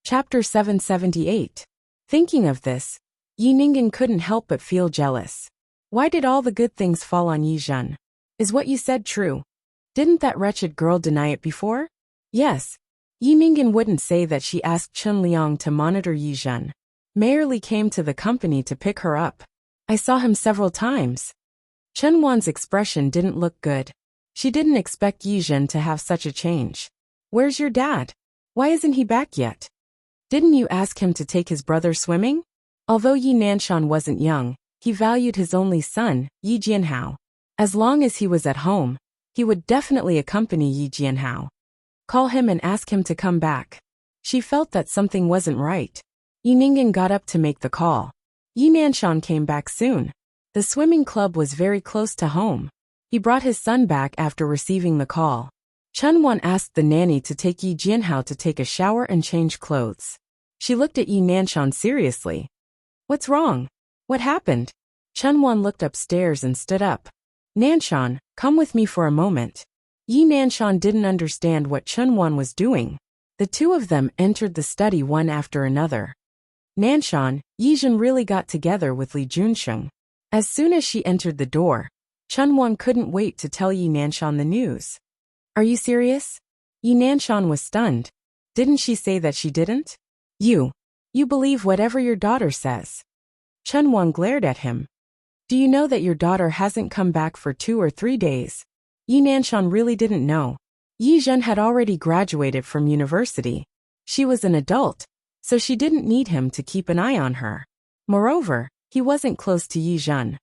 Chapter 778. Thinking of this, Yi Ningen couldn't help but feel jealous. Why did all the good things fall on Yi Zhen? Is what you said true? Didn't that wretched girl deny it before? Yes. Yi Ningen wouldn't say that she asked Chen Liang to monitor Yi Zhen. Mayor Li came to the company to pick her up. I saw him several times. Chen Wan's expression didn't look good. She didn't expect Yi Zhen to have such a change. Where's your dad? Why isn't he back yet? Didn't you ask him to take his brother swimming? Although Yi Nanshan wasn't young, he valued his only son, Yi Jianhao. As long as he was at home, he would definitely accompany Yi Jianhao. Call him and ask him to come back. She felt that something wasn't right. Yi Ningen got up to make the call. Yi Nanshan came back soon. The swimming club was very close to home. He brought his son back after receiving the call. Chen Wan asked the nanny to take Yi Jianhao to take a shower and change clothes. She looked at Yi Nanshan seriously. What's wrong? What happened? Chen Wan looked upstairs and stood up. Nanshan, come with me for a moment. Yi Nanshan didn't understand what Chen Wan was doing. The two of them entered the study one after another. Nanshan, Yi Zhen really got together with Li Junsheng. As soon as she entered the door, Chen Wan couldn't wait to tell Yi Nanshan the news. Are you serious? Yi Nanshan was stunned. Didn't she say that she didn't? You believe whatever your daughter says. Chen Wan glared at him. Do you know that your daughter hasn't come back for 2 or 3 days? Yi Nanshan really didn't know. Yi Zhen had already graduated from university. She was an adult, so she didn't need him to keep an eye on her. Moreover, he wasn't close to Yi Zhen.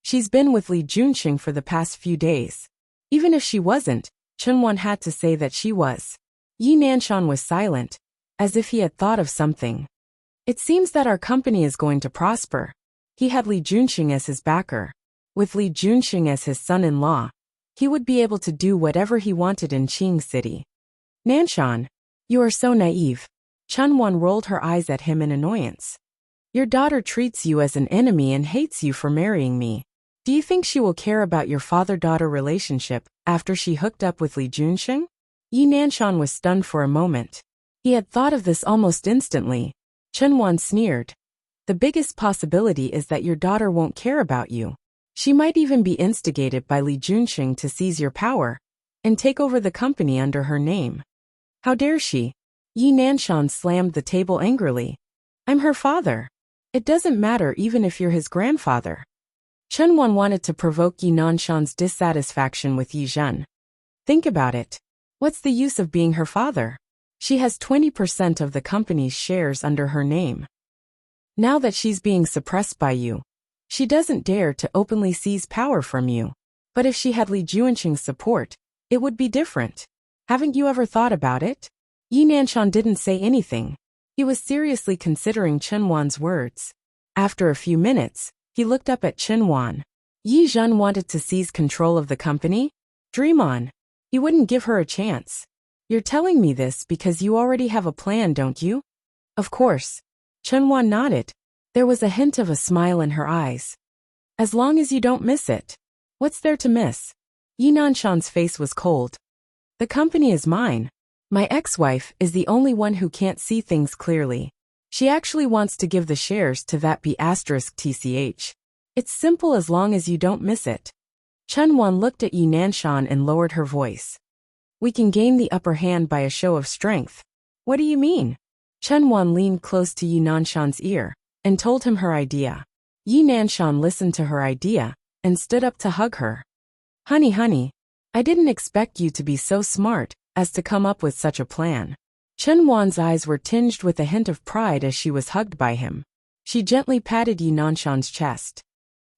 She's been with Li Junxing for the past few days. Even if she wasn't, Chen Wan had to say that she was. Yi Nanshan was silent, as if he had thought of something. It seems that our company is going to prosper. He had Li Junxing as his backer. With Li Junxing as his son-in-law, he would be able to do whatever he wanted in Qing City. Nanshan, you are so naive. Chen Wan rolled her eyes at him in annoyance. Your daughter treats you as an enemy and hates you for marrying me. Do you think she will care about your father-daughter relationship after she hooked up with Li Junxing? Yi Nanshan was stunned for a moment. He had thought of this almost instantly. Chen Wan sneered. The biggest possibility is that your daughter won't care about you. She might even be instigated by Li Junxing to seize your power and take over the company under her name. How dare she? Yi Nanshan slammed the table angrily. I'm her father. It doesn't matter even if you're his grandfather. Chen Wan wanted to provoke Yi Nanshan's dissatisfaction with Yi Zhen. Think about it. What's the use of being her father? She has 20% of the company's shares under her name. Now that she's being suppressed by you, she doesn't dare to openly seize power from you. But if she had Li Junxing's support, it would be different. Haven't you ever thought about it? Yi Nanshan didn't say anything. He was seriously considering Chen Wan's words. After a few minutes, he looked up at Chen Wan. Yi Zhen wanted to seize control of the company? Dream on. He wouldn't give her a chance. You're telling me this because you already have a plan, don't you? Of course. Chen Wan nodded. There was a hint of a smile in her eyes. As long as you don't miss it. What's there to miss? Yi Nanshan's face was cold. The company is mine. My ex-wife is the only one who can't see things clearly. She actually wants to give the shares to that B*TCH. It's simple as long as you don't miss it. Chen Wan looked at Yi Nanshan and lowered her voice. We can gain the upper hand by a show of strength. What do you mean? Chen Wan leaned close to Yi Nanshan's ear and told him her idea. Yi Nanshan listened to her idea and stood up to hug her. Honey, I didn't expect you to be so smart as to come up with such a plan. Chen Wan's eyes were tinged with a hint of pride as she was hugged by him. She gently patted Yi Nanshan's chest.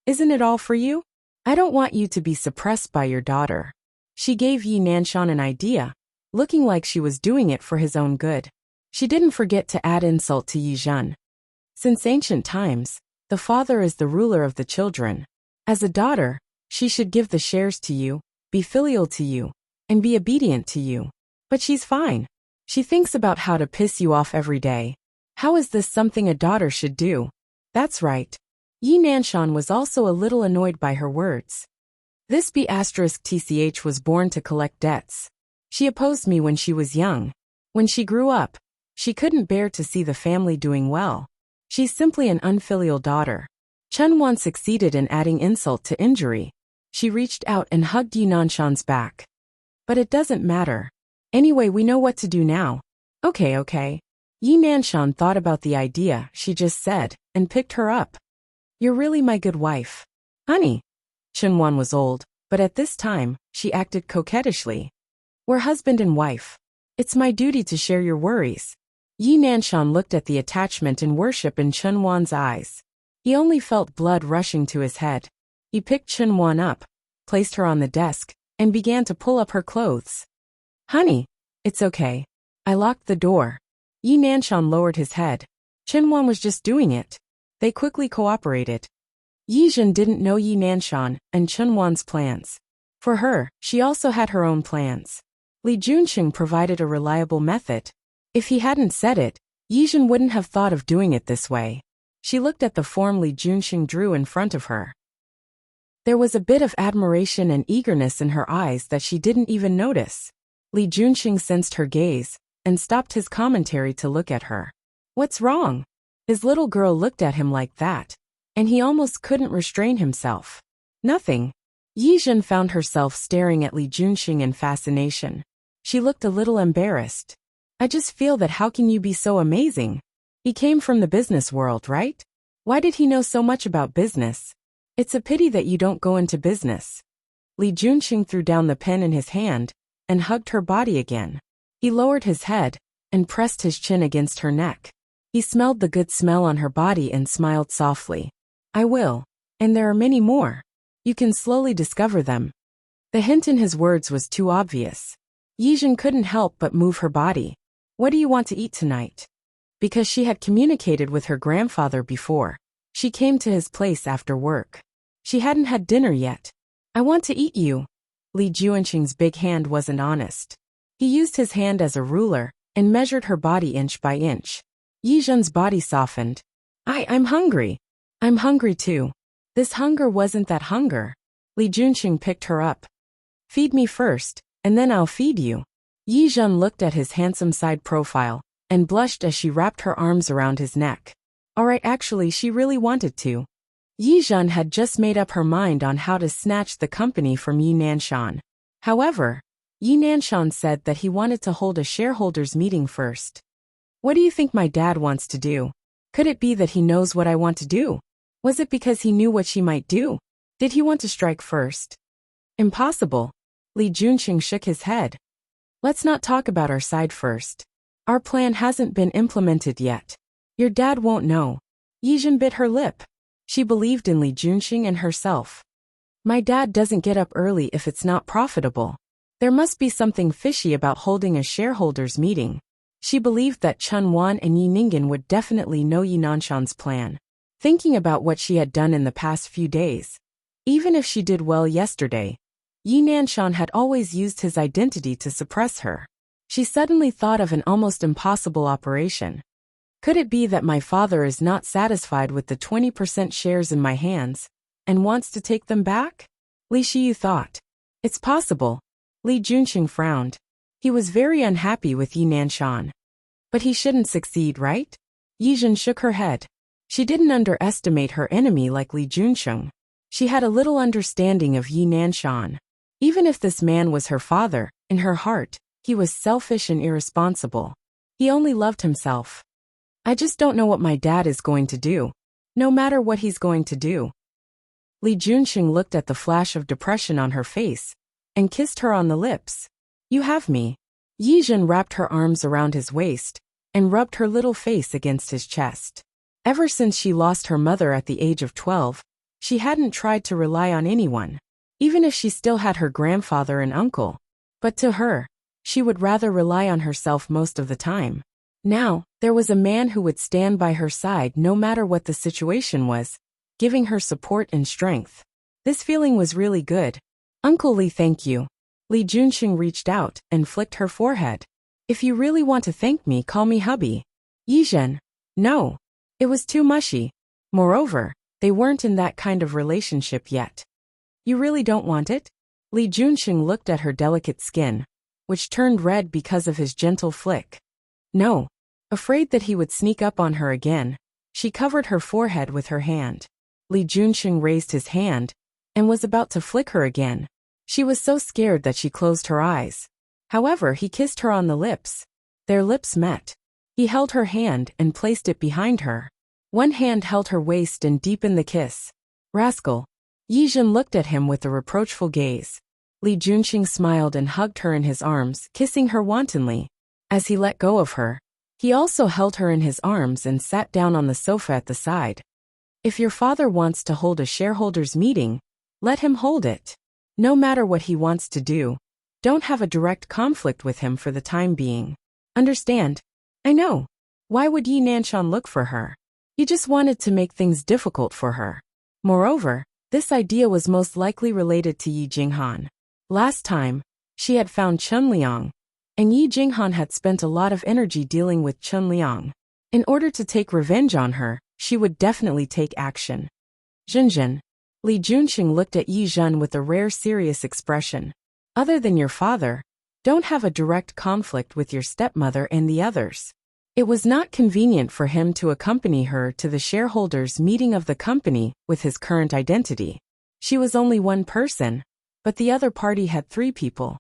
Isn't it all for you? I don't want you to be suppressed by your daughter. She gave Yi Nanshan an idea, looking like she was doing it for his own good. She didn't forget to add insult to Yi Zhen. Since ancient times, the father is the ruler of the children. As a daughter, she should give the shares to you, be filial to you, and be obedient to you. But she's fine. She thinks about how to piss you off every day. How is this something a daughter should do? That's right. Yi Nanshan was also a little annoyed by her words. This B*TCH was born to collect debts. She opposed me when she was young. When she grew up, She couldn't bear to see the family doing well. She's simply an unfilial daughter. Chunwan succeeded in adding insult to injury. She reached out and hugged Yi Nanshan's back. But it doesn't matter. Anyway, we know what to do now. Okay. Yi Nanshan thought about the idea she just said and picked her up. You're really my good wife. Honey. Chunwan was old, but at this time, she acted coquettishly. We're husband and wife. It's my duty to share your worries. Yi Nanshan looked at the attachment and worship in Chunwan's eyes. He only felt blood rushing to his head. He picked Chunwan up, placed her on the desk, and began to pull up her clothes. Honey, it's okay. I locked the door. Yi Nanshan lowered his head. Chunwan was just doing it. They quickly cooperated. Yi Zhen didn't know Yi Nanshan and Chunwan's plans. For her, she also had her own plans. Li Junqing provided a reliable method. If he hadn't said it, Yi Zhen wouldn't have thought of doing it this way. She looked at the form Li Junqing drew in front of her. There was a bit of admiration and eagerness in her eyes that she didn't even notice. Li Junqing sensed her gaze and stopped his commentary to look at her. What's wrong? His little girl looked at him like that, and he almost couldn't restrain himself. Nothing. Yi Zhen found herself staring at Li Junqing in fascination. She looked a little embarrassed. I just feel that how can you be so amazing? He came from the business world, right? Why did he know so much about business? It's a pity that you don't go into business. Li Junqing threw down the pen in his hand and hugged her body again. He lowered his head and pressed his chin against her neck. He smelled the good smell on her body and smiled softly. I will. And there are many more. You can slowly discover them. The hint in his words was too obvious. Yi Zhen couldn't help but move her body. What do you want to eat tonight? Because she had communicated with her grandfather before. She came to his place after work. She hadn't had dinner yet. I want to eat you. Li Junqing's big hand wasn't honest. He used his hand as a ruler and measured her body inch by inch. Yi Zhen's body softened. I'm hungry. I'm hungry too. This hunger wasn't that hunger. Li Junqing picked her up. Feed me first, and then I'll feed you. Yi Zhen looked at his handsome side profile and blushed as she wrapped her arms around his neck. Alright, actually she really wanted to. Yi Zhen had just made up her mind on how to snatch the company from Yi Nanshan. However, Yi Nanshan said that he wanted to hold a shareholders meeting first. What do you think my dad wants to do? Could it be that he knows what I want to do? Was it because he knew what she might do? Did he want to strike first? Impossible. Li Junqing shook his head. Let's not talk about our side first. Our plan hasn't been implemented yet. Your dad won't know. Yi Zhen bit her lip. She believed in Li Junqing and herself. My dad doesn't get up early if it's not profitable. There must be something fishy about holding a shareholders meeting. She believed that Chunwan and Yi Ningen would definitely know Yi Nanshan's plan. Thinking about what she had done in the past few days. Even if she did well yesterday, Yi Nanshan had always used his identity to suppress her. She suddenly thought of an almost impossible operation. Could it be that my father is not satisfied with the 20% shares in my hands and wants to take them back? Li Shiyu thought. It's possible. Li Junqing frowned. He was very unhappy with Yi Nanshan. But he shouldn't succeed, right? Yi Zhen shook her head. She didn't underestimate her enemy like Li Junqing. She had a little understanding of Yi Nanshan. Even if this man was her father, in her heart, he was selfish and irresponsible. He only loved himself. I just don't know what my dad is going to do. No matter what he's going to do. Li Junqing looked at the flash of depression on her face and kissed her on the lips. You have me. Yi Zhen wrapped her arms around his waist and rubbed her little face against his chest. Ever since she lost her mother at the age of 12, she hadn't tried to rely on anyone, even if she still had her grandfather and uncle. But to her, she would rather rely on herself most of the time. Now, there was a man who would stand by her side no matter what the situation was, giving her support and strength. This feeling was really good. Uncle Li, thank you. Li Junqing reached out and flicked her forehead. If you really want to thank me, call me hubby. Yi Zhen. No. It was too mushy. Moreover, they weren't in that kind of relationship yet. You really don't want it? Li Junqing looked at her delicate skin, which turned red because of his gentle flick. No. Afraid that he would sneak up on her again, she covered her forehead with her hand. Li Junxing raised his hand and was about to flick her again. She was so scared that she closed her eyes. However, he kissed her on the lips. Their lips met. He held her hand and placed it behind her. One hand held her waist and deepened the kiss. Rascal. Yi Zhen looked at him with a reproachful gaze. Li Junxing smiled and hugged her in his arms, kissing her wantonly. As he let go of her, he also held her in his arms and sat down on the sofa at the side. If your father wants to hold a shareholders' meeting, let him hold it. No matter what he wants to do, don't have a direct conflict with him for the time being. Understand? I know. Why would Yi Nanshan look for her? He just wanted to make things difficult for her. Moreover, this idea was most likely related to Yi Jinghan. Last time, she had found Chen Liang, and Yi Jinghan had spent a lot of energy dealing with Chen Liang. In order to take revenge on her, she would definitely take action. Zhenzhen. Li Junxing looked at Yi Zhen with a rare serious expression. Other than your father, don't have a direct conflict with your stepmother and the others. It was not convenient for him to accompany her to the shareholders' meeting of the company with his current identity. She was only one person, but the other party had 3 people.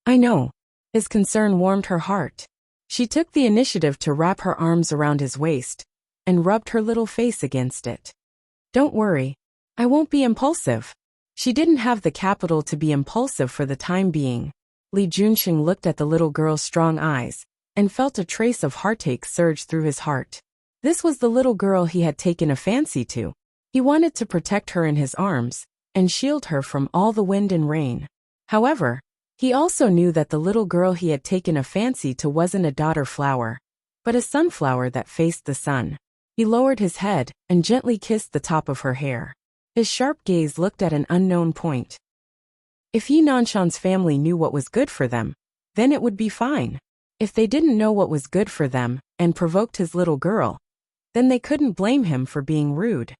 I know. His concern warmed her heart. She took the initiative to wrap her arms around his waist and rubbed her little face against it. Don't worry. I won't be impulsive. She didn't have the capital to be impulsive for the time being. Li Junxing looked at the little girl's strong eyes and felt a trace of heartache surge through his heart. This was the little girl he had taken a fancy to. He wanted to protect her in his arms and shield her from all the wind and rain. However, he also knew that the little girl he had taken a fancy to wasn't a daughter flower, but a sunflower that faced the sun. He lowered his head and gently kissed the top of her hair. His sharp gaze looked at an unknown point. If Yi Nanshan's family knew what was good for them, then it would be fine. If they didn't know what was good for them and provoked his little girl, then they couldn't blame him for being rude.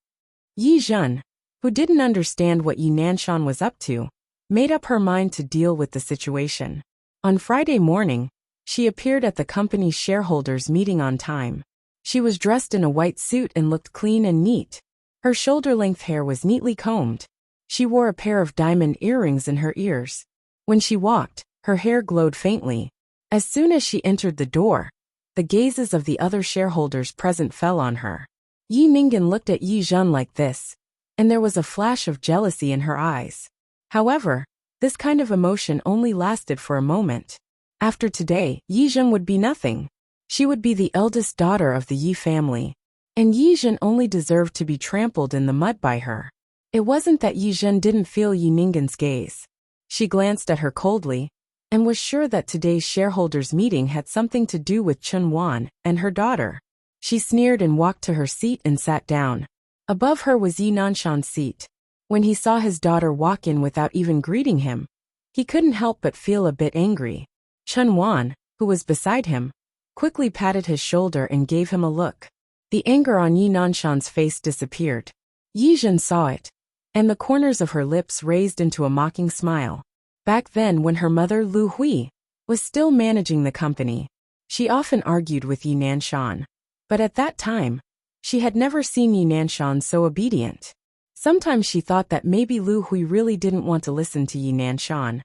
Yi Zhen, who didn't understand what Yi Nanshan was up to, made up her mind to deal with the situation. On Friday morning, she appeared at the company's shareholders' meeting on time. She was dressed in a white suit and looked clean and neat. Her shoulder-length hair was neatly combed. She wore a pair of diamond earrings in her ears. When she walked, her hair glowed faintly. As soon as she entered the door, the gazes of the other shareholders present fell on her. Yi Ningen looked at Yi Zhen like this, and there was a flash of jealousy in her eyes. However, this kind of emotion only lasted for a moment. After today, Yi Zhen would be nothing. She would be the eldest daughter of the Yi family, and Yi Zhen only deserved to be trampled in the mud by her. It wasn't that Yi Zhen didn't feel Yi Ningen's gaze. She glanced at her coldly, and was sure that today's shareholders' meeting had something to do with Chen Wan and her daughter. She sneered and walked to her seat and sat down. Above her was Yi Nanshan's seat. When he saw his daughter walk in without even greeting him, he couldn't help but feel a bit angry. Chen Wan, who was beside him, quickly patted his shoulder and gave him a look. The anger on Yi Nanshan's face disappeared. Yi Zhen saw it, and the corners of her lips raised into a mocking smile. Back then, when her mother Lu Hui was still managing the company, she often argued with Yi Nanshan. But at that time, she had never seen Yi Nanshan so obedient. Sometimes she thought that maybe Lu Hui really didn't want to listen to Yi Nanshan,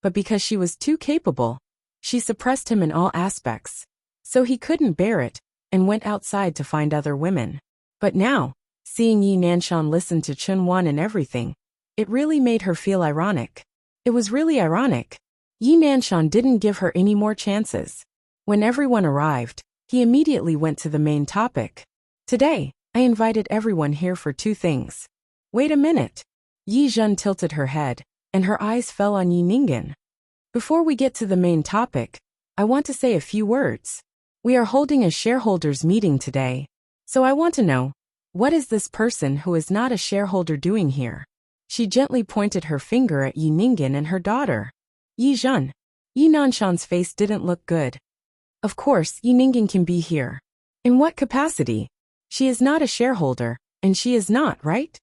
but because she was too capable, she suppressed him in all aspects. So he couldn't bear it, and went outside to find other women. But now, seeing Yi Nanshan listen to Chen Wan and everything, it really made her feel ironic. It was really ironic. Yi Nanshan didn't give her any more chances. When everyone arrived, he immediately went to the main topic. Today, I invited everyone here for 2 things. Wait a minute. Yi Zhen tilted her head, and her eyes fell on Yi Ningen. Before we get to the main topic, I want to say a few words. We are holding a shareholders meeting today, so I want to know, what is this person who is not a shareholder doing here? She gently pointed her finger at Yi Ningen and her daughter. Yi Zhen. Yi Nanshan's face didn't look good. Of course, Yi Ningen can be here. In what capacity? She is not a shareholder, and she is not, right?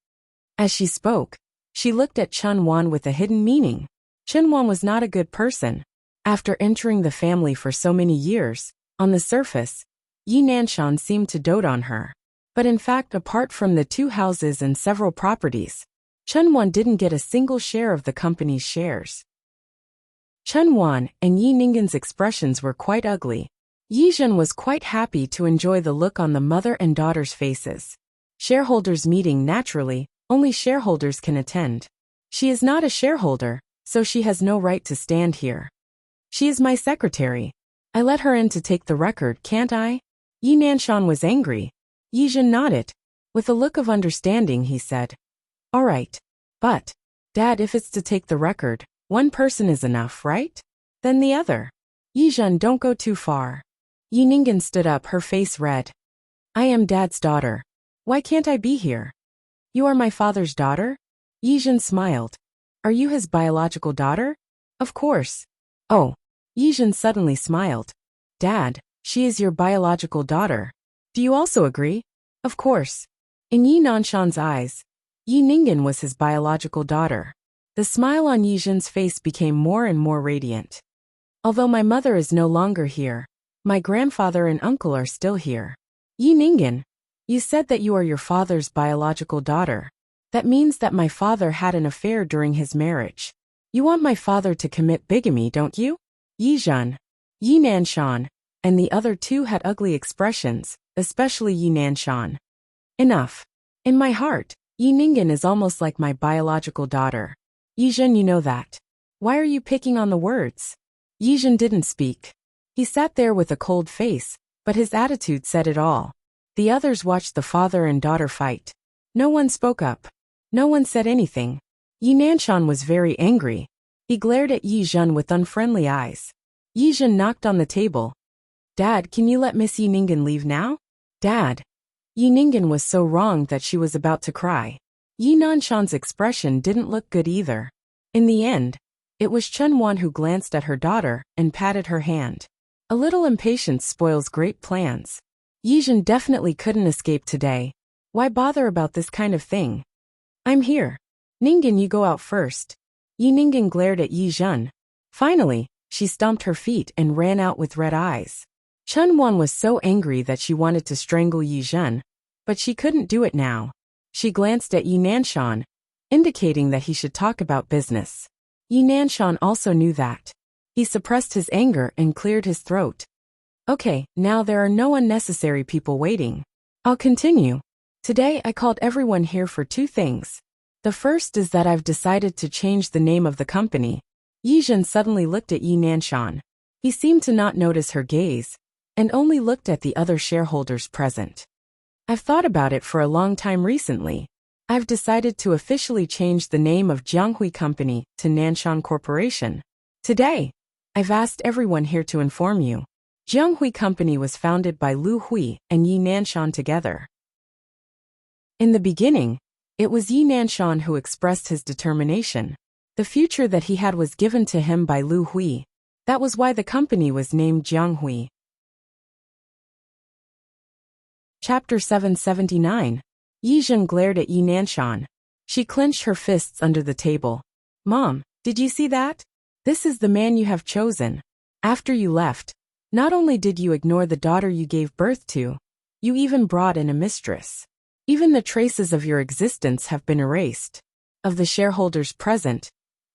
As she spoke, she looked at Chen Wan with a hidden meaning. Chen Wan was not a good person. After entering the family for so many years, on the surface, Yi Nanshan seemed to dote on her. But in fact, apart from the 2 houses and several properties, Chen Wan didn't get a single share of the company's shares. Chen Wan and Yi Ninggen's expressions were quite ugly. Yi Zhen was quite happy to enjoy the look on the mother and daughter's faces. Shareholders meeting, naturally, only shareholders can attend. She is not a shareholder, so she has no right to stand here. She is my secretary. I let her in to take the record, can't I? Yi Nanshan was angry. Yi Zhen nodded. With a look of understanding, he said, "All right. But, Dad, if it's to take the record, one person is enough, right? Then the other. Yi Zhen, don't go too far." Yi Ninggen stood up, her face red. "I am Dad's daughter. Why can't I be here?" "You are my father's daughter?" Yi Zhen smiled. "Are you his biological daughter?" "Of course." "Oh." Yi Zhen suddenly smiled. "Dad, she is your biological daughter. Do you also agree?" "Of course." In Yi Nanshan's eyes, Yi Ninggen was his biological daughter. The smile on Yi Zhen's face became more and more radiant. "Although my mother is no longer here, my grandfather and uncle are still here." "Yi Ninggen, you said that you are your father's biological daughter. That means that my father had an affair during his marriage. You want my father to commit bigamy, don't you?" Yi Zhen, Yi Nanshan, and the other 2 had ugly expressions, especially Yi Nanshan. "Enough. In my heart, Yi Ninggen is almost like my biological daughter. Yi Zhen, you know that. Why are you picking on the words?" Yi Zhen didn't speak. He sat there with a cold face, but his attitude said it all. The others watched the father and daughter fight. No one spoke up. No one said anything. Yi Nanshan was very angry. He glared at Yi Zhen with unfriendly eyes. Yi Zhen knocked on the table. "Dad, can you let Miss Yi Ninggen leave now?" "Dad." Yi Ninggen was so wronged that she was about to cry. Yi Nanshan's expression didn't look good either. In the end, it was Chen Wan who glanced at her daughter and patted her hand. A little impatience spoils great plans. Yi Zhen definitely couldn't escape today. Why bother about this kind of thing? "I'm here. Ninggen, you go out first." Yi Ninggen glared at Yi Zhen. Finally, she stomped her feet and ran out with red eyes. Chen Wan was so angry that she wanted to strangle Yi Zhen, but she couldn't do it now. She glanced at Yi Nanshan, indicating that he should talk about business. Yi Nanshan also knew that. He suppressed his anger and cleared his throat. "Okay, now there are no unnecessary people waiting. I'll continue. Today I called everyone here for 2 things. The first is that I've decided to change the name of the company." Yi Zhen suddenly looked at Yi Nanshan. He seemed to not notice her gaze, and only looked at the other shareholders present. "I've thought about it for a long time recently. I've decided to officially change the name of Jianghui Company to Nanshan Corporation. Today, I've asked everyone here to inform you. Jianghui Company was founded by Lu Hui and Yi Nanshan together. In the beginning, it was Yi Nanshan who expressed his determination. The future that he had was given to him by Lu Hui. That was why the company was named Jianghui. Chapter 779. Yi Zhen glared at Yi Nanshan. She clenched her fists under the table. "Mom, did you see that? This is the man you have chosen. After you left, not only did you ignore the daughter you gave birth to, you even brought in a mistress. Even the traces of your existence have been erased." Of the shareholders present,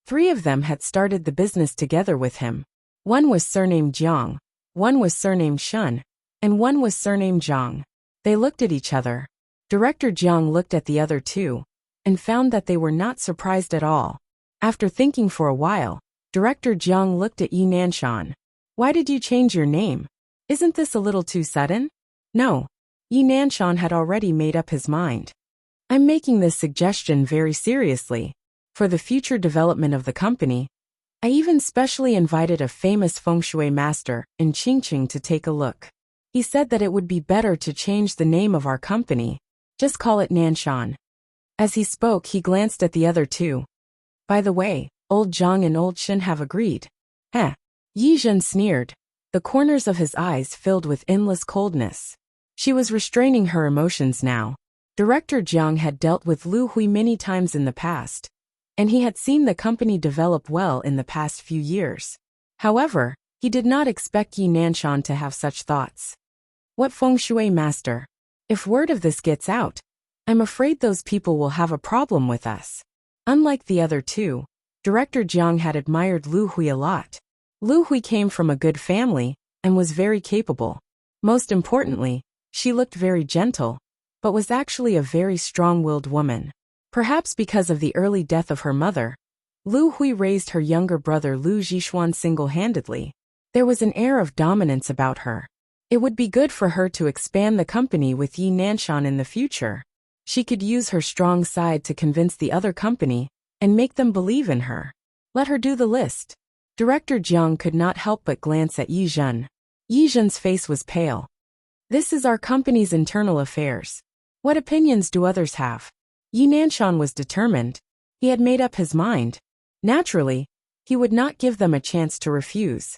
3 of them had started the business together with him. One was surnamed Jiang, one was surnamed Shun, and one was surnamed Zhang. They looked at each other. Director Jiang looked at the other 2, and found that they were not surprised at all. After thinking for a while, Director Jiang looked at Yi Nanshan. "Why did you change your name? Isn't this a little too sudden?" "No." Yi Nanshan had already made up his mind. "I'm making this suggestion very seriously. For the future development of the company, I even specially invited a famous feng shui master in Qingqing to take a look. He said that it would be better to change the name of our company. Just call it Nanshan." As he spoke, he glanced at the other 2. "By the way, old Zhang and old Shin have agreed." "Heh." Yi Zhen sneered. The corners of his eyes filled with endless coldness. She was restraining her emotions now. Director Jiang had dealt with Lu Hui many times in the past, and he had seen the company develop well in the past few years. However, he did not expect Yi Nanshan to have such thoughts. What feng shui master? If word of this gets out, I'm afraid those people will have a problem with us. Unlike the other two, Director Jiang had admired Lu Hui a lot. Lu Hui came from a good family and was very capable. Most importantly, she looked very gentle, but was actually a very strong-willed woman. Perhaps because of the early death of her mother, Lu Hui raised her younger brother Lu Zhishuan single-handedly. There was an air of dominance about her. It would be good for her to expand the company with Yi Nanshan in the future. She could use her strong side to convince the other company and make them believe in her. Let her do the list. Director Jiang could not help but glance at Yi Zhen. Yi Zhen's face was pale. This is our company's internal affairs. What opinions do others have? Yi Nanshan was determined. He had made up his mind. Naturally, he would not give them a chance to refuse.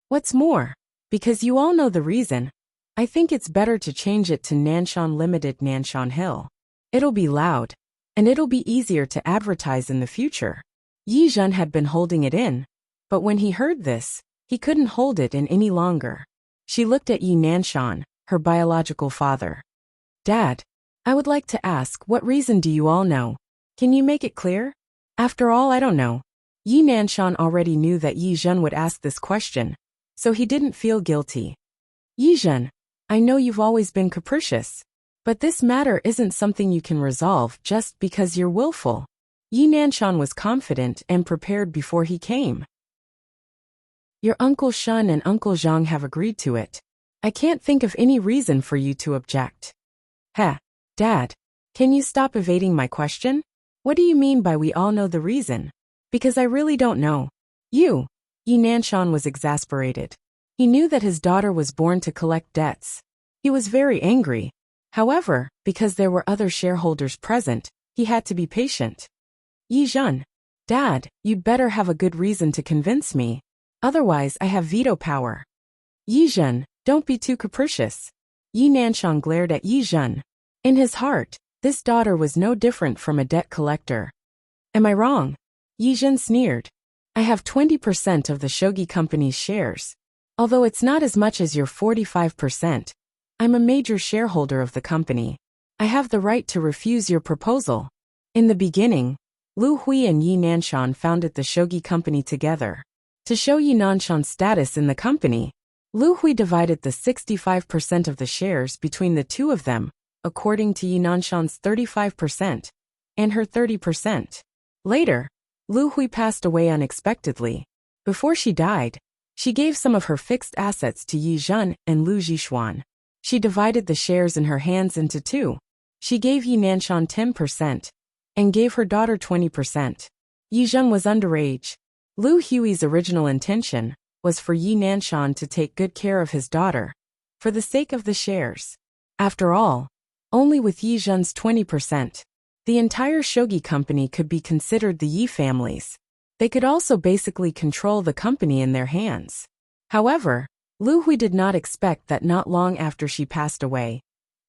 What's more, because you all know the reason, I think it's better to change it to Nanshan Limited Nanshan Hill. It'll be loud, and it'll be easier to advertise in the future. Yi Zhen had been holding it in, but when he heard this, he couldn't hold it in any longer. She looked at Yi Nanshan, her biological father. Dad, I would like to ask, what reason do you all know? Can you make it clear? After all, I don't know. Yi Nanshan already knew that Yi Zhen would ask this question, so he didn't feel guilty. Yi Zhen, I know you've always been capricious, but this matter isn't something you can resolve just because you're willful. Yi Nanshan was confident and prepared before he came. Your Uncle Shun and Uncle Zhang have agreed to it. I can't think of any reason for you to object. Heh, Dad, can you stop evading my question? What do you mean by we all know the reason? Because I really don't know. Yi Nanshan was exasperated. He knew that his daughter was born to collect debts. He was very angry. However, because there were other shareholders present, he had to be patient. Yi Zhen, Dad, you'd better have a good reason to convince me. Otherwise, I have veto power. Yi Zhen, don't be too capricious. Yi Nanshan glared at Yi Zhen. In his heart, this daughter was no different from a debt collector. Am I wrong? Yi Zhen sneered. I have 20% of the Shogi Company's shares. Although it's not as much as your 45%, I'm a major shareholder of the company. I have the right to refuse your proposal. In the beginning, Lu Hui and Yi Nanshan founded the Shogi Company together. To show Yi Nanshan's status in the company, Lu Hui divided the 65% of the shares between the two of them, according to Yi Nanshan's 35% and her 30%. Later, Lu Hui passed away unexpectedly. Before she died, she gave some of her fixed assets to Yi Zhen and Lu Zhishuan. She divided the shares in her hands into two. She gave Yi Nanshan 10% and gave her daughter 20%. Yi Zhen was underage. Lu Hui's original intention was for Yi Nanshan to take good care of his daughter, for the sake of the shares. After all, only with Yi Zhen's 20%, the entire Shogi Company could be considered the Yi family's. They could also basically control the company in their hands. However, Lu Hui did not expect that not long after she passed away,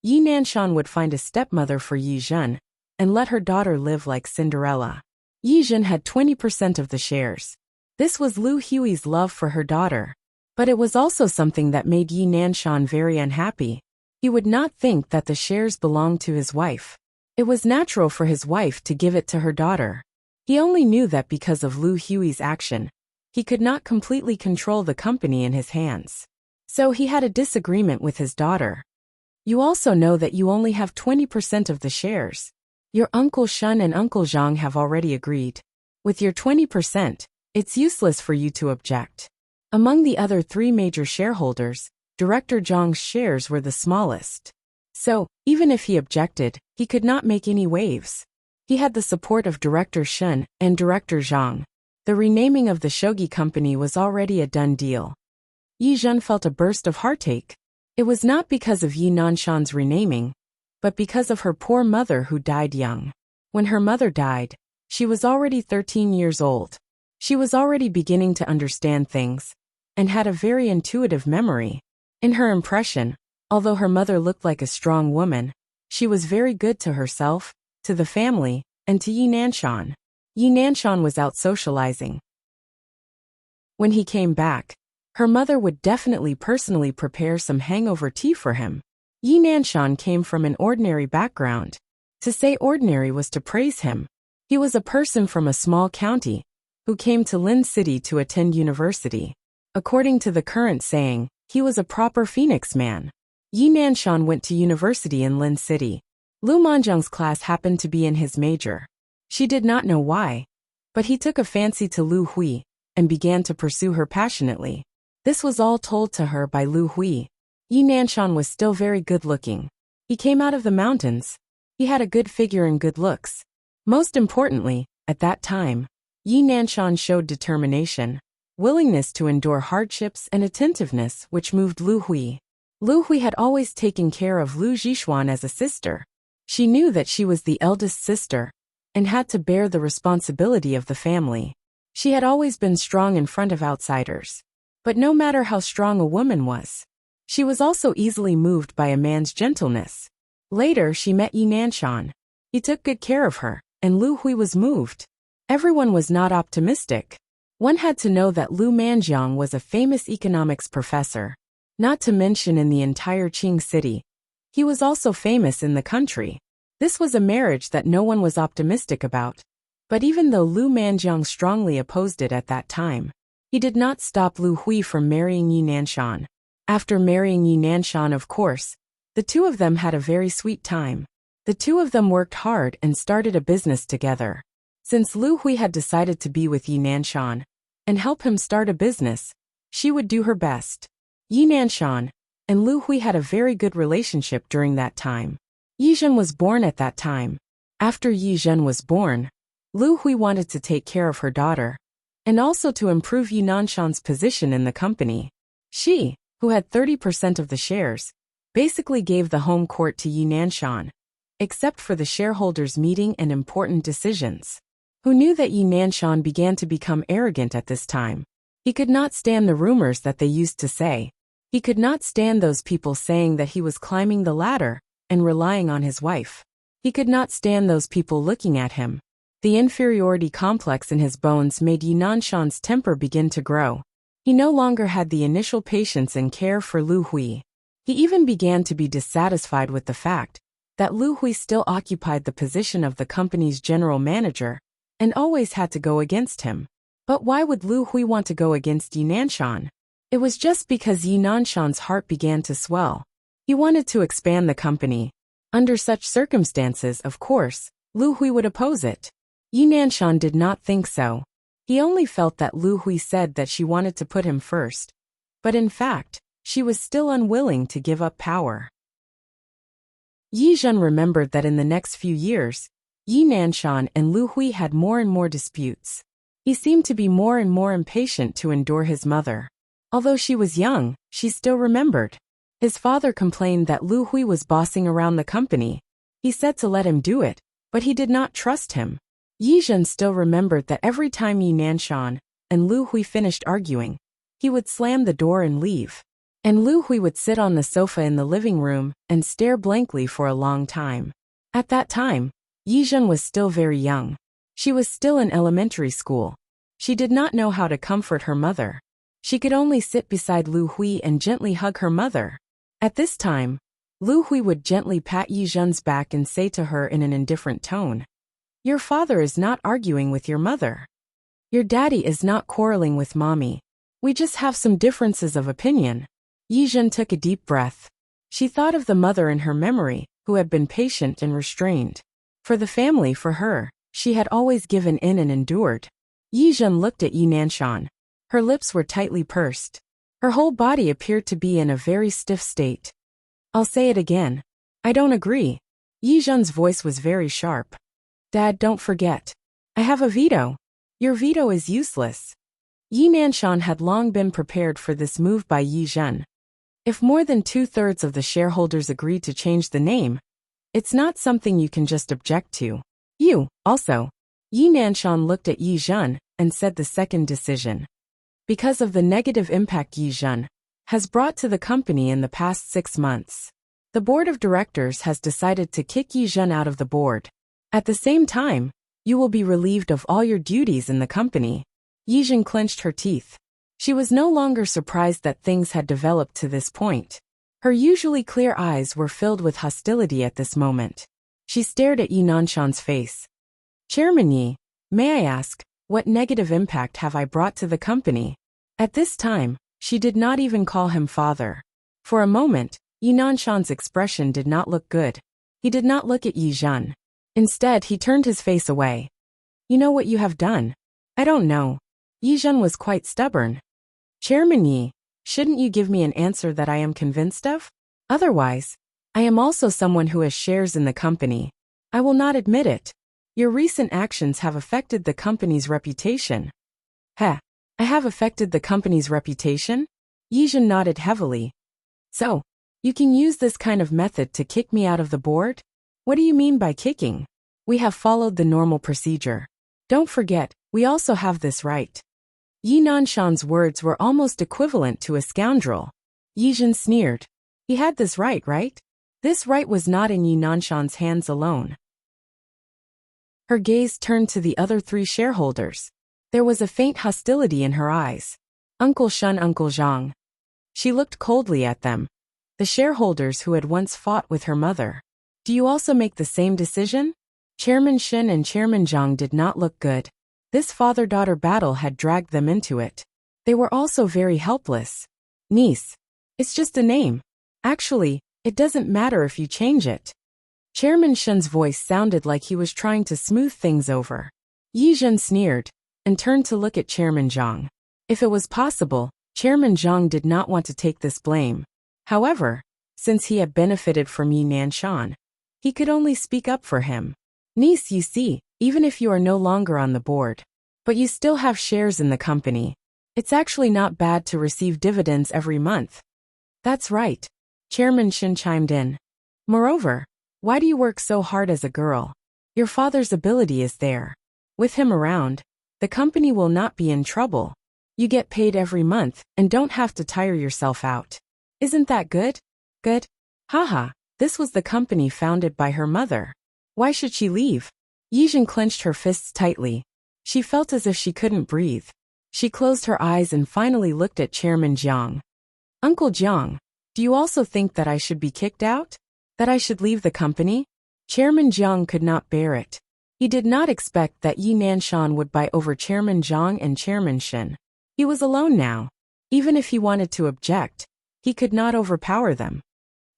Yi Nanshan would find a stepmother for Yi Zhen and let her daughter live like Cinderella. Yi Zhen had 20% of the shares. This was Lu Hui's love for her daughter. But it was also something that made Yi Nanshan very unhappy. He would not think that the shares belonged to his wife. It was natural for his wife to give it to her daughter. He only knew that because of Lu Hui's action, he could not completely control the company in his hands. So he had a disagreement with his daughter. You also know that you only have 20% of the shares. Your Uncle Shun and Uncle Zhang have already agreed. With your 20%, it's useless for you to object. Among the other three major shareholders, Director Zhang's shares were the smallest. So, even if he objected, he could not make any waves. He had the support of Director Shun and Director Zhang. The renaming of the Shogi Company was already a done deal. Yi Zhen felt a burst of heartache. It was not because of Yi Nanshan's renaming, but because of her poor mother who died young. When her mother died, she was already 13 years old. She was already beginning to understand things, and had a very intuitive memory. In her impression, although her mother looked like a strong woman, she was very good to herself, to the family, and to Yi Nanshan. Yi Nanshan was out socializing. When he came back, Her mother would definitely personally prepare some hangover tea for him. Yi Nanshan came from an ordinary background. To say ordinary was to praise him. He was a person from a small county who came to Lin City to attend university. According to the current saying, he was a proper Phoenix man. Yi Nanshan went to university in Lin City. Lu Manjiang's class happened to be in his major. She did not know why, but he took a fancy to Lu Hui and began to pursue her passionately. This was all told to her by Lu Hui. Yi Nanshan was still very good-looking. He came out of the mountains. He had a good figure and good looks. Most importantly, at that time, Yi Nanshan showed determination, willingness to endure hardships and attentiveness which moved Lu Hui. Lu Hui had always taken care of Lu Jixuan as a sister. She knew that she was the eldest sister and had to bear the responsibility of the family. She had always been strong in front of outsiders. But no matter how strong a woman was, she was also easily moved by a man's gentleness. Later she met Yi Nanshan. He took good care of her, and Lu Hui was moved. Everyone was not optimistic. One had to know that Lu Manjiang was a famous economics professor. Not to mention in the entire Qing city. He was also famous in the country. This was a marriage that no one was optimistic about. But even though Lu Manjiang strongly opposed it at that time, he did not stop Lu Hui from marrying Yi Nanshan. After marrying Yi Nanshan, of course, the two of them had a very sweet time. The two of them worked hard and started a business together. Since Lu Hui had decided to be with Yi Nanshan and help him start a business, she would do her best. Yi Nanshan and Lu Hui had a very good relationship during that time. Yi Zhen was born at that time. After Yi Zhen was born, Lu Hui wanted to take care of her daughter and also to improve Yi Nanshan's position in the company. She, who had 30% of the shares, basically gave the home court to Yi Nanshan, except for the shareholders' meeting and important decisions. Who knew that Yi Nanshan began to become arrogant at this time? He could not stand the rumors that they used to say. He could not stand those people saying that he was climbing the ladder and relying on his wife. He could not stand those people looking at him. The inferiority complex in his bones made Yi Nanshan's temper begin to grow. He no longer had the initial patience and care for Lu Hui. He even began to be dissatisfied with the fact that Lu Hui still occupied the position of the company's general manager and always had to go against him. But why would Lu Hui want to go against Yi Nanshan? It was just because Yi Nanshan's heart began to swell. He wanted to expand the company. Under such circumstances, of course, Lu Hui would oppose it. Yi Nanshan did not think so. He only felt that Lu Hui said that she wanted to put him first. But in fact, she was still unwilling to give up power. Yi Zhen remembered that in the next few years, Yi Nanshan and Lu Hui had more and more disputes. He seemed to be more and more impatient to endure his mother. Although she was young, she still remembered. His father complained that Lu Hui was bossing around the company. He said to let him do it, but he did not trust him. Yi Zhen still remembered that every time Yi Nanshan and Lu Hui finished arguing, he would slam the door and leave. And Lu Hui would sit on the sofa in the living room and stare blankly for a long time. At that time, Yi Zhen was still very young. She was still in elementary school. She did not know how to comfort her mother. She could only sit beside Lu Hui and gently hug her mother. At this time, Lu Hui would gently pat Yi Zhen's back and say to her in an indifferent tone, "Your father is not arguing with your mother. Your daddy is not quarreling with mommy. We just have some differences of opinion." Yi Zhen took a deep breath. She thought of the mother in her memory, who had been patient and restrained. For the family, for her, she had always given in and endured. Yi Zhen looked at Yi Nanshan. Her lips were tightly pursed. Her whole body appeared to be in a very stiff state. "I'll say it again. I don't agree." Yi Zhen's voice was very sharp. "Dad, don't forget. I have a veto. Your veto is useless." Yi Nanshan had long been prepared for this move by Yi Zhen. If more than 2/3 of the shareholders agreed to change the name, it's not something you can just object to. You, also. Yi Nanshan looked at Yi Zhen and said the second decision. Because of the negative impact Yi Zhen has brought to the company in the past 6 months, the board of directors has decided to kick Yi Zhen out of the board. At the same time, you will be relieved of all your duties in the company. Yi Zhen clenched her teeth. She was no longer surprised that things had developed to this point. Her usually clear eyes were filled with hostility at this moment. She stared at Yi Nanshan's face. Chairman Yi, may I ask, what negative impact have I brought to the company? At this time, she did not even call him father. For a moment, Yi Nanshan's expression did not look good. He did not look at Yi Zhen. Instead, he turned his face away. You know what you have done? I don't know. Yi Zhen was quite stubborn. Chairman Yi, shouldn't you give me an answer that I am convinced of? Otherwise, I am also someone who has shares in the company. I will not admit it. Your recent actions have affected the company's reputation. Heh, I have affected the company's reputation? Yi Zhen nodded heavily. So, you can use this kind of method to kick me out of the board? What do you mean by kicking? We have followed the normal procedure. Don't forget, we also have this right. Yi Nanshan's words were almost equivalent to a scoundrel. Yi Zhen sneered. He had this right, right? This right was not in Yi Nanshan's hands alone. Her gaze turned to the other three shareholders. There was a faint hostility in her eyes. Uncle Shun, Uncle Zhang. She looked coldly at them. The shareholders who had once fought with her mother. Do you also make the same decision? Chairman Shin and Chairman Zhang did not look good. This father-daughter battle had dragged them into it. They were also very helpless. Niece. It's just a name. Actually, it doesn't matter if you change it. Chairman Shin's voice sounded like he was trying to smooth things over. Yi Zhen sneered, and turned to look at Chairman Zhang. If it was possible, Chairman Zhang did not want to take this blame. However, since he had benefited from Yi Nanshan, he could only speak up for him. Niece, you see, even if you are no longer on the board, but you still have shares in the company, it's actually not bad to receive dividends every month. That's right. Chairman Shin chimed in. Moreover, why do you work so hard as a girl? Your father's ability is there. With him around, the company will not be in trouble. You get paid every month and don't have to tire yourself out. Isn't that good? Good? Haha, this was the company founded by her mother. Why should she leave? Yi Zhen clenched her fists tightly. She felt as if she couldn't breathe. She closed her eyes and finally looked at Chairman Jiang. Uncle Jiang, do you also think that I should be kicked out? That I should leave the company? Chairman Jiang could not bear it. He did not expect that Yi Nanshan would buy over Chairman Jiang and Chairman Shin. He was alone now. Even if he wanted to object, he could not overpower them.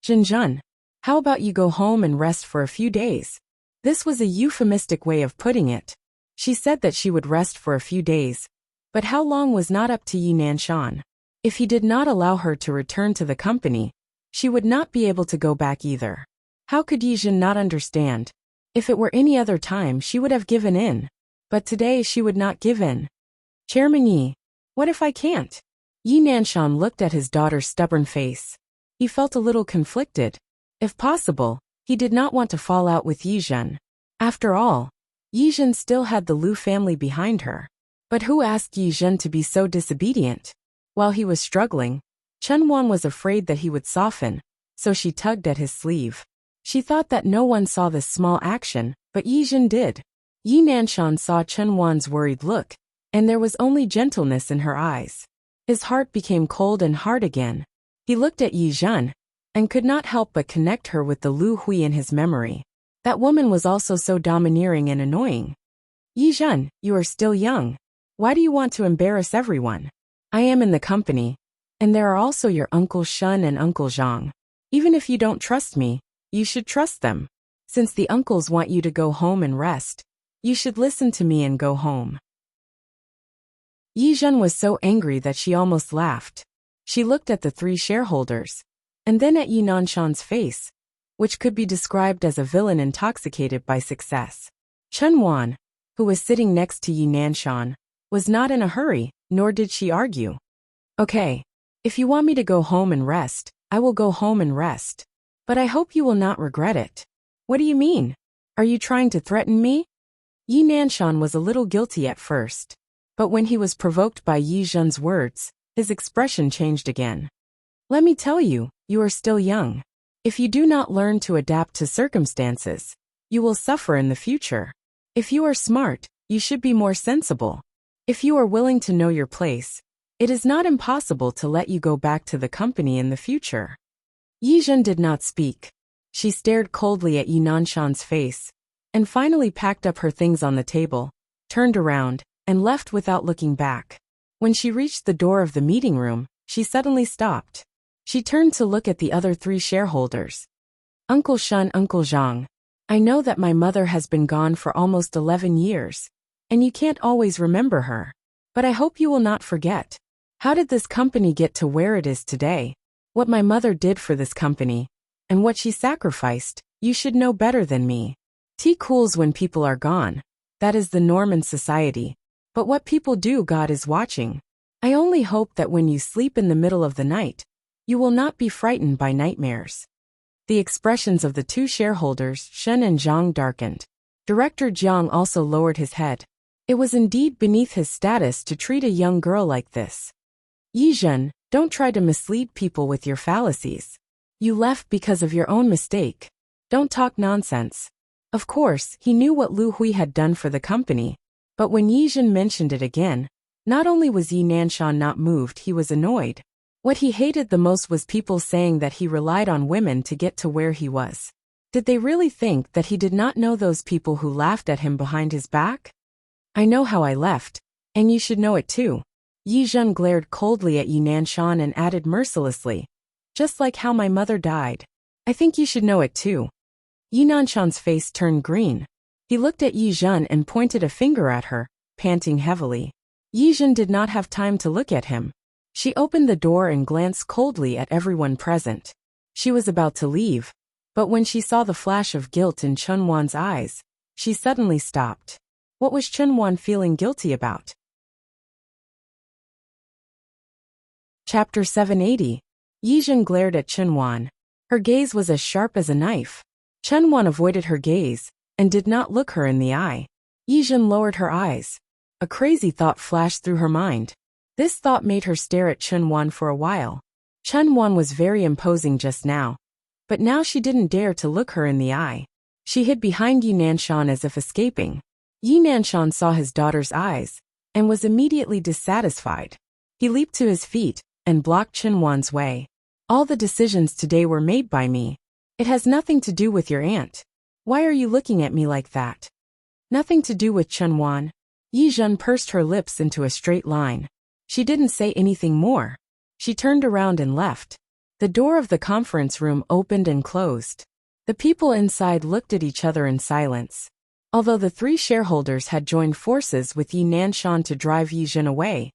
Zhen, how about you go home and rest for a few days? This was a euphemistic way of putting it. She said that she would rest for a few days, but how long was not up to Yi Nanshan. If he did not allow her to return to the company, she would not be able to go back either. How could Yi Zhen not understand? If it were any other time, she would have given in. But today she would not give in. Chairman Yi, what if I can't? Yi Nanshan looked at his daughter's stubborn face. He felt a little conflicted. If possible, he did not want to fall out with Yi Zhen. After all, Yi Zhen still had the Lu family behind her. But who asked Yi Zhen to be so disobedient? While he was struggling, Chen Wan was afraid that he would soften, so she tugged at his sleeve. She thought that no one saw this small action, but Yi Zhen did. Yi Nanshan saw Chen Wan's worried look, and there was only gentleness in her eyes. His heart became cold and hard again. He looked at Yi Zhen, and could not help but connect her with the Lu Hui in his memory. That woman was also so domineering and annoying. Yi Zhen, you are still young. Why do you want to embarrass everyone? I am in the company, and there are also your Uncle Shun and Uncle Zhang. Even if you don't trust me, you should trust them. Since the uncles want you to go home and rest, you should listen to me and go home. Yi Zhen was so angry that she almost laughed. She looked at the three shareholders, and then at Yi Nanshan's face, which could be described as a villain intoxicated by success. Chen Wan, who was sitting next to Yi Nanshan, was not in a hurry, nor did she argue. Okay, if you want me to go home and rest, I will go home and rest. But I hope you will not regret it. What do you mean? Are you trying to threaten me? Yi Nanshan was a little guilty at first, but when he was provoked by Yi Zhen's words, his expression changed again. Let me tell you, you are still young. If you do not learn to adapt to circumstances, you will suffer in the future. If you are smart, you should be more sensible. If you are willing to know your place, It is not impossible to let you go back to the company in the future. Yi Zhen did not speak. She stared coldly at Yi Nanshan's face, and finally packed up her things on the table, turned around, and left without looking back. When she reached the door of the meeting room, she suddenly stopped. She turned to look at the other 3 shareholders. Uncle Shun, Uncle Zhang, I know that my mother has been gone for almost 11 years, and you can't always remember her. But I hope you will not forget. How did this company get to where it is today? What my mother did for this company, and what she sacrificed, you should know better than me. Tea cools when people are gone. That is the norm in society. But what people do, God is watching. I only hope that when you sleep in the middle of the night, you will not be frightened by nightmares. The expressions of the 2 shareholders, Shen and Zhang, darkened. Director Jiang also lowered his head. It was indeed beneath his status to treat a young girl like this. Yi Zhen, don't try to mislead people with your fallacies. You left because of your own mistake. Don't talk nonsense. Of course, he knew what Lu Hui had done for the company, but when Yi Zhen mentioned it again, not only was Yi Nanshan not moved, he was annoyed. What he hated the most was people saying that he relied on women to get to where he was. Did they really think that he did not know those people who laughed at him behind his back? I know how I left, and you should know it too. Yi Zhen glared coldly at Yi Nanshan and added mercilessly, just like how my mother died. I think you should know it too. Yi Nanshan's face turned green. He looked at Yi Zhen and pointed a finger at her, panting heavily. Yi Zhen did not have time to look at him. She opened the door and glanced coldly at everyone present. She was about to leave, but when she saw the flash of guilt in Chun Wan's eyes, she suddenly stopped. What was Chun Wan feeling guilty about? Chapter 780. Yi Zhen glared at Chun Wan. Her gaze was as sharp as a knife. Chun Wan avoided her gaze and did not look her in the eye. Yi Zhen lowered her eyes. A crazy thought flashed through her mind. This thought made her stare at Chun Wan for a while. Chun Wan was very imposing just now, but now she didn't dare to look her in the eye. She hid behind Yi Nanshan as if escaping. Yi Nanshan saw his daughter's eyes and was immediately dissatisfied. He leaped to his feet and blocked Chun Wan's way. All the decisions today were made by me. It has nothing to do with your aunt. Why are you looking at me like that? Nothing to do with Chun Wan. Yi Zhen pursed her lips into a straight line. She didn't say anything more. She turned around and left. The door of the conference room opened and closed. The people inside looked at each other in silence. Although the 3 shareholders had joined forces with Yi Nanshan to drive Yi Zhen away,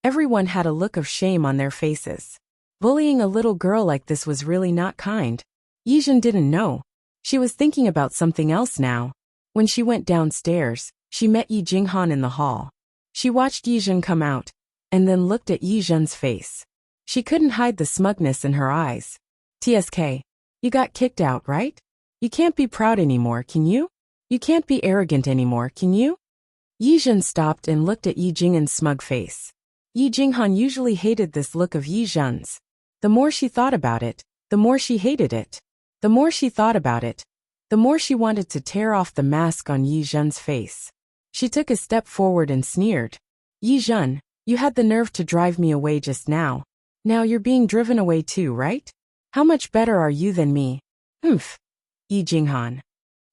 everyone had a look of shame on their faces. Bullying a little girl like this was really not kind. Yi Zhen didn't know. She was thinking about something else now. When she went downstairs, she met Yi Jinghan in the hall. She watched Yi Zhen come out, and then looked at Yi Zhen's face. She couldn't hide the smugness in her eyes. TSK, you got kicked out, right? You can't be proud anymore, can you? You can't be arrogant anymore, can you? Yi Zhen stopped and looked at Yi Jinghan's smug face. Yi Jinghan usually hated this look of Yi Zhen's. The more she thought about it, the more she hated it. The more she thought about it, the more she wanted to tear off the mask on Yi Zhen's face. She took a step forward and sneered. Yi Zhen, you had the nerve to drive me away just now. Now you're being driven away too, right? How much better are you than me? Humph. Yi Jinghan.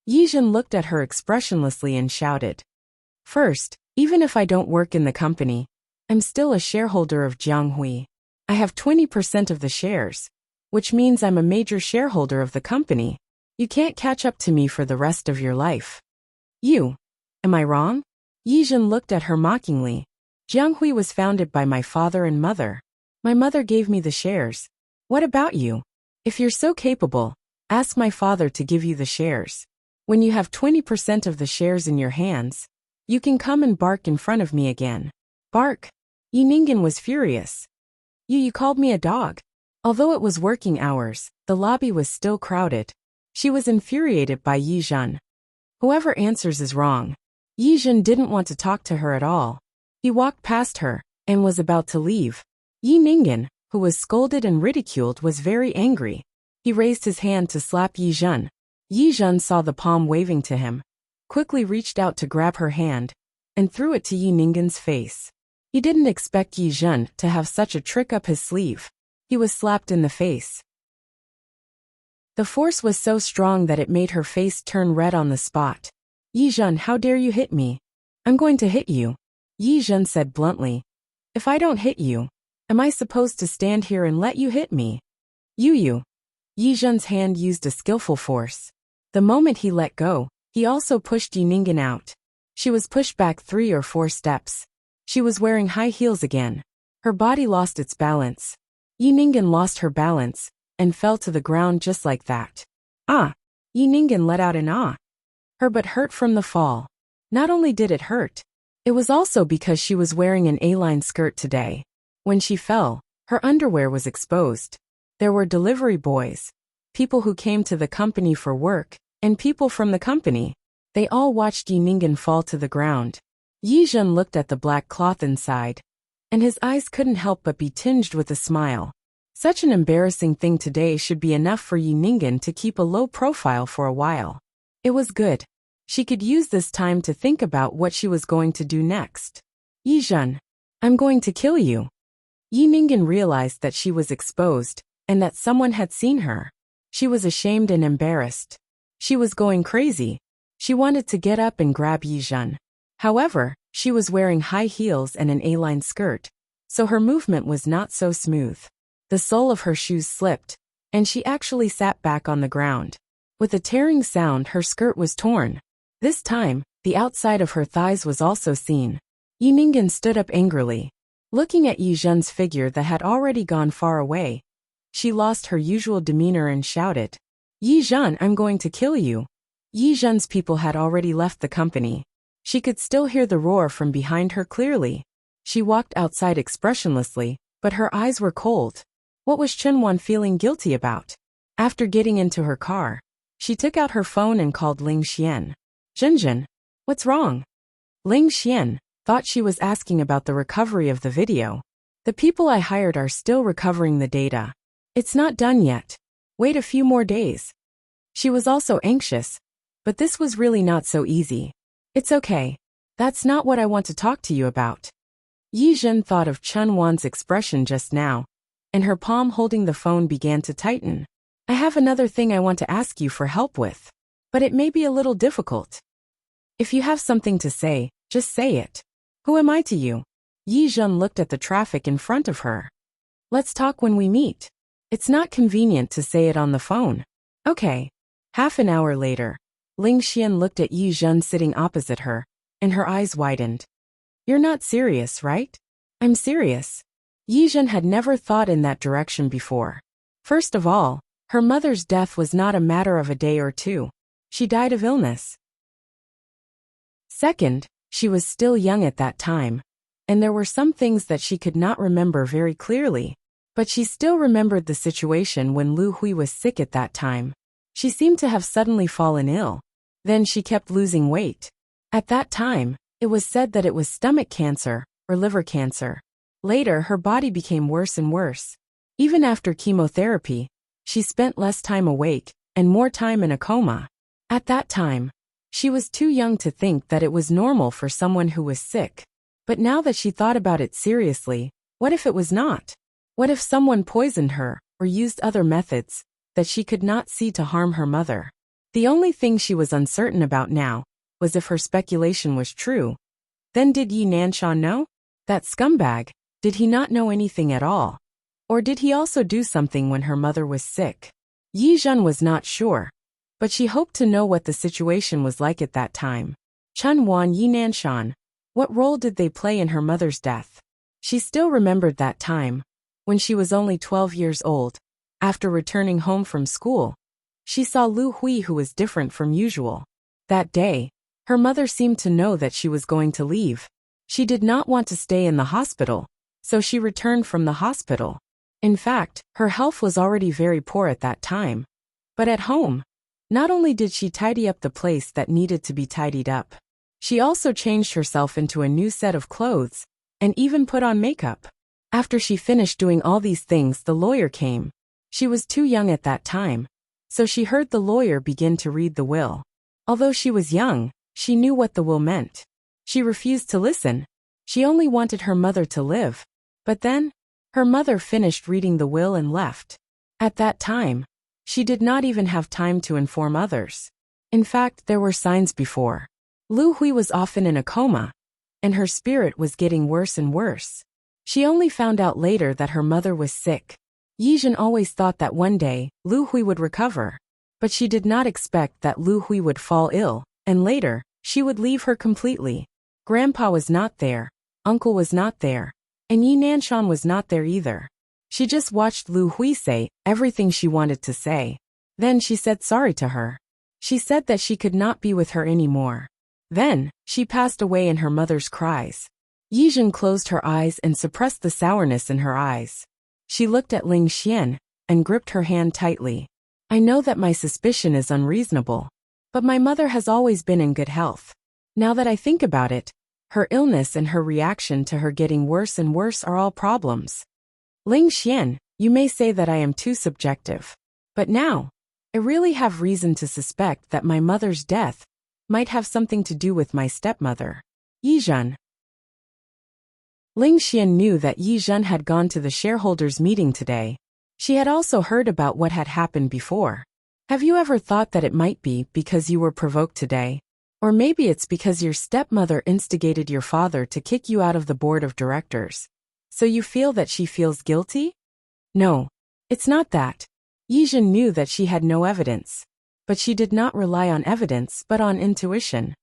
Yi Zhen looked at her expressionlessly and shouted. First, even if I don't work in the company, I'm still a shareholder of Jianghui. I have 20% of the shares, which means I'm a major shareholder of the company. You can't catch up to me for the rest of your life. You. Am I wrong? Yi Zhen looked at her mockingly. Jianghui was founded by my father and mother. My mother gave me the shares. What about you? If you're so capable, ask my father to give you the shares. When you have 20% of the shares in your hands, you can come and bark in front of me again. Bark? Yi Ningen was furious. You called me a dog. Although it was working hours, the lobby was still crowded. She was infuriated by Yi Zhen. Whoever answers is wrong. Yi Zhen didn't want to talk to her at all. He walked past her and was about to leave. Yi Ningen, who was scolded and ridiculed, was very angry. He raised his hand to slap Yi Zhen. Yi Zhen saw the palm waving to him, quickly reached out to grab her hand, and threw it to Yi Ningen's face. He didn't expect Yi Zhen to have such a trick up his sleeve. He was slapped in the face. The force was so strong that it made her face turn red on the spot. Yi Zhen, how dare you hit me? I'm going to hit you. Yi Zhen said bluntly. If I don't hit you, am I supposed to stand here and let you hit me? You. Yi Zhen's hand used a skillful force. The moment he let go, he also pushed Yi Ningen out. She was pushed back 3 or 4 steps. She was wearing high heels again. Her body lost its balance. Yi Ningen lost her balance and fell to the ground just like that. Ah! Yi Ningen let out an ah. Her butt hurt from the fall. Not only did it hurt, it was also because she was wearing an A-line skirt today. When she fell, her underwear was exposed. There were delivery boys, people who came to the company for work, and people from the company. They all watched Yi Ningen fall to the ground. Yi Zhen looked at the black cloth inside, and his eyes couldn't help but be tinged with a smile. Such an embarrassing thing today should be enough for Yi Ningen to keep a low profile for a while. It was good. She could use this time to think about what she was going to do next. Yi Zhen, I'm going to kill you. Yi Ningen realized that she was exposed, and that someone had seen her. She was ashamed and embarrassed. She was going crazy. She wanted to get up and grab Yi Zhen. However, she was wearing high heels and an A-line skirt, so her movement was not so smooth. The sole of her shoes slipped, and she actually sat back on the ground. With a tearing sound, her skirt was torn. This time, the outside of her thighs was also seen. Yi Ningen stood up angrily. Looking at Yi Zhen's figure that had already gone far away, she lost her usual demeanor and shouted, Yi Zhen, I'm going to kill you. Yi Zhen's people had already left the company. She could still hear the roar from behind her clearly. She walked outside expressionlessly, but her eyes were cold. What was Chunwan feeling guilty about? After getting into her car, she took out her phone and called Ling Xian. Zhenzhen, what's wrong? Ling Xian thought she was asking about the recovery of the video. The people I hired are still recovering the data. It's not done yet. Wait a few more days. She was also anxious, but this was really not so easy. It's okay. That's not what I want to talk to you about. Yi Zhen thought of Chunwan's expression just now, and her palm holding the phone began to tighten. I have another thing I want to ask you for help with, but it may be a little difficult. If you have something to say, just say it. Who am I to you? Yi Zhen looked at the traffic in front of her. Let's talk when we meet. It's not convenient to say it on the phone. Okay. Half an hour later, Ling Xian looked at Yi Zhen sitting opposite her, and her eyes widened. You're not serious, right? I'm serious. Yi Zhen had never thought in that direction before. First of all, her mother's death was not a matter of a day or two. She died of illness. Second, she was still young at that time, and there were some things that she could not remember very clearly. But she still remembered the situation when Lu Hui was sick at that time. She seemed to have suddenly fallen ill. Then she kept losing weight. At that time, it was said that it was stomach cancer or liver cancer. Later, her body became worse and worse. Even after chemotherapy, she spent less time awake and more time in a coma. At that time, she was too young to think that it was normal for someone who was sick. But now that she thought about it seriously, what if it was not? What if someone poisoned her or used other methods that she could not see to harm her mother? The only thing she was uncertain about now was if her speculation was true. Then did Yi Nanshan know? That scumbag, did he not know anything at all? Or did he also do something when her mother was sick? Yi Zhen was not sure, but she hoped to know what the situation was like at that time. Chunwan, Yi Nanshan, what role did they play in her mother's death? She still remembered that time, when she was only 12 years old. After returning home from school, she saw Lu Hui, who was different from usual. That day, her mother seemed to know that she was going to leave. She did not want to stay in the hospital, so she returned from the hospital. In fact, her health was already very poor at that time. But at home, not only did she tidy up the place that needed to be tidied up, she also changed herself into a new set of clothes, and even put on makeup. After she finished doing all these things, the lawyer came. She was too young at that time, so she heard the lawyer begin to read the will. Although she was young, she knew what the will meant. She refused to listen. She only wanted her mother to live. But then, her mother finished reading the will and left. At that time, she did not even have time to inform others. In fact, there were signs before. Lu Hui was often in a coma, and her spirit was getting worse and worse. She only found out later that her mother was sick. Yizhen always thought that one day, Lu Hui would recover. But she did not expect that Lu Hui would fall ill, and later, she would leave her completely. Grandpa was not there, uncle was not there, and Yi Nanshan was not there either. She just watched Lu Hui say everything she wanted to say. Then she said sorry to her. She said that she could not be with her anymore. Then, she passed away in her mother's cries. Yizhen closed her eyes and suppressed the sourness in her eyes. She looked at Ling Xian, and gripped her hand tightly. I know that my suspicion is unreasonable. But my mother has always been in good health. Now that I think about it, her illness and her reaction to her getting worse and worse are all problems. Ling Xian, you may say that I am too subjective. But now, I really have reason to suspect that my mother's death might have something to do with my stepmother, Yizhen. Ling Xian knew that Yizhen had gone to the shareholders' meeting today. She had also heard about what had happened before. Have you ever thought that it might be because you were provoked today? Or maybe it's because your stepmother instigated your father to kick you out of the board of directors. So you feel that she feels guilty? No, it's not that. Yizhen knew that she had no evidence. But she did not rely on evidence but on intuition.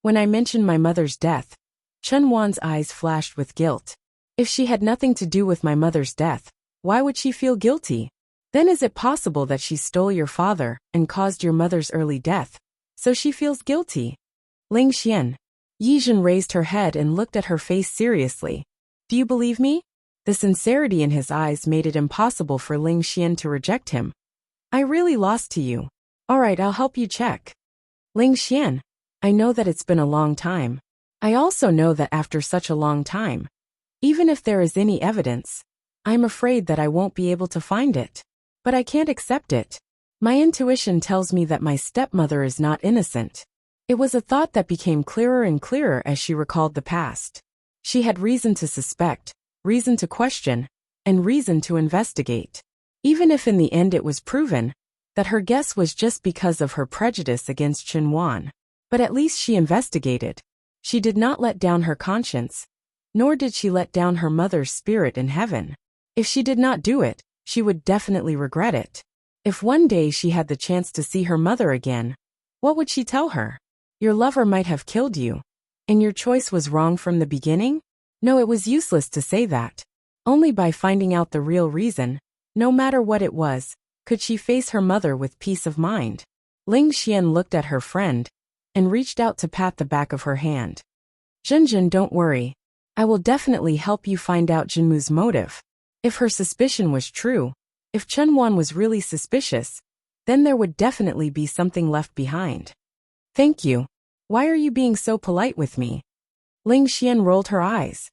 When I mentioned my mother's death, Chen Wan's eyes flashed with guilt. If she had nothing to do with my mother's death, why would she feel guilty? Then is it possible that she stole your father and caused your mother's early death, so she feels guilty? Ling Xian. Yizhen raised her head and looked at her face seriously. Do you believe me? The sincerity in his eyes made it impossible for Ling Xian to reject him. I really lost to you. Alright, I'll help you check. Ling Xian. I know that it's been a long time. I also know that after such a long time, even if there is any evidence, I'm afraid that I won't be able to find it. But I can't accept it. My intuition tells me that my stepmother is not innocent. It was a thought that became clearer and clearer as she recalled the past. She had reason to suspect, reason to question, and reason to investigate. Even if in the end it was proven that her guess was just because of her prejudice against Chen Wan. But at least she investigated. She did not let down her conscience, nor did she let down her mother's spirit in heaven. If she did not do it, she would definitely regret it. If one day she had the chance to see her mother again, what would she tell her? Your lover might have killed you, and your choice was wrong from the beginning? No, it was useless to say that. Only by finding out the real reason, no matter what it was, could she face her mother with peace of mind. Ling Xian looked at her friend, and reached out to pat the back of her hand. Zhenjin, don't worry. I will definitely help you find out Jinmu's motive. If her suspicion was true, if Chen Wan was really suspicious, then there would definitely be something left behind. Thank you. Why are you being so polite with me? Ling Xian rolled her eyes.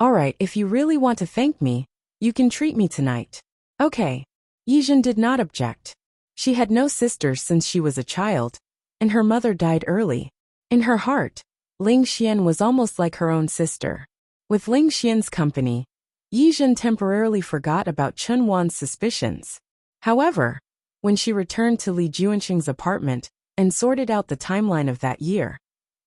Alright, if you really want to thank me, you can treat me tonight. Okay. Yizhen did not object. She had no sisters since she was a child, and her mother died early. In her heart, Ling Xian was almost like her own sister. With Ling Xian's company, Yizhen temporarily forgot about Chen Wan's suspicions. However, when she returned to Li Juanqing's apartment and sorted out the timeline of that year,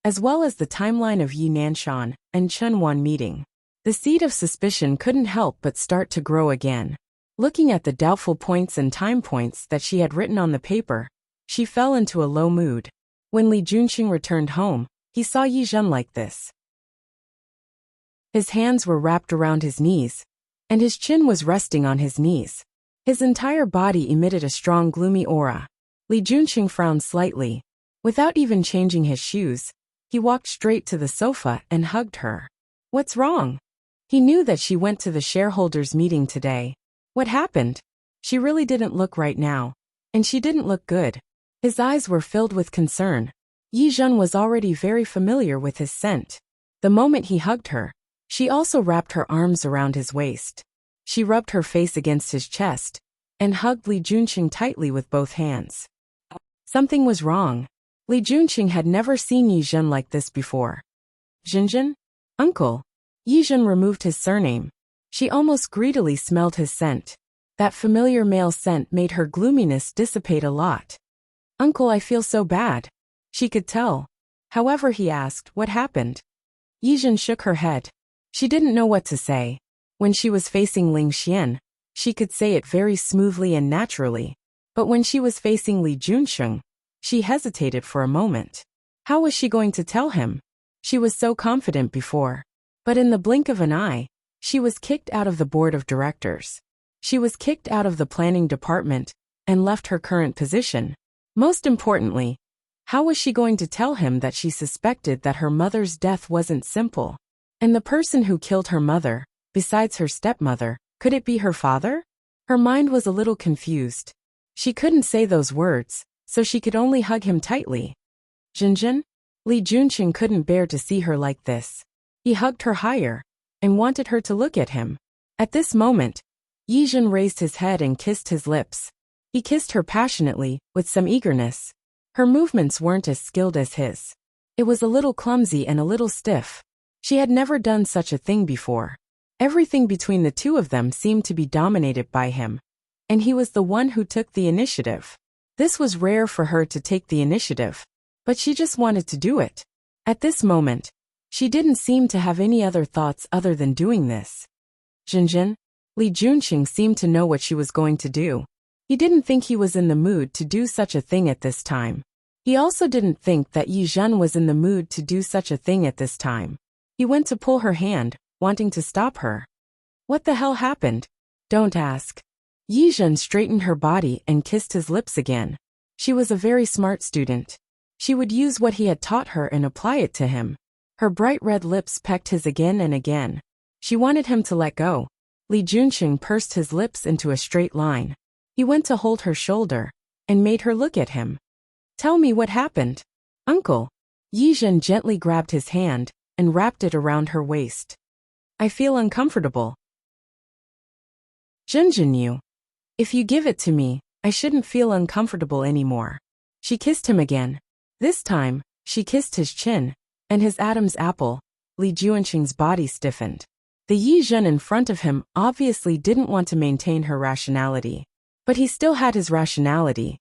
as well as the timeline of Yi Nanshan and Chen Wan meeting, the seed of suspicion couldn't help but start to grow again. Looking at the doubtful points and time points that she had written on the paper, she fell into a low mood. When Li Juanqing returned home, he saw Yizhen like this. His hands were wrapped around his knees, and his chin was resting on his knees. His entire body emitted a strong gloomy aura. Li Juanqing frowned slightly. Without even changing his shoes, he walked straight to the sofa and hugged her. What's wrong? He knew that she went to the shareholders' meeting today. What happened? She really didn't look right now, and she didn't look good. His eyes were filled with concern. Yizhen was already very familiar with his scent. The moment he hugged her, she also wrapped her arms around his waist. She rubbed her face against his chest and hugged Li Juanqing tightly with both hands. Something was wrong. Li Juanqing had never seen Yizhen like this before. Zhenjin? Uncle, Yizhen removed his surname. She almost greedily smelled his scent. That familiar male scent made her gloominess dissipate a lot. Uncle, I feel so bad. She could tell. However, he asked, what happened? Yizhen shook her head. She didn't know what to say. When she was facing Ling Xian, she could say it very smoothly and naturally. But when she was facing Li Junsheng, she hesitated for a moment. How was she going to tell him? She was so confident before. But in the blink of an eye, she was kicked out of the board of directors. She was kicked out of the planning department and left her current position. Most importantly, how was she going to tell him that she suspected that her mother's death wasn't simple? And the person who killed her mother, besides her stepmother, could it be her father? Her mind was a little confused. She couldn't say those words, so she could only hug him tightly. Jinjin? Li Junqing couldn't bear to see her like this. He hugged her higher and wanted her to look at him. At this moment, Yizhen raised his head and kissed his lips. He kissed her passionately, with some eagerness. Her movements weren't as skilled as his. It was a little clumsy and a little stiff. She had never done such a thing before. Everything between the two of them seemed to be dominated by him. And he was the one who took the initiative. This was rare for her to take the initiative. But she just wanted to do it. At this moment, she didn't seem to have any other thoughts other than doing this. Jinjin? Li Junqing seemed to know what she was going to do. He didn't think he was in the mood to do such a thing at this time. He also didn't think that Yizhen was in the mood to do such a thing at this time. He went to pull her hand, wanting to stop her. What the hell happened? Don't ask. Yizhen straightened her body and kissed his lips again. She was a very smart student. She would use what he had taught her and apply it to him. Her bright red lips pecked his again and again. She wanted him to let go. Li Junqing pursed his lips into a straight line. He went to hold her shoulder and made her look at him. Tell me what happened. Uncle. Yizhen gently grabbed his hand and wrapped it around her waist. I feel uncomfortable. Junjin, if you give it to me, I shouldn't feel uncomfortable anymore. She kissed him again. This time, she kissed his chin and his Adam's apple. Li Junqing's body stiffened. The Yizhen in front of him obviously didn't want to maintain her rationality. But he still had his rationality.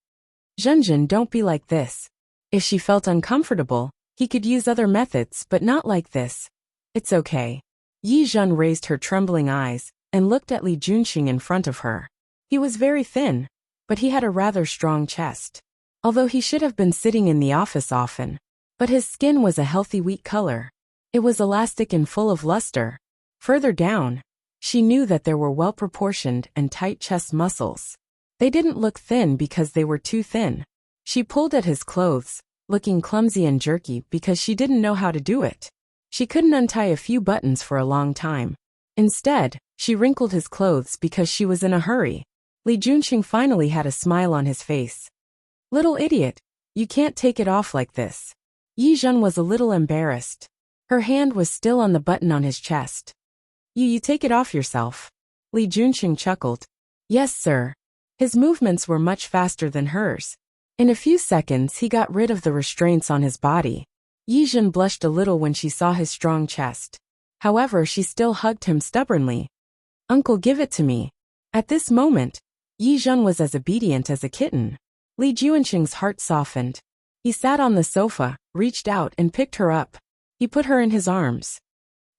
Junjin, don't be like this. If she felt uncomfortable, he could use other methods but not like this. It's okay. Yizhen raised her trembling eyes and looked at Li Junqing in front of her. He was very thin, but he had a rather strong chest. Although he should have been sitting in the office often. But his skin was a healthy wheat color. It was elastic and full of luster. Further down, she knew that there were well-proportioned and tight chest muscles. They didn't look thin because they were too thin. She pulled at his clothes, looking clumsy and jerky because she didn't know how to do it. She couldn't untie a few buttons for a long time. Instead, she wrinkled his clothes because she was in a hurry. Li Junqing finally had a smile on his face. Little idiot, you can't take it off like this. Yizhen was a little embarrassed. Her hand was still on the button on his chest. You take it off yourself. Li Junqing chuckled. Yes, sir. His movements were much faster than hers. In a few seconds he got rid of the restraints on his body. Yizhen blushed a little when she saw his strong chest. However, she still hugged him stubbornly. Uncle, give it to me. At this moment, Yizhen was as obedient as a kitten. Li Junqing's heart softened. He sat on the sofa, reached out and picked her up. He put her in his arms.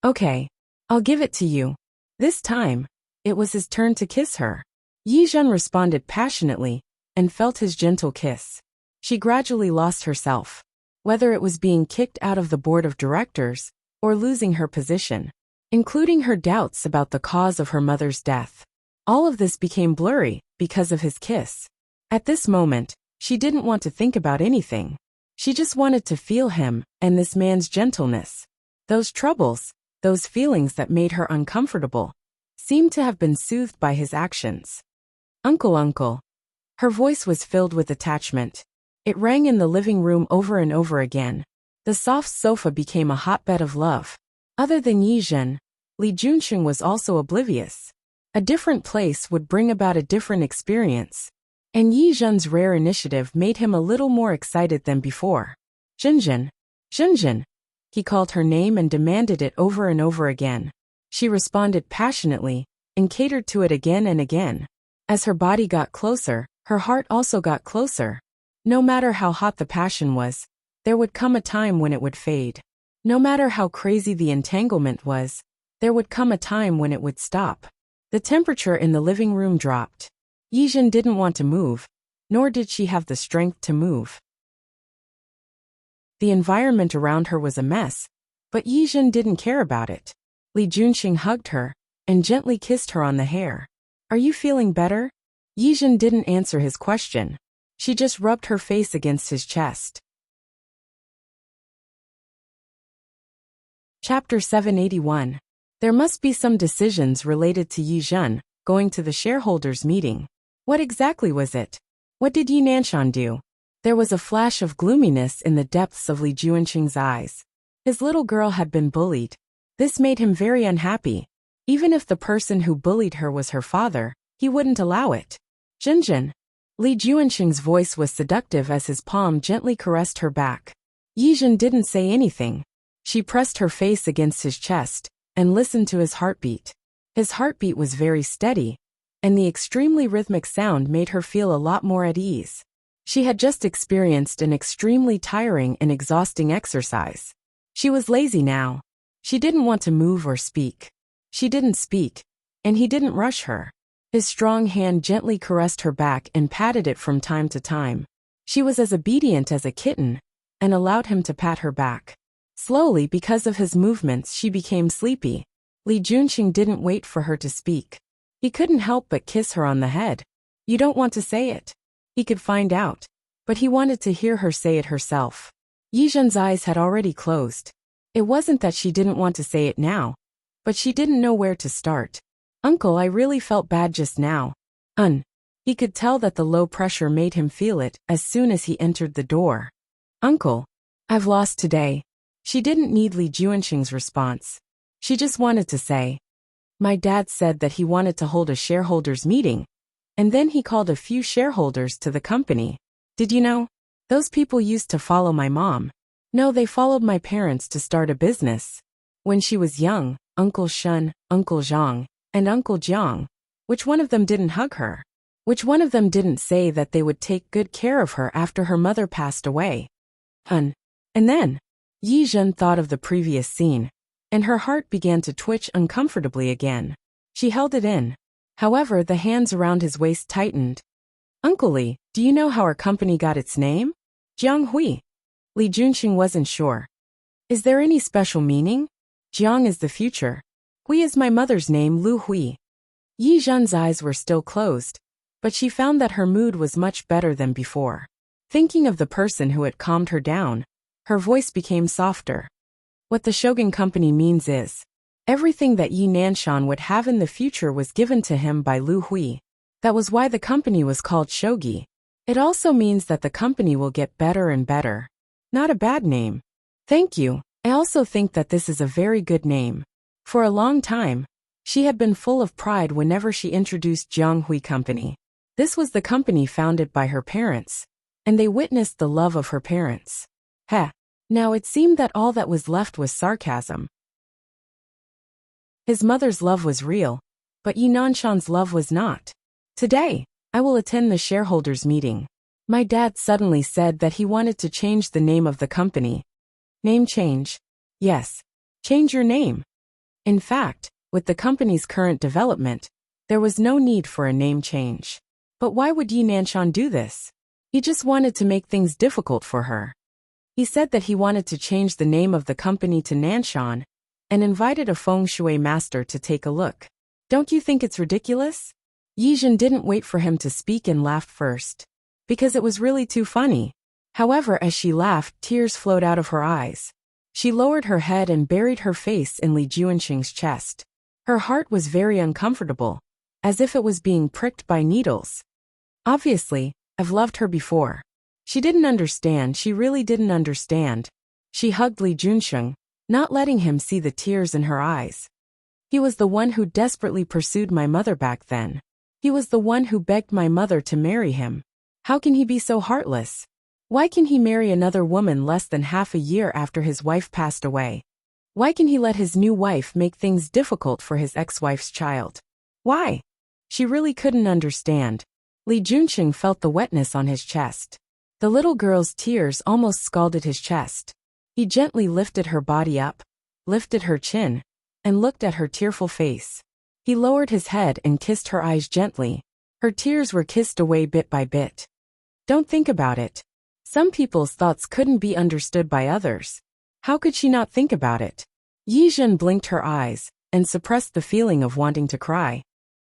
Okay, I'll give it to you. This time, it was his turn to kiss her. Yizhen responded passionately and felt his gentle kiss. She gradually lost herself. Whether it was being kicked out of the board of directors or losing her position, including her doubts about the cause of her mother's death. All of this became blurry because of his kiss. At this moment, she didn't want to think about anything. She just wanted to feel him and this man's gentleness. Those troubles, those feelings that made her uncomfortable, seemed to have been soothed by his actions. Uncle. Her voice was filled with attachment. It rang in the living room over and over again. The soft sofa became a hotbed of love. Other than Yizhen, Li Junqing was also oblivious. A different place would bring about a different experience. And Yizhen's rare initiative made him a little more excited than before. Jinjin. He called her name and demanded it over and over again. She responded passionately, and catered to it again and again. As her body got closer, her heart also got closer. No matter how hot the passion was, there would come a time when it would fade. No matter how crazy the entanglement was, there would come a time when it would stop. The temperature in the living room dropped. Yijin didn't want to move, nor did she have the strength to move. The environment around her was a mess, but Yijin didn't care about it. Li Junxing hugged her and gently kissed her on the hair. "Are you feeling better?" Yijin didn't answer his question. She just rubbed her face against his chest. Chapter 781. There must be some decisions related to Yizhen going to the shareholders' meeting. What exactly was it? What did Yi Nanshan do? There was a flash of gloominess in the depths of Li Junxing's eyes. His little girl had been bullied. This made him very unhappy. Even if the person who bullied her was her father, he wouldn't allow it. "Jinjin." Li Junxing's voice was seductive as his palm gently caressed her back. Yizhen didn't say anything. She pressed her face against his chest and listened to his heartbeat. His heartbeat was very steady, and the extremely rhythmic sound made her feel a lot more at ease. She had just experienced an extremely tiring and exhausting exercise. She was lazy now. She didn't want to move or speak. She didn't speak, and he didn't rush her. His strong hand gently caressed her back and patted it from time to time. She was as obedient as a kitten, and allowed him to pat her back. Slowly, because of his movements, she became sleepy. Li Junxing didn't wait for her to speak. He couldn't help but kiss her on the head. "You don't want to say it." He could find out, but he wanted to hear her say it herself. Yizhen's eyes had already closed. It wasn't that she didn't want to say it now, but she didn't know where to start. "Uncle, I really felt bad just now." He could tell that the low pressure made him feel it as soon as he entered the door. "Uncle, I've lost today." She didn't need Li Junxing's response. She just wanted to say, "My dad said that he wanted to hold a shareholders' meeting, and then he called a few shareholders to the company. Did you know? Those people used to follow my mom. No, they followed my parents to start a business. When she was young, Uncle Shun, Uncle Zhang, and Uncle Jiang, which one of them didn't hug her? Which one of them didn't say that they would take good care of her after her mother passed away?" And then Yizhen thought of the previous scene, and her heart began to twitch uncomfortably again. She held it in. However, the hands around his waist tightened. "Uncle Li, do you know how our company got its name?" "Jiang Hui." Li Junxing wasn't sure. "Is there any special meaning?" "Jiang is the future. Hui is my mother's name, Lu Hui." Yizhen's eyes were still closed, but she found that her mood was much better than before. Thinking of the person who had calmed her down, her voice became softer. "What the Shogun Company means is, everything that Yi Nanshan would have in the future was given to him by Lu Hui. That was why the company was called Shogi. It also means that the company will get better and better. Not a bad name." "Thank you. I also think that this is a very good name." For a long time, she had been full of pride whenever she introduced Jiang Hui Company. This was the company founded by her parents, and they witnessed the love of her parents. Now it seemed that all that was left was sarcasm. His mother's love was real, but Yi Nanshan's love was not. "Today, I will attend the shareholders' meeting. My dad suddenly said that he wanted to change the name of the company." "Name change?" "Yes. Change your name." In fact, with the company's current development, there was no need for a name change. But why would Yi Nanshan do this? He just wanted to make things difficult for her. He said that he wanted to change the name of the company to Nanshan, and invited a feng shui master to take a look. Don't you think it's ridiculous? Yizhen didn't wait for him to speak and laughed first, because it was really too funny. However, as she laughed, tears flowed out of her eyes. She lowered her head and buried her face in Li Junxing's chest. Her heart was very uncomfortable, as if it was being pricked by needles. Obviously, I've loved her before. She didn't understand, she really didn't understand. She hugged Li Junxing, not letting him see the tears in her eyes. He was the one who desperately pursued my mother back then. He was the one who begged my mother to marry him. How can he be so heartless? Why can he marry another woman less than half a year after his wife passed away? Why can he let his new wife make things difficult for his ex-wife's child? Why? She really couldn't understand. Li Junqing felt the wetness on his chest. The little girl's tears almost scalded his chest. He gently lifted her body up, lifted her chin, and looked at her tearful face. He lowered his head and kissed her eyes gently. Her tears were kissed away bit by bit. Don't think about it. Some people's thoughts couldn't be understood by others. How could she not think about it? Yi Zhen blinked her eyes and suppressed the feeling of wanting to cry.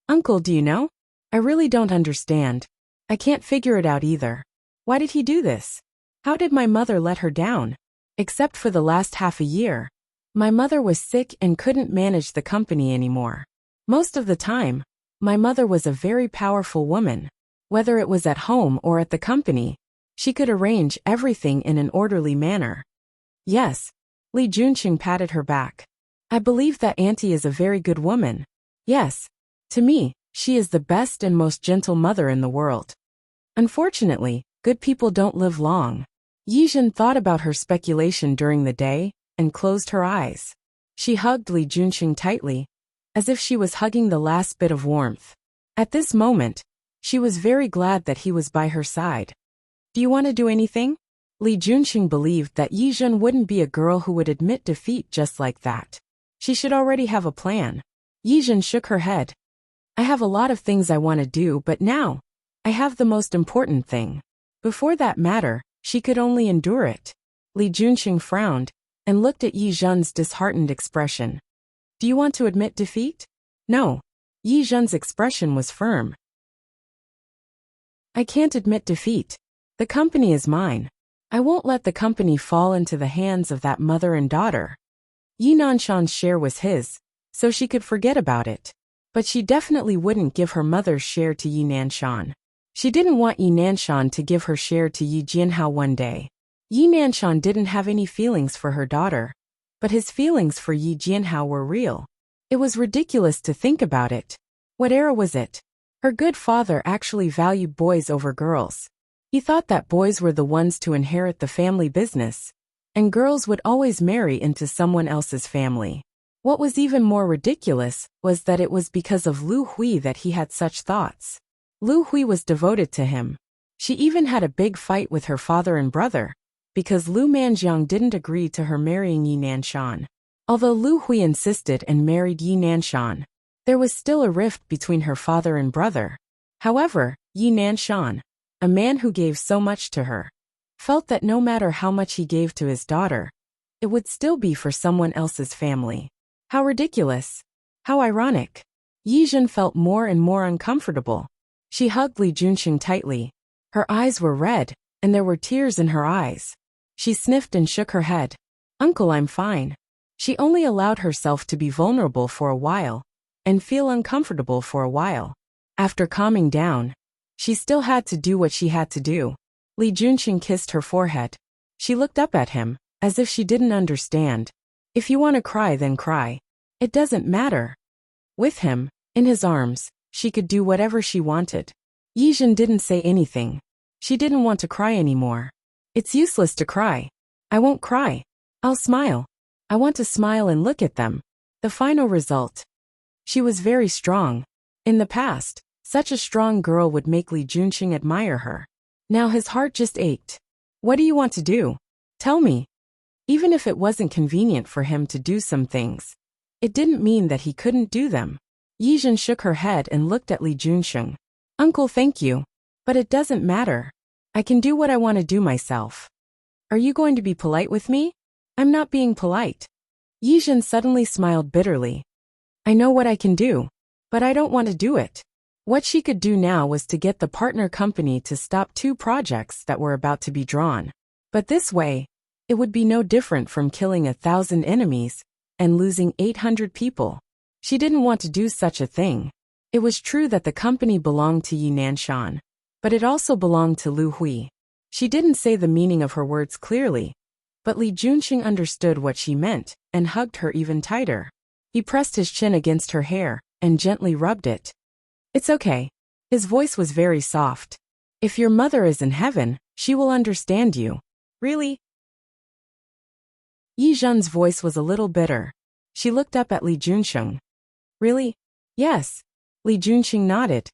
Uncle, do you know? I really don't understand. I can't figure it out either. Why did he do this? How did my mother let her down? Except for the last half a year. My mother was sick and couldn't manage the company anymore. Most of the time, my mother was a very powerful woman. Whether it was at home or at the company, she could arrange everything in an orderly manner. Yes. Li Junqing patted her back. I believe that auntie is a very good woman. Yes. To me, she is the best and most gentle mother in the world. Unfortunately, good people don't live long. Yi Zhen thought about her speculation during the day and closed her eyes. She hugged Li Junqing tightly, as if she was hugging the last bit of warmth. At this moment, she was very glad that he was by her side. Do you want to do anything? Li Junqing believed that Yi Zhen wouldn't be a girl who would admit defeat just like that. She should already have a plan. Yi Zhen shook her head. I have a lot of things I want to do, but now, I have the most important thing. Before that matter, she could only endure it. Li Junqing frowned and looked at Yi Zhen's disheartened expression. Do you want to admit defeat? No. Yi Zhen's expression was firm. I can't admit defeat. The company is mine. I won't let the company fall into the hands of that mother and daughter. Yi Nanshan's share was his, so she could forget about it. But she definitely wouldn't give her mother's share to Yi Nanshan. She didn't want Yi Nanshan to give her share to Yi Jianhao one day. Yi Nanshan didn't have any feelings for her daughter, but his feelings for Yi Jianhao were real. It was ridiculous to think about it. What era was it? Her good father actually valued boys over girls. He thought that boys were the ones to inherit the family business, and girls would always marry into someone else's family. What was even more ridiculous was that it was because of Lu Hui that he had such thoughts. Lu Hui was devoted to him. She even had a big fight with her father and brother, because Lu Manjiang didn't agree to her marrying Yi Nanshan. Although Lu Hui insisted and married Yi Nanshan, there was still a rift between her father and brother. However, Yi Nanshan, a man who gave so much to her, felt that no matter how much he gave to his daughter, it would still be for someone else's family. How ridiculous. How ironic. Yi Zhen felt more and more uncomfortable. She hugged Li Junqing tightly. Her eyes were red, and there were tears in her eyes. She sniffed and shook her head. Uncle, I'm fine. She only allowed herself to be vulnerable for a while, and feel uncomfortable for a while. After calming down, she still had to do what she had to do. Li Junqing kissed her forehead. She looked up at him, as if she didn't understand. If you want to cry, then cry. It doesn't matter. With him, in his arms, she could do whatever she wanted. Yi Zhen didn't say anything. She didn't want to cry anymore. It's useless to cry. I won't cry. I'll smile. I want to smile and look at them. The final result. She was very strong. In the past, such a strong girl would make Li Junqing admire her. Now his heart just ached. What do you want to do? Tell me. Even if it wasn't convenient for him to do some things, it didn't mean that he couldn't do them. Yi Zhen shook her head and looked at Li Junqing. Uncle, thank you. But it doesn't matter. I can do what I want to do myself. Are you going to be polite with me? I'm not being polite. Yi Zhen suddenly smiled bitterly. I know what I can do, but I don't want to do it. What she could do now was to get the partner company to stop 2 projects that were about to be drawn. But this way, it would be no different from killing 1,000 enemies and losing 800 people. She didn't want to do such a thing. It was true that the company belonged to Yi Nanshan, but it also belonged to Lu Hui. She didn't say the meaning of her words clearly, but Li Junqing understood what she meant and hugged her even tighter. He pressed his chin against her hair and gently rubbed it. It's okay. His voice was very soft. If your mother is in heaven, She will understand you. Really? Yi Zhen's voice was a little bitter. She looked up at Li Junsheng. Really? Yes. Li Junsheng nodded.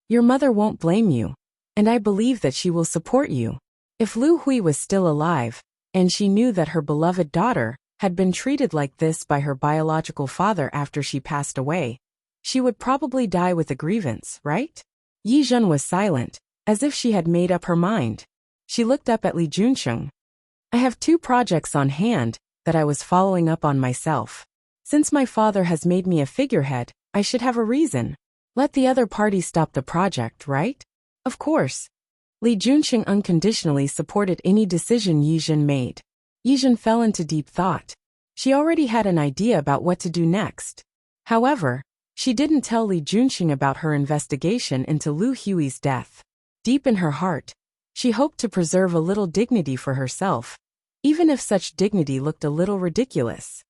Your mother won't blame you. And I believe that she will support you. If Lu Hui was still alive, and she knew that her beloved daughter had been treated like this by her biological father after she passed away, she would probably die with a grievance, right? Yi Zhen was silent, as if she had made up her mind. She looked up at Li Junsheng. I have 2 projects on hand that I was following up on myself. Since my father has made me a figurehead, I should have a reason. Let the other party stop the project, right? Of course. Li Junsheng unconditionally supported any decision Yi Zhen made. Yi Zhen fell into deep thought. She already had an idea about what to do next. However, she didn't tell Li Junsheng about her investigation into Lu Hui's death. Deep in her heart, she hoped to preserve a little dignity for herself, even if such dignity looked a little ridiculous.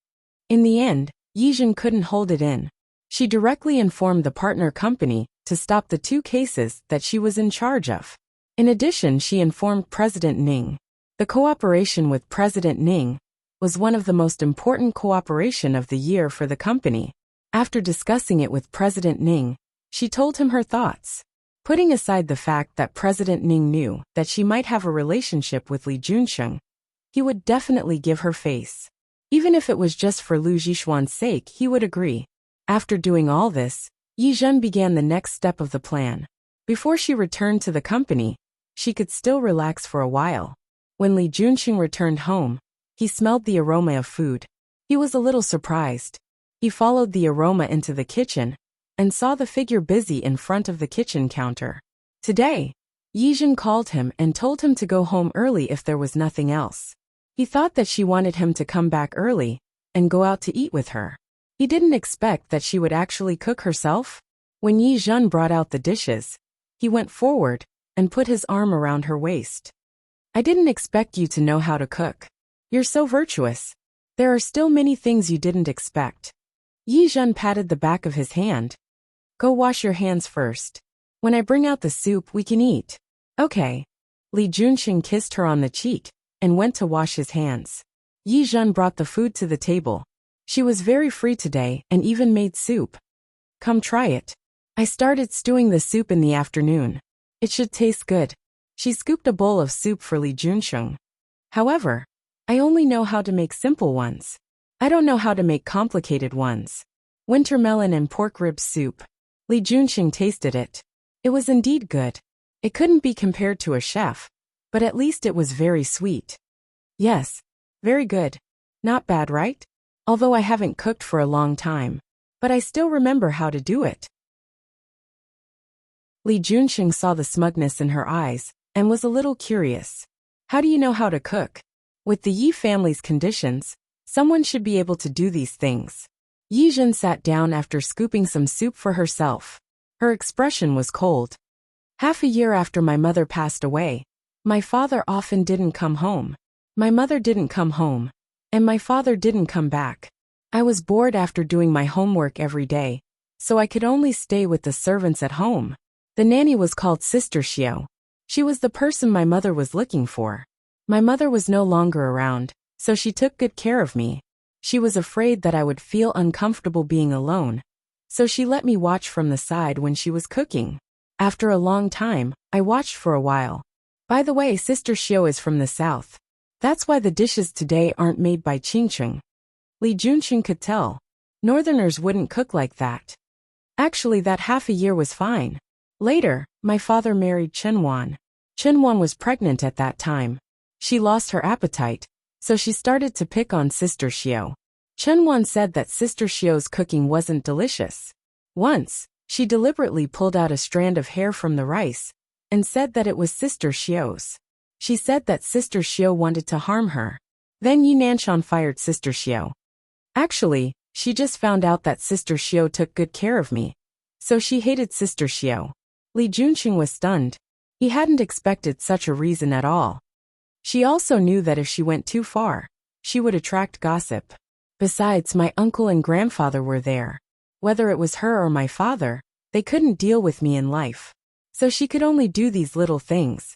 In the end, Yi Zhen couldn't hold it in. She directly informed the partner company to stop the 2 cases that she was in charge of. In addition, she informed President Ning. The cooperation with President Ning was one of the most important cooperation of the year for the company. After discussing it with President Ning, she told him her thoughts. Putting aside the fact that President Ning knew that she might have a relationship with Li Junsheng, he would definitely give her face. Even if it was just for Lu Zhishuan's sake, he would agree. After doing all this, Yi Zhen began the next step of the plan. Before she returned to the company, she could still relax for a while. When Li Junsheng returned home, he smelled the aroma of food. He was a little surprised. He followed the aroma into the kitchen and saw the figure busy in front of the kitchen counter. Today, Yi Zhen called him and told him to go home early if there was nothing else. He thought that she wanted him to come back early and go out to eat with her. He didn't expect that she would actually cook herself. When Yi Zhen brought out the dishes, he went forward and put his arm around her waist. I didn't expect you to know how to cook. You're so virtuous. There are still many things you didn't expect. Yi Zhen patted the back of his hand. Go wash your hands first. When I bring out the soup, we can eat. Okay. Li Junsheng kissed her on the cheek and went to wash his hands. Yi Zhen brought the food to the table. She was very free today and even made soup. Come try it. I started stewing the soup in the afternoon. It should taste good. She scooped a bowl of soup for Li Junsheng. However, I only know how to make simple ones. I don't know how to make complicated ones. Winter melon and pork rib soup. Li Junsheng tasted it. It was indeed good. It couldn't be compared to a chef, but at least it was very sweet. Yes, very good. Not bad, right? Although I haven't cooked for a long time, but I still remember how to do it. Li Junsheng saw the smugness in her eyes and was a little curious. How do you know how to cook? With the Yi family's conditions, someone should be able to do these things. Yi Zhen sat down after scooping some soup for herself. Her expression was cold. Half a year after my mother passed away, my father often didn't come home. My mother didn't come home, and my father didn't come back. I was bored after doing my homework every day, so I could only stay with the servants at home. The nanny was called Sister Xiao. She was the person my mother was looking for. My mother was no longer around, so she took good care of me. She was afraid that I would feel uncomfortable being alone, so she let me watch from the side when she was cooking. After a long time, I watched for a while. By the way, Sister Xiao is from the south. That's why the dishes today aren't made by Qingcheng. Li Junsheng could tell. Northerners wouldn't cook like that. Actually, that half a year was fine. Later, my father married Chen Wan. Chen Wan was pregnant at that time. She lost her appetite, so she started to pick on Sister Xiao. Chen Wan said that Sister Xiao's cooking wasn't delicious. Once, she deliberately pulled out a strand of hair from the rice and said that it was Sister Xiao's. She said that Sister Xiao wanted to harm her. Then Yi Nanshan fired Sister Xiao. Actually, she just found out that Sister Xiao took good care of me, so she hated Sister Xiao. Li Junsheng was stunned. He hadn't expected such a reason at all. She also knew that if she went too far, she would attract gossip. Besides, my uncle and grandfather were there. Whether it was her or my father, they couldn't deal with me in life. So she could only do these little things.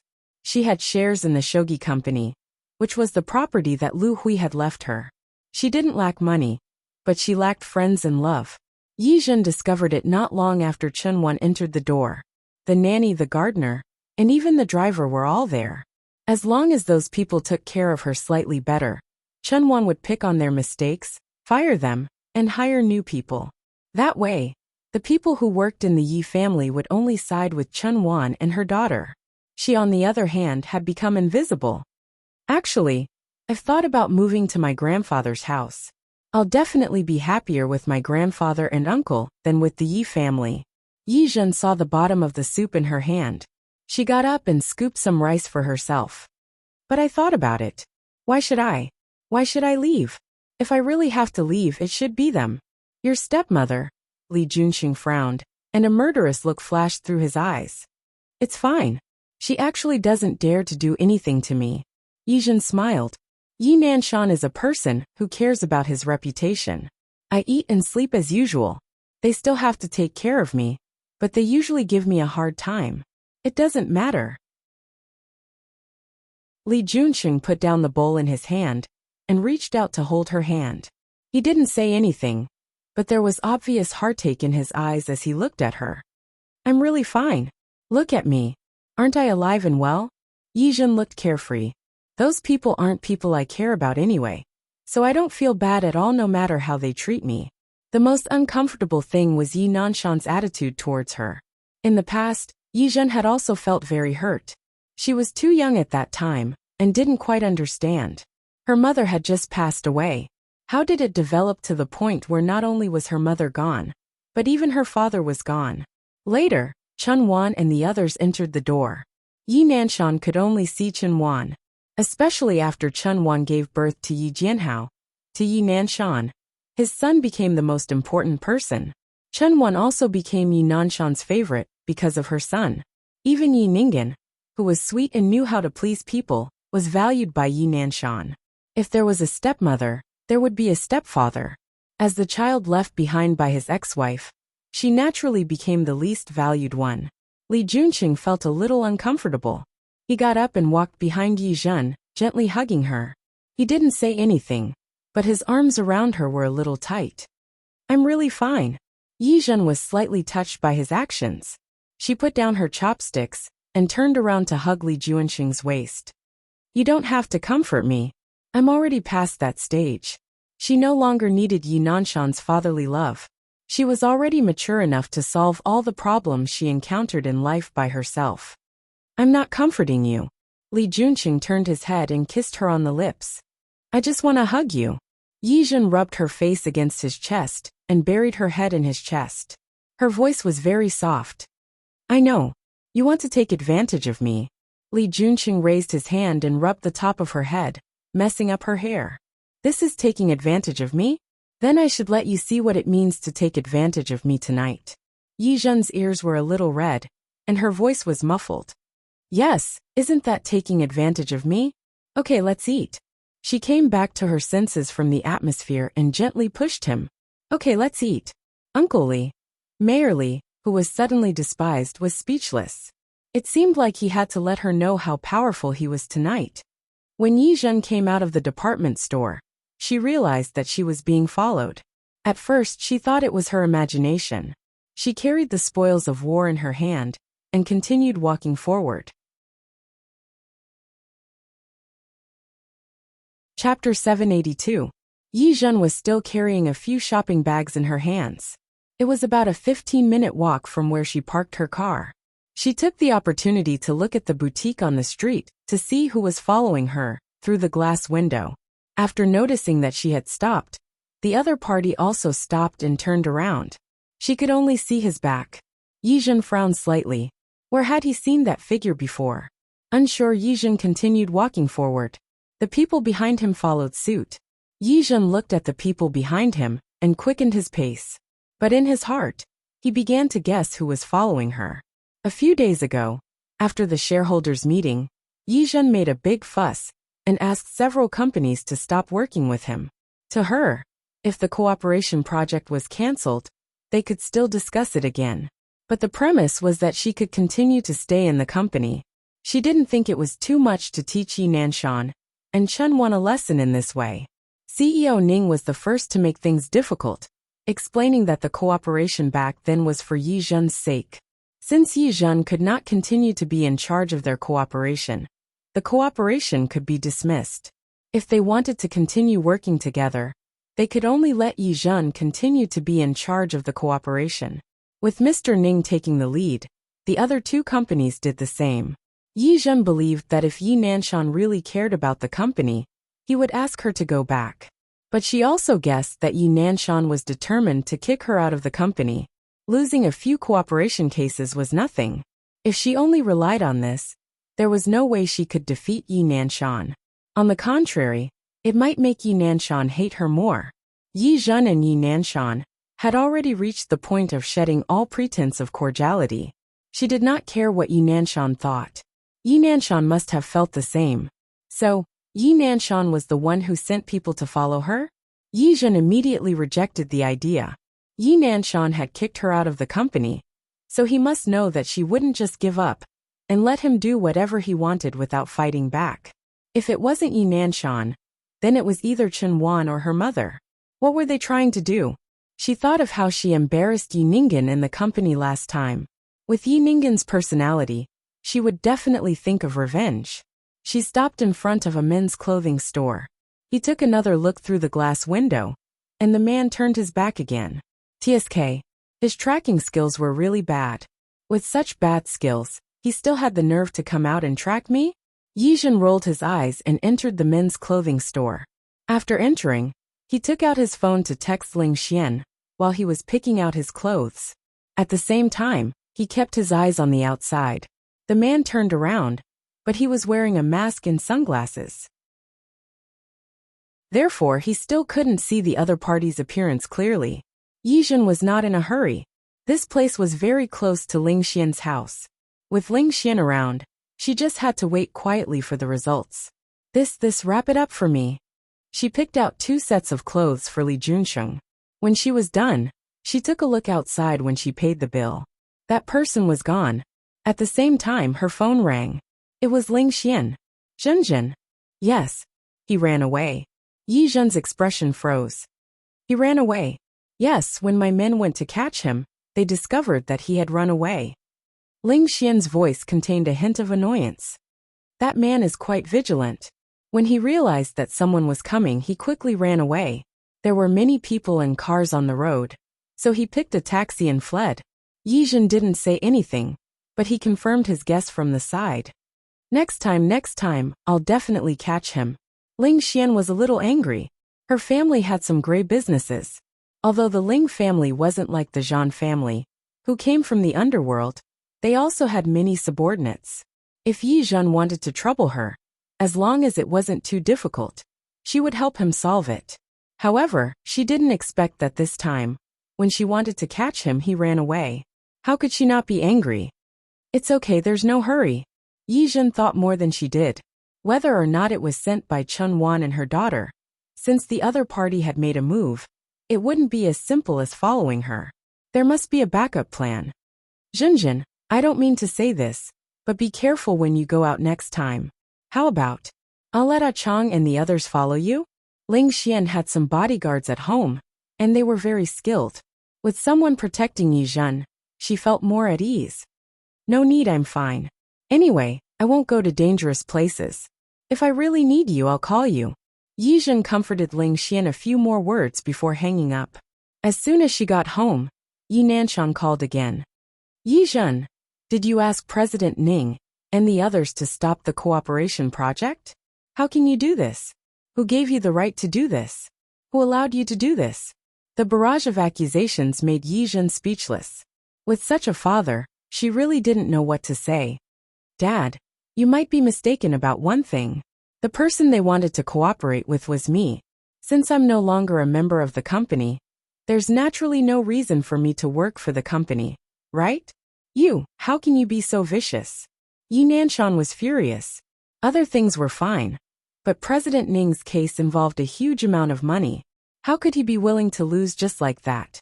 She had shares in the shogi company, which was the property that Lu Hui had left her. She didn't lack money, but she lacked friends and love. Yi Zhen discovered it not long after Chen Wan entered the door. The nanny, the gardener, and even the driver were all there. As long as those people took care of her slightly better, Chen Wan would pick on their mistakes, fire them, and hire new people. That way, the people who worked in the Yi family would only side with Chen Wan and her daughter. She, on the other hand, had become invisible. Actually, I've thought about moving to my grandfather's house. I'll definitely be happier with my grandfather and uncle than with the Yi family. Yi Zhen saw the bottom of the soup in her hand. She got up and scooped some rice for herself. But I thought about it. Why should I? Why should I leave? If I really have to leave, it should be them. Your stepmother. Li Junxing frowned, and a murderous look flashed through his eyes. It's fine. She actually doesn't dare to do anything to me. Yi Zhen smiled. Yi Nanshan is a person who cares about his reputation. I eat and sleep as usual. They still have to take care of me, but they usually give me a hard time. It doesn't matter. Li Junxing put down the bowl in his hand and reached out to hold her hand. He didn't say anything, but there was obvious heartache in his eyes as he looked at her. I'm really fine. Look at me. Aren't I alive and well? Yi Zhen looked carefree. Those people aren't people I care about anyway, so I don't feel bad at all no matter how they treat me. The most uncomfortable thing was Yi Nanshan's attitude towards her. In the past, Yi Zhen had also felt very hurt. She was too young at that time, and didn't quite understand. Her mother had just passed away. How did it develop to the point where not only was her mother gone, but even her father was gone? Later, Chen Wan and the others entered the door. Yi Nanshan could only see Chen Wan. Especially after Chen Wan gave birth to Yi Jianhao. To Yi Nanshan, his son became the most important person. Chen Wan also became Yi Nanshan's favorite because of her son. Even Yi Ningen, who was sweet and knew how to please people, was valued by Yi Nanshan. If there was a stepmother, there would be a stepfather. As the child left behind by his ex-wife, she naturally became the least valued one. Li Junxing felt a little uncomfortable. He got up and walked behind Yi Zhen, gently hugging her. He didn't say anything, but his arms around her were a little tight. I'm really fine. Yi Zhen was slightly touched by his actions. She put down her chopsticks and turned around to hug Li Junxing's waist. You don't have to comfort me. I'm already past that stage. She no longer needed Yi Nanshan's fatherly love. She was already mature enough to solve all the problems she encountered in life by herself. I'm not comforting you. Li Junxing turned his head and kissed her on the lips. I just want to hug you. Yi Zhen rubbed her face against his chest and buried her head in his chest. Her voice was very soft. I know. You want to take advantage of me. Li Junxing raised his hand and rubbed the top of her head, messing up her hair. This is taking advantage of me? Then I should let you see what it means to take advantage of me tonight. Yi Zhen's ears were a little red, and her voice was muffled. Yes, isn't that taking advantage of me? Okay, let's eat. She came back to her senses from the atmosphere and gently pushed him. Okay, let's eat. Uncle Li. Mayor Li, who was suddenly despised, was speechless. It seemed like he had to let her know how powerful he was tonight. When Yi Zhen came out of the department store, she realized that she was being followed. At first, she thought it was her imagination. She carried the spoils of war in her hand and continued walking forward. Chapter 782. Yi Zhen was still carrying a few shopping bags in her hands. It was about a 15-minute walk from where she parked her car. She took the opportunity to look at the boutique on the street to see who was following her through the glass window. After noticing that she had stopped, the other party also stopped and turned around. She could only see his back. Yi Zhen frowned slightly. Where had he seen that figure before? Unsure, Yi Zhen continued walking forward. The people behind him followed suit. Yi Zhen looked at the people behind him and quickened his pace. But in his heart, he began to guess who was following her. A few days ago, after the shareholders' meeting, Yi Zhen made a big fuss and asked several companies to stop working with him. To her, if the cooperation project was cancelled, they could still discuss it again. But the premise was that she could continue to stay in the company. She didn't think it was too much to teach Yi Nanshan, and Chen won a lesson in this way. CEO Ning was the first to make things difficult, explaining that the cooperation back then was for Yi Zhen's sake. Since Yi Zhen could not continue to be in charge of their cooperation, the cooperation could be dismissed. If they wanted to continue working together, they could only let Yi Zhen continue to be in charge of the cooperation. With Mr. Ning taking the lead, the other two companies did the same. Yi Zhen believed that if Yi Nanshan really cared about the company, he would ask her to go back. But she also guessed that Yi Nanshan was determined to kick her out of the company. Losing a few cooperation cases was nothing. If she only relied on this, there was no way she could defeat Yi Nanshan. On the contrary, it might make Yi Nanshan hate her more. Yi Zhen and Yi Nanshan had already reached the point of shedding all pretense of cordiality. She did not care what Yi Nanshan thought. Yi Nanshan must have felt the same. So, Yi Nanshan was the one who sent people to follow her? Yi Zhen immediately rejected the idea. Yi Nanshan had kicked her out of the company, so he must know that she wouldn't just give up and let him do whatever he wanted without fighting back. If it wasn't Yi Nanshan, then it was either Chen Wan or her mother. What were they trying to do? She thought of how she embarrassed Yi Ningen in the company last time. With Yi Ningen's personality, she would definitely think of revenge. She stopped in front of a men's clothing store. He took another look through the glass window, and the man turned his back again. TSK. His tracking skills were really bad. With such bad skills, he still had the nerve to come out and track me? Yi Zhen rolled his eyes and entered the men's clothing store. After entering, he took out his phone to text Ling Xian while he was picking out his clothes. At the same time, he kept his eyes on the outside. The man turned around, but he was wearing a mask and sunglasses. Therefore, he still couldn't see the other party's appearance clearly. Yi Zhen was not in a hurry. This place was very close to Ling Xian's house. With Ling Xian around, she just had to wait quietly for the results. This wrap it up for me. She picked out 2 sets of clothes for Li Junsheng. When she was done, she took a look outside when she paid the bill. That person was gone. At the same time, her phone rang. It was Ling Xian. Zhenzhen. Yes. He ran away. Yi Zhen's expression froze. He ran away. Yes, when my men went to catch him, they discovered that he had run away. Ling Xian's voice contained a hint of annoyance. That man is quite vigilant. When he realized that someone was coming, he quickly ran away. There were many people and cars on the road, so he picked a taxi and fled. Yi Zhen didn't say anything, but he confirmed his guess from the side. Next time, I'll definitely catch him. Ling Xian was a little angry. Her family had some gray businesses. Although the Ling family wasn't like the Zhan family, who came from the underworld, they also had many subordinates. If Yi Zhen wanted to trouble her, as long as it wasn't too difficult, she would help him solve it. However, she didn't expect that this time, when she wanted to catch him, he ran away. How could she not be angry? It's okay, there's no hurry. Yi Zhen thought more than she did. Whether or not it was sent by Chen Wan and her daughter, since the other party had made a move, it wouldn't be as simple as following her. There must be a backup plan. Zhenzhen, I don't mean to say this, but be careful when you go out next time. How about, I'll let Ah Chang and the others follow you? Ling Xian had some bodyguards at home, and they were very skilled. With someone protecting Yi Zhen, she felt more at ease. No need, I'm fine. Anyway, I won't go to dangerous places. If I really need you, I'll call you. Yi Zhen comforted Ling Xian a few more words before hanging up. As soon as she got home, Yi Nanshan called again. Yi Zhen, did you ask President Ning and the others to stop the cooperation project? How can you do this? Who gave you the right to do this? Who allowed you to do this? The barrage of accusations made Yi Zhen speechless. With such a father, she really didn't know what to say. Dad, you might be mistaken about one thing. The person they wanted to cooperate with was me. Since I'm no longer a member of the company, there's naturally no reason for me to work for the company, right? How can you be so vicious? Yi Nanshan was furious. Other things were fine, but President Ning's case involved a huge amount of money. How could he be willing to lose just like that?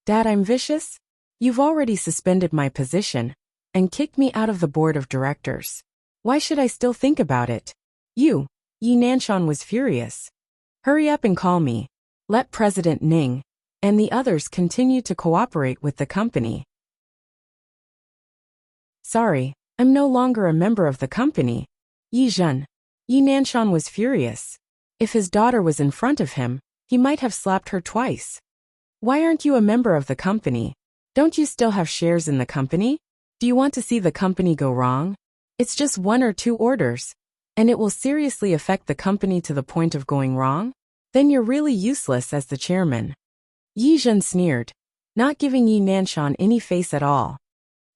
Dad, I'm vicious? You've already suspended my position and kicked me out of the board of directors. Why should I still think about it? You. Yi Nanshan was furious. Hurry up and call me. Let President Ning and the others continue to cooperate with the company. Sorry, I'm no longer a member of the company. Yi Zhen. Yi Nanshan was furious. If his daughter was in front of him, he might have slapped her twice. Why aren't you a member of the company? Don't you still have shares in the company? Do you want to see the company go wrong? It's just 1 or 2 orders, and it will seriously affect the company to the point of going wrong? Then you're really useless as the chairman. Yi Zhen sneered, not giving Yi Nanshan any face at all.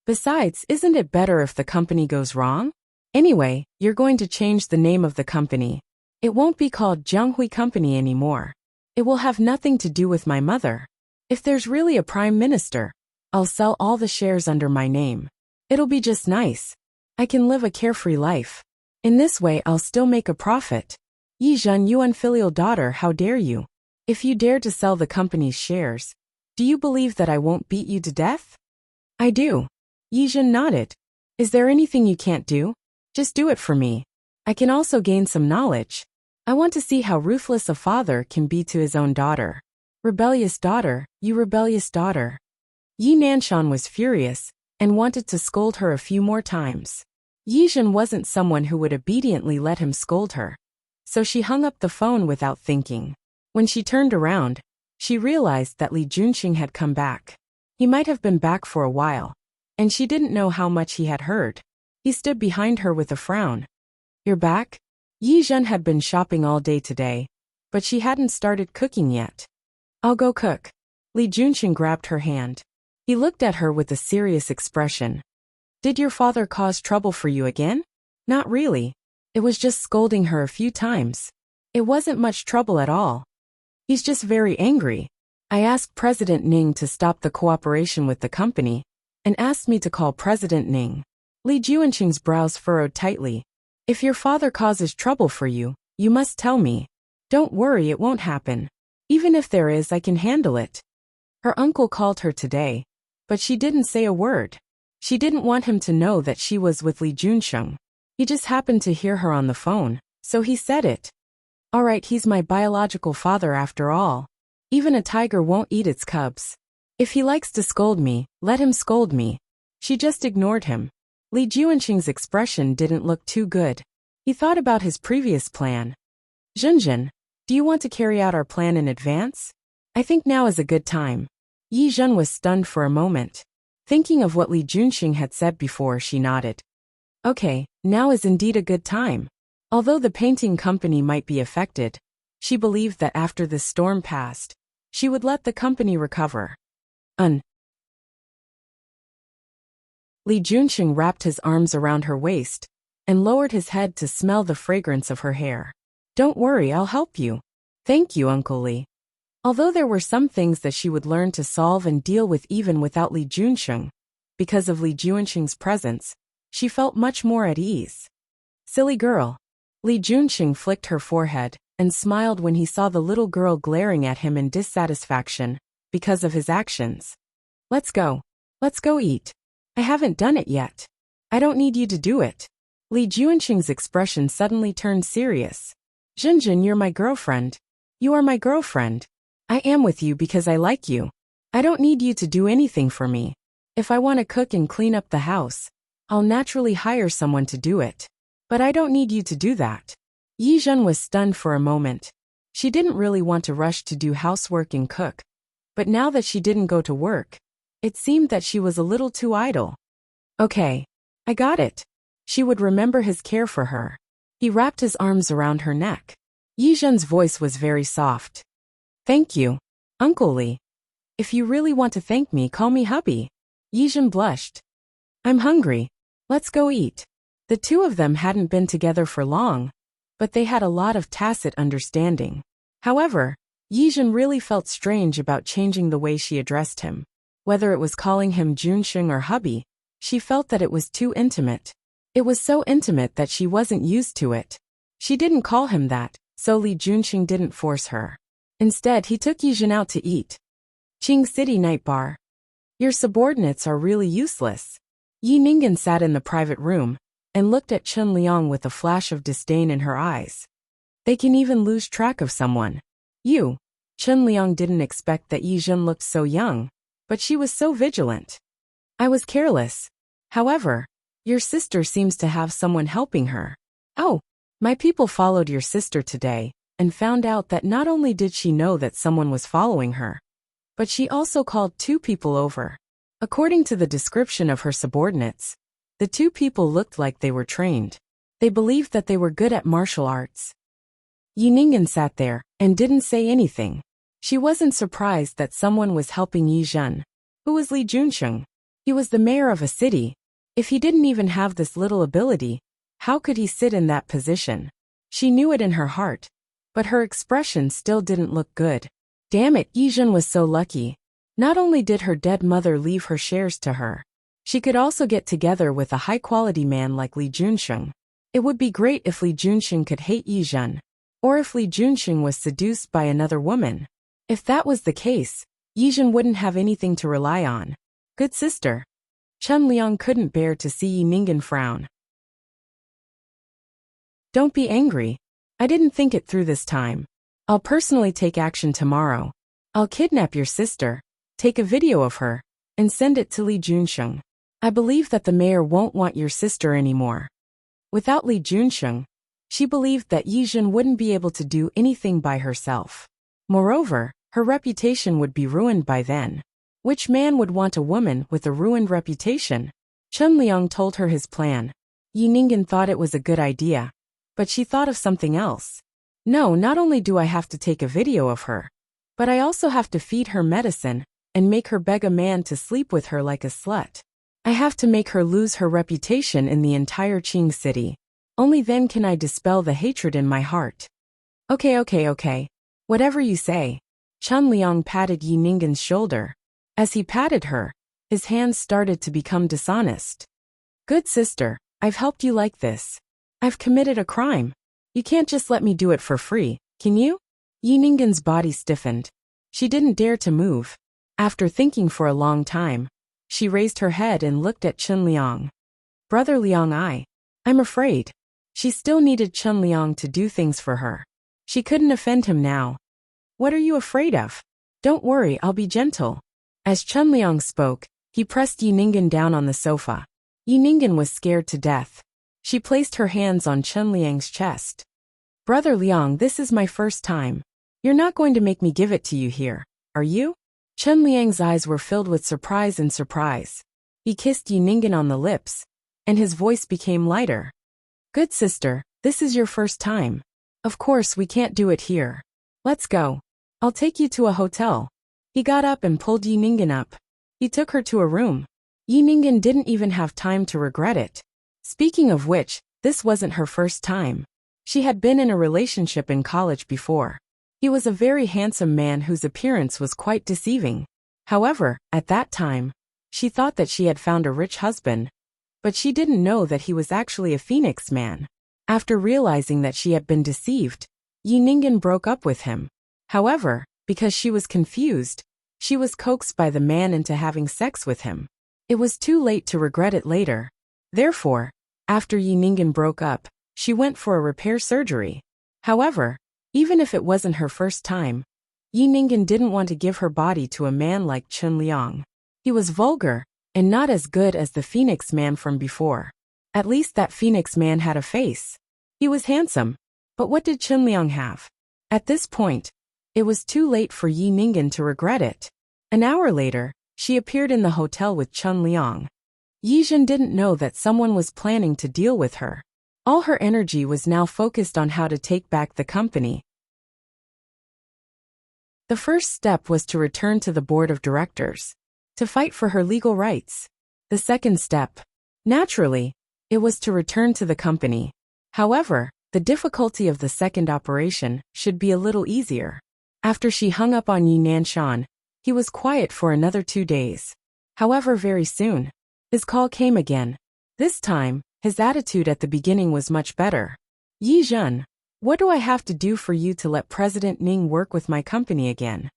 Besides, isn't it better if the company goes wrong? Anyway, you're going to change the name of the company. It won't be called Jianghui Company anymore. It will have nothing to do with my mother. If there's really a prime minister, I'll sell all the shares under my name. It'll be just nice. I can live a carefree life. In this way I'll still make a profit. Yi Zhen, you unfilial daughter, how dare you? If you dare to sell the company's shares, do you believe that I won't beat you to death? I do. Yi Zhen nodded. Is there anything you can't do? Just do it for me. I can also gain some knowledge. I want to see how ruthless a father can be to his own daughter. Rebellious daughter, you rebellious daughter. Yi Nanshan was furious and wanted to scold her a few more times. Yi Zhen wasn't someone who would obediently let him scold her, so she hung up the phone without thinking. When she turned around, she realized that Li Junxing had come back. He might have been back for a while, and she didn't know how much he had heard. He stood behind her with a frown. You're back? Yi Zhen had been shopping all day today, but she hadn't started cooking yet. I'll go cook. Li Junxing grabbed her hand. He looked at her with a serious expression. Did your father cause trouble for you again? Not really. It was just scolding her a few times. It wasn't much trouble at all. He's just very angry. I asked President Ning to stop the cooperation with the company, and asked me to call President Ning. Li Junxing's brows furrowed tightly. If your father causes trouble for you, you must tell me. Don't worry, it won't happen. Even if there is, I can handle it. Her uncle called her today, but she didn't say a word. She didn't want him to know that she was with Li Junxing. He just happened to hear her on the phone, so he said it. All right, he's my biological father after all. Even a tiger won't eat its cubs. If he likes to scold me, let him scold me. She just ignored him. Li Junxing's expression didn't look too good. He thought about his previous plan. Zhenzhen, do you want to carry out our plan in advance? I think now is a good time. Yi Zhen was stunned for a moment. Thinking of what Li Junxing had said before, she nodded. Okay, now is indeed a good time. Although the painting company might be affected, she believed that after this storm passed, she would let the company recover. Li Junxing wrapped his arms around her waist and lowered his head to smell the fragrance of her hair. Don't worry, I'll help you. Thank you, Uncle Li. Although there were some things that she would learn to solve and deal with even without Li Junxing, because of Li Junxing's presence, she felt much more at ease. Silly girl. Li Junxing flicked her forehead and smiled when he saw the little girl glaring at him in dissatisfaction because of his actions. Let's go. Let's go eat. I haven't done it yet. I don't need you to do it. Li Junxing's expression suddenly turned serious. Zhenzhen, you're my girlfriend. You are my girlfriend. I am with you because I like you. I don't need you to do anything for me. If I want to cook and clean up the house, I'll naturally hire someone to do it. But I don't need you to do that. Yi Zhen was stunned for a moment. She didn't really want to rush to do housework and cook. But now that she didn't go to work, it seemed that she was a little too idle. Okay. I got it. She would remember his care for her. He wrapped his arms around her neck. Yi Zhen's voice was very soft. Thank you, Uncle Li. If you really want to thank me, call me hubby. Yi Zhen blushed. I'm hungry. Let's go eat. The two of them hadn't been together for long, but they had a lot of tacit understanding. However, Yi Zhen really felt strange about changing the way she addressed him. Whether it was calling him Junxing or hubby, she felt that it was too intimate. It was so intimate that she wasn't used to it. She didn't call him that, so Li Junxing didn't force her. Instead, he took Yi Zhen out to eat. Qing City Night Bar. Your subordinates are really useless. Yi Ningen sat in the private room and looked at Chen Liang with a flash of disdain in her eyes. They can even lose track of someone. You. Chen Liang didn't expect that Yi Zhen looked so young, but she was so vigilant. I was careless. However, your sister seems to have someone helping her. Oh, my people followed your sister today, and found out that not only did she know that someone was following her, but she also called 2 people over. According to the description of her subordinates, the 2 people looked like they were trained. They believed that they were good at martial arts. Yi Ningen sat there and didn't say anything. She wasn't surprised that someone was helping Yi Zhen. Who was Li Junsheng? He was the mayor of a city. If he didn't even have this little ability, how could he sit in that position? She knew it in her heart, but her expression still didn't look good. Damn it, Yi Zhen was so lucky. Not only did her dead mother leave her shares to her, she could also get together with a high-quality man like Li Junsheng. It would be great if Li Junsheng could hate Yi Zhen, or if Li Junsheng was seduced by another woman. If that was the case, Yi Zhen wouldn't have anything to rely on. Good sister. Chen Liang couldn't bear to see Yi Ningen frown. Don't be angry. I didn't think it through this time. I'll personally take action tomorrow. I'll kidnap your sister, take a video of her, and send it to Li Junsheng. I believe that the mayor won't want your sister anymore. Without Li Junsheng, she believed that Yi Zhen wouldn't be able to do anything by herself. Moreover, her reputation would be ruined by then. Which man would want a woman with a ruined reputation? Chen Liang told her his plan. Yi Ningen thought it was a good idea, but she thought of something else. No, not only do I have to take a video of her, but I also have to feed her medicine and make her beg a man to sleep with her like a slut. I have to make her lose her reputation in the entire Qing city. Only then can I dispel the hatred in my heart. Okay. Whatever you say. Chen Liang patted Yi Ningen's shoulder. As he patted her, his hands started to become dishonest. Good sister, I've helped you like this. I've committed a crime. You can't just let me do it for free, can you? Yi Ningen's body stiffened. She didn't dare to move. After thinking for a long time, she raised her head and looked at Chen Liang. Brother Liang, I'm afraid. She still needed Chen Liang to do things for her. She couldn't offend him now. What are you afraid of? Don't worry, I'll be gentle. As Chen Liang spoke, he pressed Yi Ningen down on the sofa. Yi Ningen was scared to death. She placed her hands on Chen Liang's chest. Brother Liang, this is my first time. You're not going to make me give it to you here, are you? Chen Liang's eyes were filled with surprise and surprise. He kissed Yi Ningen on the lips, and his voice became lighter. Good sister, this is your first time. Of course we can't do it here. Let's go. I'll take you to a hotel. He got up and pulled Yi Ningen up. He took her to a room. Yi Ningen didn't even have time to regret it. Speaking of which, this wasn't her first time. She had been in a relationship in college before. He was a very handsome man whose appearance was quite deceiving. However, at that time, she thought that she had found a rich husband, but she didn't know that he was actually a phoenix man. After realizing that she had been deceived, Yi Ningen broke up with him. However, because she was confused, she was coaxed by the man into having sex with him. It was too late to regret it later. Therefore, after Yi Ningen broke up, she went for a repair surgery. However, even if it wasn't her first time, Yi Ningen didn't want to give her body to a man like Chen Liang. He was vulgar, and not as good as the phoenix man from before. At least that phoenix man had a face. He was handsome, but what did Chen Liang have? At this point, it was too late for Yi Ningen to regret it. An hour later, she appeared in the hotel with Chen Liang. Yi Zhen didn't know that someone was planning to deal with her. All her energy was now focused on how to take back the company. The first step was to return to the board of directors, to fight for her legal rights. The second step, naturally, it was to return to the company. However, the difficulty of the second operation should be a little easier. After she hung up on Yi Nanshan, he was quiet for another 2 days. However, very soon, his call came again. This time, his attitude at the beginning was much better. Yi Zhen, what do I have to do for you to let President Ning work with my company again?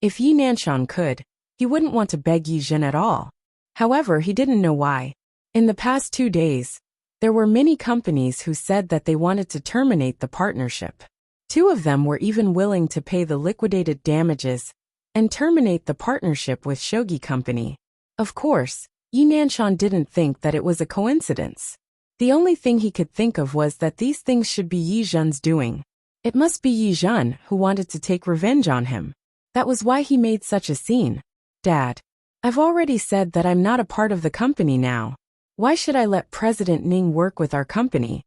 If Yi Nanshan could, he wouldn't want to beg Yi Zhen at all. However, he didn't know why. In the past 2 days, There were many companies who said that they wanted to terminate the partnership. 2 of them were even willing to pay the liquidated damages and terminate the partnership with Shogi Company. Of course, Yi Nanshan didn't think that it was a coincidence. The only thing he could think of was that these things should be Yi Zhen's doing. It must be Yi Zhen who wanted to take revenge on him. That was why he made such a scene. Dad, I've already said that I'm not a part of the company now. Why should I let President Ning work with our company?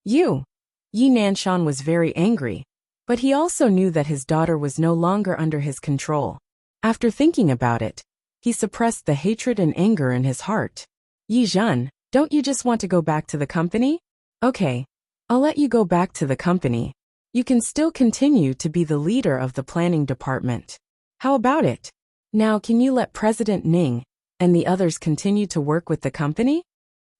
Yi Nanshan was very angry, but he also knew that his daughter was no longer under his control. After thinking about it, he suppressed the hatred and anger in his heart. Yi Zhen, don't you just want to go back to the company? Okay, I'll let you go back to the company. You can still continue to be the leader of the planning department. How about it? Now can you let President Ning and the others continue to work with the company?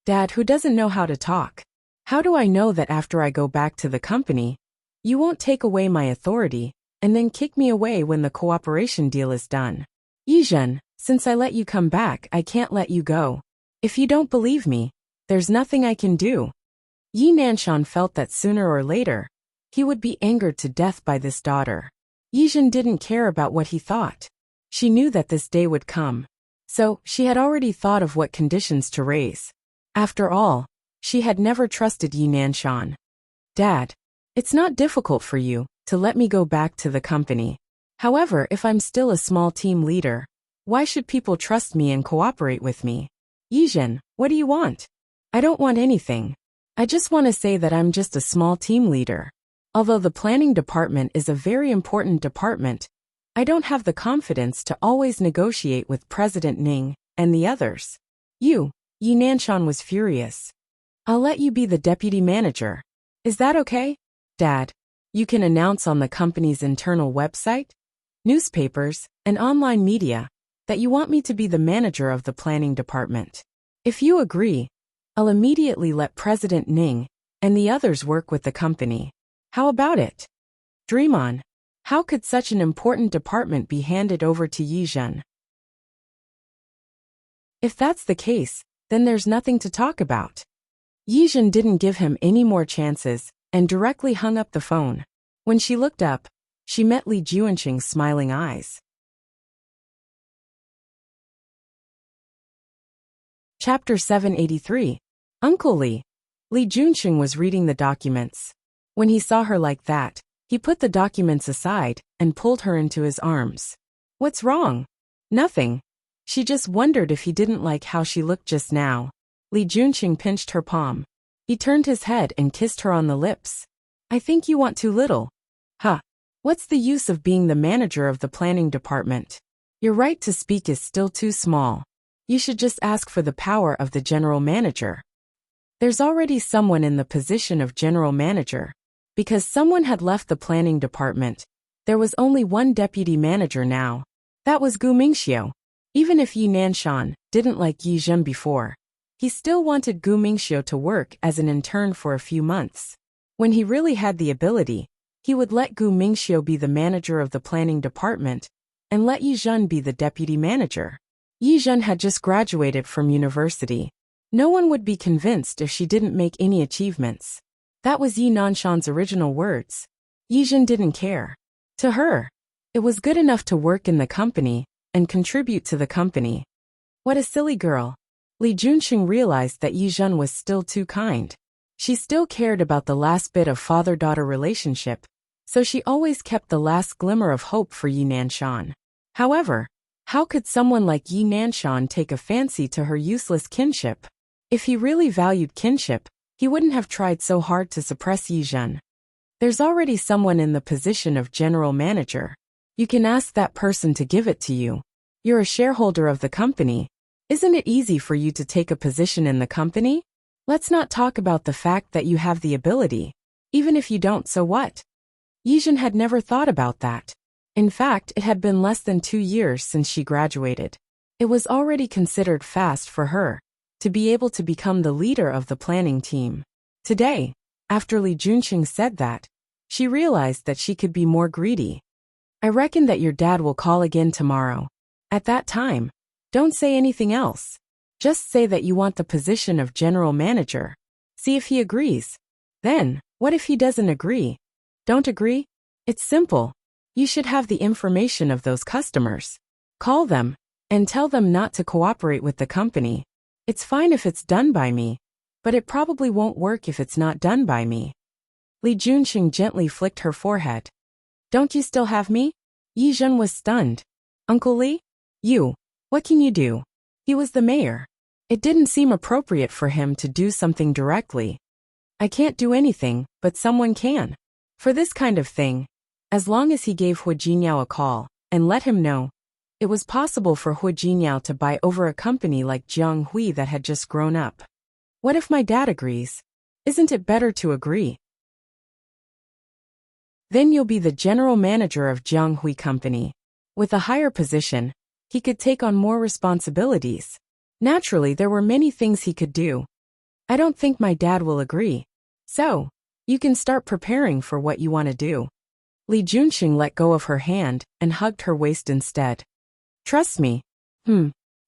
Dad, who doesn't know how to talk? How do I know that after I go back to the company, you won't take away my authority and then kick me away when the cooperation deal is done? Yi Zhen, since I let you come back, I can't let you go. If you don't believe me, there's nothing I can do. Yi Nanshan felt that sooner or later, he would be angered to death by this daughter. Yi Zhen didn't care about what he thought. She knew that this day would come. So, she had already thought of what conditions to raise. After all, she had never trusted Yi Nanshan. Dad, it's not difficult for you to let me go back to the company. However, if I'm still a small team leader, why should people trust me and cooperate with me? Yi Zhen, what do you want? I don't want anything. I just want to say that I'm just a small team leader. Although the planning department is a very important department, I don't have the confidence to always negotiate with President Ning and the others. Yi Nanshan was furious. I'll let you be the deputy manager. Is that okay? Dad, you can announce on the company's internal website, newspapers, and online media that you want me to be the manager of the planning department. If you agree, I'll immediately let President Ning and the others work with the company. How about it? Dream on. How could such an important department be handed over to Yi Zhen? If that's the case, then there's nothing to talk about. Yi Zhen didn't give him any more chances and directly hung up the phone. When she looked up, she met Li Juanqing's smiling eyes. Chapter 783. Uncle Li. Li Juanqing was reading the documents. When he saw her like that, he put the documents aside and pulled her into his arms. What's wrong? Nothing. She just wondered if he didn't like how she looked just now. Li Juanqing pinched her palm. He turned his head and kissed her on the lips. I think you want too little. Huh. What's the use of being the manager of the planning department? Your right to speak is still too small. You should just ask for the power of the general manager. There's already someone in the position of general manager. Because someone had left the planning department, there was only one deputy manager now. That was Gu Mingxiu. Even if Yi Nanshan didn't like Yi Zhen before, he still wanted Gu Mingxiu to work as an intern for a few months. When he really had the ability, he would let Gu Mingxiu be the manager of the planning department and let Yi Zhen be the deputy manager. Yi Zhen had just graduated from university. No one would be convinced if she didn't make any achievements. That was Yi Nanshan's original words. Yi Zhen didn't care. To her, it was good enough to work in the company and contribute to the company. What a silly girl. Li Juanqing realized that Yi Zhen was still too kind. She still cared about the last bit of father-daughter relationship, so she always kept the last glimmer of hope for Yi Nanshan. However, how could someone like Yi Nanshan take a fancy to her useless kinship? If he really valued kinship, he wouldn't have tried so hard to suppress Yi Zhen. There's already someone in the position of general manager. You can ask that person to give it to you. You're a shareholder of the company. Isn't it easy for you to take a position in the company? Let's not talk about the fact that you have the ability. Even if you don't, so what? Yi Zhen had never thought about that. In fact, it had been less than 2 years since she graduated. It was already considered fast for her to be able to become the leader of the planning team. Today, after Li Juanqing said that, she realized that she could be more greedy. I reckon that your dad will call again tomorrow. At that time, don't say anything else. Just say that you want the position of general manager. See if he agrees. Then, what if he doesn't agree? Don't agree? It's simple. You should have the information of those customers. Call them and tell them not to cooperate with the company. It's fine if it's done by me, but it probably won't work if it's not done by me. Li Junqing gently flicked her forehead. Don't you still have me? Yi Zhen was stunned. Uncle Li? What can you do? He was the mayor. It didn't seem appropriate for him to do something directly. I can't do anything, but someone can. For this kind of thing, as long as he gave Hu Jinniao a call and let him know, it was possible for Hu Jinniao to buy over a company like Jiang Hui that had just grown up. What if my dad agrees? Isn't it better to agree? Then you'll be the general manager of Jiang Hui Company. With a higher position, he could take on more responsibilities. Naturally, there were many things he could do. I don't think my dad will agree. So, you can start preparing for what you want to do. Li Junqing let go of her hand and hugged her waist instead. Trust me.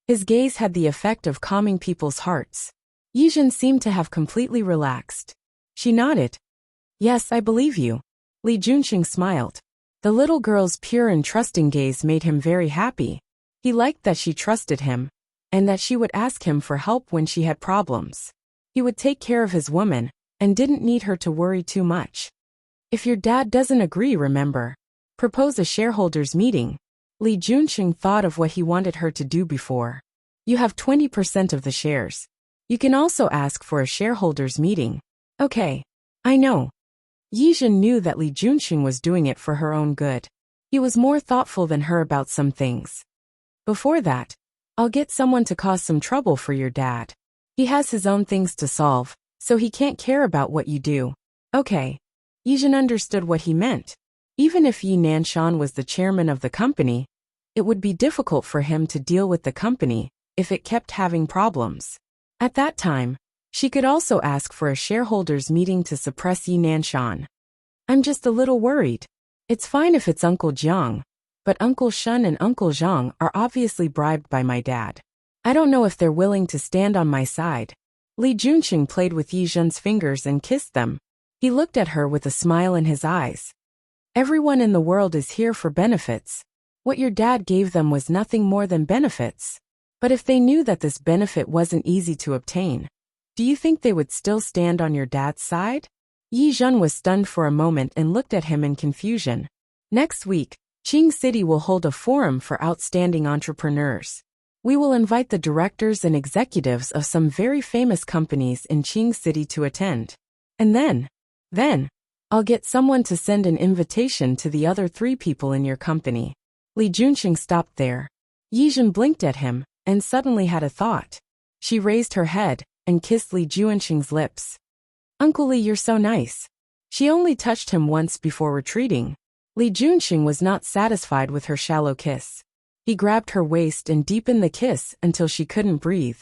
His gaze had the effect of calming people's hearts. Yi Zhen seemed to have completely relaxed. She nodded. Yes, I believe you. Li Junqing smiled. The little girl's pure and trusting gaze made him very happy. He liked that she trusted him, and that she would ask him for help when she had problems. He would take care of his woman, and didn't need her to worry too much. If your dad doesn't agree, remember, propose a shareholders' meeting. Li Junqing thought of what he wanted her to do before. You have 20% of the shares. You can also ask for a shareholders' meeting. Okay. I know. Yi Zhen knew that Li Junqing was doing it for her own good. He was more thoughtful than her about some things. Before that, I'll get someone to cause some trouble for your dad. He has his own things to solve, so he can't care about what you do. Okay. Yi Zhen understood what he meant. Even if Yi Nanshan was the chairman of the company, it would be difficult for him to deal with the company if it kept having problems. At that time, she could also ask for a shareholders' meeting to suppress Yi Nanshan. I'm just a little worried. It's fine if it's Uncle Jiang, but Uncle Shun and Uncle Zhang are obviously bribed by my dad. I don't know if they're willing to stand on my side. Li Junqing played with Yi Zhen's fingers and kissed them. He looked at her with a smile in his eyes. Everyone in the world is here for benefits. What your dad gave them was nothing more than benefits. But if they knew that this benefit wasn't easy to obtain, do you think they would still stand on your dad's side? Yi Zhen was stunned for a moment and looked at him in confusion. Next week, Qing City will hold a forum for outstanding entrepreneurs. We will invite the directors and executives of some very famous companies in Qing City to attend. And then, I'll get someone to send an invitation to the other 3 people in your company. Li Junqing stopped there. Yi Zhen blinked at him and suddenly had a thought. She raised her head and kissed Li Junqing's lips. Uncle Li, you're so nice. She only touched him once before retreating. Li Junqing was not satisfied with her shallow kiss. He grabbed her waist and deepened the kiss until she couldn't breathe.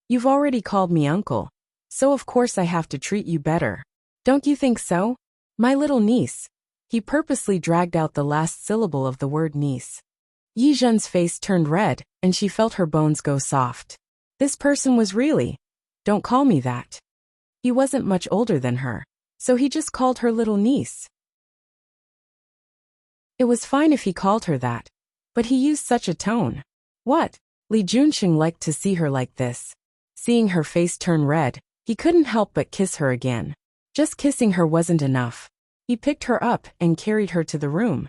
You've already called me uncle, so of course I have to treat you better. Don't you think so? My little niece. He purposely dragged out the last syllable of the word niece. Yi Zhen's face turned red, and she felt her bones go soft. This person was really... Don't call me that. He wasn't much older than her, so he just called her little niece. It was fine if he called her that, but he used such a tone. What? Li Junqing liked to see her like this. Seeing her face turn red, he couldn't help but kiss her again. Just kissing her wasn't enough. He picked her up and carried her to the room.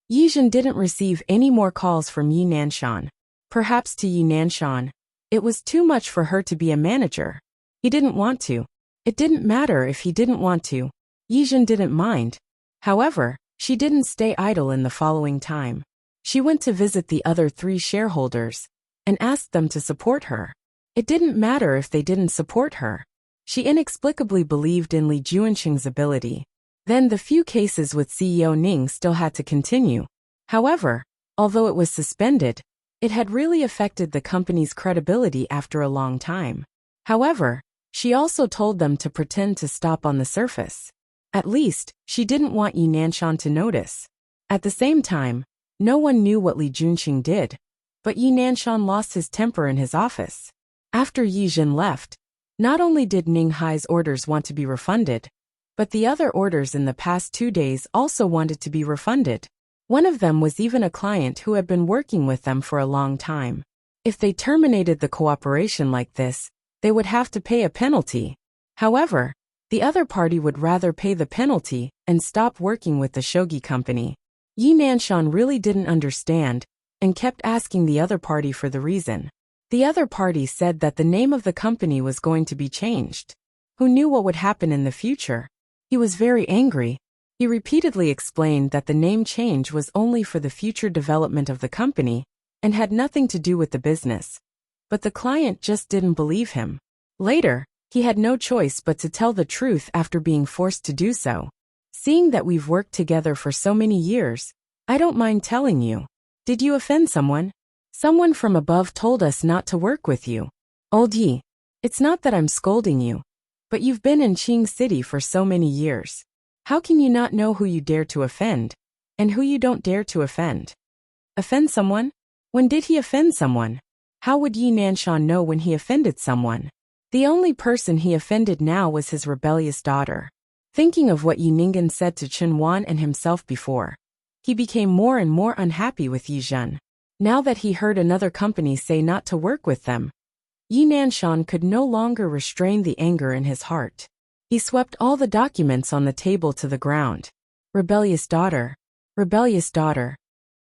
Yi Zhen didn't receive any more calls from Yi Nanshan. Perhaps to Yi Nanshan, it was too much for her to be a manager. He didn't want to. It didn't matter if he didn't want to. Yi Zhen didn't mind. However, she didn't stay idle in the following time. She went to visit the other 3 shareholders and asked them to support her. It didn't matter if they didn't support her. She inexplicably believed in Li Junqing's ability. Then the few cases with CEO Ning still had to continue. However, although it was suspended, it had really affected the company's credibility after a long time. However, she also told them to pretend to stop on the surface. At least, she didn't want Yi Nanshan to notice. At the same time, no one knew what Li Junqing did, but Yi Nanshan lost his temper in his office. After Yi Zhen left, Not only did Ning Hai's orders want to be refunded, but the other orders in the past 2 days also wanted to be refunded. One of them was even a client who had been working with them for a long time. If they terminated the cooperation like this, they would have to pay a penalty. However, the other party would rather pay the penalty and stop working with the shogi company. Yi Nanshan really didn't understand and kept asking the other party for the reason. The other party said that the name of the company was going to be changed. Who knew what would happen in the future? He was very angry. He repeatedly explained that the name change was only for the future development of the company and had nothing to do with the business. But the client just didn't believe him. Later, he had no choice but to tell the truth after being forced to do so. Seeing that we've worked together for so many years, I don't mind telling you. Did you offend someone? Someone from above told us not to work with you. Old Yi, it's not that I'm scolding you, but you've been in Qing City for so many years. How can you not know who you dare to offend, and who you don't dare to offend? Offend someone? When did he offend someone? How would Yi Nanshan know when he offended someone? The only person he offended now was his rebellious daughter. Thinking of what Yi Ningen said to Chen Wan and himself before, he became more and more unhappy with Yi Zhen. Now that he heard another company say not to work with them, Yi Nanshan could no longer restrain the anger in his heart. He swept all the documents on the table to the ground. Rebellious daughter. Rebellious daughter.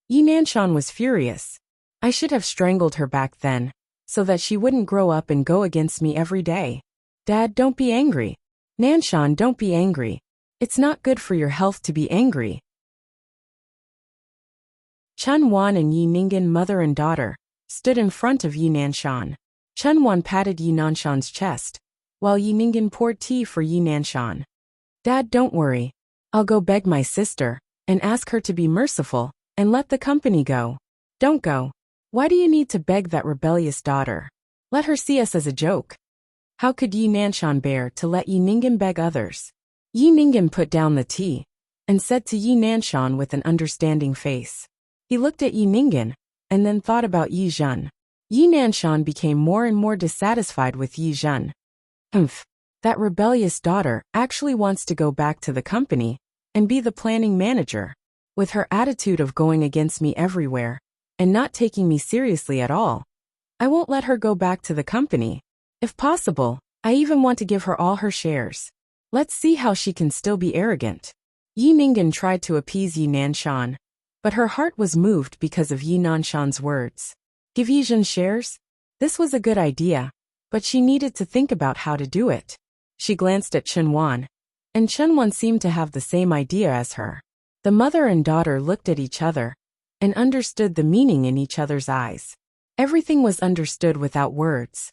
Yi Nanshan was furious. I should have strangled her back then, so that she wouldn't grow up and go against me every day. Dad, don't be angry. Nanshan, don't be angry. It's not good for your health to be angry. Chen Wan and Yi Ningen, mother and daughter, stood in front of Yi Nanshan. Chen Wan patted Yi Nanshan's chest, while Yi Ningen poured tea for Yi Nanshan. Dad, don't worry. I'll go beg my sister, and ask her to be merciful, and let the company go. Don't go. Why do you need to beg that rebellious daughter? Let her see us as a joke. How could Yi Nanshan bear to let Yi Ningen beg others? Yi Ningen put down the tea, and said to Yi Nanshan with an understanding face. He looked at Yi Ningen, and then thought about Yi Zhen. Yi Nanshan became more and more dissatisfied with Yi Zhen. That rebellious daughter actually wants to go back to the company and be the planning manager. With her attitude of going against me everywhere and not taking me seriously at all, I won't let her go back to the company. If possible, I even want to give her all her shares. Let's see how she can still be arrogant. Yi Ningen tried to appease Yi Nanshan, but her heart was moved because of Yi Nanshan's words. Give Yi Zhen shares? This was a good idea, but she needed to think about how to do it. She glanced at Chen Wan, and Chen Wan seemed to have the same idea as her. The mother and daughter looked at each other and understood the meaning in each other's eyes. Everything was understood without words.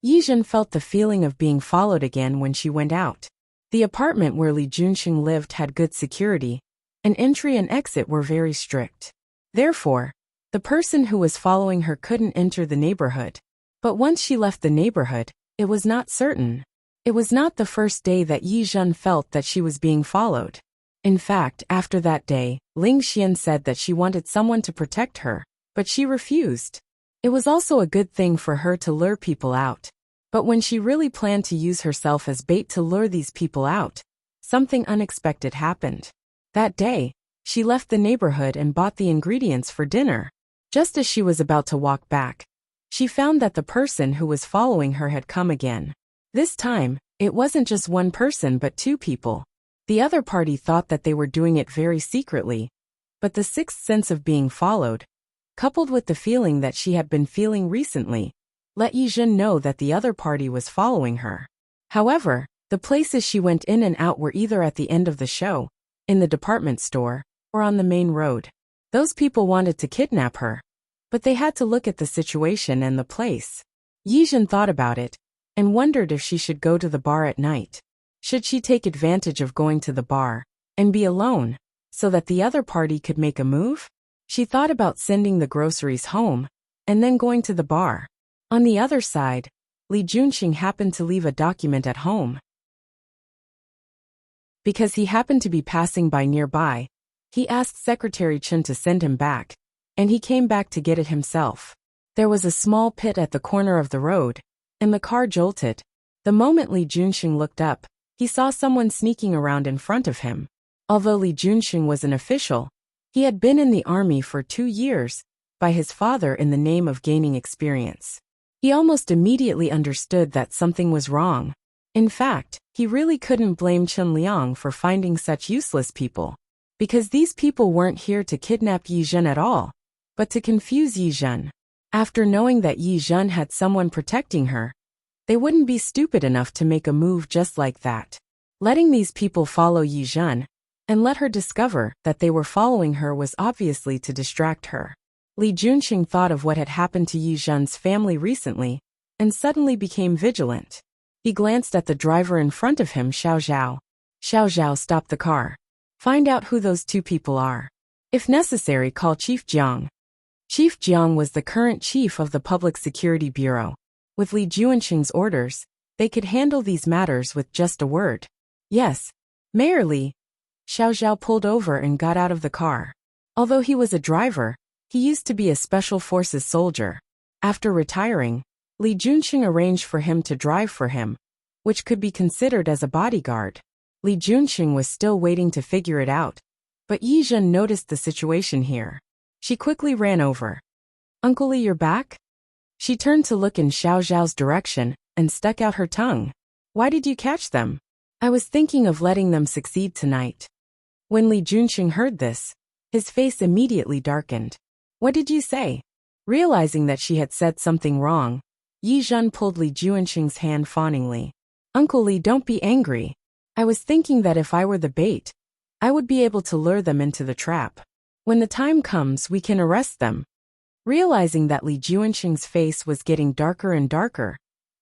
Yi Zhen felt the feeling of being followed again when she went out. The apartment where Li Junxing lived had good security, and entry and exit were very strict. Therefore, the person who was following her couldn't enter the neighborhood. But once she left the neighborhood, it was not certain. It was not the first day that Yi Zhen felt that she was being followed. In fact, after that day, Ling Xian said that she wanted someone to protect her, but she refused. It was also a good thing for her to lure people out. But when she really planned to use herself as bait to lure these people out, something unexpected happened. That day, she left the neighborhood and bought the ingredients for dinner. Just as she was about to walk back, she found that the person who was following her had come again. This time, it wasn't just one person but two people. The other party thought that they were doing it very secretly, but the sixth sense of being followed, coupled with the feeling that she had been feeling recently, let Yi Zhen know that the other party was following her. However, the places she went in and out were either at the end of the show, in the department store, or on the main road. Those people wanted to kidnap her, but they had to look at the situation and the place. Yi Zhen thought about it, and wondered if she should go to the bar at night. Should she take advantage of going to the bar, and be alone, so that the other party could make a move? She thought about sending the groceries home, and then going to the bar. On the other side, Li Junxing happened to leave a document at home. Because he happened to be passing by nearby, he asked Secretary Chen to send him back, and he came back to get it himself. There was a small pit at the corner of the road, and the car jolted, The moment Li Junxing looked up, he saw someone sneaking around in front of him. Although Li Junxing was an official, he had been in the army for 2 years, by his father in the name of gaining experience. He almost immediately understood that something was wrong. In fact, he really couldn't blame Chen Liang for finding such useless people. Because these people weren't here to kidnap Yi Zhen at all, but to confuse Yi Zhen. After knowing that Yi Zhen had someone protecting her, they wouldn't be stupid enough to make a move just like that. Letting these people follow Yi Zhen, and let her discover that they were following her was obviously to distract her. Li Junxing thought of what had happened to Yi Zhen's family recently, and suddenly became vigilant. He glanced at the driver in front of him, Xiao Zhao. Xiao Zhao, stop the car. Find out who those 2 people are. If necessary, call Chief Jiang. Chief Jiang was the current chief of the Public Security Bureau. With Li Junxing's orders, they could handle these matters with just a word. Yes, Mayor Li. Xiao Zhao pulled over and got out of the car. Although he was a driver, he used to be a special forces soldier. After retiring, Li Junxing arranged for him to drive for him, which could be considered as a bodyguard. Li Junxing was still waiting to figure it out, but Yi Zhen noticed the situation here. She quickly ran over. Uncle Li, you're back? She turned to look in Xiao Zhao's direction and stuck out her tongue. Why did you catch them? I was thinking of letting them succeed tonight. When Li Junxing heard this, his face immediately darkened. What did you say? Realizing that she had said something wrong, Yi Zhen pulled Li Junxing's hand fawningly. Uncle Li, don't be angry. I was thinking that if I were the bait, I would be able to lure them into the trap. When the time comes, we can arrest them. Realizing that Li Junxing's face was getting darker and darker,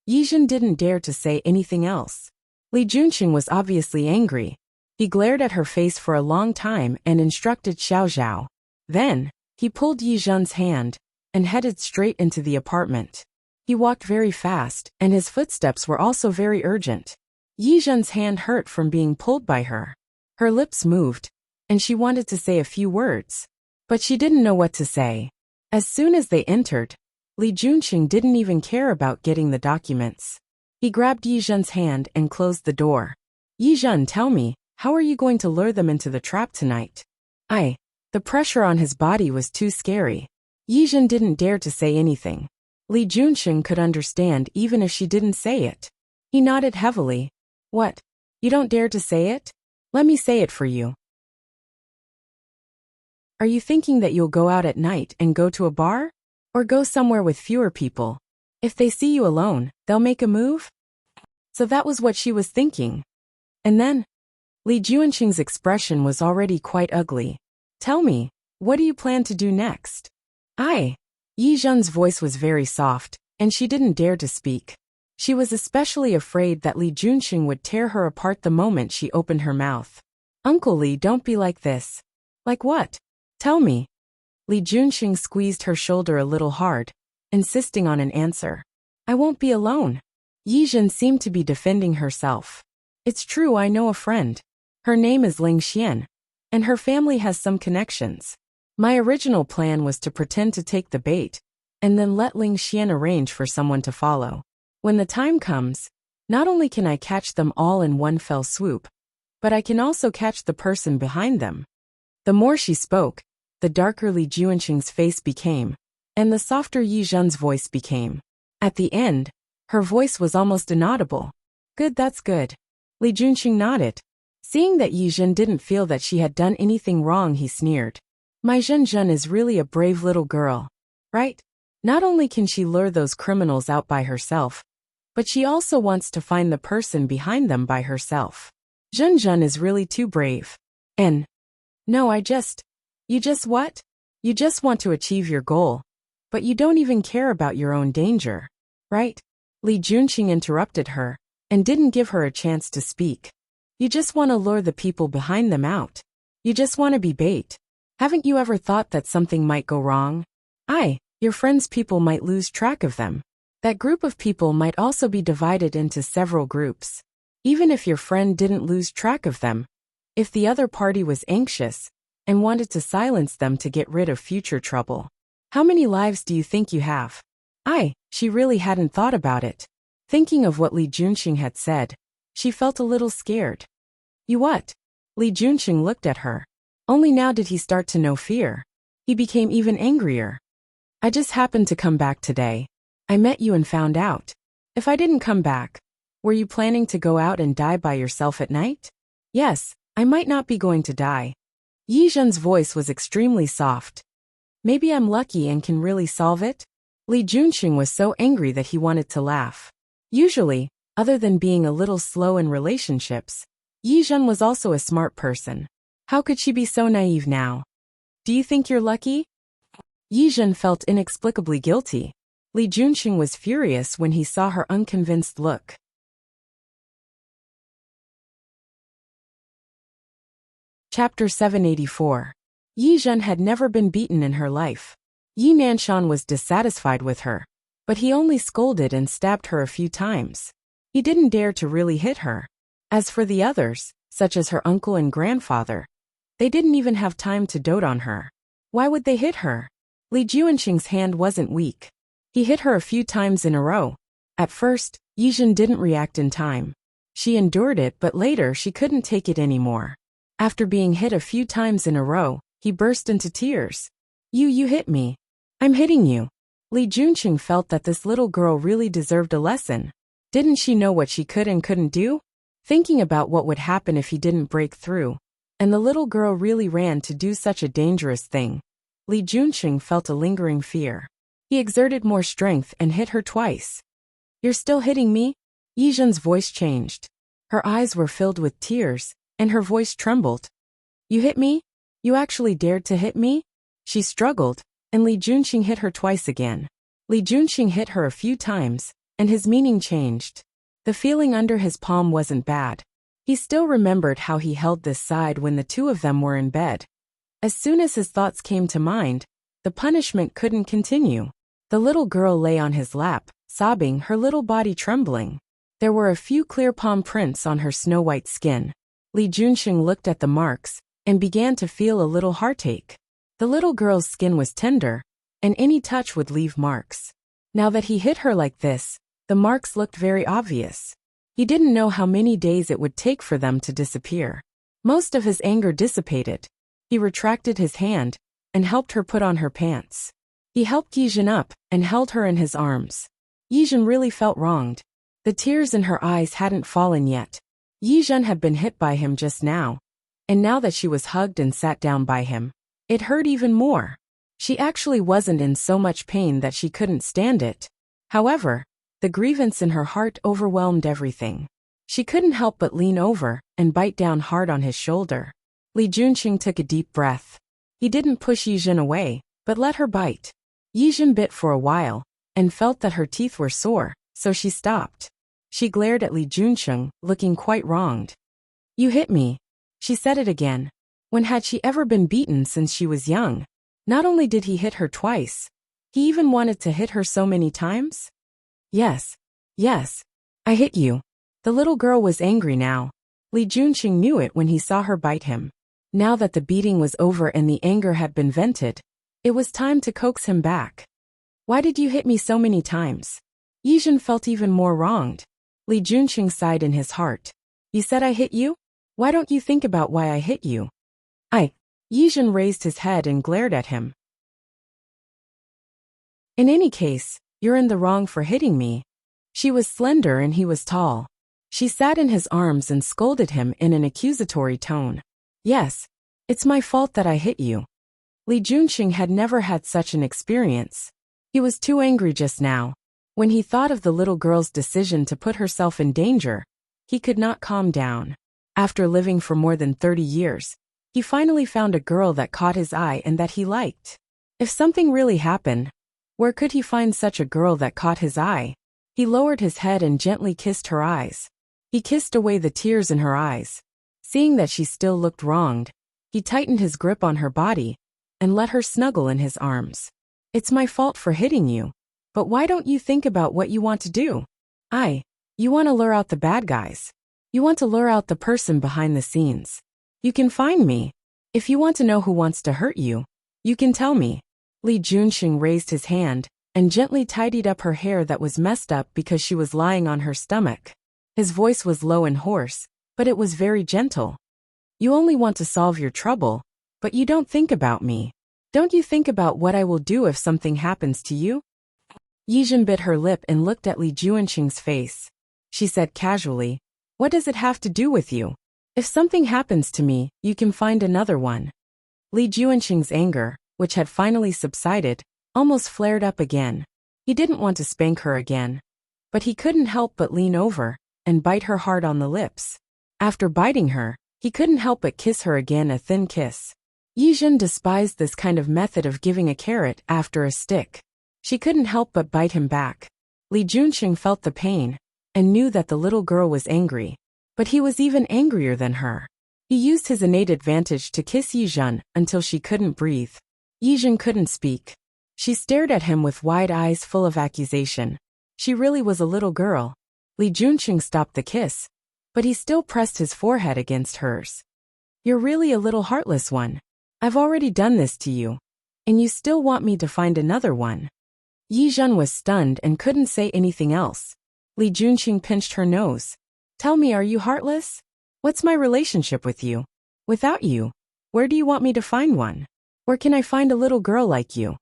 Yi Zhen didn't dare to say anything else. Li Junxing was obviously angry. He glared at her face for a long time and instructed Xiao Zhao. Then, he pulled Yi Zhen's hand and headed straight into the apartment. He walked very fast, and his footsteps were also very urgent. Yi Zhen's hand hurt from being pulled by her. Her lips moved, and she wanted to say a few words, but she didn't know what to say. As soon as they entered, Li Junxing didn't even care about getting the documents. He grabbed Yi Zhen's hand and closed the door. Yi Zhen, tell me, how are you going to lure them into the trap tonight? The pressure on his body was too scary. Yi Zhen didn't dare to say anything. Li Junxing could understand even if she didn't say it. He nodded heavily. What? You don't dare to say it? Let me say it for you. Are you thinking that you'll go out at night and go to a bar? Or go somewhere with fewer people? If they see you alone, they'll make a move? So that was what she was thinking. And then, Li Junxing's expression was already quite ugly. Tell me, what do you plan to do next? Yi Zhen's voice was very soft, and she didn't dare to speak. She was especially afraid that Li Junxing would tear her apart the moment she opened her mouth. Uncle Li, don't be like this. Like what? Tell me. Li Junxing squeezed her shoulder a little hard, insisting on an answer. I won't be alone. Yi Zhen seemed to be defending herself. It's true, I know a friend. Her name is Ling Xian, and her family has some connections. My original plan was to pretend to take the bait, and then let Ling Xian arrange for someone to follow. When the time comes, not only can I catch them all in one fell swoop, but I can also catch the person behind them. The more she spoke, the darker Li Junxing's face became, and the softer Yi Zhen's voice became. At the end, her voice was almost inaudible. Good, that's good. Li Junxing nodded. Seeing that Yi Zhen didn't feel that she had done anything wrong, he sneered. My Zhen is really a brave little girl, right? Not only can she lure those criminals out by herself, but she also wants to find the person behind them by herself. Zhen is really too brave. And, no, you just what? You just want to achieve your goal, but you don't even care about your own danger, right? Li Junxing interrupted her, and didn't give her a chance to speak. You just want to lure the people behind them out. You just want to be bait. Haven't you ever thought that something might go wrong? Your friends' people might lose track of them. That group of people might also be divided into several groups. Even if your friend didn't lose track of them, if the other party was anxious and wanted to silence them to get rid of future trouble. How many lives do you think you have? She really hadn't thought about it. Thinking of what Li Junxing had said, she felt a little scared. You what? Li Junxing looked at her. Only now did he start to know fear. He became even angrier. I just happened to come back today. I met you and found out. If I didn't come back, were you planning to go out and die by yourself at night? Yes, I might not be going to die. Yi Zhen's voice was extremely soft. Maybe I'm lucky and can really solve it? Li Junxing was so angry that he wanted to laugh. Usually, other than being a little slow in relationships, Yi Zhen was also a smart person. How could she be so naive now? Do you think you're lucky? Yi Zhen felt inexplicably guilty. Li Junxing was furious when he saw her unconvinced look. Chapter 784. Yi Zhen had never been beaten in her life. Yi Nanshan was dissatisfied with her, but he only scolded and stabbed her a few times. He didn't dare to really hit her. As for the others, such as her uncle and grandfather, they didn't even have time to dote on her. Why would they hit her? Li Junxing's hand wasn't weak. He hit her a few times in a row. At first, Yi Zhen didn't react in time. She endured it, but later she couldn't take it anymore. After being hit a few times in a row, he burst into tears. You hit me. I'm hitting you. Li Junxing felt that this little girl really deserved a lesson. Didn't she know what she could and couldn't do? Thinking about what would happen if he didn't break through, and the little girl really ran to do such a dangerous thing, Li Junxing felt a lingering fear. He exerted more strength and hit her twice. You're still hitting me? Yi Zhen's voice changed. Her eyes were filled with tears, and her voice trembled. You hit me? You actually dared to hit me? She struggled, and Li Junxing hit her twice again. Li Junxing hit her a few times, and his meaning changed. The feeling under his palm wasn't bad. He still remembered how he held this side when the two of them were in bed. As soon as his thoughts came to mind, the punishment couldn't continue. The little girl lay on his lap, sobbing, her little body trembling. There were a few clear palm prints on her snow-white skin. Li Junxing looked at the marks and began to feel a little heartache. The little girl's skin was tender, and any touch would leave marks. Now that he hit her like this, the marks looked very obvious. He didn't know how many days it would take for them to disappear. Most of his anger dissipated. He retracted his hand and helped her put on her pants. He helped Yi Zhen up and held her in his arms. Yi Zhen really felt wronged. The tears in her eyes hadn't fallen yet. Yi Zhen had been hit by him just now, and now that she was hugged and sat down by him, it hurt even more. She actually wasn't in so much pain that she couldn't stand it. However, the grievance in her heart overwhelmed everything. She couldn't help but lean over and bite down hard on his shoulder. Li Junxing took a deep breath. He didn't push Yi Zhen away, but let her bite. Yi Zhen bit for a while, and felt that her teeth were sore, so she stopped. She glared at Li Junxing, looking quite wronged. You hit me. She said it again. When had she ever been beaten since she was young? Not only did he hit her twice, he even wanted to hit her so many times? Yes, I hit you. The little girl was angry now. Li Junxing knew it when he saw her bite him. Now that the beating was over and the anger had been vented, it was time to coax him back. Why did you hit me so many times? Yi Zhen felt even more wronged. Li Junxing sighed in his heart. You said I hit you? Why don't you think about why I hit you? Yi Zhen raised his head and glared at him. In any case, you're in the wrong for hitting me. She was slender and he was tall. She sat in his arms and scolded him in an accusatory tone. Yes, it's my fault that I hit you. Li Junxing had never had such an experience. He was too angry just now. When he thought of the little girl's decision to put herself in danger, he could not calm down. After living for more than 30 years, he finally found a girl that caught his eye and that he liked. If something really happened, where could he find such a girl that caught his eye? He lowered his head and gently kissed her eyes. He kissed away the tears in her eyes. Seeing that she still looked wronged, he tightened his grip on her body and let her snuggle in his arms. It's my fault for hitting you, but why don't you think about what you want to do? You want to lure out the bad guys. You want to lure out the person behind the scenes. You can find me. If you want to know who wants to hurt you, you can tell me. Li Junxing raised his hand and gently tidied up her hair that was messed up because she was lying on her stomach. His voice was low and hoarse, but it was very gentle. You only want to solve your trouble, but you don't think about me. Don't you think about what I will do if something happens to you? Yizhen bit her lip and looked at Li Juanqing's face. She said casually, what does it have to do with you? If something happens to me, you can find another one. Li Juanqing's anger, which had finally subsided, almost flared up again. He didn't want to spank her again, but he couldn't help but lean over and bite her hard on the lips. After biting her, he couldn't help but kiss her again, a thin kiss. Yizhen despised this kind of method of giving a carrot after a stick. She couldn't help but bite him back. Li Juanqing felt the pain and knew that the little girl was angry, but he was even angrier than her. He used his innate advantage to kiss Yizhen until she couldn't breathe. Yizhen couldn't speak. She stared at him with wide eyes full of accusation. She really was a little girl. Li Juanqing stopped the kiss, but he still pressed his forehead against hers. You're really a little heartless one. I've already done this to you, and you still want me to find another one. Yizhen was stunned and couldn't say anything else. Li Juanqing pinched her nose. Tell me, are you heartless? What's my relationship with you? Without you, where do you want me to find one? Where can I find a little girl like you?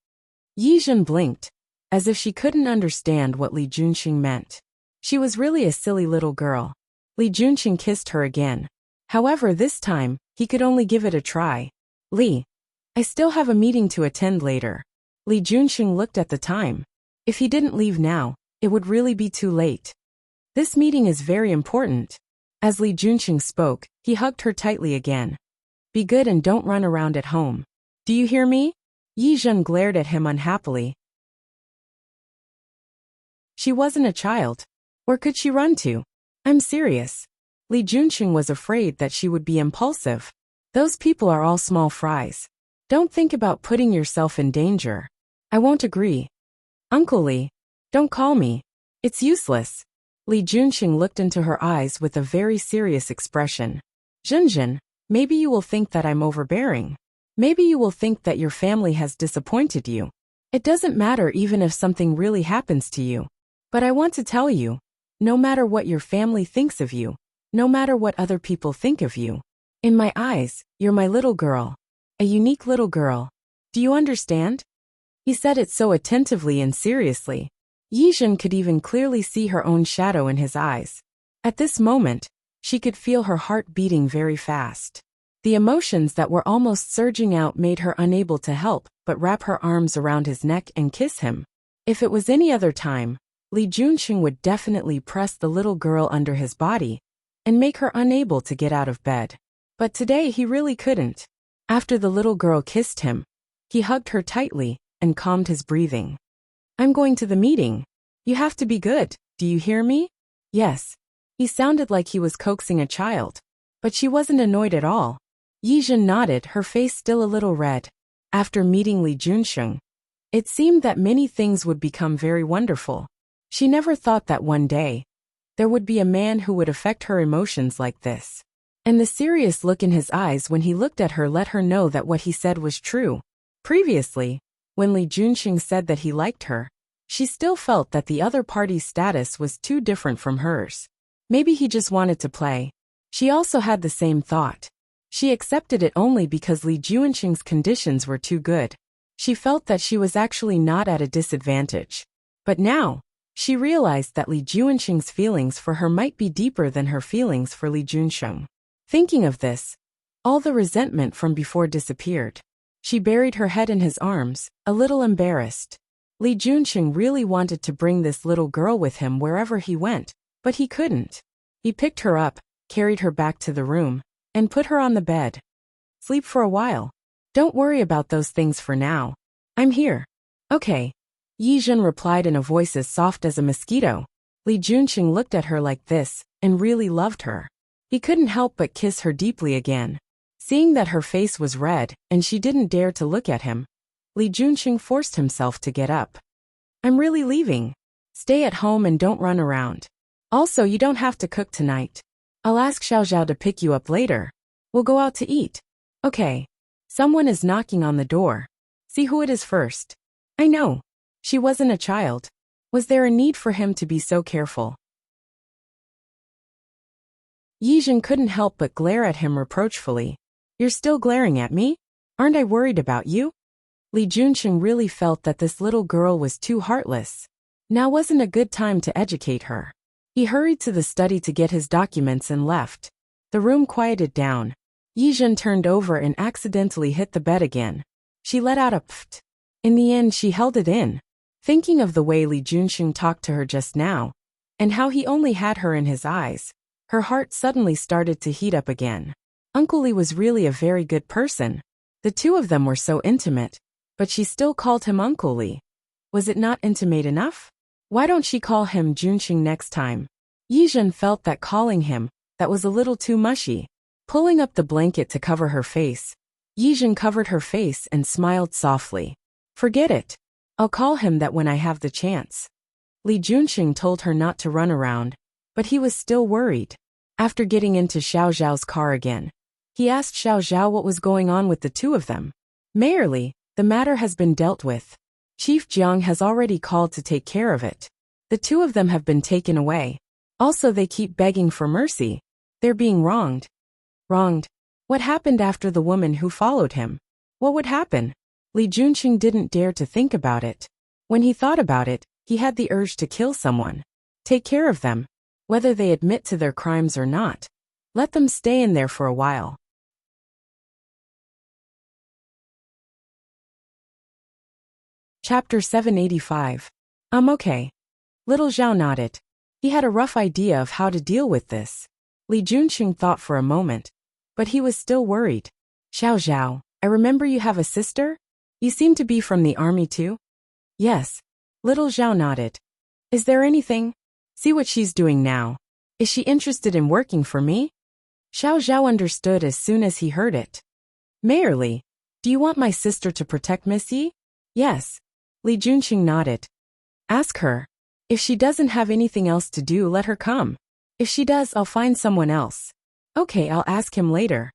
Yizhen blinked, as if she couldn't understand what Li Juanqing meant. She was really a silly little girl. Li Juanqing kissed her again. However, this time, he could only give it a try. Li, I still have a meeting to attend later. Li Juanqing looked at the time. If he didn't leave now, it would really be too late. This meeting is very important. As Li Juanqing spoke, he hugged her tightly again. Be good and don't run around at home. Do you hear me? Yizhen glared at him unhappily. She wasn't a child. Where could she run to? I'm serious. Li Juanqing was afraid that she would be impulsive. Those people are all small fries. Don't think about putting yourself in danger. I won't agree. Uncle Li, don't call me. It's useless. Li Juanqing looked into her eyes with a very serious expression. Zhenzhen, maybe you will think that I'm overbearing. Maybe you will think that your family has disappointed you. It doesn't matter even if something really happens to you. But I want to tell you, no matter what your family thinks of you, no matter what other people think of you, in my eyes, you're my little girl. A unique little girl. Do you understand? He said it so attentively and seriously. Yizhen could even clearly see her own shadow in his eyes. At this moment, she could feel her heart beating very fast. The emotions that were almost surging out made her unable to help but wrap her arms around his neck and kiss him. If it was any other time, Li Juanqing would definitely press the little girl under his body and make her unable to get out of bed. But today he really couldn't. After the little girl kissed him, he hugged her tightly and calmed his breathing. I'm going to the meeting. You have to be good, do you hear me? Yes. He sounded like he was coaxing a child, but she wasn't annoyed at all. Yizhen nodded, her face still a little red. After meeting Li Juanqing, it seemed that many things would become very wonderful. She never thought that one day, there would be a man who would affect her emotions like this. And the serious look in his eyes when he looked at her let her know that what he said was true. Previously, when Li Juanqing said that he liked her, she still felt that the other party's status was too different from hers. Maybe he just wanted to play. She also had the same thought. She accepted it only because Li Juanqing's conditions were too good. She felt that she was actually not at a disadvantage. But now, she realized that Li Juanqing's feelings for her might be deeper than her feelings for Li Juanqing. Thinking of this, all the resentment from before disappeared. She buried her head in his arms, a little embarrassed. Li Juanqing really wanted to bring this little girl with him wherever he went, but he couldn't. He picked her up, carried her back to the room, and put her on the bed. Sleep for a while. Don't worry about those things for now. I'm here. Okay. Yizhen replied in a voice as soft as a mosquito. Li Juanqing looked at her like this, and really loved her. He couldn't help but kiss her deeply again. Seeing that her face was red, and she didn't dare to look at him, Li Juanqing forced himself to get up. I'm really leaving. Stay at home and don't run around. Also, you don't have to cook tonight. I'll ask Xiaoxiao to pick you up later. We'll go out to eat. Okay. Someone is knocking on the door. See who it is first. I know. She wasn't a child. Was there a need for him to be so careful? Yizhen couldn't help but glare at him reproachfully. You're still glaring at me? Aren't I worried about you? Li Junsheng really felt that this little girl was too heartless. Now wasn't a good time to educate her. He hurried to the study to get his documents and left. The room quieted down. Yizhen turned over and accidentally hit the bed again. She let out a pft. In the end she held it in. Thinking of the way Li Junsheng talked to her just now, and how he only had her in his eyes, her heart suddenly started to heat up again. Uncle Li was really a very good person. The two of them were so intimate, but she still called him Uncle Li. Was it not intimate enough? Why don't she call him Junsheng next time? Yizhen felt that calling him, that was a little too mushy. Pulling up the blanket to cover her face, Yizhen covered her face and smiled softly. Forget it. I'll call him that when I have the chance. Li Junsheng told her not to run around, but he was still worried. After getting into Xiao Zhao's car again, he asked Xiao Zhao what was going on with the two of them. Mayor Li, the matter has been dealt with. Chief Jiang has already called to take care of it. The two of them have been taken away. Also they keep begging for mercy. They're being wronged. Wronged? What happened after the woman who followed him? What would happen? Li Junsheng didn't dare to think about it. When he thought about it, he had the urge to kill someone. Take care of them. Whether they admit to their crimes or not. Let them stay in there for a while. Chapter 785. Okay. Little Zhao nodded. He had a rough idea of how to deal with this. Li Junsheng thought for a moment, but he was still worried. Xiao Zhao, I remember you have a sister? You seem to be from the army too? Yes. Little Zhao nodded. Is there anything? See what she's doing now. Is she interested in working for me? Xiao Zhao understood as soon as he heard it. Mayor Li, do you want my sister to protect Miss Yi? Yes. Li Junsheng nodded. Ask her. If she doesn't have anything else to do, let her come. If she does, I'll find someone else. Okay, I'll ask him later.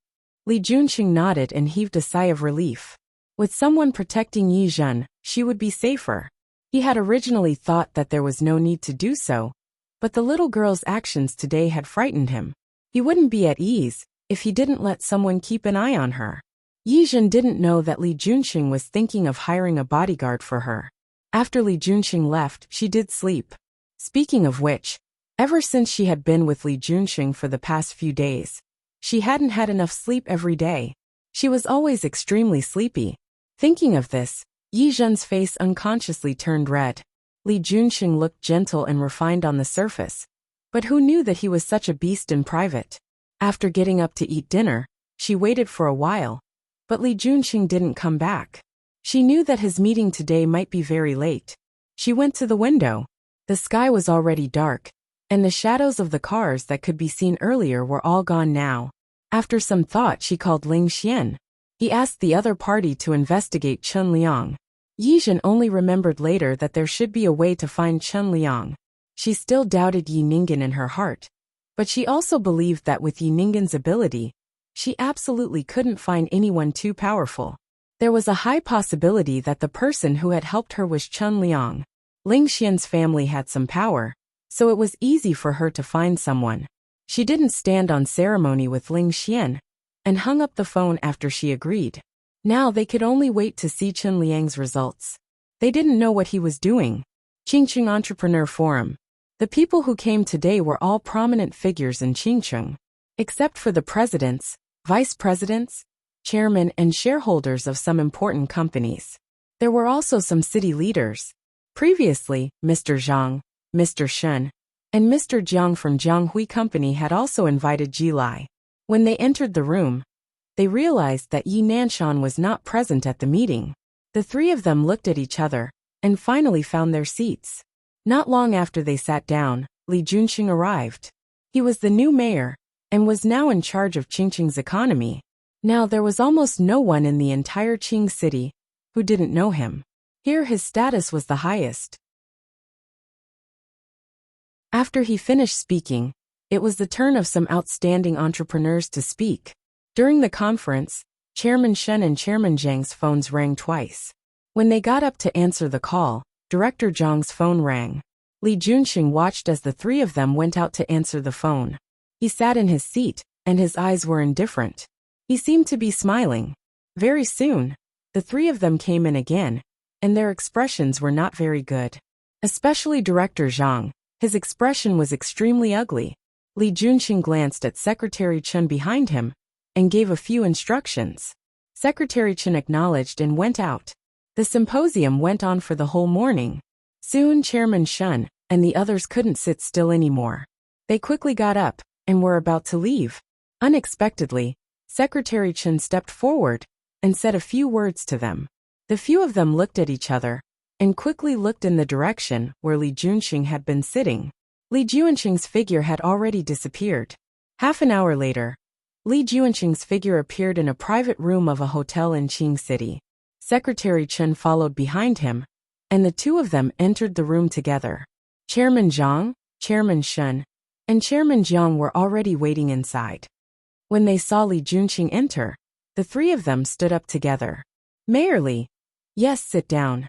Li Junsheng nodded and heaved a sigh of relief. With someone protecting Yizhen, she would be safer. He had originally thought that there was no need to do so, but the little girl's actions today had frightened him. He wouldn't be at ease if he didn't let someone keep an eye on her. Yizhen didn't know that Li Junsheng was thinking of hiring a bodyguard for her. After Li Junsheng left, she did sleep. Speaking of which, ever since she had been with Li Junsheng for the past few days, she hadn't had enough sleep every day. She was always extremely sleepy. Thinking of this, Yizhen's face unconsciously turned red. Li Junsheng looked gentle and refined on the surface, but who knew that he was such a beast in private? After getting up to eat dinner, she waited for a while, but Li Junsheng didn't come back. She knew that his meeting today might be very late. She went to the window. The sky was already dark, and the shadows of the cars that could be seen earlier were all gone now. After some thought, she called Ling Xian. He asked the other party to investigate Chen Liang. Yizhen only remembered later that there should be a way to find Chen Liang. She still doubted Yi Ningen in her heart, but she also believed that with Yi Ningen's ability, she absolutely couldn't find anyone too powerful. There was a high possibility that the person who had helped her was Chen Liang. Ling Xian's family had some power, so it was easy for her to find someone. She didn't stand on ceremony with Ling Xian, and hung up the phone after she agreed. Now they could only wait to see Chen Liang's results. They didn't know what he was doing. Qingcheng Entrepreneur Forum. The people who came today were all prominent figures in Qingcheng, except for the presidents, vice presidents, chairmen and shareholders of some important companies. There were also some city leaders. Previously, Mr. Zhang, Mr. Shen, and Mr. Jiang from Jianghui Company had also invited Ji Lai. When they entered the room, they realized that Yi Nanshan was not present at the meeting. The three of them looked at each other, and finally found their seats. Not long after they sat down, Li Junsheng arrived. He was the new mayor, and was now in charge of Qingcheng's economy. Now there was almost no one in the entire Qing city who didn't know him. Here his status was the highest. After he finished speaking, it was the turn of some outstanding entrepreneurs to speak. During the conference, Chairman Shen and Chairman Zhang's phones rang twice. When they got up to answer the call, Director Zhang's phone rang. Li Junxing watched as the three of them went out to answer the phone. He sat in his seat, and his eyes were indifferent. He seemed to be smiling. Very soon, the three of them came in again, and their expressions were not very good. Especially Director Zhang, his expression was extremely ugly. Li Junxing glanced at Secretary Chen behind him, and gave a few instructions. Secretary Chen acknowledged and went out. The symposium went on for the whole morning. Soon Chairman Shen and the others couldn't sit still anymore. They quickly got up, and were about to leave. Unexpectedly, Secretary Chen stepped forward, and said a few words to them. The few of them looked at each other, and quickly looked in the direction where Li Junxing had been sitting. Li Junxing's figure had already disappeared. Half an hour later, Li Junxing's figure appeared in a private room of a hotel in Qing City. Secretary Chen followed behind him, and the two of them entered the room together. Chairman Zhang, Chairman Shen, and Chairman Jiang were already waiting inside. When they saw Li Junxing enter, the three of them stood up together. Mayor Li. Yes, sit down.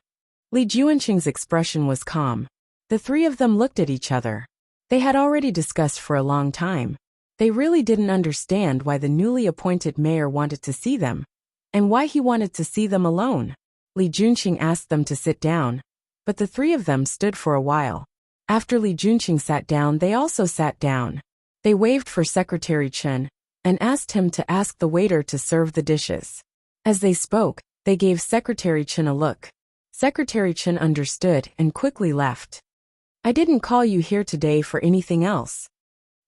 Li Junxing's expression was calm. The three of them looked at each other. They had already discussed for a long time. They really didn't understand why the newly appointed mayor wanted to see them, and why he wanted to see them alone. Li Junxing asked them to sit down, but the three of them stood for a while. After Li Junxing sat down, they also sat down. They waved for Secretary Chen, and asked him to ask the waiter to serve the dishes. As they spoke, they gave Secretary Chen a look. Secretary Chen understood and quickly left. I didn't call you here today for anything else.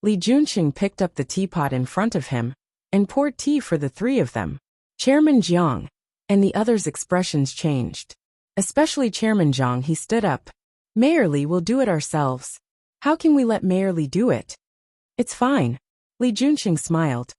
Li Junxing picked up the teapot in front of him, and poured tea for the three of them. Chairman Jiang and the others' expressions changed. Especially Chairman Jiang, he stood up. Mayor Li will do it ourselves. How can we let Mayor Li do it? It's fine. Li Junxing smiled.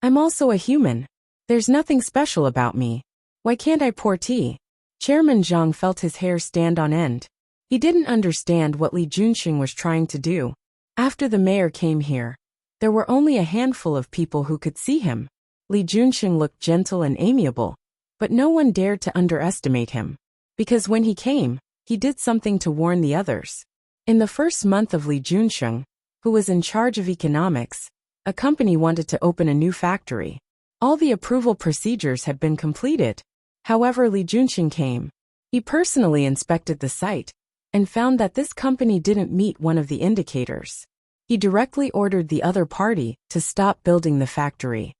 I'm also a human. There's nothing special about me. Why can't I pour tea? Chairman Jiang felt his hair stand on end. He didn't understand what Li Junxing was trying to do. After the mayor came here, there were only a handful of people who could see him. Li Junxing looked gentle and amiable, but no one dared to underestimate him. Because when he came, he did something to warn the others. In the first month of Li Junxing, who was in charge of economics, a company wanted to open a new factory. All the approval procedures had been completed. However, Li Junxing came. He personally inspected the site, and found that this company didn't meet one of the indicators. He directly ordered the other party to stop building the factory.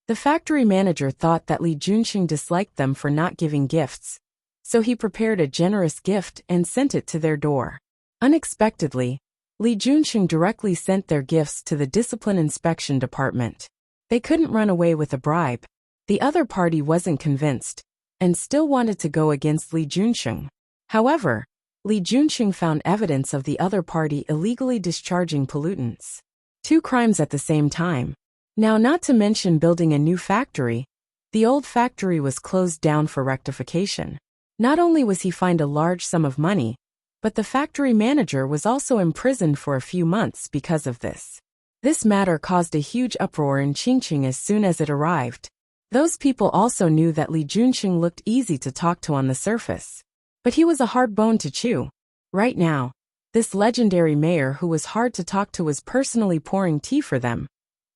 The factory manager thought that Li Junxing disliked them for not giving gifts, so he prepared a generous gift and sent it to their door. Unexpectedly, Li Junxing directly sent their gifts to the Discipline Inspection Department. They couldn't run away with a bribe. The other party wasn't convinced, and still wanted to go against Li Junxing. However, Li Junxing found evidence of the other party illegally discharging pollutants. Two crimes at the same time. Now, not to mention building a new factory, the old factory was closed down for rectification. Not only was he fined a large sum of money, but the factory manager was also imprisoned for a few months because of this. This matter caused a huge uproar in Qingqing as soon as it arrived. Those people also knew that Li Junxing looked easy to talk to on the surface. But he was a hard bone to chew. Right now, this legendary mayor who was hard to talk to was personally pouring tea for them,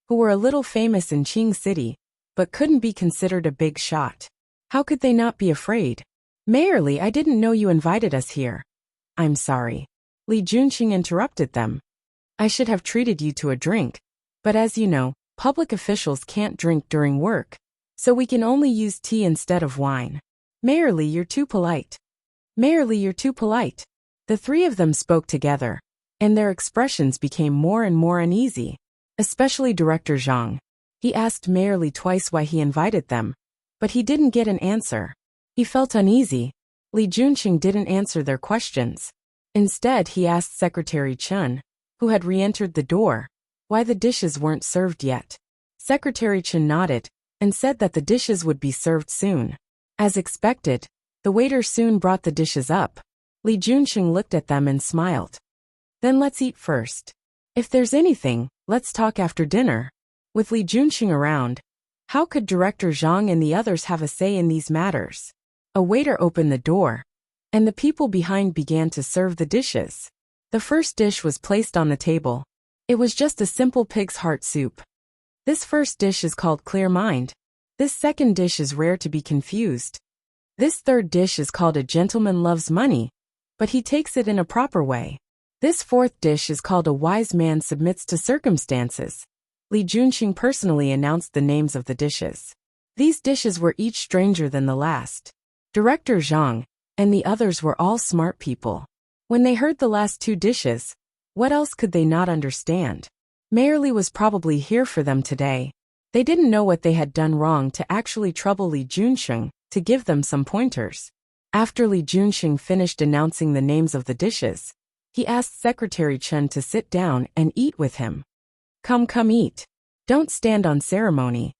who were a little famous in Qing City, but couldn't be considered a big shot. How could they not be afraid? Mayor Li, I didn't know you invited us here. I'm sorry. Li Junxing interrupted them. I should have treated you to a drink, but as you know, public officials can't drink during work, so we can only use tea instead of wine. Mayor Li, you're too polite. Mayor Li, you're too polite. The three of them spoke together, and their expressions became more and more uneasy, especially Director Zhang. He asked Mayor Li twice why he invited them, but he didn't get an answer. He felt uneasy. Li Junxing didn't answer their questions. Instead, he asked Secretary Chen, who had re-entered the door, why the dishes weren't served yet. Secretary Chen nodded, and said that the dishes would be served soon. As expected, the waiter soon brought the dishes up. Li Junxing looked at them and smiled. Then let's eat first. If there's anything, let's talk after dinner. With Li Junxing around, how could Director Zhang and the others have a say in these matters? A waiter opened the door, and the people behind began to serve the dishes. The first dish was placed on the table. It was just a simple pig's heart soup. This first dish is called clear mind. This second dish is rare to be confused. This third dish is called a gentleman loves money, but he takes it in a proper way. This fourth dish is called a wise man submits to circumstances. Li Junqing personally announced the names of the dishes. These dishes were each stranger than the last. Director Zhang and the others were all smart people. When they heard the last two dishes, what else could they not understand? Mayor Li was probably here for them today. They didn't know what they had done wrong to actually trouble Li Junqing to give them some pointers. After Li Junqing finished announcing the names of the dishes, he asked Secretary Chen to sit down and eat with him. Come eat. Don't stand on ceremony.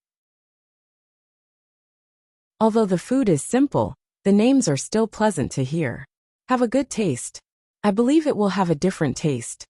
Although the food is simple, the names are still pleasant to hear. Have a good taste. I believe it will have a different taste.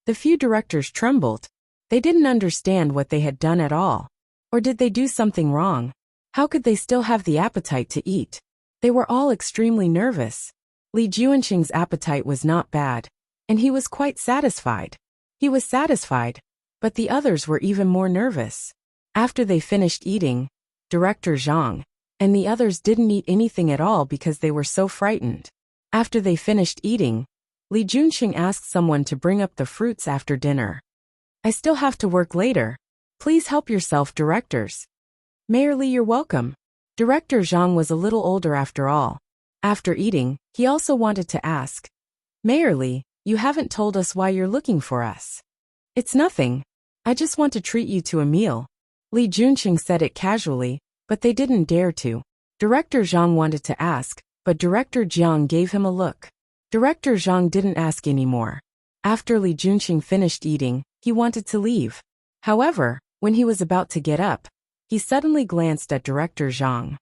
The few directors trembled. They didn't understand what they had done at all. Or did they do something wrong? How could they still have the appetite to eat? They were all extremely nervous. Li Junqing's appetite was not bad, and he was quite satisfied. He was satisfied, but the others were even more nervous. After they finished eating, Director Zhang and the others didn't eat anything at all because they were so frightened. After they finished eating, Li Junqing asked someone to bring up the fruits after dinner. I still have to work later. Please help yourself, directors. Mayor Li, you're welcome. Director Zhang was a little older after all. After eating, he also wanted to ask, Mayor Li, you haven't told us why you're looking for us. It's nothing. I just want to treat you to a meal. Li Junqing said it casually, but they didn't dare to. Director Zhang wanted to ask, but Director Jiang gave him a look. Director Zhang didn't ask anymore. After Li Junqing finished eating, he wanted to leave. However, when he was about to get up, he suddenly glanced at Director Zhang.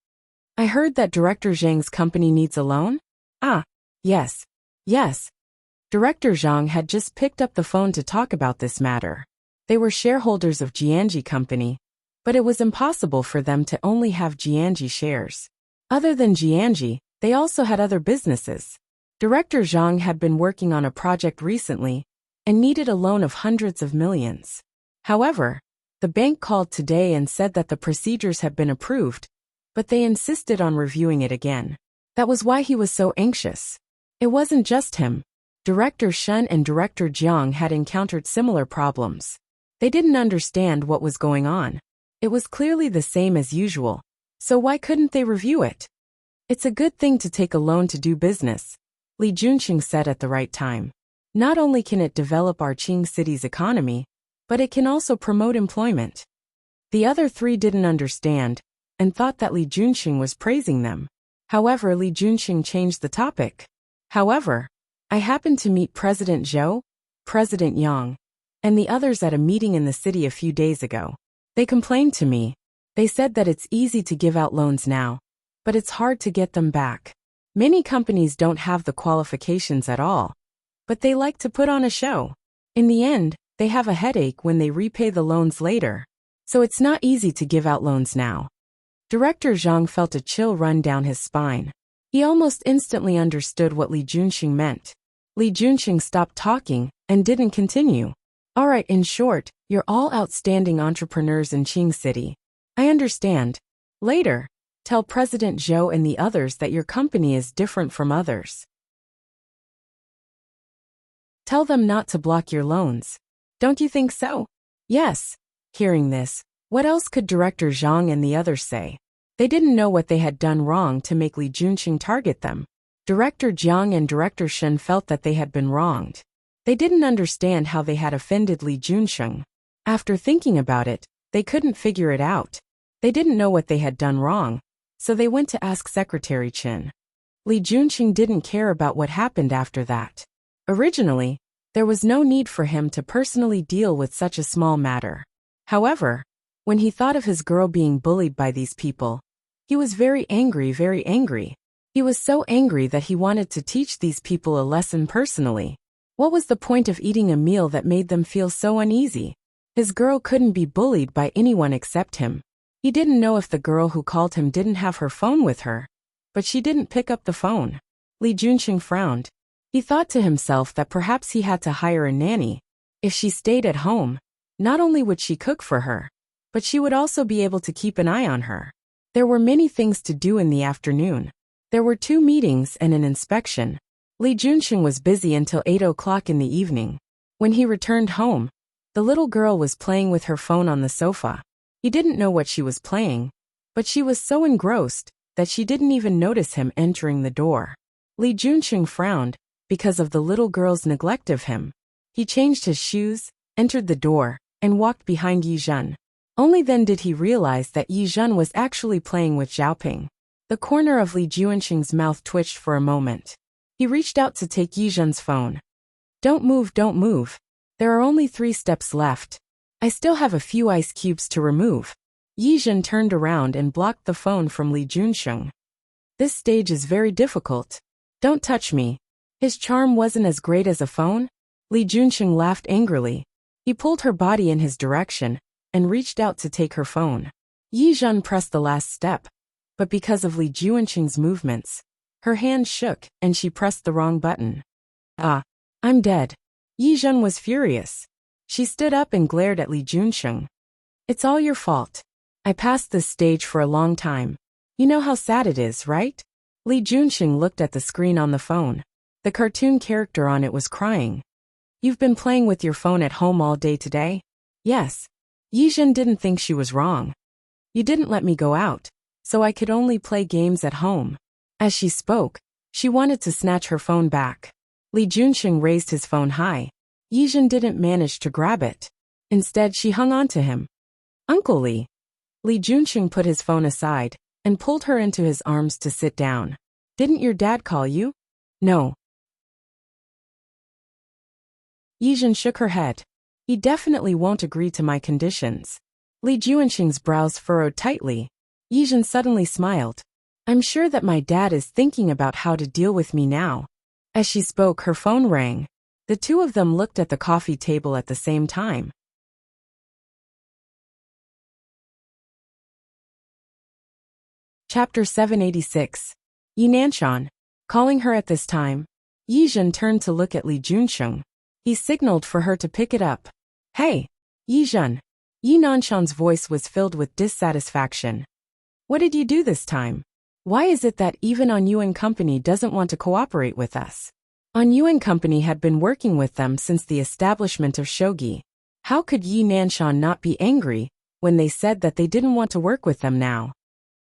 I heard that Director Zhang's company needs a loan? Ah, yes. Director Zhang had just picked up the phone to talk about this matter. They were shareholders of Jianji Company, but it was impossible for them to only have Jianji shares. Other than Jianji, they also had other businesses. Director Zhang had been working on a project recently and needed a loan of hundreds of millions. However, the bank called today and said that the procedures had been approved, but they insisted on reviewing it again. That was why he was so anxious. It wasn't just him. Director Shen and Director Jiang had encountered similar problems. They didn't understand what was going on. It was clearly the same as usual, so why couldn't they review it? It's a good thing to take a loan to do business, Li Junqing said at the right time. Not only can it develop our Qing city's economy, but it can also promote employment. The other three didn't understand and thought that Li Junqing was praising them. However, Li Junqing changed the topic. However, I happened to meet President Zhou, President Yang, and the others at a meeting in the city a few days ago. They complained to me. They said that it's easy to give out loans now, but it's hard to get them back. Many companies don't have the qualifications at all, but they like to put on a show. In the end, they have a headache when they repay the loans later. So it's not easy to give out loans now. Director Zhang felt a chill run down his spine. He almost instantly understood what Li Junqing meant. Li Junqing stopped talking and didn't continue. Alright, in short, you're all outstanding entrepreneurs in Qing City. I understand. Later, tell President Zhou and the others that your company is different from others. Tell them not to block your loans. Don't you think so? Yes. Hearing this, what else could Director Zhang and the others say? They didn't know what they had done wrong to make Li Junqing target them. Director Jiang and Director Shen felt that they had been wronged. They didn't understand how they had offended Li Junqing. After thinking about it, they couldn't figure it out. They didn't know what they had done wrong, so they went to ask Secretary Chen. Li Junqing didn't care about what happened after that. Originally, there was no need for him to personally deal with such a small matter. However, when he thought of his girl being bullied by these people, he was very angry. He was so angry that he wanted to teach these people a lesson personally. What was the point of eating a meal that made them feel so uneasy? His girl couldn't be bullied by anyone except him. He didn't know if the girl who called him didn't have her phone with her. but she didn't pick up the phone. Li Junqing frowned. He thought to himself that perhaps he had to hire a nanny. If she stayed at home, not only would she cook for her, but she would also be able to keep an eye on her. There were many things to do in the afternoon. There were 2 meetings and an inspection. Li Junqing was busy until 8 o'clock in the evening. When he returned home, the little girl was playing with her phone on the sofa. He didn't know what she was playing, but she was so engrossed that she didn't even notice him entering the door. Li Junqing frowned because of the little girl's neglect of him. He changed his shoes, entered the door, and walked behind Yi Zhen. Only then did he realize that Yi Zhen was actually playing with Xiaoping. The corner of Li Junqing's mouth twitched for a moment. He reached out to take Yi Zhen's phone. Don't move, don't move. There are only 3 steps left. I still have a few ice cubes to remove. Yi Zhen turned around and blocked the phone from Li Junqing. This stage is very difficult. Don't touch me. His charm wasn't as great as a phone? Li Junqing laughed angrily. He pulled her body in his direction and reached out to take her phone. Yi Zhen pressed the last step, but because of Li Junqing's movements, her hand shook and she pressed the wrong button. Ah, I'm dead. Yi Zhen was furious. She stood up and glared at Li Junqing. It's all your fault. I passed this stage for a long time. You know how sad it is, right? Li Junqing looked at the screen on the phone. The cartoon character on it was crying. You've been playing with your phone at home all day today? Yes. Yi Zhen didn't think she was wrong. You didn't let me go out, so I could only play games at home. As she spoke, she wanted to snatch her phone back. Li Junqing raised his phone high. Yi Zhen didn't manage to grab it. Instead, she hung on to him. Uncle Li. Li Junqing put his phone aside and pulled her into his arms to sit down. Didn't your dad call you? No. Yi Zhen shook her head. He definitely won't agree to my conditions. Li Junqing's brows furrowed tightly. Yi Zhen suddenly smiled. I'm sure that my dad is thinking about how to deal with me now. As she spoke, her phone rang. The 2 of them looked at the coffee table at the same time. Chapter 786. Yi Nanshan. Calling her at this time, Yi Zhen turned to look at Li Junqing. He signaled for her to pick it up. Hey, Yi Zhen. Yi Nanshan's voice was filled with dissatisfaction. What did you do this time? Why is it that even On Yuan Company doesn't want to cooperate with us? On Yuan Company had been working with them since the establishment of shogi. How could Yi Nanshan not be angry when they said that they didn't want to work with them now?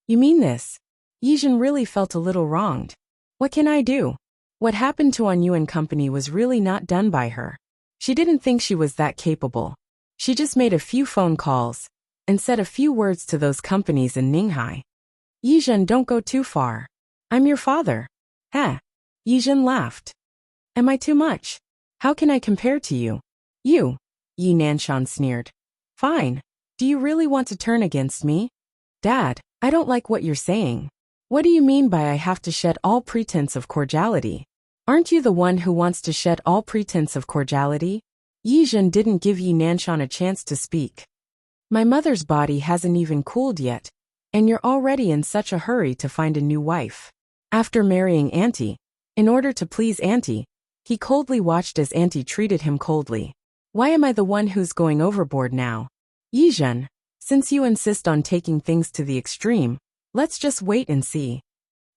You mean this? Yi Zhen really felt a little wronged. What can I do? What happened to On Yuan Company was really not done by her. She didn't think she was that capable. She just made a few phone calls and said a few words to those companies in Ninghai. Yi Zhen, don't go too far. I'm your father. Heh. Yi Zhen laughed. Am I too much? How can I compare to you? You. Yi Nanshan sneered. Fine. Do you really want to turn against me? Dad, I don't like what you're saying. What do you mean by I have to shed all pretense of cordiality? Aren't you the one who wants to shed all pretense of cordiality? Yi Zhen didn't give Yi Nanshan a chance to speak. My mother's body hasn't even cooled yet, and you're already in such a hurry to find a new wife. After marrying Auntie, in order to please Auntie, he coldly watched as Auntie treated him coldly. Why am I the one who's going overboard now? Yi Zhen, since you insist on taking things to the extreme, let's just wait and see.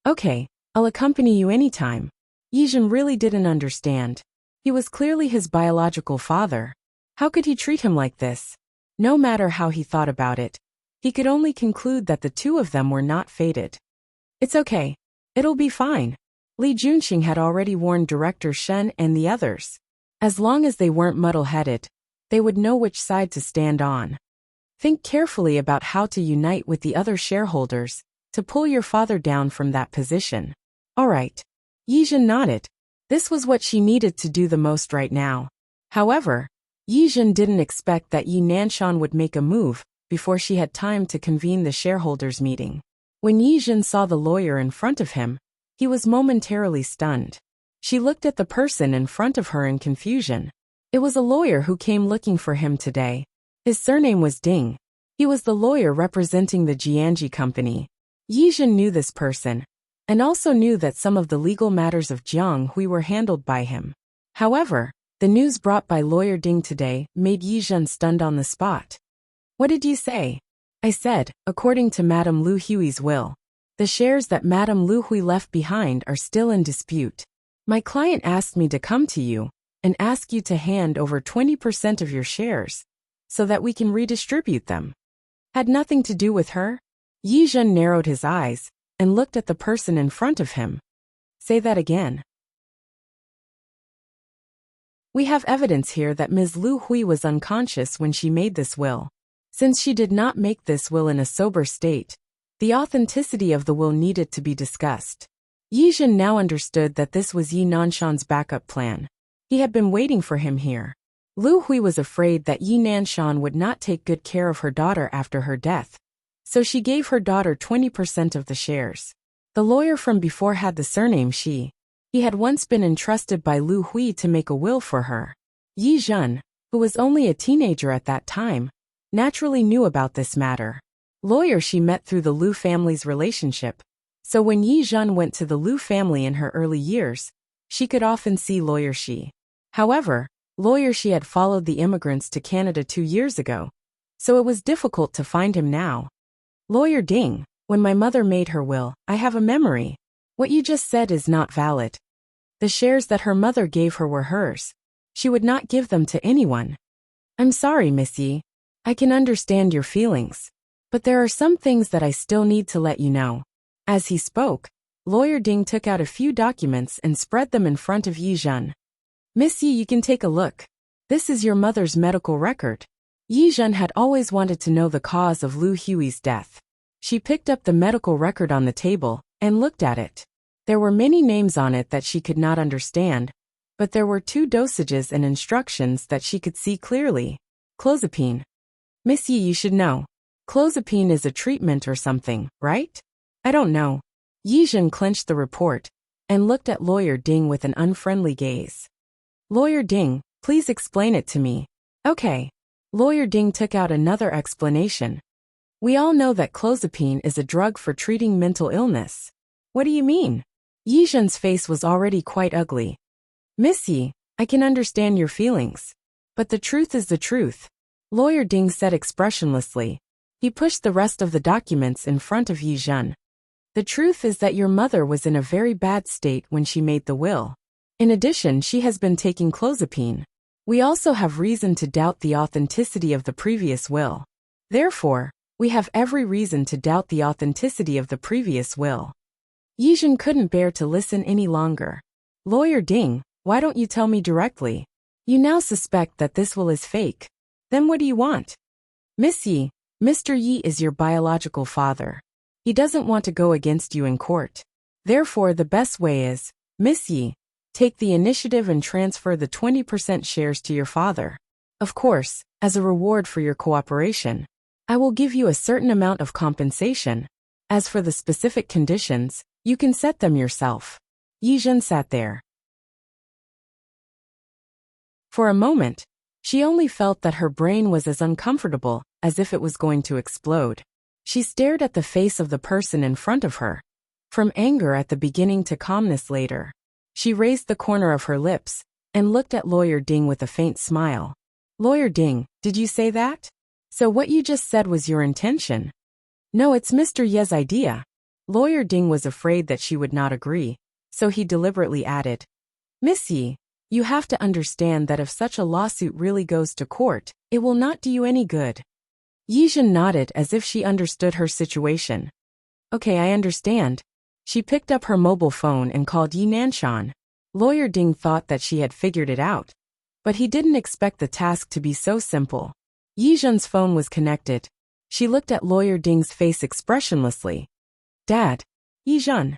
Okay, I'll accompany you anytime. Yi Zhen really didn't understand. He was clearly his biological father. How could he treat him like this? No matter how he thought about it, he could only conclude that the 2 of them were not fated. It's okay. It'll be fine. Li Junqing had already warned Director Shen and the others. As long as they weren't muddle-headed, they would know which side to stand on. Think carefully about how to unite with the other shareholders to pull your father down from that position. All right. Yi Zhen nodded. This was what she needed to do the most right now. However, Yi Zhen didn't expect that Yi Nanshan would make a move before she had time to convene the shareholders' meeting. When Yi Zhen saw the lawyer in front of him, he was momentarily stunned. She looked at the person in front of her in confusion. It was a lawyer who came looking for him today. His surname was Ding. He was the lawyer representing the Jianji company. Yi Zhen knew this person. and also knew that some of the legal matters of Jianghui were handled by him. However, the news brought by Lawyer Ding today made Yi Zhen stunned on the spot. What did you say? I said, according to Madame Lu Hui's will, the shares that Madame Lu Hui left behind are still in dispute. My client asked me to come to you and ask you to hand over 20% of your shares so that we can redistribute them. Had nothing to do with her? Yi Zhen narrowed his eyes and looked at the person in front of him. Say that again. We have evidence here that Ms. Lu Hui was unconscious when she made this will. Since she did not make this will in a sober state, the authenticity of the will needed to be discussed. Yi Zhen now understood that this was Yi Nanshan's backup plan. He had been waiting for him here. Lu Hui was afraid that Yi Nanshan would not take good care of her daughter after her death, so she gave her daughter 20% of the shares. The lawyer from before had the surname Shi. He had once been entrusted by Lu Hui to make a will for her. Yi Zhen, who was only a teenager at that time, naturally knew about this matter. Lawyer Shi met through the Lu family's relationship, so when Yi Zhen went to the Lu family in her early years, she could often see Lawyer Shi. However, Lawyer Shi had followed the immigrants to Canada 2 years ago, so it was difficult to find him now. Lawyer Ding, when my mother made her will, I have a memory. What you just said is not valid. The shares that her mother gave her were hers. She would not give them to anyone. I'm sorry, Miss Yi. I can understand your feelings, but there are some things that I still need to let you know. As he spoke, Lawyer Ding took out a few documents and spread them in front of Yi Zhen. Miss Yi, you can take a look. This is your mother's medical record. Yi Zhen had always wanted to know the cause of Lu Hui's death. She picked up the medical record on the table and looked at it. There were many names on it that she could not understand, but there were 2 dosages and instructions that she could see clearly. Clozapine. Miss Yi, you should know. Clozapine is a treatment or something, right? I don't know. Yi Zhen clenched the report and looked at Lawyer Ding with an unfriendly gaze. Lawyer Ding, please explain it to me. Okay. Lawyer Ding took out another explanation. We all know that clozapine is a drug for treating mental illness. What do you mean? Yi Zhen's face was already quite ugly. Miss Yi, I can understand your feelings, but the truth is the truth. Lawyer Ding said expressionlessly. He pushed the rest of the documents in front of Yi Zhen. The truth is that your mother was in a very bad state when she made the will. In addition, she has been taking clozapine. We also have reason to doubt the authenticity of the previous will. Therefore, we have every reason to doubt the authenticity of the previous will. Yi Zhen couldn't bear to listen any longer. Lawyer Ding, why don't you tell me directly? You now suspect that this will is fake. Then what do you want? Miss Yi, Mr. Yi is your biological father. He doesn't want to go against you in court. Therefore, the best way is, Miss Yi, take the initiative and transfer the 20% shares to your father. Of course, as a reward for your cooperation, I will give you a certain amount of compensation. As for the specific conditions, you can set them yourself. Yi Zhen sat there. For a moment, she only felt that her brain was as uncomfortable as if it was going to explode. She stared at the face of the person in front of her. From anger at the beginning to calmness later. She raised the corner of her lips and looked at Lawyer Ding with a faint smile. Lawyer Ding, did you say that? So what you just said was your intention? No, it's Mr. Ye's idea. Lawyer Ding was afraid that she would not agree, so he deliberately added. Miss Yi, you have to understand that if such a lawsuit really goes to court, it will not do you any good. Yi Zhen nodded as if she understood her situation. Okay, I understand. She picked up her mobile phone and called Yi Nanshan. Lawyer Ding thought that she had figured it out, but he didn't expect the task to be so simple. Yi Zhen's phone was connected. She looked at Lawyer Ding's face expressionlessly. Dad. Yi Zhen.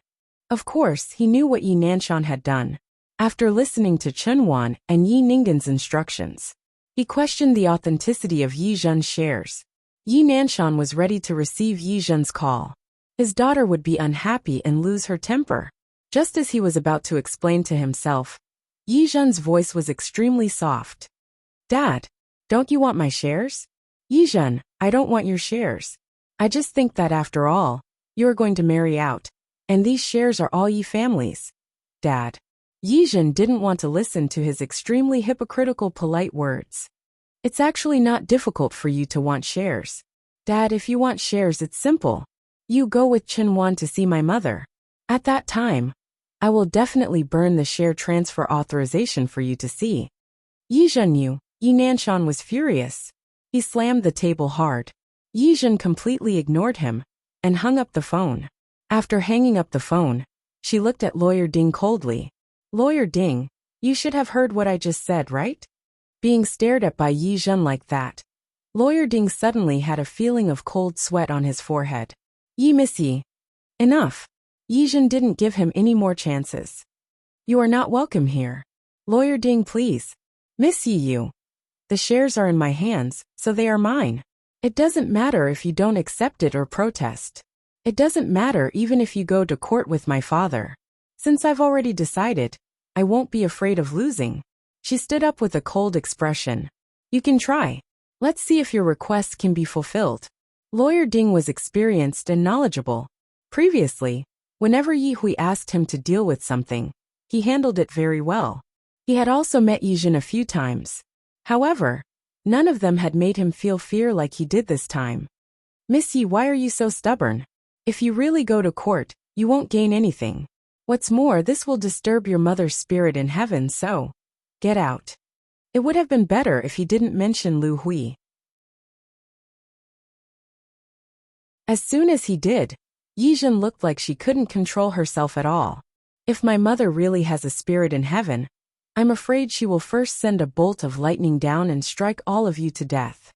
Of course, he knew what Yi Nanshan had done. After listening to Chen Wan and Yi Ninggen's instructions, he questioned the authenticity of Yi Zhen's shares. Yi Nanshan was ready to receive Yi Zhen's call. His daughter would be unhappy and lose her temper. Just as he was about to explain to himself, Yi Zhen's voice was extremely soft. Dad, don't you want my shares? Yi Zhen, I don't want your shares. I just think that after all, you are going to marry out. And these shares are all Yi family's. Dad. Yizhen didn't want to listen to his extremely hypocritical polite words. It's actually not difficult for you to want shares. Dad, if you want shares, it's simple. You go with Chenwan to see my mother. At that time, I will definitely burn the share transfer authorization for you to see. Yizhen knew. Yi Nanshan was furious. He slammed the table hard. Yizhen completely ignored him and hung up the phone. After hanging up the phone, she looked at Lawyer Ding coldly. Lawyer Ding, you should have heard what I just said, right? Being stared at by Yizhen like that, Lawyer Ding suddenly had a feeling of cold sweat on his forehead. Yi Miss Yi. Enough. Yizhen didn't give him any more chances. You are not welcome here. Lawyer Ding, please. Miss Yi, you. The shares are in my hands, so they are mine. It doesn't matter if you don't accept it or protest. It doesn't matter even if you go to court with my father. Since I've already decided, I won't be afraid of losing. She stood up with a cold expression. You can try. Let's see if your requests can be fulfilled. Lawyer Ding was experienced and knowledgeable. Previously, whenever Yi Hui asked him to deal with something, he handled it very well. He had also met Yizhen a few times. However, none of them had made him feel fear like he did this time. Miss Yi, why are you so stubborn? If you really go to court, you won't gain anything. What's more, this will disturb your mother's spirit in heaven, so get out. It would have been better if he didn't mention Lu Hui. As soon as he did, Yizhen looked like she couldn't control herself at all. If my mother really has a spirit in heaven, I'm afraid she will first send a bolt of lightning down and strike all of you to death.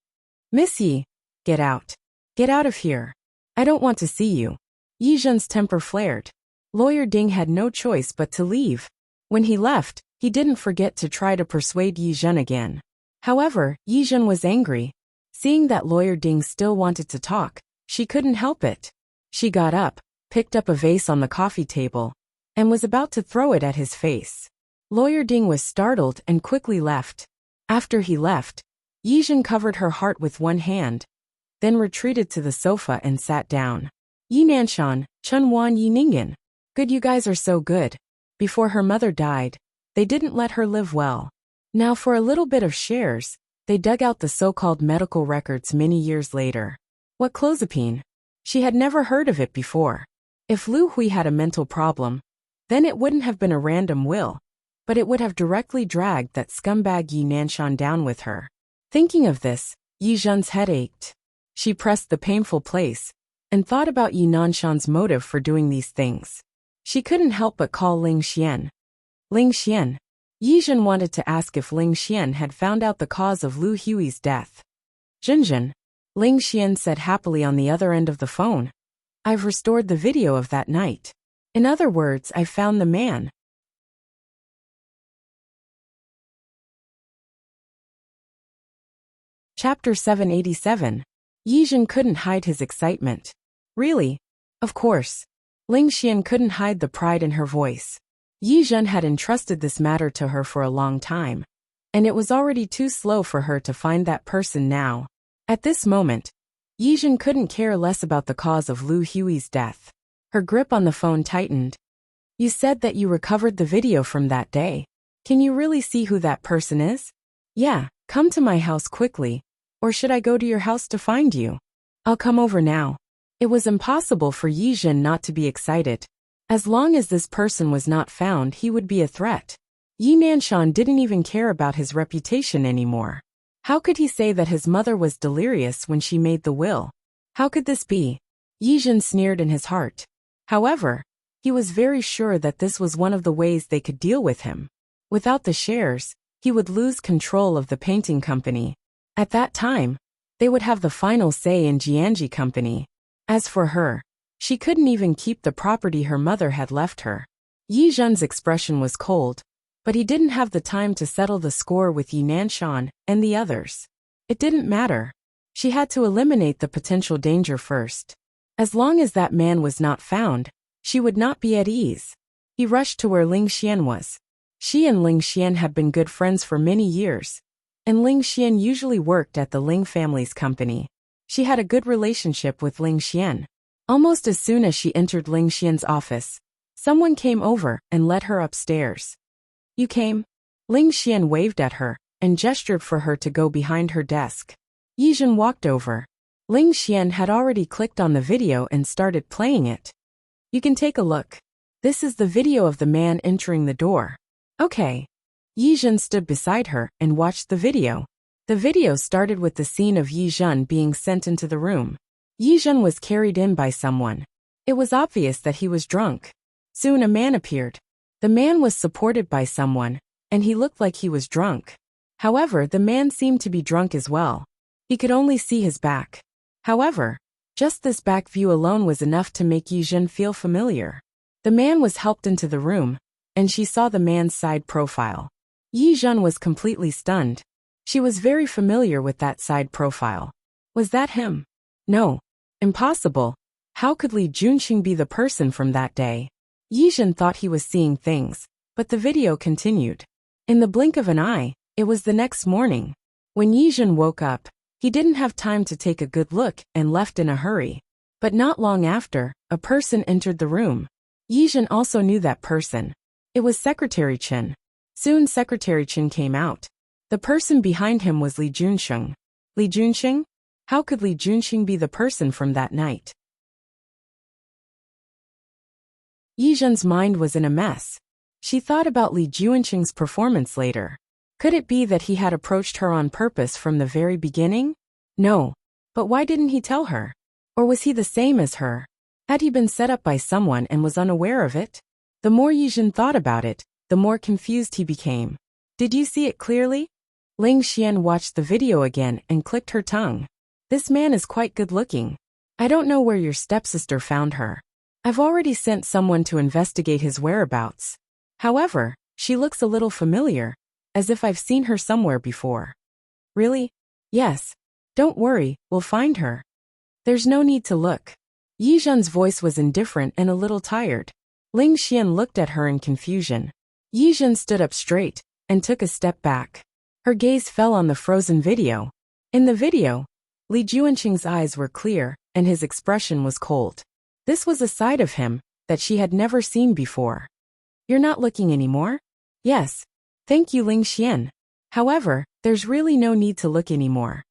Miss Yi, get out. Get out of here. I don't want to see you. Yizhen's temper flared. Lawyer Ding had no choice but to leave. When he left, he didn't forget to try to persuade Yizhen again. However, Yizhen was angry. Seeing that Lawyer Ding still wanted to talk, she couldn't help it. She got up, picked up a vase on the coffee table, and was about to throw it at his face. Lawyer Ding was startled and quickly left. After he left, Yizhen covered her heart with one hand, then retreated to the sofa and sat down. Yi Nanshan, Chunwan Yi Ningen. Good, you guys are so good. Before her mother died, they didn't let her live well. Now for a little bit of shares, they dug out the so-called medical records many years later. What clozapine? She had never heard of it before. If Lu Hui had a mental problem, then it wouldn't have been a random will, but it would have directly dragged that scumbag Yi Nanshan down with her. Thinking of this, Yizhen's head ached. She pressed the painful place and thought about Yi Nanshan's motive for doing these things. She couldn't help but call Ling Xian. Ling Xian. Yizhen wanted to ask if Ling Xian had found out the cause of Lu Hui's death. Jinjin. Ling Xian said happily on the other end of the phone. I've restored the video of that night. In other words, I found the man. Chapter 787. Yizhen couldn't hide his excitement. Really? Of course. Ling Xian couldn't hide the pride in her voice. Yizhen had entrusted this matter to her for a long time, and it was already too slow for her to find that person now. At this moment, Yizhen couldn't care less about the cause of Lu Hui's death. Her grip on the phone tightened. You said that you recovered the video from that day. Can you really see who that person is? Yeah, come to my house quickly. Or should I go to your house to find you? I'll come over now. It was impossible for Yizhen not to be excited. As long as this person was not found, he would be a threat. Yi Nanshan didn't even care about his reputation anymore. How could he say that his mother was delirious when she made the will? How could this be? Yizhen sneered in his heart. However, he was very sure that this was one of the ways they could deal with him. Without the shares, he would lose control of the painting company. At that time, they would have the final say in Jianji Company. As for her, she couldn't even keep the property her mother had left her. Yizhen's expression was cold, but he didn't have the time to settle the score with Yi Nanshan and the others. It didn't matter. She had to eliminate the potential danger first. As long as that man was not found, she would not be at ease. He rushed to where Ling Xian was. She and Ling Xian had been good friends for many years, and Ling Xian usually worked at the Ling family's company. She had a good relationship with Ling Xian. Almost as soon as she entered Ling Xian's office, someone came over and led her upstairs. You came? Ling Xian waved at her and gestured for her to go behind her desk. Yi Zhen walked over. Ling Xian had already clicked on the video and started playing it. You can take a look. This is the video of the man entering the door. Okay. Yi Zhen stood beside her and watched the video. The video started with the scene of Yi Zhen being sent into the room. Yi Zhen was carried in by someone. It was obvious that he was drunk. Soon a man appeared. The man was supported by someone, and he looked like he was drunk. However, the man seemed to be drunk as well. He could only see his back. However, just this back view alone was enough to make Yi Zhen feel familiar. The man was helped into the room, and she saw the man's side profile. Yi Zhen was completely stunned. She was very familiar with that side profile. Was that him? No. Impossible. How could Li Junxing be the person from that day? Yi Zhen thought he was seeing things, but the video continued. In the blink of an eye, it was the next morning. When Yi Zhen woke up, he didn't have time to take a good look and left in a hurry. But not long after, a person entered the room. Yi Zhen also knew that person. It was Secretary Chen. Soon Secretary Chen came out. The person behind him was Li Junxing. Li Junxing? How could Li Junxing be the person from that night? Yi Zhen's mind was in a mess. She thought about Li Junxing's performance later. Could it be that he had approached her on purpose from the very beginning? No. But why didn't he tell her? Or was he the same as her? Had he been set up by someone and was unaware of it? The more Yi Zhen thought about it, the more confused he became. Did you see it clearly? Ling Xian watched the video again and clicked her tongue. This man is quite good looking. I don't know where your stepsister found her. I've already sent someone to investigate his whereabouts. However, she looks a little familiar, as if I've seen her somewhere before. Really? Yes. Don't worry, we'll find her. There's no need to look. Yi Zhen's voice was indifferent and a little tired. Ling Xian looked at her in confusion. Yi Zhen stood up straight and took a step back. Her gaze fell on the frozen video. In the video, Li Junxing's eyes were clear and his expression was cold. This was a side of him that she had never seen before. You're not looking anymore? Yes. Thank you, Ling Xian. However, there's really no need to look anymore.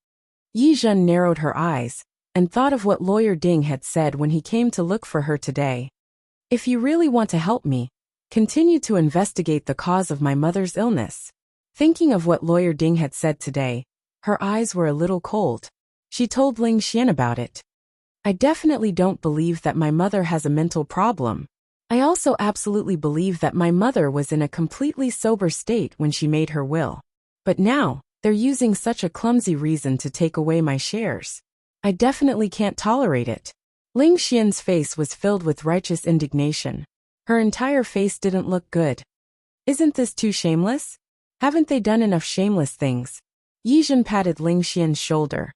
Yi Zhen narrowed her eyes and thought of what Lawyer Ding had said when he came to look for her today. If you really want to help me, continue to investigate the cause of my mother's illness. Thinking of what Lawyer Ding had said today, her eyes were a little cold. She told Ling Xian about it. I definitely don't believe that my mother has a mental problem. I also absolutely believe that my mother was in a completely sober state when she made her will. But now, they're using such a clumsy reason to take away my shares. I definitely can't tolerate it. Ling Xian's face was filled with righteous indignation. Her entire face didn't look good. Isn't this too shameless? Haven't they done enough shameless things? Yi Zhen patted Ling Xian's shoulder.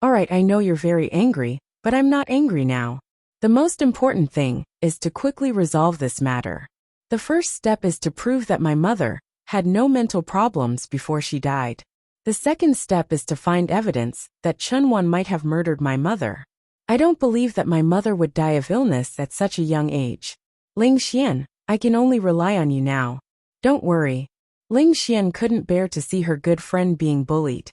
Alright, I know you're very angry, but I'm not angry now. The most important thing is to quickly resolve this matter. The first step is to prove that my mother had no mental problems before she died. The second step is to find evidence that Chunwan might have murdered my mother. I don't believe that my mother would die of illness at such a young age. Ling Xian, I can only rely on you now. Don't worry. Ling Xian couldn't bear to see her good friend being bullied.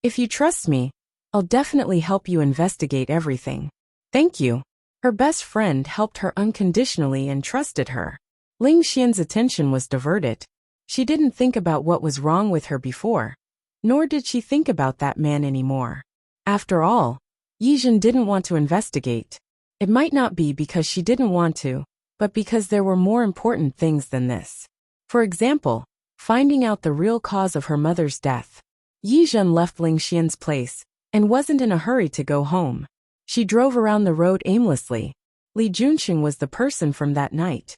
If you trust me, I'll definitely help you investigate everything. Thank you. Her best friend helped her unconditionally and trusted her. Ling Xian's attention was diverted. She didn't think about what was wrong with her before, nor did she think about that man anymore. After all, Yi Zhen didn't want to investigate. It might not be because she didn't want to, but because there were more important things than this. For example, finding out the real cause of her mother's death. Yi Zhen left Ling Xian's place and wasn't in a hurry to go home. She drove around the road aimlessly. Li Junxing was the person from that night.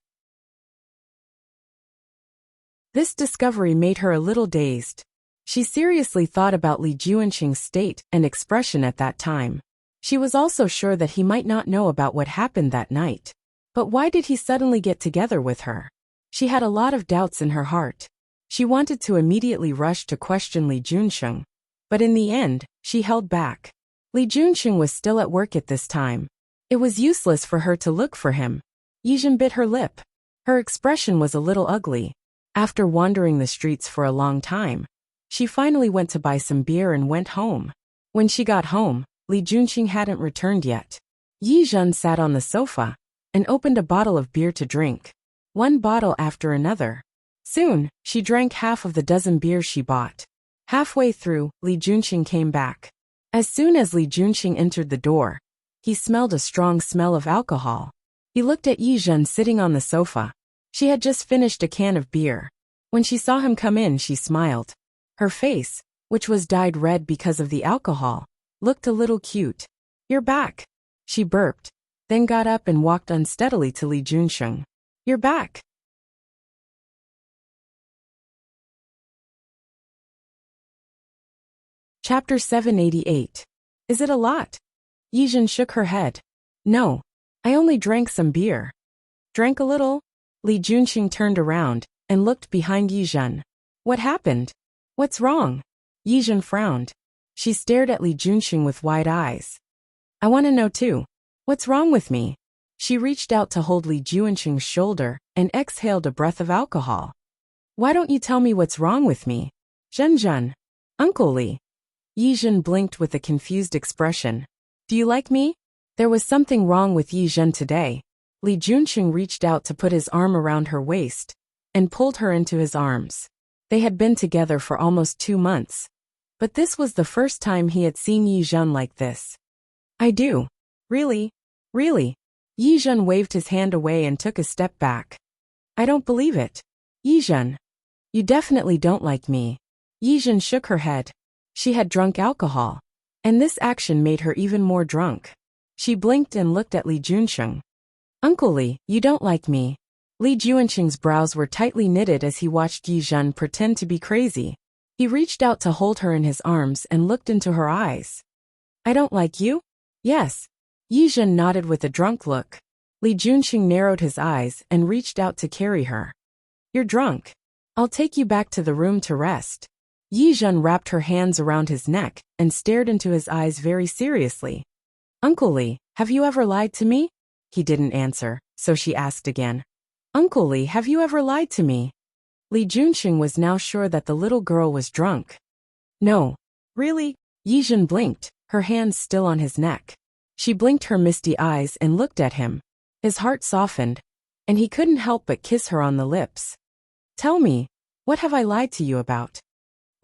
This discovery made her a little dazed. She seriously thought about Li Junxing's state and expression at that time. She was also sure that he might not know about what happened that night. But why did he suddenly get together with her? She had a lot of doubts in her heart. She wanted to immediately rush to question Li Junxing, but in the end, she held back. Li Junxing was still at work at this time. It was useless for her to look for him. Yizhen bit her lip. Her expression was a little ugly. After wandering the streets for a long time, she finally went to buy some beer and went home. When she got home, Li Junqing hadn't returned yet. Yizhen sat on the sofa and opened a bottle of beer to drink. One bottle after another. Soon, she drank half of the dozen beers she bought. Halfway through, Li Junqing came back. As soon as Li Junqing entered the door, he smelled a strong smell of alcohol. He looked at Yizhen sitting on the sofa. She had just finished a can of beer. When she saw him come in, she smiled. Her face, which was dyed red because of the alcohol, looked a little cute. "You're back," she burped, then got up and walked unsteadily to Li Junqing. "You're back." Chapter 788. Is it a lot? Yizhen shook her head. "No. I only drank some beer." "Drank a little?" Li Junqing turned around and looked behind Yizhen. "What happened? What's wrong?" Yizhen frowned. She stared at Li Junqing with wide eyes. "I want to know too. What's wrong with me?" She reached out to hold Li Junqing's shoulder and exhaled a breath of alcohol. "Why don't you tell me what's wrong with me?" "Zhenzhen." "Uncle Li." Yizhen blinked with a confused expression. "Do you like me?" There was something wrong with Yizhen today. Li Junqing reached out to put his arm around her waist and pulled her into his arms. They had been together for almost 2 months. But this was the first time he had seen Yizhen like this. "I do." "Really? Really?" Yizhen waved his hand away and took a step back. "I don't believe it." "Yizhen, you definitely don't like me." Yizhen shook her head. She had drunk alcohol, and this action made her even more drunk. She blinked and looked at Li Junqing. "Uncle Li, you don't like me." Li Junqing's brows were tightly knitted as he watched Yizhen pretend to be crazy. He reached out to hold her in his arms and looked into her eyes. "I don't like you?" "Yes." Yizhen nodded with a drunk look. Li Junqing narrowed his eyes and reached out to carry her. "You're drunk. I'll take you back to the room to rest." Yizhen wrapped her hands around his neck and stared into his eyes very seriously. "Uncle Li, have you ever lied to me?" He didn't answer, so she asked again. "Uncle Li, have you ever lied to me?" Li Junqing was now sure that the little girl was drunk. "No." "Really?" Yizhen blinked, her hands still on his neck. She blinked her misty eyes and looked at him. His heart softened, and he couldn't help but kiss her on the lips. "Tell me, what have I lied to you about?"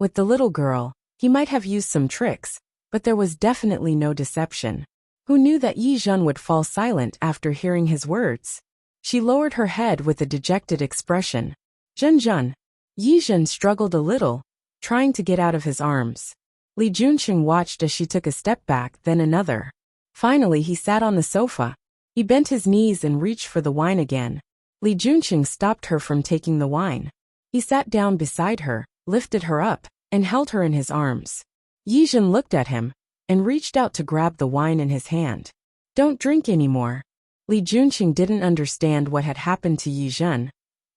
With the little girl, he might have used some tricks, but there was definitely no deception. Who knew that Yizhen would fall silent after hearing his words? She lowered her head with a dejected expression. "Zhenzhen." Yizhen struggled a little, trying to get out of his arms. Li Junqing watched as she took a step back, then another. Finally, he sat on the sofa. He bent his knees and reached for the wine again. Li Junqing stopped her from taking the wine. He sat down beside her, lifted her up, and held her in his arms. Yizhen looked at him and reached out to grab the wine in his hand. "Don't drink anymore." Li Junqing didn't understand what had happened to Yizhen,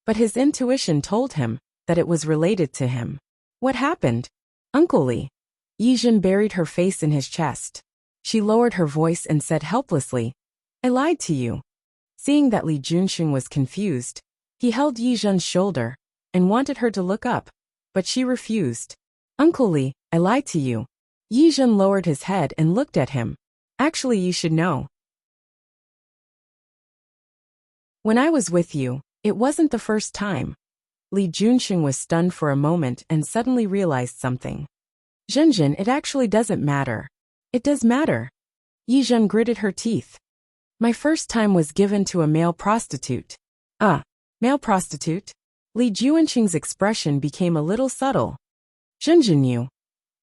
but his intuition told him that it was related to him. "What happened?" "Uncle Li." Yizhen buried her face in his chest. She lowered her voice and said helplessly, "I lied to you." Seeing that Li Junqing was confused, he held Yizhen's shoulder and wanted her to look up, but she refused. "Uncle Li, I lied to you." Yizhen lowered his head and looked at him. "Actually, you should know. When I was with you, it wasn't the first time." Li Junqing was stunned for a moment and suddenly realized something. "Zhenzhen, it actually doesn't matter." "It does matter." Yizhen gritted her teeth. "My first time was given to a male prostitute." "Ah, male prostitute?" Li Junqing's expression became a little subtle. "Zhenzhen, you.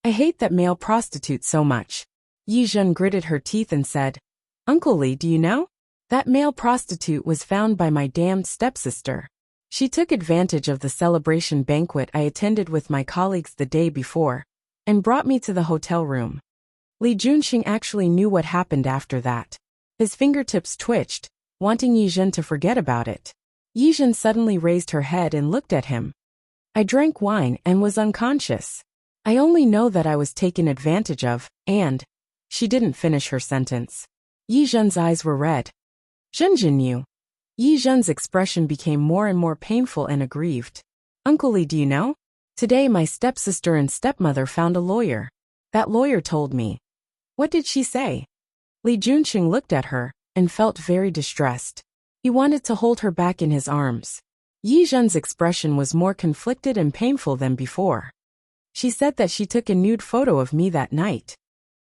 I hate that male prostitute so much." Yizhen gritted her teeth and said, "Uncle Li, do you know? That male prostitute was found by my damned stepsister. She took advantage of the celebration banquet I attended with my colleagues the day before and brought me to the hotel room." Li Junqing actually knew what happened after that. His fingertips twitched, wanting Yizhen to forget about it. Yizhen suddenly raised her head and looked at him. "I drank wine and was unconscious. I only know that I was taken advantage of, and..." She didn't finish her sentence. Yi Zhen's eyes were red. Zhenjin knew. Yi Zhen's expression became more and more painful and aggrieved. Uncle Li, do you know? Today my stepsister and stepmother found a lawyer. That lawyer told me. What did she say? Li Junqing looked at her and felt very distressed. He wanted to hold her back in his arms. Yi Zhen's expression was more conflicted and painful than before. She said that she took a nude photo of me that night.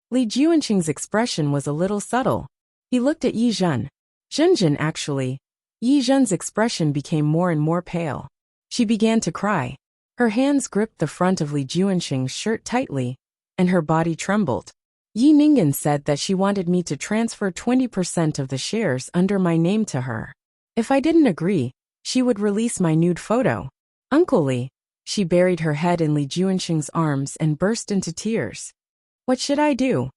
Li Junqing's expression was a little subtle. He looked at Yi Zhen. Zhenjin actually. Yi Zhen's expression became more and more pale. She began to cry. Her hands gripped the front of Li Junqing's shirt tightly, and her body trembled. Yi Ningen said that she wanted me to transfer 20% of the shares under my name to her. If I didn't agree, she would release my nude photo. Uncle Li. She buried her head in Li Junqing's arms and burst into tears. What should I do?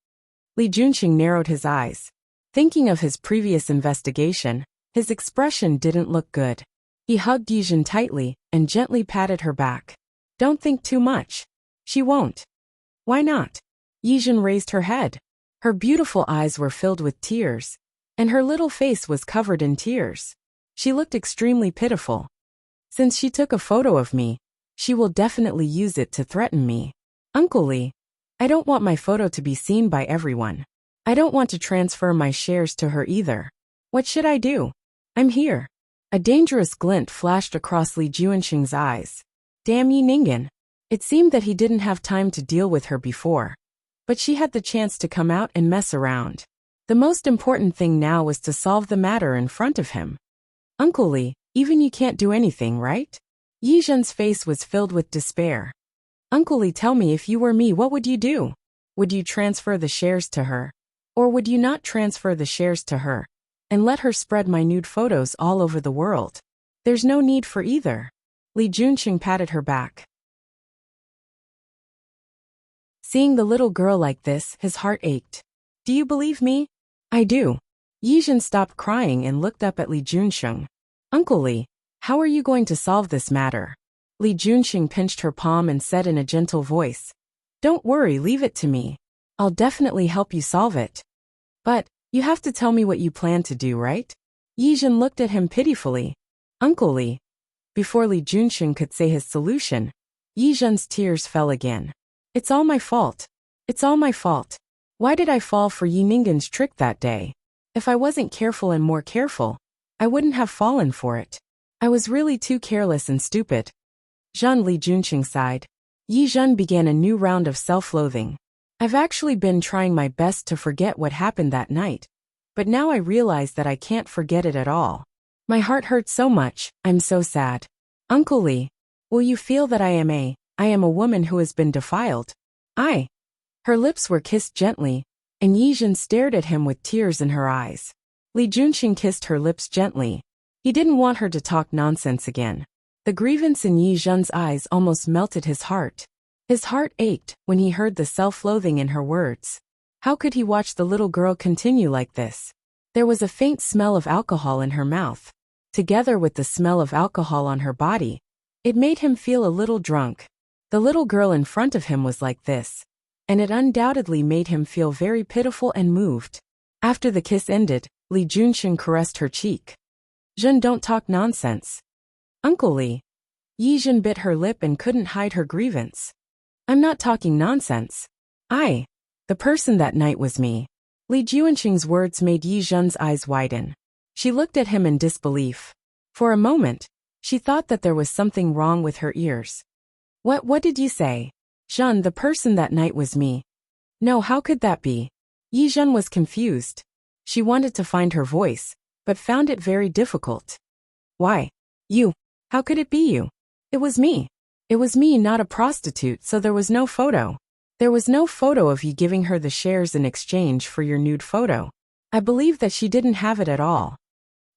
Li Junqing narrowed his eyes. Thinking of his previous investigation, his expression didn't look good. He hugged Yi Zhen tightly and gently patted her back. Don't think too much. She won't. Why not? Yi Zhen raised her head. Her beautiful eyes were filled with tears, and her little face was covered in tears. She looked extremely pitiful. Since she took a photo of me, she will definitely use it to threaten me. Uncle Li, I don't want my photo to be seen by everyone. I don't want to transfer my shares to her either. What should I do? I'm here. A dangerous glint flashed across Li Junqing's eyes. Damn Yi Ningen. It seemed that he didn't have time to deal with her before. But she had the chance to come out and mess around. The most important thing now was to solve the matter in front of him. Uncle Li, even you can't do anything, right? Yi Zhen's face was filled with despair. Uncle Li, tell me, if you were me, what would you do? Would you transfer the shares to her? Or would you not transfer the shares to her and let her spread my nude photos all over the world? There's no need for either. Li Junqing patted her back. Seeing the little girl like this, his heart ached. Do you believe me? I do. Yi Zhen stopped crying and looked up at Li Junqing. Uncle Li, how are you going to solve this matter? Li Junqing pinched her palm and said in a gentle voice. Don't worry, leave it to me. I'll definitely help you solve it. But, you have to tell me what you plan to do, right? Yi Zhen looked at him pitifully. Uncle Li. Before Li Junqing could say his solution, Yi Zhen's tears fell again. It's all my fault. It's all my fault. Why did I fall for Yi Ningen's trick that day? If I wasn't careful and more careful, I wouldn't have fallen for it. I was really too careless and stupid. Zhen, Li Junqing sighed. Yi Zhen began a new round of self-loathing. I've actually been trying my best to forget what happened that night, but now I realize that I can't forget it at all. My heart hurts so much, I'm so sad. Uncle Li, will you feel that I am a woman who has been defiled? Her lips were kissed gently, and Yi Zhen stared at him with tears in her eyes. Li Junqing kissed her lips gently. He didn't want her to talk nonsense again. The grievance in Yi Zhen's eyes almost melted his heart. His heart ached when he heard the self-loathing in her words. How could he watch the little girl continue like this? There was a faint smell of alcohol in her mouth. Together with the smell of alcohol on her body, it made him feel a little drunk. The little girl in front of him was like this, and it undoubtedly made him feel very pitiful and moved. After the kiss ended, Li Junqing caressed her cheek. Zhen, don't talk nonsense. Uncle Li. Yi Zhen bit her lip and couldn't hide her grievance. I'm not talking nonsense. The person that night was me. Li Junqing's words made Yi Zhen's eyes widen. She looked at him in disbelief. For a moment, she thought that there was something wrong with her ears. What did you say? Zhen, the person that night was me. No, how could that be? Yi Zhen was confused. She wanted to find her voice, but found it very difficult. Why? You. How could it be you? It was me. It was me, not a prostitute, so there was no photo. There was no photo of you giving her the shares in exchange for your nude photo. I believe that she didn't have it at all.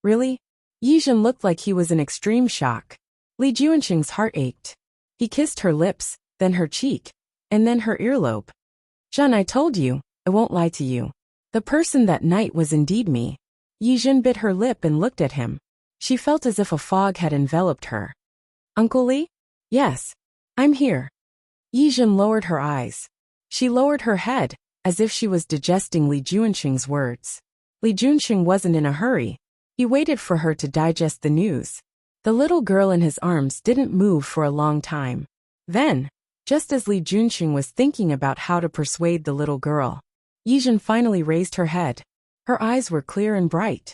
Really? Yi Zhen looked like he was in extreme shock. Li Junqing's heart ached. He kissed her lips, then her cheek, and then her earlobe. Zhen, I told you, I won't lie to you. The person that night was indeed me. Yi Zhen bit her lip and looked at him. She felt as if a fog had enveloped her. Uncle Li? Yes. I'm here. Yi Zhen lowered her eyes. She lowered her head, as if she was digesting Li Junqing's words. Li Junxing wasn't in a hurry. He waited for her to digest the news. The little girl in his arms didn't move for a long time. Then, just as Li Junxing was thinking about how to persuade the little girl, Yizhen finally raised her head. Her eyes were clear and bright.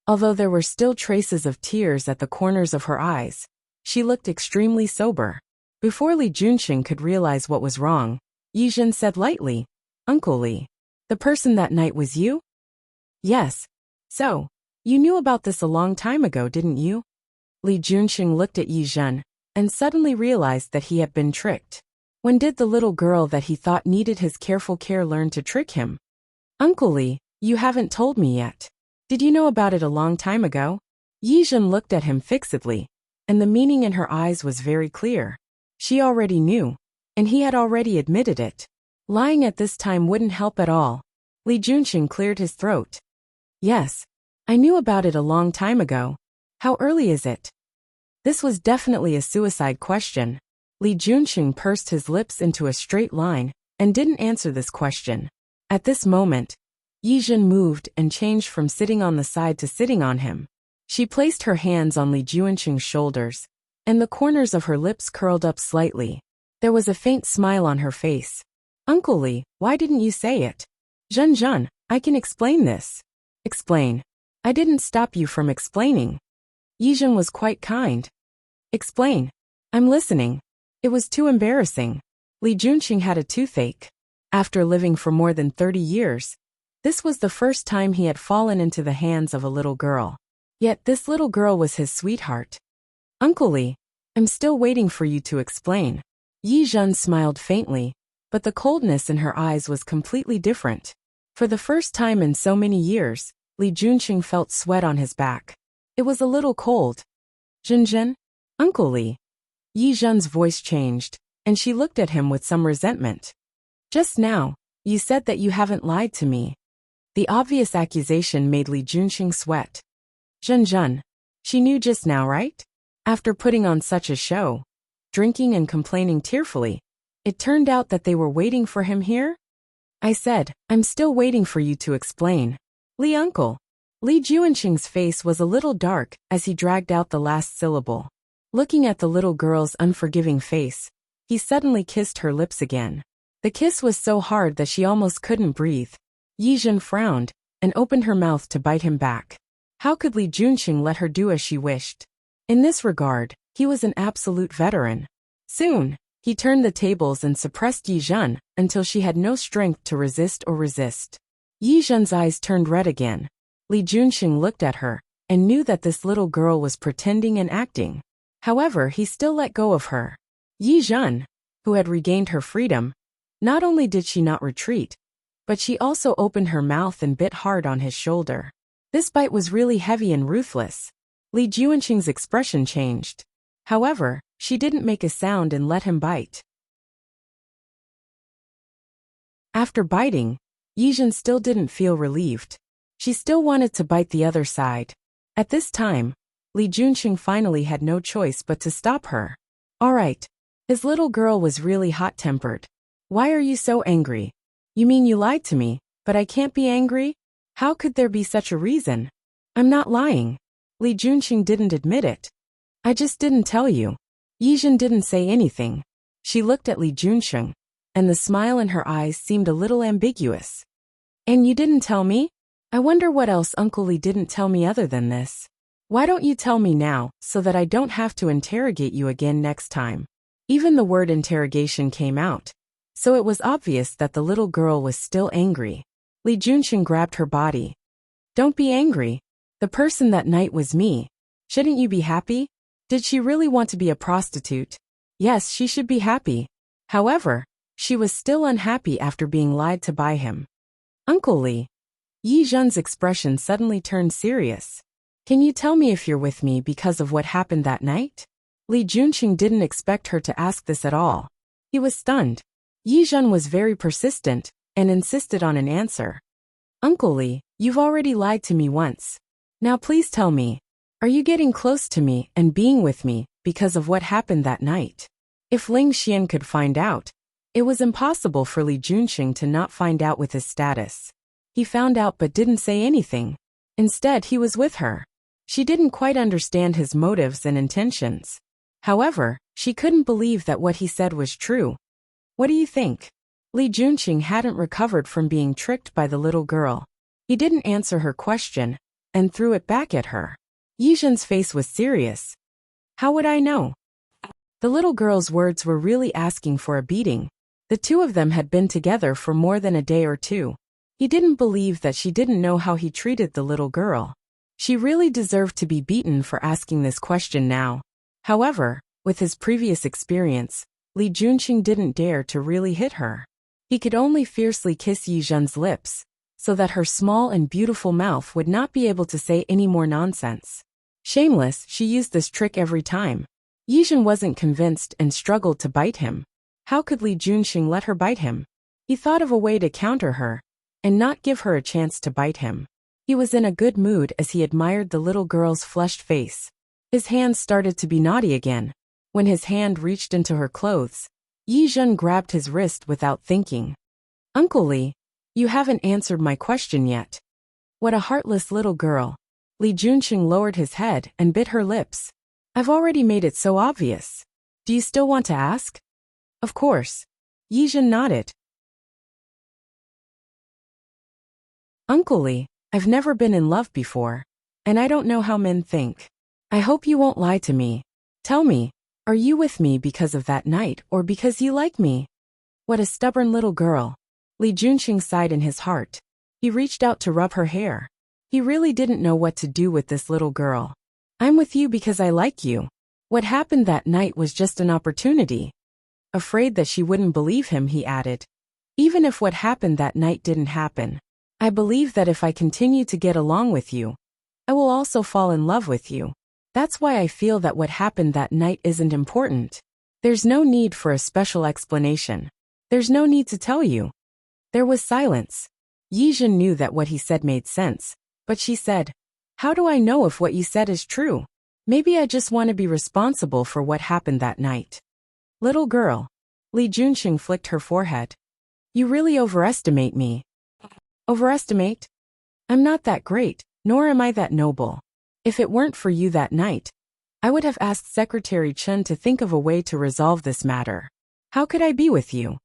Although there were still traces of tears at the corners of her eyes, she looked extremely sober. Before Li Junxing could realize what was wrong, Yizhen said lightly, "Uncle Li, the person that night was you?" "Yes. So, you knew about this a long time ago, didn't you?" Li Junxing looked at Yizhen and suddenly realized that he had been tricked. When did the little girl that he thought needed his careful care learn to trick him? "Uncle Li, you haven't told me yet. Did you know about it a long time ago?" Yizhen looked at him fixedly, and the meaning in her eyes was very clear. She already knew, and he had already admitted it. Lying at this time wouldn't help at all. Li Junxing cleared his throat. "Yes, I knew about it a long time ago. How early is it?" This was definitely a suicide question. Li Junxing pursed his lips into a straight line and didn't answer this question. At this moment, Yizhen moved and changed from sitting on the side to sitting on him. She placed her hands on Li Junxing's shoulders, and the corners of her lips curled up slightly. There was a faint smile on her face. "Uncle Li, why didn't you say it?" "Zhen, I can explain this." "Explain." "I didn't stop you from explaining." Yizhen was quite kind. "Explain." "I'm listening." It was too embarrassing. Li Junxing had a toothache. After living for more than 30 years, this was the first time he had fallen into the hands of a little girl. Yet this little girl was his sweetheart. "Uncle Li, I'm still waiting for you to explain." Yizhen smiled faintly, but the coldness in her eyes was completely different. For the first time in so many years, Li Junxing felt sweat on his back. It was a little cold. "Zhen, Uncle Li." Yizhen's voice changed, and she looked at him with some resentment. "Just now, you said that you haven't lied to me." The obvious accusation made Li Junxing sweat. "Zhen, she knew just now, right?" After putting on such a show, drinking and complaining tearfully, it turned out that they were waiting for him here? "I said, I'm still waiting for you to explain." "Li uncle." Li Junxing's face was a little dark as he dragged out the last syllable. Looking at the little girl's unforgiving face, he suddenly kissed her lips again. The kiss was so hard that she almost couldn't breathe. Yizhen frowned and opened her mouth to bite him back. How could Li Junxing let her do as she wished? In this regard, he was an absolute veteran. Soon, he turned the tables and suppressed Yizhen until she had no strength to resist. Yizhen's eyes turned red again. Li Junxing looked at her and knew that this little girl was pretending and acting. However, he still let go of her. Yizhen, who had regained her freedom, not only did she not retreat, but she also opened her mouth and bit hard on his shoulder. This bite was really heavy and ruthless. Li Junxing's expression changed. However, she didn't make a sound and let him bite. After biting, Yizhen still didn't feel relieved. She still wanted to bite the other side. At this time, Li Junxing finally had no choice but to stop her. "All right." His little girl was really hot-tempered. "Why are you so angry?" "You mean you lied to me, but I can't be angry? How could there be such a reason?" "I'm not lying." Li Junxing didn't admit it. "I just didn't tell you." Yizhen didn't say anything. She looked at Li Junxing, and the smile in her eyes seemed a little ambiguous. "And you didn't tell me? I wonder what else Uncle Li didn't tell me other than this. Why don't you tell me now, so that I don't have to interrogate you again next time?" Even the word interrogation came out, so it was obvious that the little girl was still angry. Li Junxing grabbed her body. "Don't be angry. The person that night was me. Shouldn't you be happy?" Did she really want to be a prostitute? Yes, she should be happy. However, she was still unhappy after being lied to by him. "Uncle Li." Yizhen's expression suddenly turned serious. "Can you tell me if you're with me because of what happened that night?" Li Junxing didn't expect her to ask this at all. He was stunned. Yizhen was very persistent and insisted on an answer. "Uncle Li, you've already lied to me once. Now please tell me, are you getting close to me and being with me because of what happened that night?" If Ling Xian could find out, It was impossible for Li Junqing to not find out with his status. He found out but didn't say anything. Instead, he was with her. She didn't quite understand his motives and intentions. However, she couldn't believe that what he said was true. What do you think? Li Junqing hadn't recovered from being tricked by the little girl. He didn't answer her question, and threw it back at her. Yizhen's face was serious. How would I know? The little girl's words were really asking for a beating. The two of them had been together for more than a day or two. He didn't believe that she didn't know how he treated the little girl. She really deserved to be beaten for asking this question now. However, with his previous experience, Li Junqing didn't dare to really hit her. He could only fiercely kiss Yizhen's lips, so that her small and beautiful mouth would not be able to say any more nonsense. Shameless, she used this trick every time. Yizhen wasn't convinced and struggled to bite him. How could Li Junqing let her bite him? He thought of a way to counter her, and not give her a chance to bite him. He was in a good mood as he admired the little girl's flushed face. His hands started to be naughty again. When his hand reached into her clothes, Yizhen grabbed his wrist without thinking. Uncle Li, you haven't answered my question yet. What a heartless little girl. Li Junqing lowered his head and bit her lips. I've already made it so obvious. Do you still want to ask? Of course. Yizhen nodded. Uncle Li, I've never been in love before, and I don't know how men think. I hope you won't lie to me. Tell me, are you with me because of that night or because you like me? What a stubborn little girl. Li Junqing sighed in his heart. He reached out to rub her hair. He really didn't know what to do with this little girl. I'm with you because I like you. What happened that night was just an opportunity. Afraid that she wouldn't believe him, he added. Even if what happened that night didn't happen, I believe that if I continue to get along with you, I will also fall in love with you. That's why I feel that what happened that night isn't important. There's no need for a special explanation. There's no need to tell you. There was silence. Yizhen knew that what he said made sense, but she said, how do I know if what you said is true? Maybe I just want to be responsible for what happened that night. Little girl. Li Junqing flicked her forehead. You really overestimate me. Overestimate? I'm not that great, nor am I that noble. If it weren't for you that night, I would have asked Secretary Chen to think of a way to resolve this matter. How could I be with you?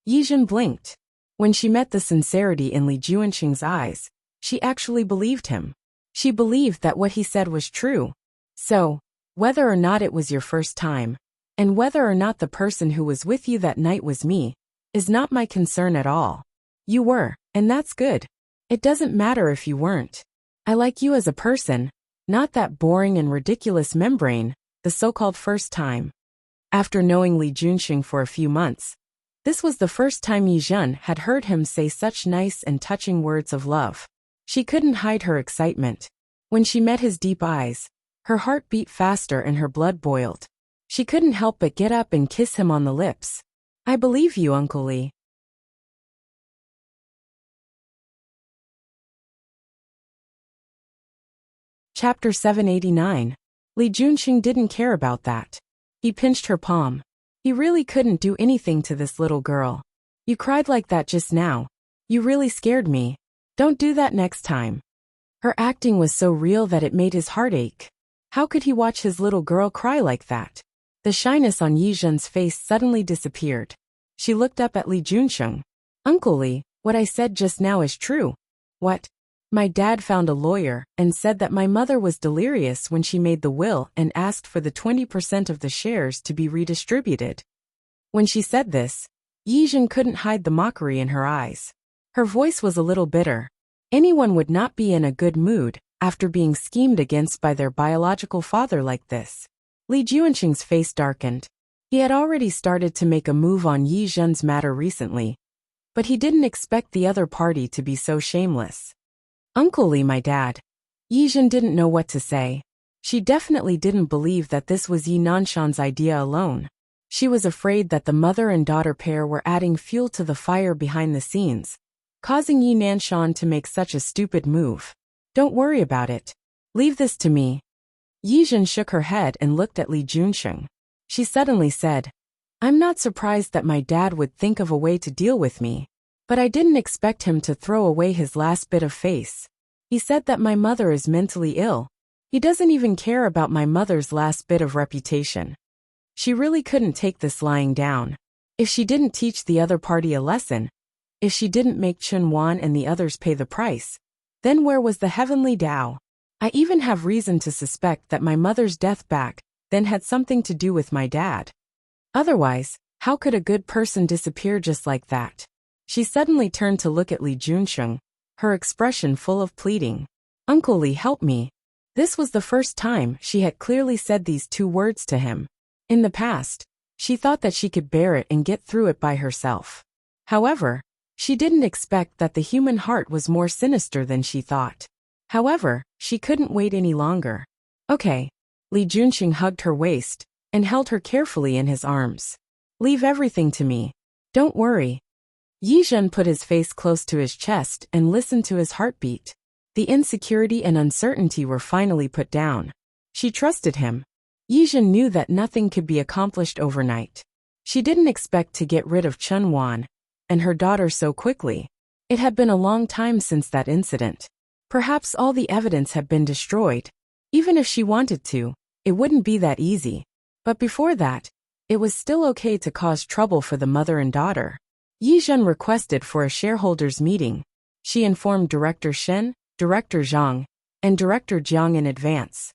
Yizhen blinked. When she met the sincerity in Li Junqing's eyes, she actually believed him. She believed that what he said was true. So, whether or not it was your first time, and whether or not the person who was with you that night was me, is not my concern at all. You were, and that's good. It doesn't matter if you weren't. I like you as a person, not that boring and ridiculous membrane, the so-called first time. After knowing Li Junqing for a few months, this was the first time Yizhen had heard him say such nice and touching words of love. She couldn't hide her excitement. When she met his deep eyes, her heart beat faster and her blood boiled. She couldn't help but get up and kiss him on the lips. I believe you, Uncle Li. Chapter 789. Li Junqing didn't care about that. He pinched her palm. He really couldn't do anything to this little girl. You cried like that just now. You really scared me. Don't do that next time. Her acting was so real that it made his heart ache. How could he watch his little girl cry like that? The shyness on Yizhen's face suddenly disappeared. She looked up at Li Junqing. Uncle Li, what I said just now is true. What? My dad found a lawyer and said that my mother was delirious when she made the will and asked for the 20% of the shares to be redistributed. When she said this, Yizhen couldn't hide the mockery in her eyes. Her voice was a little bitter. Anyone would not be in a good mood after being schemed against by their biological father like this. Li Junqing's face darkened. He had already started to make a move on Yizhen's matter recently, but he didn't expect the other party to be so shameless. Uncle Li, my dad. Yizhen didn't know what to say. She definitely didn't believe that this was Yi Nanshan's idea alone. She was afraid that the mother and daughter pair were adding fuel to the fire behind the scenes, causing Yi Nanshan to make such a stupid move. Don't worry about it. Leave this to me. Yizhen shook her head and looked at Li Junqing. She suddenly said, I'm not surprised that my dad would think of a way to deal with me. But I didn't expect him to throw away his last bit of face. He said that my mother is mentally ill. He doesn't even care about my mother's last bit of reputation. She really couldn't take this lying down. If she didn't teach the other party a lesson, if she didn't make Chun Wan and the others pay the price, then where was the heavenly Tao? I even have reason to suspect that my mother's death back then had something to do with my dad. Otherwise, how could a good person disappear just like that? She suddenly turned to look at Li Junsheng, her expression full of pleading. Uncle Li, help me. This was the first time she had clearly said these two words to him. In the past, she thought that she could bear it and get through it by herself. However, she didn't expect that the human heart was more sinister than she thought. However, she couldn't wait any longer. Okay. Li Junsheng hugged her waist and held her carefully in his arms. Leave everything to me. Don't worry. Yi Zhen put his face close to his chest and listened to his heartbeat. The insecurity and uncertainty were finally put down. She trusted him. Yi Zhen knew that nothing could be accomplished overnight. She didn't expect to get rid of Chun Wan and her daughter so quickly. It had been a long time since that incident. Perhaps all the evidence had been destroyed. Even if she wanted to, it wouldn't be that easy. But before that, it was still okay to cause trouble for the mother and daughter. Yi Zhen requested for a shareholders' meeting. She informed Director Shen, Director Zhang, and Director Jiang in advance.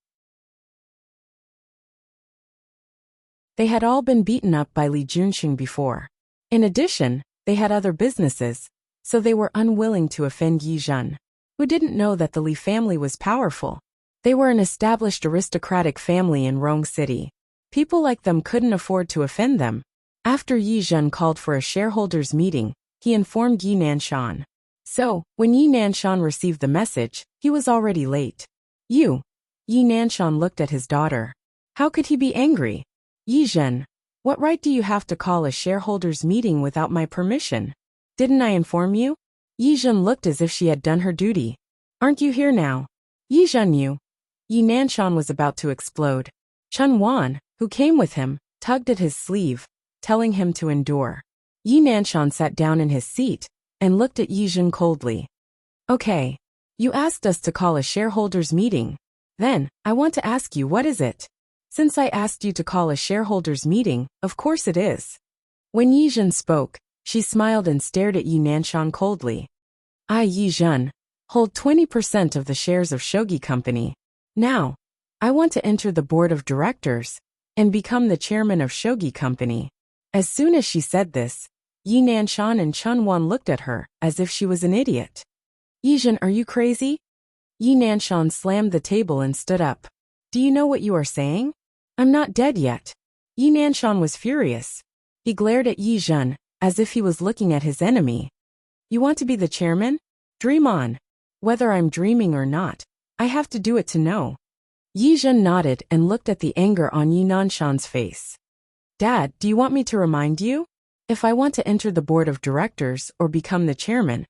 They had all been beaten up by Li Junsheng before. In addition, they had other businesses, so they were unwilling to offend Yi Zhen, who didn't know that the Li family was powerful. They were an established aristocratic family in Rong City. People like them couldn't afford to offend them. After Yi Zhen called for a shareholders' meeting, he informed Yi Nanshan. So, when Yi Nanshan received the message, he was already late. Yi Nanshan looked at his daughter. How could he be angry? Yi Zhen, what right do you have to call a shareholders' meeting without my permission? Didn't I inform you? Yi Zhen looked as if she had done her duty. Aren't you here now? Yi Zhen knew. Yi Nanshan was about to explode. Chun Wan, who came with him, tugged at his sleeve, telling him to endure. Yi Nanshan sat down in his seat and looked at Yi Zhen coldly. Okay. You asked us to call a shareholders' meeting. Then, I want to ask you, what is it? Since I asked you to call a shareholders' meeting, of course it is. When Yi Zhen spoke, she smiled and stared at Yi Nanshan coldly. I, Yi Zhen, hold 20% of the shares of Shogi Company. Now, I want to enter the board of directors and become the chairman of Shogi Company. As soon as she said this, Yi Nanshan and Chun Wan looked at her as if she was an idiot. Yi Zhen, are you crazy? Yi Nanshan slammed the table and stood up. Do you know what you are saying? I'm not dead yet. Yi Nanshan was furious. He glared at Yi Zhen as if he was looking at his enemy. You want to be the chairman? Dream on. Whether I'm dreaming or not, I have to do it to know. Yi Zhen nodded and looked at the anger on Yi Nanshan's face. Dad, do you want me to remind you? If I want to enter the board of directors or become the chairman,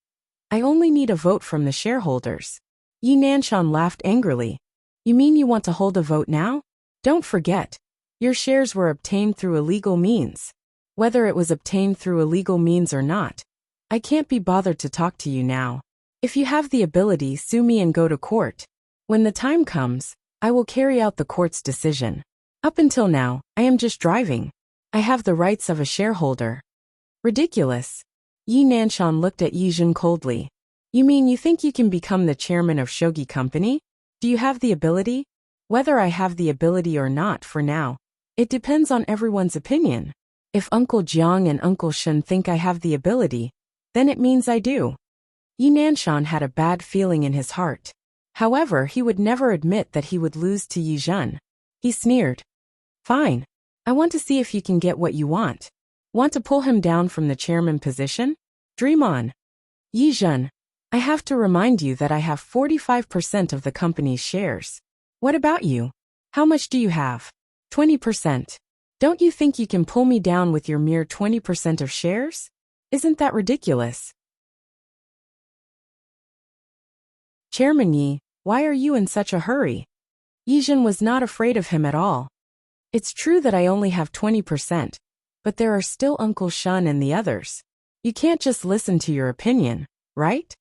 I only need a vote from the shareholders. Yi Nanshan laughed angrily. You mean you want to hold a vote now? Don't forget, your shares were obtained through illegal means. Whether it was obtained through illegal means or not, I can't be bothered to talk to you now. If you have the ability, sue me and go to court. When the time comes, I will carry out the court's decision. Up until now, I am just driving. I have the rights of a shareholder. Ridiculous. Yi Nanshan looked at Yi Zhen coldly. You mean you think you can become the chairman of Shogi Company? Do you have the ability? Whether I have the ability or not for now, it depends on everyone's opinion. If Uncle Jiang and Uncle Shen think I have the ability, then it means I do. Yi Nanshan had a bad feeling in his heart. However, he would never admit that he would lose to Yi Zhen. He sneered. Fine. I want to see if you can get what you want. Want to pull him down from the chairman position? Dream on. Yi Zhen, I have to remind you that I have 45% of the company's shares. What about you? How much do you have? 20%. Don't you think you can pull me down with your mere 20% of shares? Isn't that ridiculous? Chairman Yi, why are you in such a hurry? Yi Zhen was not afraid of him at all. It's true that I only have 20%, but there are still Uncle Shun and the others. You can't just listen to your opinion, right?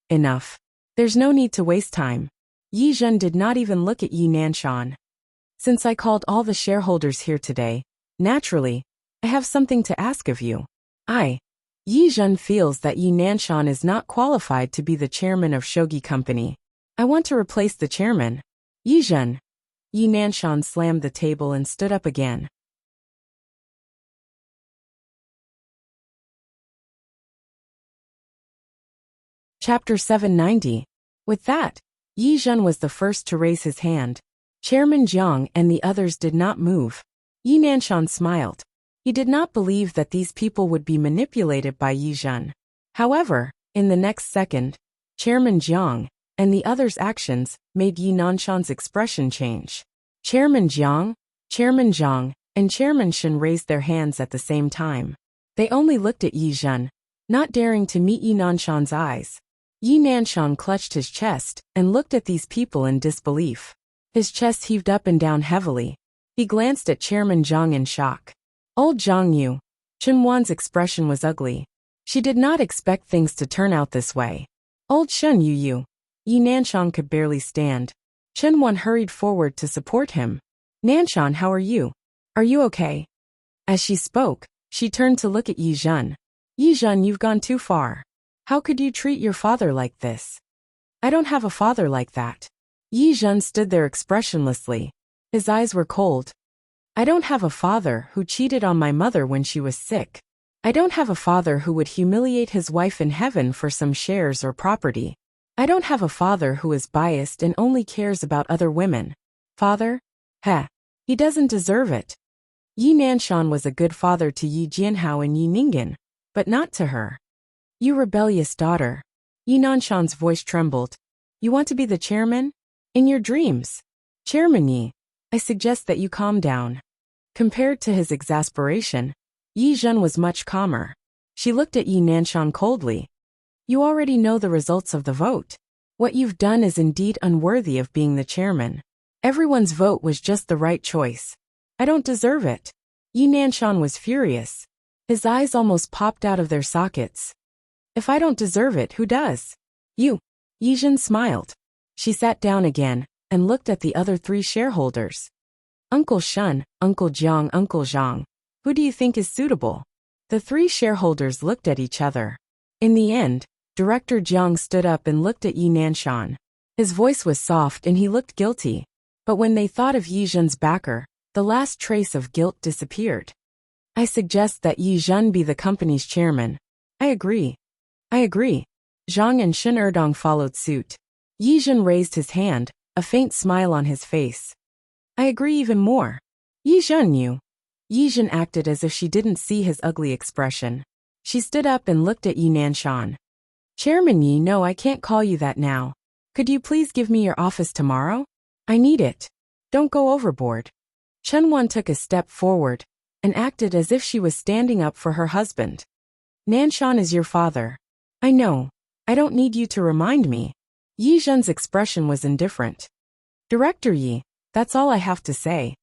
Enough. There's no need to waste time. Yi Zhen did not even look at Yi Nanshan. Since I called all the shareholders here today, naturally, I have something to ask of you. Yi Zhen feels that Yi Nanshan is not qualified to be the chairman of Shogi Company. I want to replace the chairman. Yi Zhen. Yi Nanshan slammed the table and stood up again. Chapter 790. With that, Yi Zhen was the first to raise his hand. Chairman Jiang and the others did not move. Yi Nanshan smiled. He did not believe that these people would be manipulated by Yi Zhen. However, in the next second, Chairman Jiang and the others' actions made Yi Nanshan's expression change. Chairman Jiang, Chairman Zhang, and Chairman Shen raised their hands at the same time. They only looked at Yi Zhen, not daring to meet Yi Nanshan's eyes. Yi Nanshan clutched his chest and looked at these people in disbelief. His chest heaved up and down heavily. He glanced at Chairman Zhang in shock. Old Zhang Yu. Chunwan's expression was ugly. She did not expect things to turn out this way. Old Shen Yu. Yi Nanshan could barely stand. Chunwan hurried forward to support him. Nanshan, how are you? Are you okay? As she spoke, she turned to look at Yi Zhen. Yi Zhen, you've gone too far. How could you treat your father like this? I don't have a father like that. Yi Zhen stood there expressionlessly. His eyes were cold. I don't have a father who cheated on my mother when she was sick. I don't have a father who would humiliate his wife in heaven for some shares or property. I don't have a father who is biased and only cares about other women. Father? He doesn't deserve it. Yi Nanshan was a good father to Yi Jianhao and Yi Ningen, but not to her. You rebellious daughter. Yi Nanshan's voice trembled. You want to be the chairman? In your dreams. Chairman Yi, I suggest that you calm down. Compared to his exasperation, Yi Zhen was much calmer. She looked at Yi Nanshan coldly. You already know the results of the vote. What you've done is indeed unworthy of being the chairman. Everyone's vote was just the right choice. I don't deserve it. Yi Nanshan was furious. His eyes almost popped out of their sockets. If I don't deserve it, who does? You. Yi Zhen smiled. She sat down again and looked at the other three shareholders. Uncle Shun, Uncle Jiang, Uncle Zhang. Who do you think is suitable? The three shareholders looked at each other. In the end, Director Jiang stood up and looked at Yi Nanshan. His voice was soft and he looked guilty. But when they thought of Yi Zhen's backer, the last trace of guilt disappeared. I suggest that Yi Zhen be the company's chairman. I agree. Zhang and Shen Erdong followed suit. Yi Zhen raised his hand, a faint smile on his face. I agree even more. Yi Zhen. Yi Zhen acted as if she didn't see his ugly expression. She stood up and looked at Yi Nanshan. Chairman Yi, no, I can't call you that now. Could you please give me your office tomorrow? I need it. Don't go overboard. Chunwan took a step forward and acted as if she was standing up for her husband. Nanshan is your father. I know. I don't need you to remind me. Yi Zhen's expression was indifferent. Director Yi, that's all I have to say.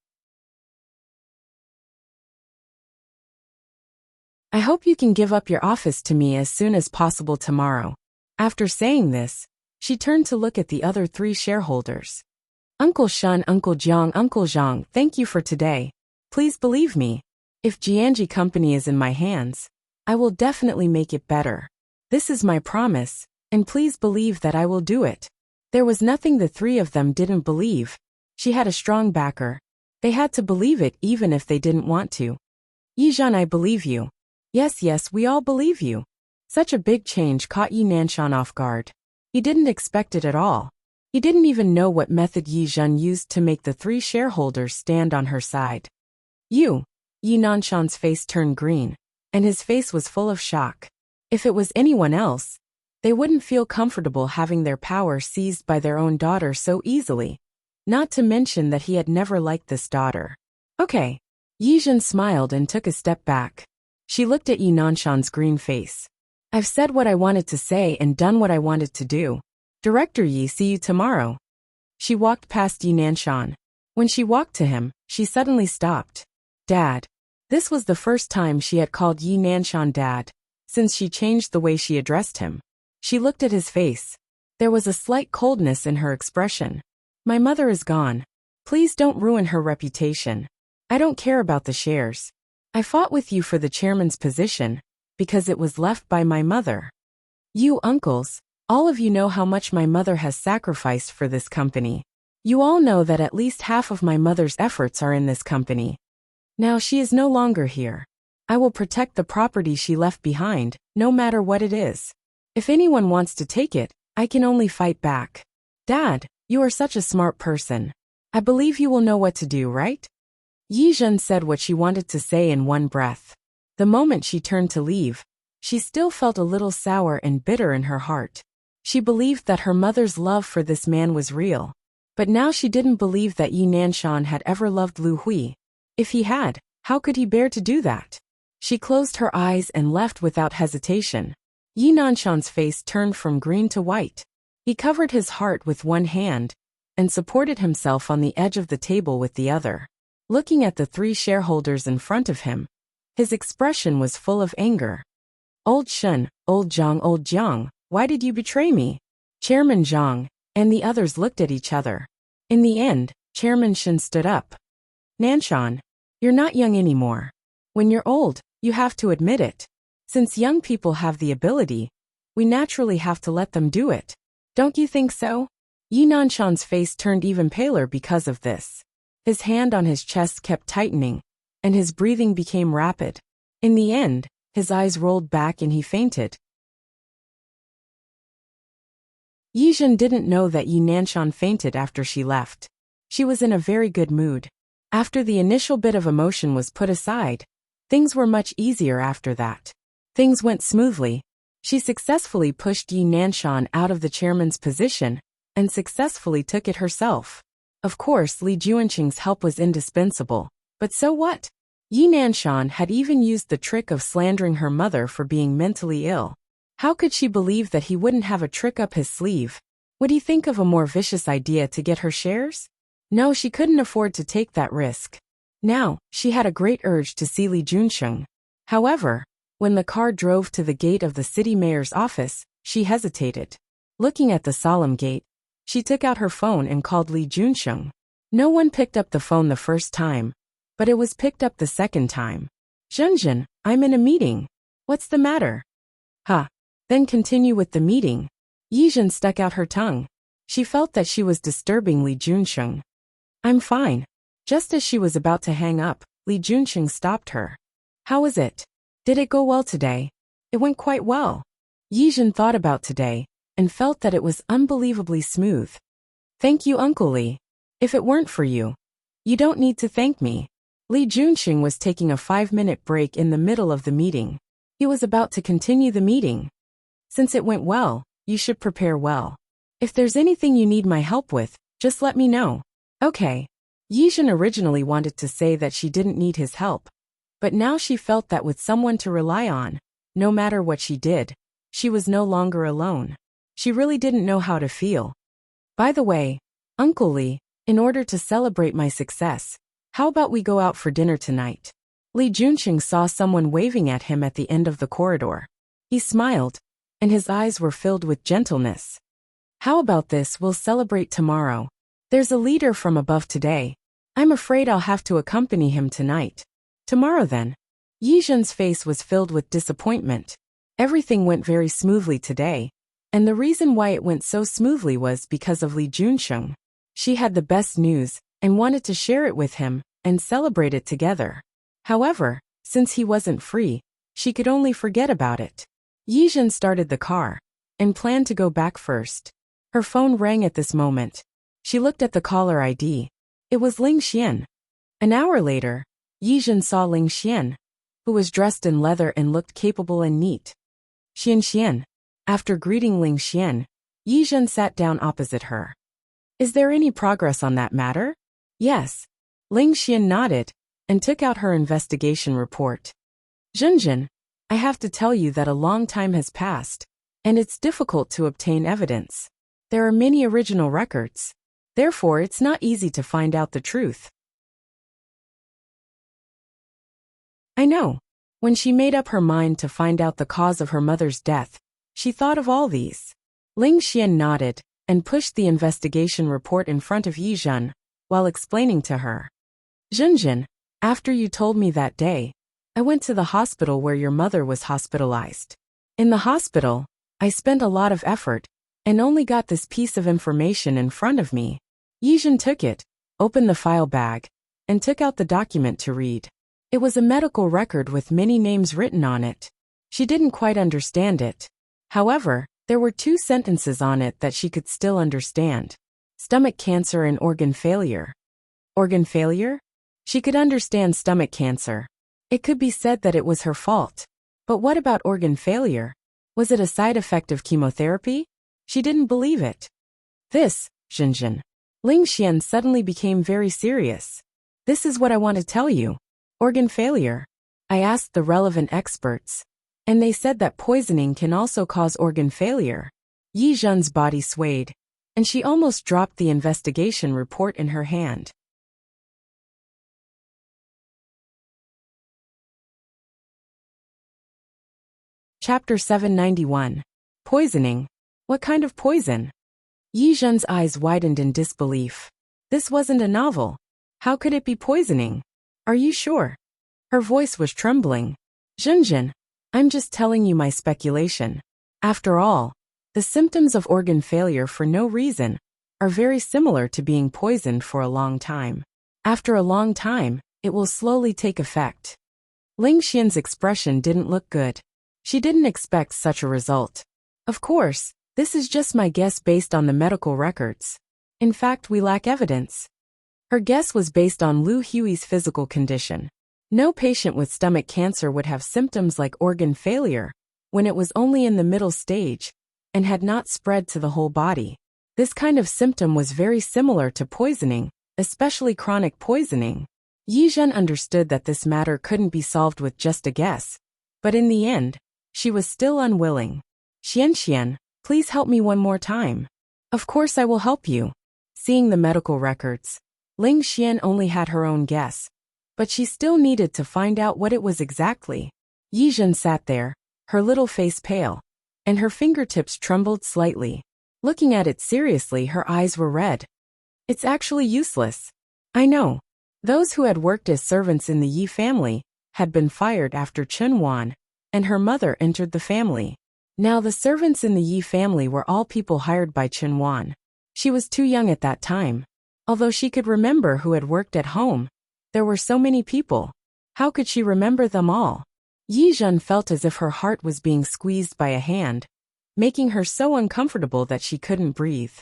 I hope you can give up your office to me as soon as possible tomorrow. After saying this, she turned to look at the other three shareholders. Uncle Shun, Uncle Jiang, Uncle Zhang, thank you for today. Please believe me. If Jianji Company is in my hands, I will definitely make it better. This is my promise, and please believe that I will do it. There was nothing the three of them didn't believe. She had a strong backer. They had to believe it even if they didn't want to. Yi Zhen, I believe you. Yes, we all believe you. Such a big change caught Yi Nanshan off guard. He didn't expect it at all. He didn't even know what method Yi Zhen used to make the three shareholders stand on her side. Yi Nanshan's face turned green, and his face was full of shock. If it was anyone else, they wouldn't feel comfortable having their power seized by their own daughter so easily. Not to mention that he had never liked this daughter. Okay. Yi Zhen smiled and took a step back. She looked at Yi Nanshan's green face. I've said what I wanted to say and done what I wanted to do. Director Yi, see you tomorrow. She walked past Yi Nanshan. When she walked to him, she suddenly stopped. Dad. This was the first time she had called Yi Nanshan dad, since she changed the way she addressed him. She looked at his face. There was a slight coldness in her expression. My mother is gone. Please don't ruin her reputation. I don't care about the shares. I fought with you for the chairman's position, because it was left by my mother. You uncles, all of you know how much my mother has sacrificed for this company. You all know that at least half of my mother's efforts are in this company. Now she is no longer here. I will protect the property she left behind, no matter what it is. If anyone wants to take it, I can only fight back. Dad, you are such a smart person. I believe you will know what to do, right? Yi Zhen said what she wanted to say in one breath. The moment she turned to leave, she still felt a little sour and bitter in her heart. She believed that her mother's love for this man was real. But now she didn't believe that Yi Nanshan had ever loved Lu Hui. If he had, how could he bear to do that? She closed her eyes and left without hesitation. Yi Nanshan's face turned from green to white. He covered his heart with one hand and supported himself on the edge of the table with the other. Looking at the three shareholders in front of him, his expression was full of anger. Old Shen, old Jiang, why did you betray me? Chairman Zhang and the others looked at each other. In the end, Chairman Shen stood up. Nanshan, you're not young anymore. When you're old, you have to admit it. Since young people have the ability, we naturally have to let them do it. Don't you think so? Yi Nanshan's face turned even paler because of this. His hand on his chest kept tightening, and his breathing became rapid. In the end, his eyes rolled back and he fainted. Yi Zhen didn't know that Yi Nanshan fainted after she left. She was in a very good mood. After the initial bit of emotion was put aside, things were much easier after that. Things went smoothly. She successfully pushed Yi Nanshan out of the chairman's position and successfully took it herself. Of course, Li Juanqing's help was indispensable, but so what? Yi Nanshan had even used the trick of slandering her mother for being mentally ill. How could she believe that he wouldn't have a trick up his sleeve? Would he think of a more vicious idea to get her shares? No, she couldn't afford to take that risk. Now, she had a great urge to see Li Juanqing. However, when the car drove to the gate of the city mayor's office, she hesitated. Looking at the solemn gate, she took out her phone and called Li Juanqing. No one picked up the phone the first time, but it was picked up the second time. Zhenzhen, I'm in a meeting. What's the matter? Huh. Then continue with the meeting. Yi Zhen stuck out her tongue. She felt that she was disturbing Li Juanqing. I'm fine. Just as she was about to hang up, Li Juanqing stopped her. How was it? Did it go well today? It went quite well. Yi Zhen thought about today and felt that it was unbelievably smooth. Thank you, Uncle Li. If it weren't for you, you don't need to thank me. Li Juanqing was taking a 5-minute break in the middle of the meeting. He was about to continue the meeting. Since it went well, you should prepare well. If there's anything you need my help with, just let me know. Okay. Yi Zhen originally wanted to say that she didn't need his help, but now she felt that with someone to rely on, no matter what she did, she was no longer alone. She really didn't know how to feel. By the way, Uncle Li, in order to celebrate my success, how about we go out for dinner tonight? Li Juanqing saw someone waving at him at the end of the corridor. He smiled, and his eyes were filled with gentleness. How about this? We'll celebrate tomorrow. There's a leader from above today. I'm afraid I'll have to accompany him tonight. Tomorrow then. Yi Zhen's face was filled with disappointment. Everything went very smoothly today, and the reason why it went so smoothly was because of Li Juanqing. She had the best news and wanted to share it with him and celebrate it together. However, since he wasn't free, she could only forget about it. Yi Zhen started the car and planned to go back first. Her phone rang at this moment. She looked at the caller ID. It was Ling Xian. An hour later, Yi Zhen saw Ling Xian, who was dressed in leather and looked capable and neat. Xian. After greeting Ling Xian, Yi Zhen sat down opposite her. Is there any progress on that matter? Yes. Ling Xian nodded and took out her investigation report. Zhenzhen, I have to tell you that a long time has passed, and it's difficult to obtain evidence. There are many original records. Therefore, it's not easy to find out the truth. I know. When she made up her mind to find out the cause of her mother's death, she thought of all these. Ling Xian nodded and pushed the investigation report in front of Yi Zhen while explaining to her. Zhenjin, after you told me that day, I went to the hospital where your mother was hospitalized. In the hospital, I spent a lot of effort and only got this piece of information in front of me. Yi Zhen took it, opened the file bag, and took out the document to read. It was a medical record with many names written on it. She didn't quite understand it. However, there were 2 sentences on it that she could still understand. Stomach cancer and organ failure. Organ failure? She could understand stomach cancer. It could be said that it was her fault. But what about organ failure? Was it a side effect of chemotherapy? She didn't believe it. This, Zhenjin. Ling Xian suddenly became very serious. This is what I want to tell you. Organ failure. I asked the relevant experts, and they said that poisoning can also cause organ failure. Yi Zhen's body swayed, and she almost dropped the investigation report in her hand. Chapter 791. Poisoning. What kind of poison? Yi Zhen's eyes widened in disbelief. This wasn't a novel. How could it be poisoning? Are you sure? Her voice was trembling. Zhenjin, I'm just telling you my speculation. After all, the symptoms of organ failure for no reason are very similar to being poisoned for a long time. After a long time, it will slowly take effect. Ling Xian's expression didn't look good. She didn't expect such a result. Of course, this is just my guess based on the medical records. In fact, we lack evidence. Her guess was based on Lu Hui's physical condition. No patient with stomach cancer would have symptoms like organ failure when it was only in the middle stage and had not spread to the whole body. This kind of symptom was very similar to poisoning, especially chronic poisoning. Yi Zhen understood that this matter couldn't be solved with just a guess, but in the end, she was still unwilling. Xian, please help me one more time. Of course I will help you. Seeing the medical records, Ling Xian only had her own guess, but she still needed to find out what it was exactly. Yi Zhen sat there, her little face pale, and her fingertips trembled slightly. Looking at it seriously, her eyes were red. It's actually useless. I know. Those who had worked as servants in the Yi family had been fired after Chen Wan and her mother entered the family. Now the servants in the Yi family were all people hired by Chen Wan. She was too young at that time. Although she could remember who had worked at home, there were so many people. How could she remember them all? Yi Zhen felt as if her heart was being squeezed by a hand, making her so uncomfortable that she couldn't breathe.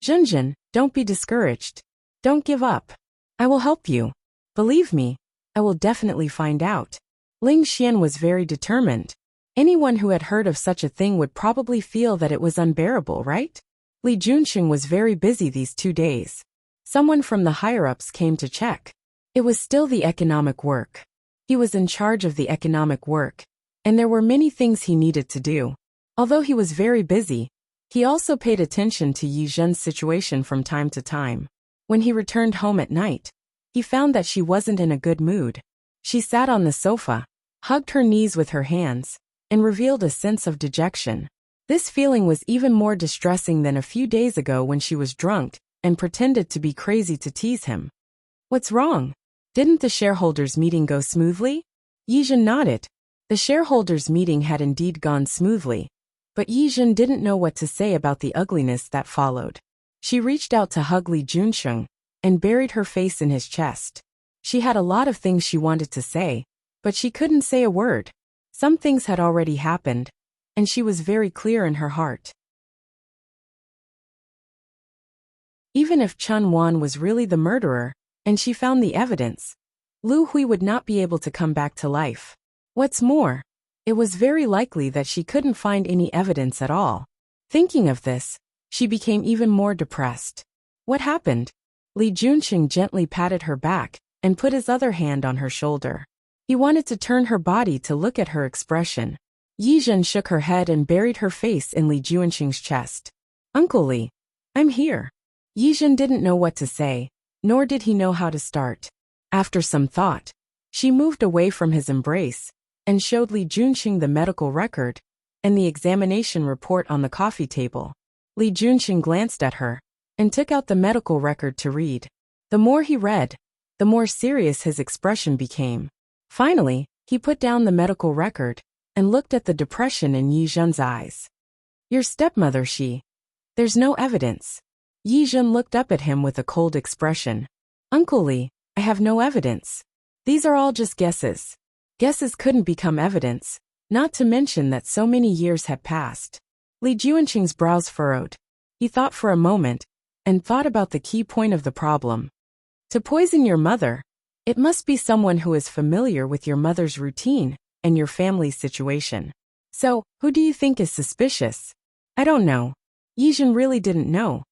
Zhenjin, don't be discouraged. Don't give up. I will help you. Believe me, I will definitely find out. Ling Xian was very determined. Anyone who had heard of such a thing would probably feel that it was unbearable, right? Li Junxing was very busy these 2 days. Someone from the higher-ups came to check. It was still the economic work. He was in charge of the economic work, and there were many things he needed to do. Although he was very busy, he also paid attention to Yi Zhen's situation from time to time. When he returned home at night, he found that she wasn't in a good mood. She sat on the sofa, hugged her knees with her hands, and revealed a sense of dejection. This feeling was even more distressing than a few days ago when she was drunk and pretended to be crazy to tease him. What's wrong? Didn't the shareholders' meeting go smoothly? Yi Zhen nodded. The shareholders' meeting had indeed gone smoothly, but Yi Zhen didn't know what to say about the ugliness that followed. She reached out to hug Li Junsheng and buried her face in his chest. She had a lot of things she wanted to say, but she couldn't say a word. Some things had already happened, and she was very clear in her heart. Even if Chen Wan was really the murderer, and she found the evidence, Lu Hui would not be able to come back to life. What's more, it was very likely that she couldn't find any evidence at all. Thinking of this, she became even more depressed. What happened? Li Junxing gently patted her back and put his other hand on her shoulder. He wanted to turn her body to look at her expression. Yi Zhen shook her head and buried her face in Li Junxing's chest. Uncle Li, I'm here. Yi Zhen didn't know what to say, nor did he know how to start. After some thought, She moved away from his embrace and showed Li Junqing the medical record and the examination report on the coffee table. Li Junqing glanced at her and took out the medical record to read. The more he read, the more serious his expression became. Finally, he put down the medical record and looked at the depression in Yi Zhen's eyes. Your stepmother, she. There's no evidence. Yi Zhen looked up at him with a cold expression. Uncle Li, I have no evidence. These are all just guesses. Guesses couldn't become evidence, not to mention that so many years had passed. Li Junqing's brows furrowed. He thought for a moment and thought about the key point of the problem. To poison your mother, it must be someone who is familiar with your mother's routine and your family's situation. So, who do you think is suspicious? I don't know. Yi Zhen really didn't know.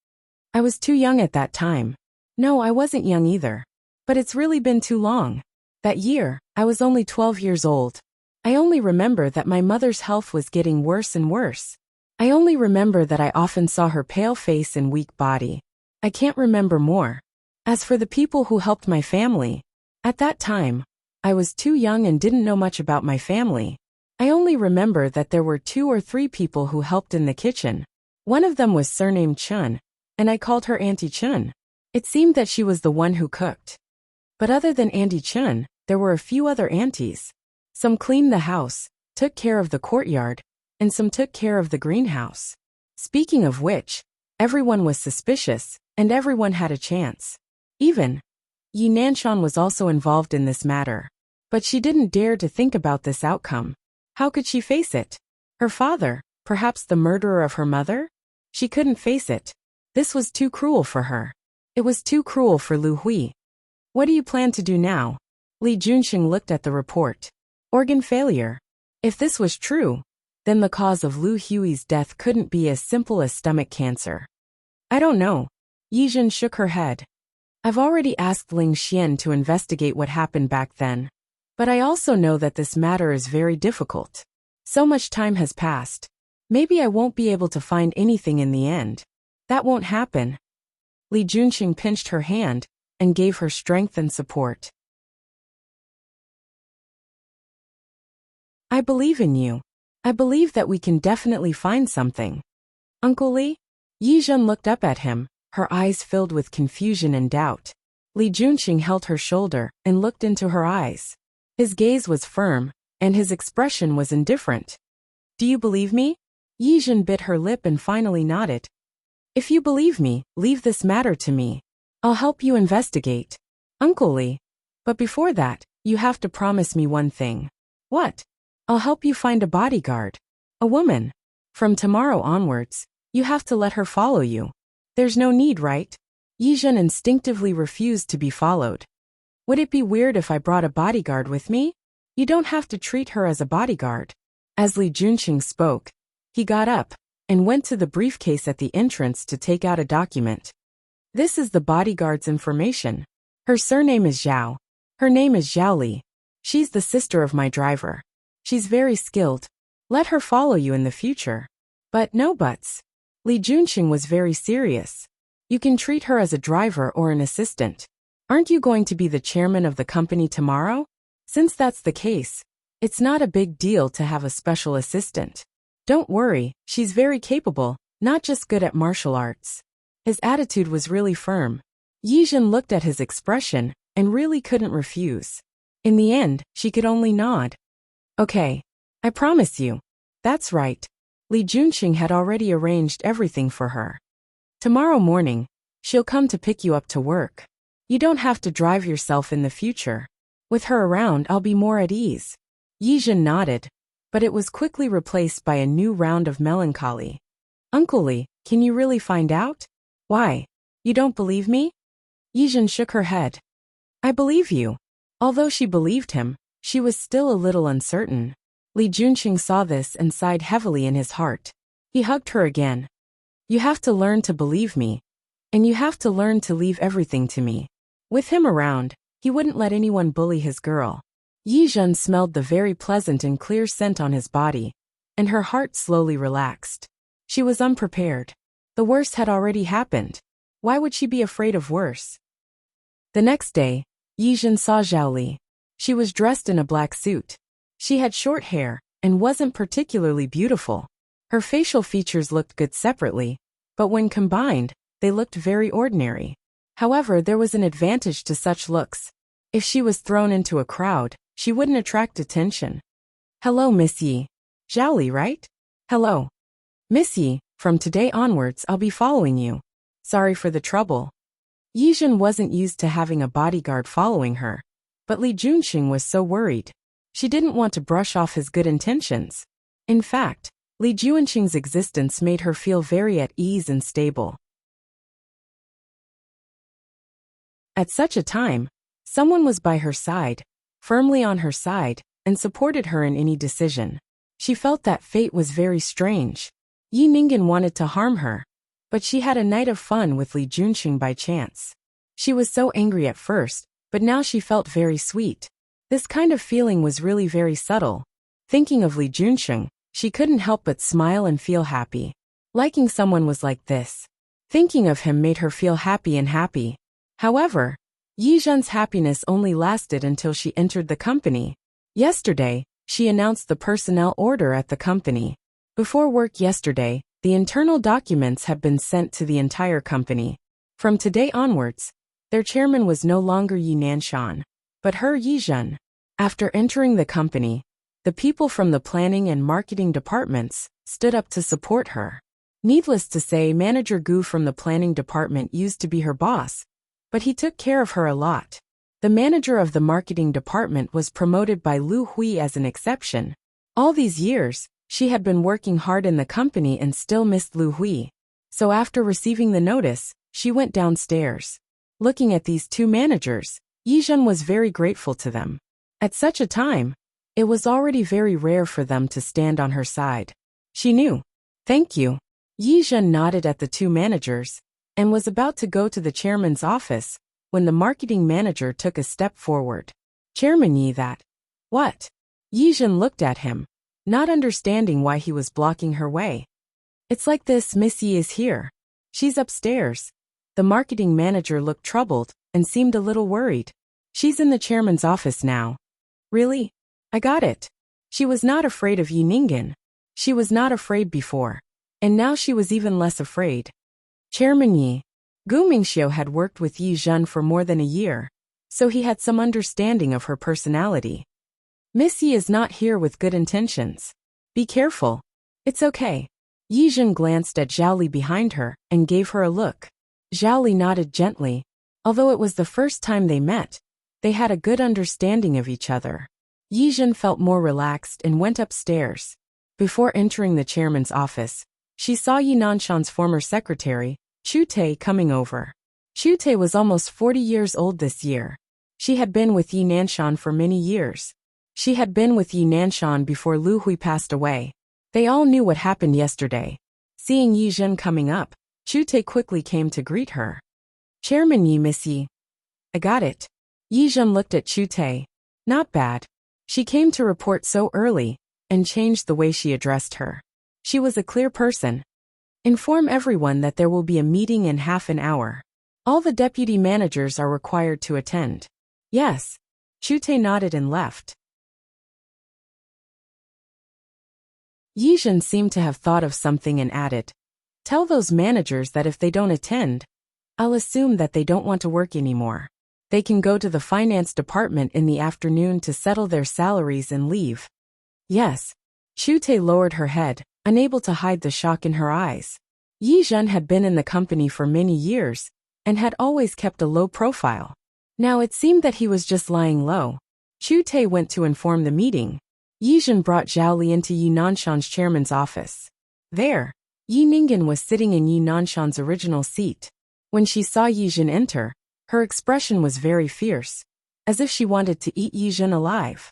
I was too young at that time. No, I wasn't young either. But it's really been too long. That year, I was only 12 years old. I only remember that my mother's health was getting worse and worse. I only remember that I often saw her pale face and weak body. I can't remember more. As for the people who helped my family, at that time, I was too young and didn't know much about my family. I only remember that there were 2 or 3 people who helped in the kitchen. One of them was surnamed Chun, and I called her Auntie Chun. It seemed that she was the one who cooked. But other than Auntie Chun, there were a few other aunties. Some cleaned the house, took care of the courtyard, and some took care of the greenhouse. Speaking of which, everyone was suspicious, and everyone had a chance. Even Yi Nanshan was also involved in this matter. But she didn't dare to think about this outcome. How could she face it? Her father, perhaps the murderer of her mother? She couldn't face it. This was too cruel for her. It was too cruel for Lu Hui. What do you plan to do now? Li Junqing looked at the report. Organ failure. If this was true, then the cause of Lu Hui's death couldn't be as simple as stomach cancer. I don't know. Yi Zhen shook her head. I've already asked Ling Xian to investigate what happened back then. But I also know that this matter is very difficult. So much time has passed. Maybe I won't be able to find anything in the end. That won't happen. Li Junqing pinched her hand and gave her strength and support. I believe in you. I believe that we can definitely find something. Uncle Li? Yi Zhen looked up at him, her eyes filled with confusion and doubt. Li Junqing held her shoulder and looked into her eyes. His gaze was firm, and his expression was indifferent. Do you believe me? Yi Zhen bit her lip and finally nodded. If you believe me, leave this matter to me. I'll help you investigate. Uncle Li. But before that, you have to promise me one thing. What? I'll help you find a bodyguard. A woman. From tomorrow onwards, you have to let her follow you. There's no need, right? Yi Zhen instinctively refused to be followed. Would it be weird if I brought a bodyguard with me? You don't have to treat her as a bodyguard. As Li Junqing spoke, he got up and went to the briefcase at the entrance to take out a document. This is the bodyguard's information. Her surname is Zhao. Her name is Zhao Li. She's the sister of my driver. She's very skilled. Let her follow you in the future. But no buts. Li Junqing was very serious. You can treat her as a driver or an assistant. Aren't you going to be the chairman of the company tomorrow? Since that's the case, it's not a big deal to have a special assistant. Don't worry, she's very capable, not just good at martial arts. His attitude was really firm. Yi Zhen looked at his expression and really couldn't refuse. In the end, she could only nod. Okay. I promise you. That's right. Li Junqing had already arranged everything for her. Tomorrow morning, she'll come to pick you up to work. You don't have to drive yourself in the future. With her around, I'll be more at ease. Yi Zhen nodded, but it was quickly replaced by a new round of melancholy. Uncle Li, can you really find out? Why? You don't believe me? Yi Zhen shook her head. I believe you. Although she believed him, she was still a little uncertain. Li Junqing saw this and sighed heavily in his heart. He hugged her again. You have to learn to believe me. And you have to learn to leave everything to me. With him around, he wouldn't let anyone bully his girl. Yi Zhen smelled the very pleasant and clear scent on his body, and her heart slowly relaxed. She was unprepared. The worst had already happened. Why would she be afraid of worse? The next day, Yi Zhen saw Zhao Li. She was dressed in a black suit. She had short hair and wasn't particularly beautiful. Her facial features looked good separately, but when combined, they looked very ordinary. However, there was an advantage to such looks. If she was thrown into a crowd, she wouldn't attract attention. Hello, Miss Yi. Zhao Li, right? Hello. Miss Yi, from today onwards I'll be following you. Sorry for the trouble. Yi Zhen wasn't used to having a bodyguard following her, but Li Junxing was so worried. She didn't want to brush off his good intentions. In fact, Li Junxing's existence made her feel very at ease and stable. At such a time, someone was by her side, firmly on her side, and supported her in any decision. She felt that fate was very strange. Yi Ningen wanted to harm her, but she had a night of fun with Li Junxing by chance. She was so angry at first, but now she felt very sweet. This kind of feeling was really very subtle. Thinking of Li Junxing, she couldn't help but smile and feel happy. Liking someone was like this. Thinking of him made her feel happy and happy. However, Yi Zhen's happiness only lasted until she entered the company. Yesterday, she announced the personnel order at the company. Before work yesterday, the internal documents had been sent to the entire company. From today onwards, their chairman was no longer Yi Nanshan, but her Yi Zhen. After entering the company, the people from the planning and marketing departments stood up to support her. Needless to say, Manager Gu from the planning department used to be her boss, but he took care of her a lot. The manager of the marketing department was promoted by Lu Hui as an exception. All these years, she had been working hard in the company and still missed Lu Hui. So after receiving the notice, she went downstairs. Looking at these two managers, Yi Zhen was very grateful to them. At such a time, it was already very rare for them to stand on her side. She knew. Thank you. Yi Zhen nodded at the two managers and was about to go to the chairman's office when the marketing manager took a step forward. Chairman Yi, that. What? Yi Zhen looked at him, not understanding why he was blocking her way. It's like this, Miss Yi is here. She's upstairs. The marketing manager looked troubled and seemed a little worried. She's in the chairman's office now. Really? I got it. She was not afraid of Yi Ningen. She was not afraid before, and now she was even less afraid. Chairman Yi. Gu Mingxiu had worked with Yi Zhen for more than a year, so he had some understanding of her personality. Miss Yi is not here with good intentions. Be careful. It's okay. Yi Zhen glanced at Zhao Li behind her and gave her a look. Zhao Li nodded gently. Although it was the first time they met, they had a good understanding of each other. Yi Zhen felt more relaxed and went upstairs. Before entering the chairman's office, she saw Yi Nanshan's former secretary, Chu Te, coming over. Chu Te was almost 40 years old this year. She had been with Yi Nanshan for many years. She had been with Yi Nanshan before Lu Hui passed away. They all knew what happened yesterday. Seeing Yi Zhen coming up, Chu Te quickly came to greet her. Chairman Yi, Miss Yi. I got it. Yi Zhen looked at Chu Te. Not bad. She came to report so early and changed the way she addressed her. She was a clear person. Inform everyone that there will be a meeting in half an hour. All the deputy managers are required to attend. Yes. Chu Te nodded and left. Yi Zhen seemed to have thought of something and added, tell those managers that if they don't attend, I'll assume that they don't want to work anymore. They can go to the finance department in the afternoon to settle their salaries and leave. Yes. Chu Te lowered her head, unable to hide the shock in her eyes. Yi Zhen had been in the company for many years and had always kept a low profile. Now it seemed that he was just lying low. Chu Te went to inform the meeting. Yi Zhen brought Zhao Li into Yi Nanshan's chairman's office. There, Yi Ningen was sitting in Yi Nanshan's original seat. When she saw Yi Zhen enter, her expression was very fierce, as if she wanted to eat Yi Zhen alive.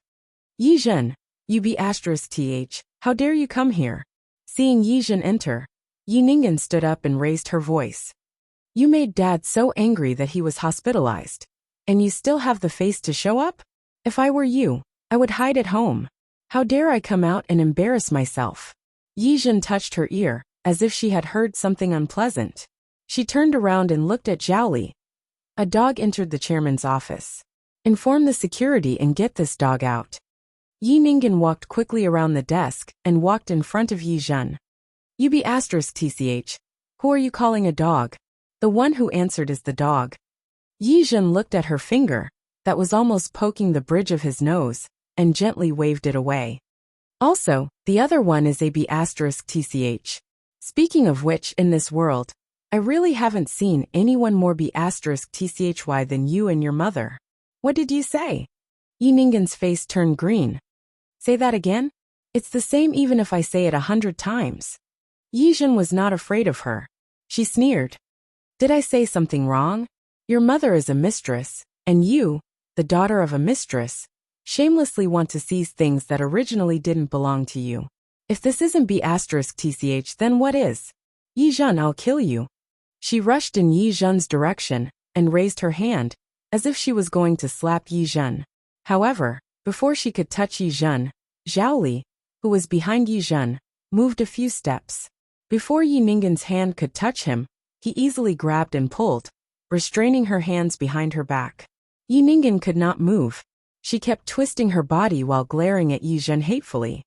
Yi Zhen, you be *th, how dare you come here? Seeing Yi Zhen enter, Yi Ningen stood up and raised her voice. You made Dad so angry that he was hospitalized, and you still have the face to show up? If I were you, I would hide at home. How dare I come out and embarrass myself? Yi Zhen touched her ear, as if she had heard something unpleasant. She turned around and looked at Zhao Li. A dog entered the chairman's office. Inform the security and get this dog out. Yi Ningen walked quickly around the desk and walked in front of Yi Zhen. You be *tch. Who are you calling a dog? The one who answered is the dog. Yi Zhen looked at her finger, that was almost poking the bridge of his nose, and gently waved it away. Also, the other one is a *tch. Speaking of which, in this world, I really haven't seen anyone more *tchy than you and your mother. What did you say? Yi Ningen's face turned green. Say that again? It's the same even if I say it 100 times. Yi Zhen was not afraid of her. She sneered. Did I say something wrong? Your mother is a mistress, and you, the daughter of a mistress, shamelessly want to seize things that originally didn't belong to you. If this isn't *tch, then what is? Yi Zhen, I'll kill you. She rushed in Yi Zhen's direction and raised her hand, as if she was going to slap Yi Zhen. However, before she could touch Yi Zhen, Zhao Li, who was behind Yi Zhen, moved a few steps. Before Yi Ningen's hand could touch him, he easily grabbed and pulled, restraining her hands behind her back. Yi Ningen could not move. She kept twisting her body while glaring at Yi Zhen hatefully.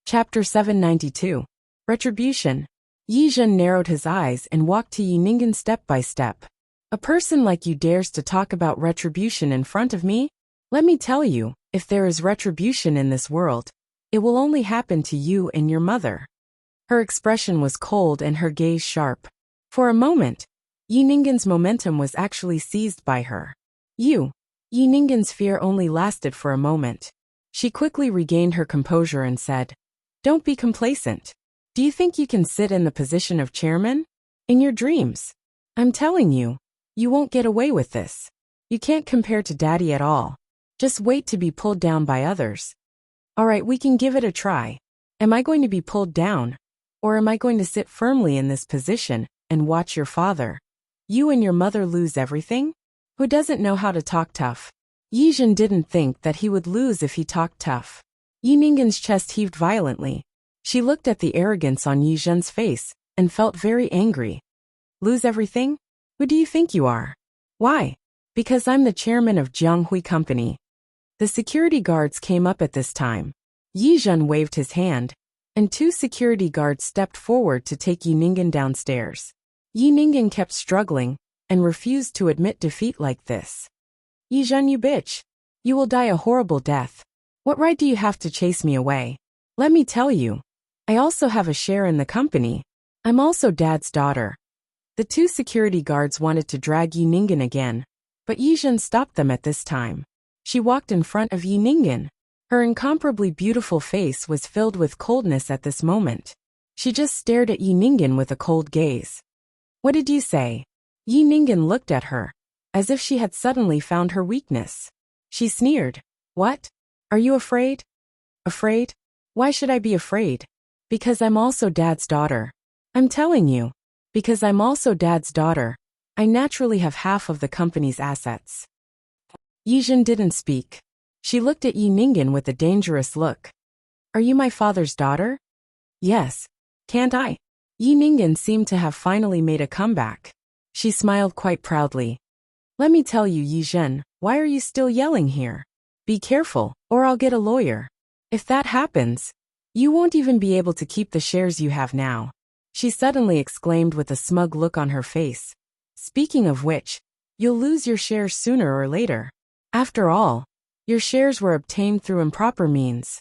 Chapter 792. Retribution. Yi Zhen narrowed his eyes and walked to Yi Ningen step by step. A person like you dares to talk about retribution in front of me? Let me tell you, if there is retribution in this world, it will only happen to you and your mother. Her expression was cold and her gaze sharp. For a moment, Yi Ningen's momentum was actually seized by her. Yi Ningen's fear only lasted for a moment. She quickly regained her composure and said, Don't be complacent. Do you think you can sit in the position of chairman? In your dreams. I'm telling you, you won't get away with this. You can't compare to Daddy at all. Just wait to be pulled down by others. Alright, we can give it a try. Am I going to be pulled down? Or am I going to sit firmly in this position and watch your father, you and your mother lose everything? Who doesn't know how to talk tough? Yi Zhen didn't think that he would lose if he talked tough. Yi Ningen's chest heaved violently. She looked at the arrogance on Yi Zhen's face and felt very angry. Lose everything? Who do you think you are? Why? Because I'm the chairman of Jianghui Company. The security guards came up at this time. Yi Zhen waved his hand, and 2 security guards stepped forward to take Yi Ningen downstairs. Yi Ningen kept struggling and refused to admit defeat like this. Yi Zhen, you bitch. You will die a horrible death. What right do you have to chase me away? Let me tell you. I also have a share in the company. I'm also Dad's daughter. The 2 security guards wanted to drag Yi Ningen again, but Yi Zhen stopped them at this time. She walked in front of Yi Ningen. Her incomparably beautiful face was filled with coldness at this moment. She just stared at Yi Ningen with a cold gaze. What did you say? Yi Ningen looked at her, as if she had suddenly found her weakness. She sneered. What? Are you afraid? Afraid? Why should I be afraid? Because I'm also Dad's daughter. I'm telling you. Because I'm also Dad's daughter. I naturally have half of the company's assets. Yi Zhen didn't speak. She looked at Yi Ningen with a dangerous look. Are you my father's daughter? Yes. Can't I? Yi Ningen seemed to have finally made a comeback. She smiled quite proudly. Let me tell you, Yi Zhen, why are you still yelling here? Be careful, or I'll get a lawyer. If that happens, you won't even be able to keep the shares you have now. She suddenly exclaimed with a smug look on her face. Speaking of which, you'll lose your shares sooner or later. After all, your shares were obtained through improper means.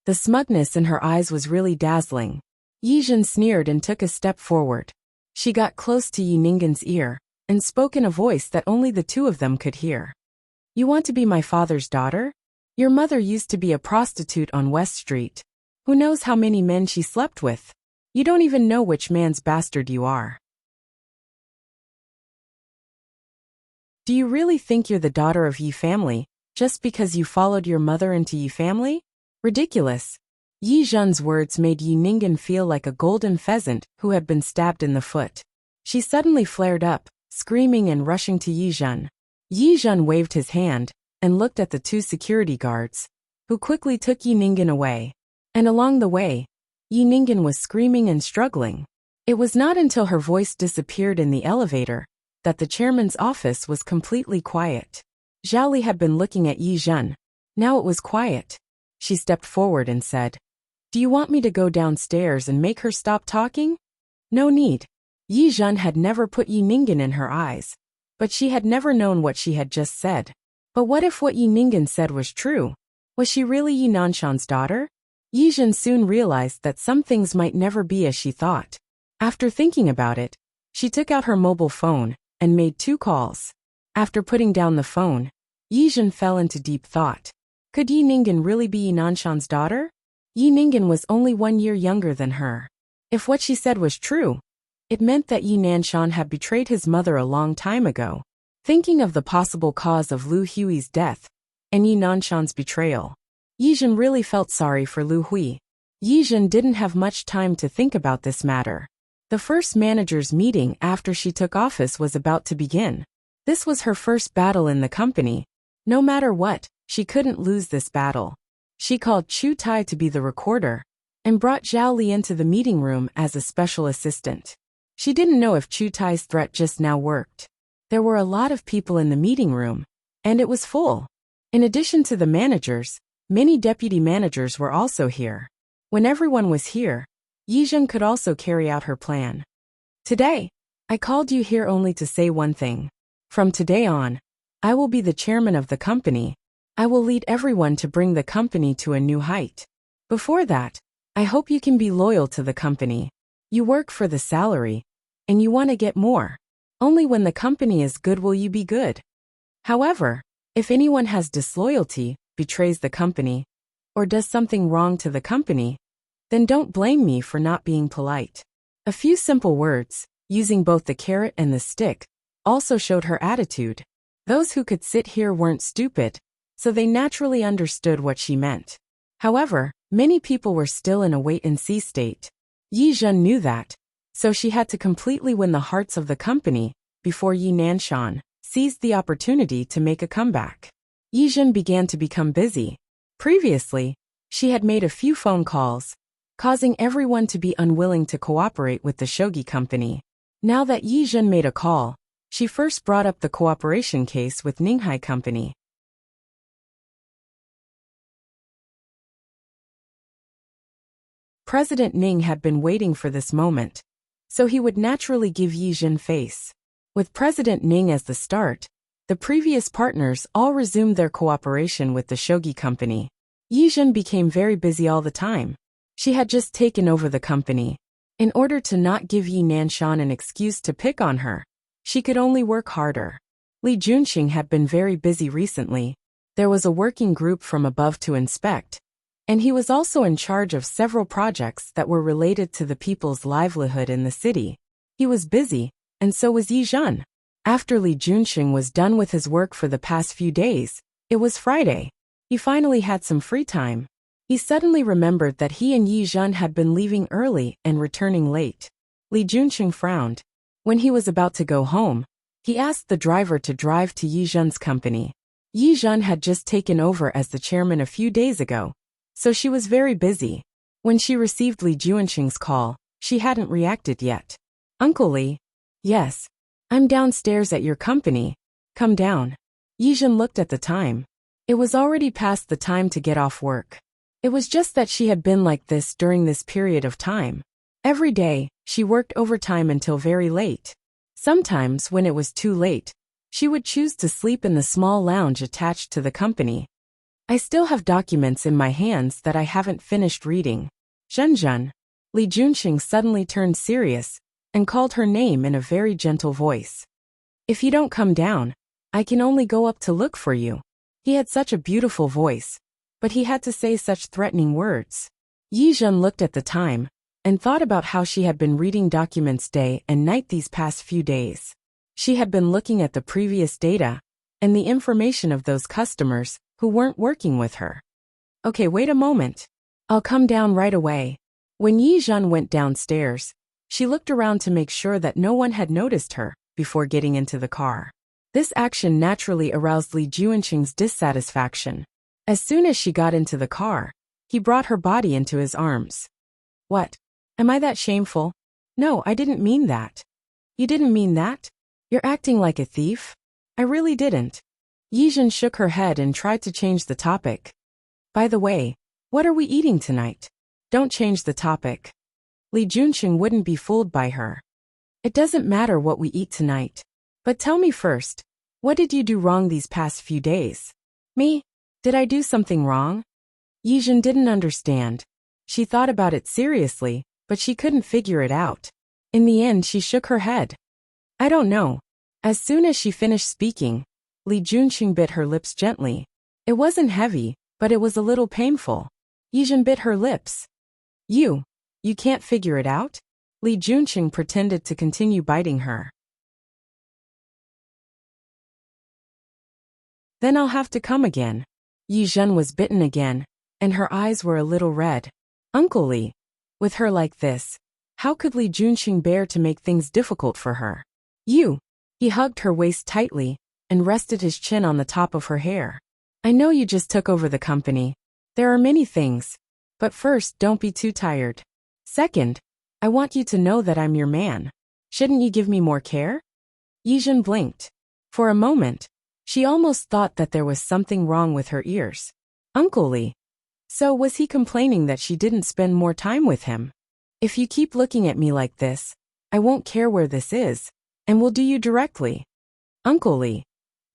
The smugness in her eyes was really dazzling. Yi Zhen sneered and took a step forward. She got close to Yi Ningen's ear and spoke in a voice that only the 2 of them could hear. You want to be my father's daughter? Your mother used to be a prostitute on West Street. Who knows how many men she slept with? You don't even know which man's bastard you are. Do you really think you're the daughter of Yi family, just because you followed your mother into Yi family? Ridiculous. Yi Zhen's words made Yi Ningen feel like a golden pheasant who had been stabbed in the foot. She suddenly flared up, screaming and rushing to Yi Zhen. Yi Zhen waved his hand and looked at the 2 security guards, who quickly took Yi Ningen away. And along the way, Yi Ningen was screaming and struggling. It was not until her voice disappeared in the elevator that the chairman's office was completely quiet. Zhao Li had been looking at Yi Zhen. Now it was quiet. She stepped forward and said, "Do you want me to go downstairs and make her stop talking?" "No need." Yi Zhen had never put Yi Ningen in her eyes, but she had never known what she had just said. But what if what Yi Ningen said was true? Was she really Yi Nanshan's daughter? Yi Zhen soon realized that some things might never be as she thought. After thinking about it, she took out her mobile phone and made 2 calls. After putting down the phone, Yi Zhen fell into deep thought. Could Yi Ningen really be Yi Nanshan's daughter? Yi Ningen was only 1 year younger than her. If what she said was true, it meant that Yi Nanshan had betrayed his mother a long time ago. Thinking of the possible cause of Lu Hui's death and Yi Nanshan's betrayal, Yi Zhen really felt sorry for Lu Hui. Yi Zhen didn't have much time to think about this matter. The first manager's meeting after she took office was about to begin. This was her first battle in the company. No matter what, she couldn't lose this battle. She called Chu Tai to be the recorder and brought Zhao Li into the meeting room as a special assistant. She didn't know if Chu Tai's threat just now worked. There were a lot of people in the meeting room, and it was full. In addition to the managers, many deputy managers were also here. When everyone was here, Yi Zhen could also carry out her plan. "Today, I called you here only to say one thing. From today on, I will be the chairman of the company. I will lead everyone to bring the company to a new height. Before that, I hope you can be loyal to the company. You work for the salary, and you want to get more. Only when the company is good will you be good. However, if anyone has disloyalty, betrays the company, or does something wrong to the company, then don't blame me for not being polite." A few simple words, using both the carrot and the stick, also showed her attitude. Those who could sit here weren't stupid, so they naturally understood what she meant. However, many people were still in a wait-and-see state. Yi Zhen knew that, so she had to completely win the hearts of the company before Yi Nanshan seized the opportunity to make a comeback. Yi Zhen began to become busy. Previously, she had made a few phone calls, causing everyone to be unwilling to cooperate with the shogi company. Now that Yi Zhen made a call, she first brought up the cooperation case with Ninghai Company. President Ning had been waiting for this moment, so he would naturally give Yi Zhen face. With President Ning as the start, the previous partners all resumed their cooperation with the shogi company. Yi Zhen became very busy all the time. She had just taken over the company. In order to not give Yi Nanshan an excuse to pick on her, she could only work harder. Li Junxing had been very busy recently. There was a working group from above to inspect, and he was also in charge of several projects that were related to the people's livelihood in the city. He was busy, and so was Yi Zhen. After Li Junxing was done with his work for the past few days, it was Friday. He finally had some free time. He suddenly remembered that he and Yi Zhen had been leaving early and returning late. Li Junxing frowned. When he was about to go home, he asked the driver to drive to Yi Zhen's company. Yi Zhen had just taken over as the chairman a few days ago, so she was very busy. When she received Li Junxing's call, she hadn't reacted yet. "Uncle Li." "Yes. I'm downstairs at your company. Come down." Yi Zhen looked at the time. It was already past the time to get off work. It was just that she had been like this during this period of time. Every day, she worked overtime until very late. Sometimes, when it was too late, she would choose to sleep in the small lounge attached to the company. "I still have documents in my hands that I haven't finished reading." "Zhen." Li Junxing suddenly turned serious and called her name in a very gentle voice. "If you don't come down, I can only go up to look for you." He had such a beautiful voice, but he had to say such threatening words. Yi Zhen looked at the time and thought about how she had been reading documents day and night these past few days. She had been looking at the previous data and the information of those customers who weren't working with her. "Okay, wait a moment. I'll come down right away." When Yi Zhen went downstairs, she looked around to make sure that no one had noticed her before getting into the car. This action naturally aroused Li Junxing's dissatisfaction. As soon as she got into the car, he brought her body into his arms. "What? Am I that shameful?" No, I didn't mean that. You didn't mean that? You're acting like a thief? I really didn't. Yijin shook her head and tried to change the topic. By the way, what are we eating tonight? Don't change the topic. Li Junqing wouldn't be fooled by her. It doesn't matter what we eat tonight. But tell me first, what did you do wrong these past few days? Me? Did I do something wrong? Yijin didn't understand. She thought about it seriously, but she couldn't figure it out. In the end, she shook her head. I don't know. As soon as she finished speaking, Li Junqing bit her lips gently. It wasn't heavy, but it was a little painful. Yijin bit her lips. You can't figure it out? Li Junqing pretended to continue biting her. Then I'll have to come again. Yijin was bitten again, and her eyes were a little red. Uncle Li, with her like this, how could Li Junqing bear to make things difficult for her? He hugged her waist tightly and rested his chin on the top of her hair. I know you just took over the company. There are many things. But first, don't be too tired. Second, I want you to know that I'm your man. Shouldn't you give me more care? Yijin blinked. For a moment, she almost thought that there was something wrong with her ears. Uncle Li. So was he complaining that she didn't spend more time with him? If you keep looking at me like this, I won't care where this is, and will do you directly. Uncle Li.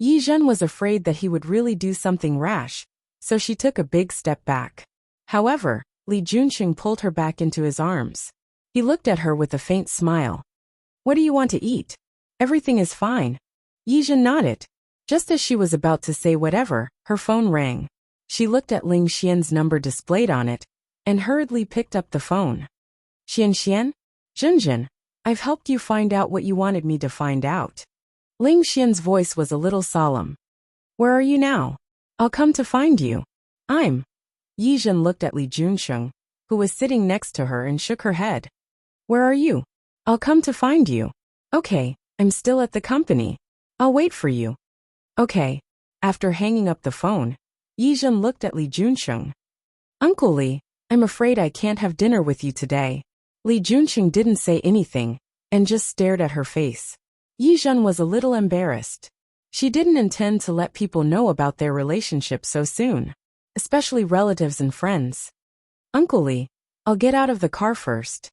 Yijin was afraid that he would really do something rash, so she took a big step back. However, Li Junqing pulled her back into his arms. He looked at her with a faint smile. What do you want to eat? Everything is fine. Yijin nodded. Just as she was about to say whatever, her phone rang. She looked at Ling Xian's number displayed on it, and hurriedly picked up the phone. Xian? Junjun, I've helped you find out what you wanted me to find out. Ling Xian's voice was a little solemn. Where are you now? I'll come to find you. Yijin looked at Li Junqing, who was sitting next to her, and shook her head. Where are you? I'll come to find you. Okay, I'm still at the company. I'll wait for you. Okay. After hanging up the phone, Yijin looked at Li Junqing. Uncle Li, I'm afraid I can't have dinner with you today. Li Junqing didn't say anything, and just stared at her face. Yijin was a little embarrassed. She didn't intend to let people know about their relationship so soon, especially relatives and friends. Uncle Li, I'll get out of the car first.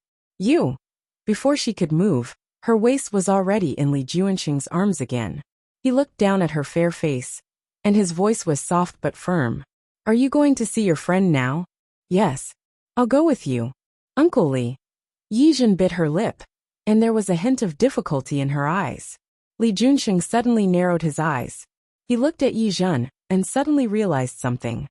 Before she could move, her waist was already in Li Junqing's arms again. He looked down at her fair face, and his voice was soft but firm. Are you going to see your friend now? Yes. I'll go with you. Uncle Li. Yijin bit her lip, and there was a hint of difficulty in her eyes. Li Junqing suddenly narrowed his eyes. He looked at Yijin, and suddenly realized something.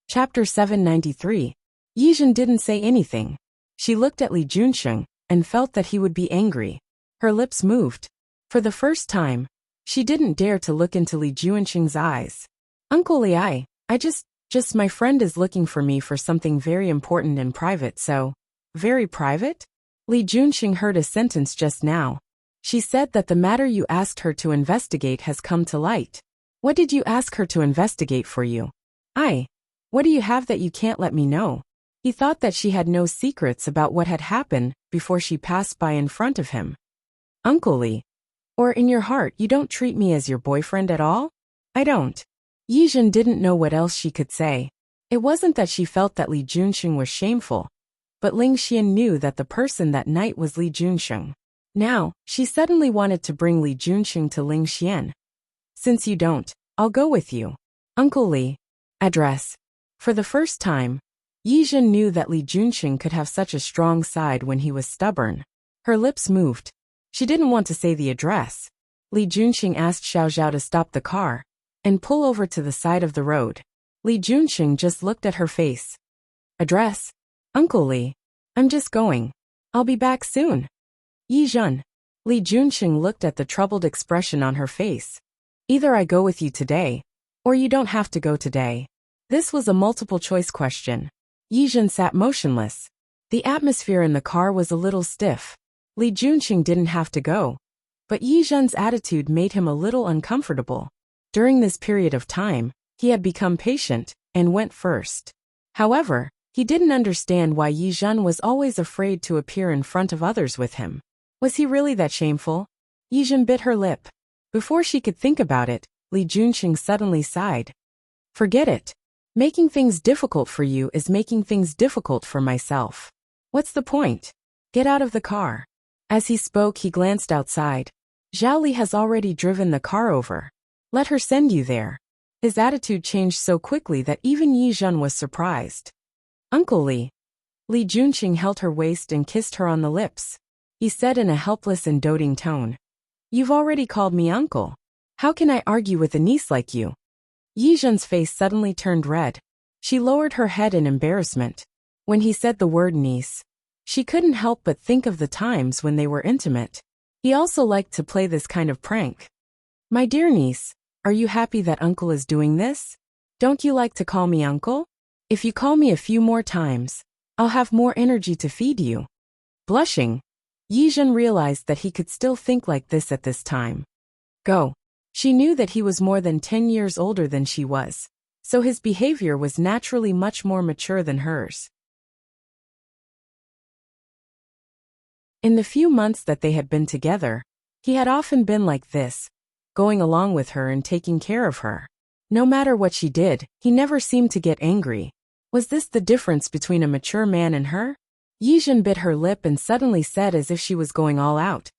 Chapter 793. Yijin didn't say anything. She looked at Li Junqing, and felt that he would be angry. Her lips moved. For the first time, she didn't dare to look into Li Junqing's eyes. Uncle Li, I just my friend is looking for me for something very important and private, so. Very private? Li Junqing heard a sentence just now. She said that the matter you asked her to investigate has come to light. What did you ask her to investigate for you? What do you have that you can't let me know? He thought that she had no secrets about what had happened before she passed by in front of him. Uncle Li. Or in your heart you don't treat me as your boyfriend at all? I don't. Yijin didn't know what else she could say. It wasn't that she felt that Li Junqing was shameful, but Ling Xian knew that the person that night was Li Junqing. Now, she suddenly wanted to bring Li Junqing to Ling Xian. Since you don't, I'll go with you. Uncle Li. Address. For the first time, Yijin knew that Li Junqing could have such a strong side when he was stubborn. Her lips moved. She didn't want to say the address. Li Junqing asked Xiao Zhao to stop the car and pull over to the side of the road. Li Junqing just looked at her face. Address? Uncle Li. I'm just going. I'll be back soon. Yijin. Li Junqing looked at the troubled expression on her face. Either I go with you today, or you don't have to go today. This was a multiple-choice question. Yijin sat motionless. The atmosphere in the car was a little stiff. Li Junqing didn't have to go, But Yi Zhen's attitude made him a little uncomfortable. During this period of time, he had become patient and went first. However, he didn't understand why Yi Zhen was always afraid to appear in front of others with him. Was he really that shameful? Yi Zhen bit her lip. Before she could think about it, Li Junqing suddenly sighed. Forget it. Making things difficult for you is making things difficult for myself. What's the point? Get out of the car. As he spoke, he glanced outside. Zhao Li has already driven the car over. Let her send you there. His attitude changed so quickly that even Yi Zhen was surprised. Uncle Li. Li Junqing held her waist and kissed her on the lips. He said in a helpless and doting tone. You've already called me uncle. How can I argue with a niece like you? Yi Zhen's face suddenly turned red. She lowered her head in embarrassment. When he said the word niece, she couldn't help but think of the times when they were intimate. He also liked to play this kind of prank. My dear niece, are you happy that uncle is doing this? Don't you like to call me uncle? If you call me a few more times, I'll have more energy to feed you. Blushing, Yi Zhen realized that he could still think like this at this time. Go. She knew that he was more than 10 years older than she was, so his behavior was naturally much more mature than hers. In the few months that they had been together, he had often been like this, going along with her and taking care of her. No matter what she did, he never seemed to get angry. Was this the difference between a mature man and her? Yi Zhen bit her lip and suddenly said as if she was going all out.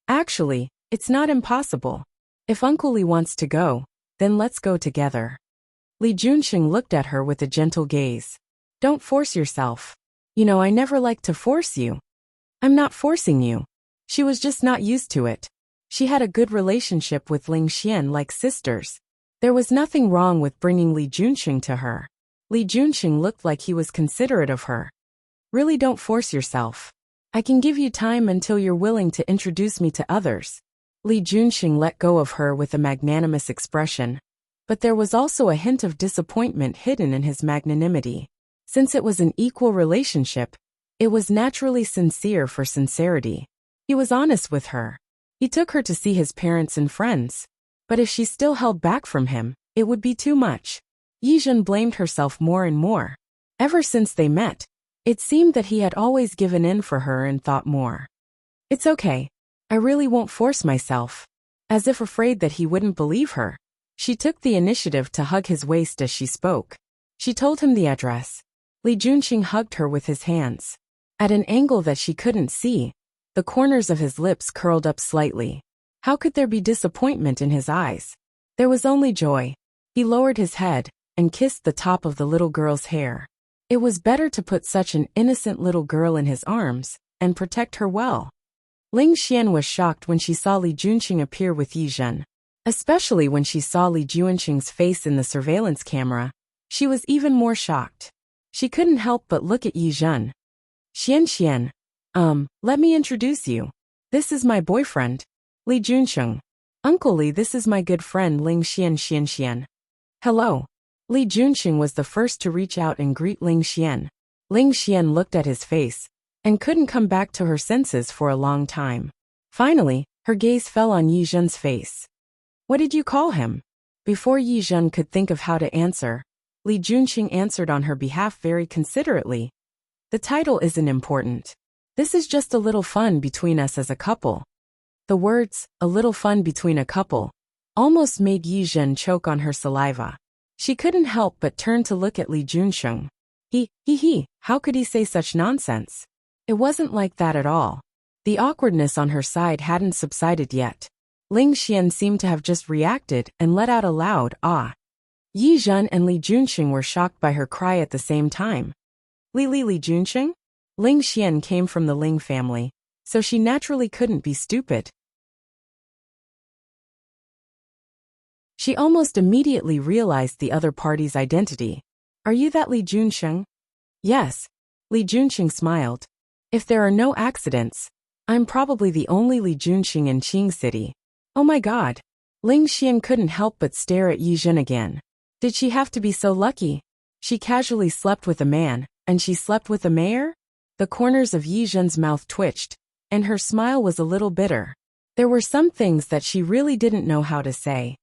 Actually, it's not impossible. If Uncle Li wants to go, then let's go together. Li Junqing looked at her with a gentle gaze. Don't force yourself. You know I never like to force you. I'm not forcing you. She was just not used to it. She had a good relationship with Ling Xian like sisters. There was nothing wrong with bringing Li Junqing to her. Li Junqing looked like he was considerate of her. Really don't force yourself. I can give you time until you're willing to introduce me to others. Li Junqing let go of her with a magnanimous expression. But there was also a hint of disappointment hidden in his magnanimity. Since it was an equal relationship, it was naturally sincere for sincerity. He was honest with her. He took her to see his parents and friends. But if she still held back from him, it would be too much. Yi Zhen blamed herself more and more. Ever since they met, it seemed that he had always given in for her and thought more. It's okay. I really won't force myself. As if afraid that he wouldn't believe her, she took the initiative to hug his waist as she spoke. She told him the address. Li Junqing hugged her with his hands. At an angle that she couldn't see, the corners of his lips curled up slightly. How could there be disappointment in his eyes? There was only joy. He lowered his head and kissed the top of the little girl's hair. It was better to put such an innocent little girl in his arms and protect her well. Ling Xian was shocked when she saw Li Junqing appear with Yi Zhen. Especially when she saw Li Junqing's face in the surveillance camera, she was even more shocked. She couldn't help but look at Yi Zhen. Xian, let me introduce you. This is my boyfriend, Li Junqing. Uncle Li, this is my good friend Ling Xian. Hello. Li Junqing was the first to reach out and greet Ling Xian. Ling Xian looked at his face and couldn't come back to her senses for a long time. Finally, her gaze fell on Yi Zhen's face. What did you call him? Before Yi Zhen could think of how to answer, Li Junqing answered on her behalf very considerately. The title isn't important. This is just a little fun between us as a couple. The words, a little fun between a couple, almost made Yi Zhen choke on her saliva. She couldn't help but turn to look at Li Junqing. How could he say such nonsense? It wasn't like that at all. The awkwardness on her side hadn't subsided yet. Ling Xian seemed to have just reacted and let out a loud ah. Yi Zhen and Li Junqing were shocked by her cry at the same time. Li Junqing? Ling Xian came from the Ling family, so she naturally couldn't be stupid. She almost immediately realized the other party's identity. Are you that Li Junqing? Yes. Li Junqing smiled. If there are no accidents, I'm probably the only Li Junqing in Qing City. Oh my god. Ling Xian couldn't help but stare at Yi Zhen again. Did she have to be so lucky? She casually slept with a man, and she slept with the mayor? The corners of Yi Zhen's mouth twitched, and her smile was a little bitter. There were some things that she really didn't know how to say.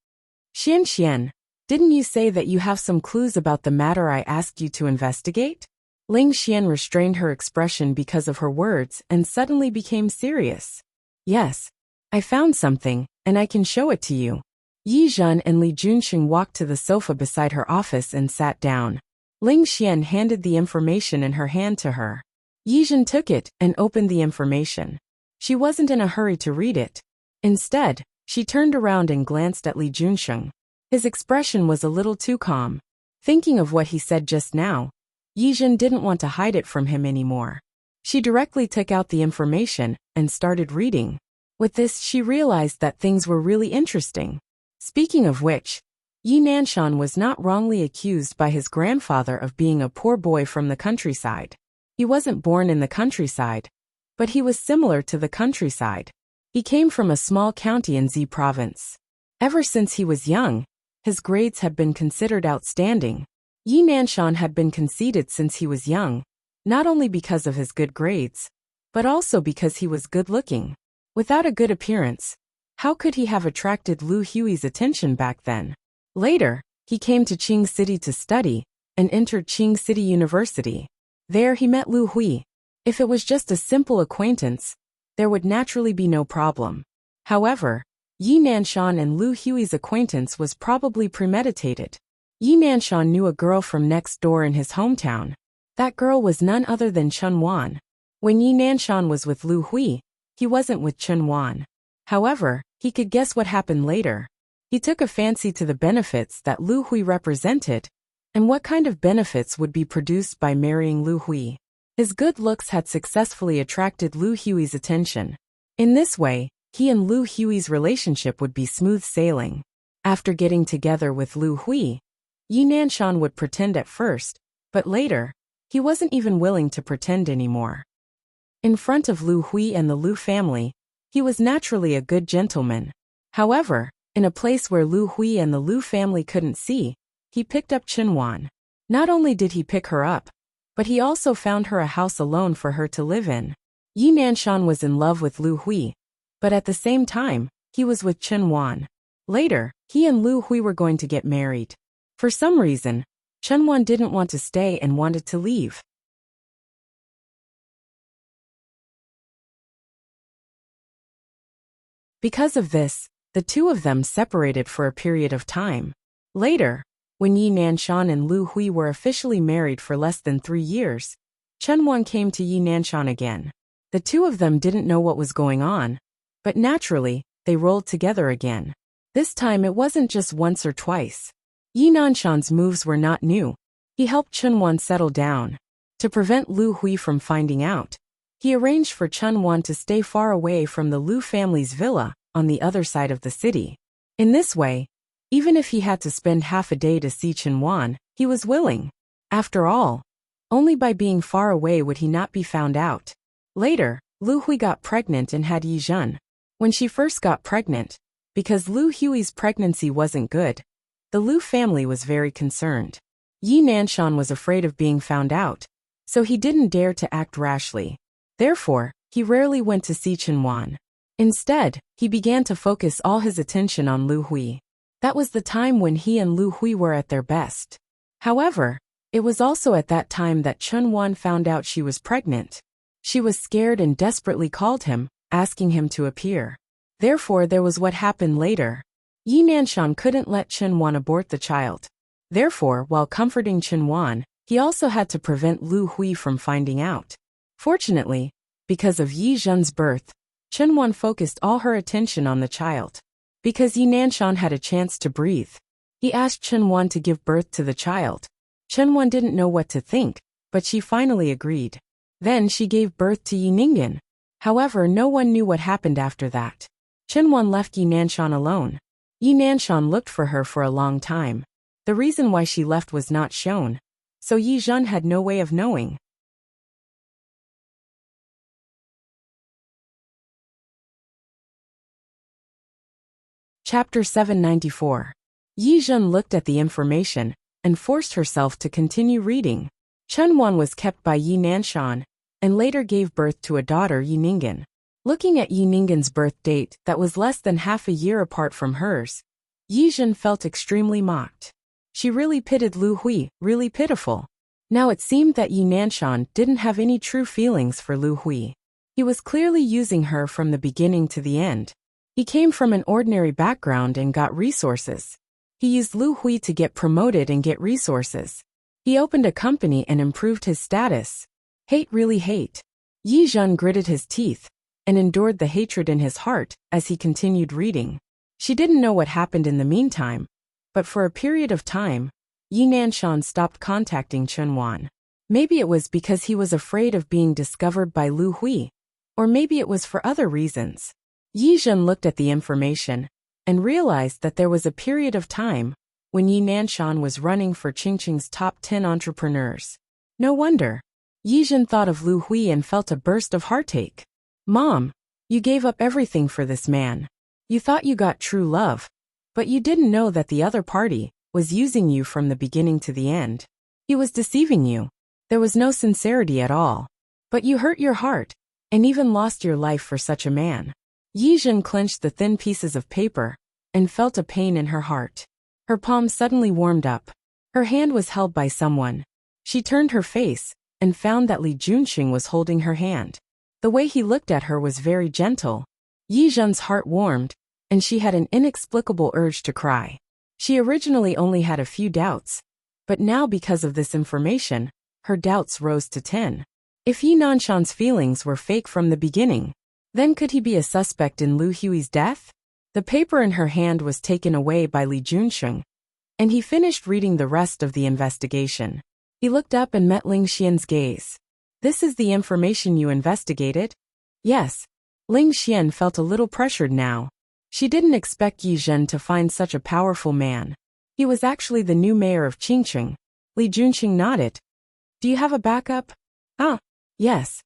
Xian, didn't you say that you have some clues about the matter I asked you to investigate? Ling Xian restrained her expression because of her words and suddenly became serious. Yes, I found something, and I can show it to you. Yi Zhen and Li Junxing walked to the sofa beside her office and sat down. Ling Xian handed the information in her hand to her. Yi Zhen took it and opened the information. She wasn't in a hurry to read it. Instead, she turned around and glanced at Li Junxing. His expression was a little too calm. Thinking of what he said just now, Yi Zhen didn't want to hide it from him anymore. She directly took out the information and started reading. With this, she realized that things were really interesting. Speaking of which, Yi Nanshan was not wrongly accused by his grandfather of being a poor boy from the countryside. He wasn't born in the countryside, but he was similar to the countryside. He came from a small county in Z province. Ever since he was young, his grades had been considered outstanding. Yi Nanshan had been conceited since he was young, not only because of his good grades, but also because he was good-looking. Without a good appearance, how could he have attracted Lu Hui's attention back then? Later, he came to Qing City to study and entered Qing City University. There he met Lu Hui. If it was just a simple acquaintance, there would naturally be no problem. However, Yi Nanshan and Lu Hui's acquaintance was probably premeditated. Yi Nanshan knew a girl from next door in his hometown. That girl was none other than Chen Wan. When Yi Nanshan was with Lu Hui, he wasn't with Chen Wan. However, he could guess what happened later. He took a fancy to the benefits that Lu Hui represented, and what kind of benefits would be produced by marrying Lu Hui. His good looks had successfully attracted Lu Hui's attention. In this way, he and Lu Hui's relationship would be smooth sailing. After getting together with Lu Hui, Yi Nanshan would pretend at first, but later, he wasn't even willing to pretend anymore. In front of Lu Hui and the Lu family, he was naturally a good gentleman. However, in a place where Lu Hui and the Lu family couldn't see, he picked up Chen Wan. Not only did he pick her up, but he also found her a house alone for her to live in. Yi Nanshan was in love with Lu Hui, but at the same time, he was with Chen Wan. Later, he and Lu Hui were going to get married. For some reason, Chen Wan didn't want to stay and wanted to leave. Because of this, the two of them separated for a period of time. Later, when Yi Nanshan and Lu Hui were officially married for less than 3 years, Chen Wan came to Yi Nanshan again. The two of them didn't know what was going on, but naturally, they rolled together again. This time it wasn't just once or twice. Yi Nanshan's moves were not new. He helped Chen Wan settle down. To prevent Lu Hui from finding out, he arranged for Chen Wan to stay far away from the Lu family's villa on the other side of the city. In this way, even if he had to spend half a day to see Chen Wan, he was willing. After all, only by being far away would he not be found out. Later, Lu Hui got pregnant and had Yi Zhen. When she first got pregnant, because Lu Hui's pregnancy wasn't good, the Lu family was very concerned. Yi Nanshan was afraid of being found out, so he didn't dare to act rashly. Therefore, he rarely went to see Chen Wan. Instead, he began to focus all his attention on Lu Hui. That was the time when he and Lu Hui were at their best. However, it was also at that time that Chen Wan found out she was pregnant. She was scared and desperately called him, asking him to appear. Therefore, there was what happened later. Yi Nanshan couldn't let Chen Wan abort the child. Therefore, while comforting Chen Wan, he also had to prevent Lu Hui from finding out. Fortunately, because of Yi Zhen's birth, Chen Wan focused all her attention on the child. Because Yi Nanshan had a chance to breathe, he asked Chen Wan to give birth to the child. Chen Wan didn't know what to think, but she finally agreed. Then she gave birth to Yi Ningen. However, no one knew what happened after that. Chen Wan left Yi Nanshan alone. Yi Nanshan looked for her for a long time. The reason why she left was not shown, so Yi Zhen had no way of knowing. Chapter 794. Yi Zhen looked at the information and forced herself to continue reading. Chen Wan was kept by Yi Nanshan and later gave birth to a daughter, Yi Ningen. Looking at Yi Ninggen's birth date that was less than half a year apart from hers, Yi Zhen felt extremely mocked. She really pitied Lu Hui, really pitiful. Now it seemed that Yi Nanshan didn't have any true feelings for Lu Hui. He was clearly using her from the beginning to the end. He came from an ordinary background and got resources. He used Lu Hui to get promoted and get resources. He opened a company and improved his status. Hate, really hate. Yi Zhen gritted his teeth and endured the hatred in his heart as he continued reading. She didn't know what happened in the meantime, but for a period of time, Yi Nanshan stopped contacting Chen Wan. Maybe it was because he was afraid of being discovered by Lu Hui, or maybe it was for other reasons. Yi Zhen looked at the information and realized that there was a period of time when Yi Nanshan was running for Qingqing's top 10 entrepreneurs. No wonder. Yi Zhen thought of Lu Hui and felt a burst of heartache. Mom, you gave up everything for this man. You thought you got true love, but you didn't know that the other party was using you from the beginning to the end. He was deceiving you. There was no sincerity at all. But you hurt your heart, and even lost your life for such a man. Yi Zhen clenched the thin pieces of paper and felt a pain in her heart. Her palm suddenly warmed up. Her hand was held by someone. She turned her face and found that Li Junqing was holding her hand. The way he looked at her was very gentle. Yi Zhen's heart warmed, and she had an inexplicable urge to cry. She originally only had a few doubts, but now because of this information, her doubts rose to 10. If Yi Nanshan's feelings were fake from the beginning, then could he be a suspect in Lu Hui's death? The paper in her hand was taken away by Li Junqing, and he finished reading the rest of the investigation. He looked up and met Ling Xian's gaze. This is the information you investigated? Yes. Ling Xian felt a little pressured now. She didn't expect Yi Zhen to find such a powerful man. He was actually the new mayor of Qingqing. Li Junqing nodded. Do you have a backup? Ah, yes.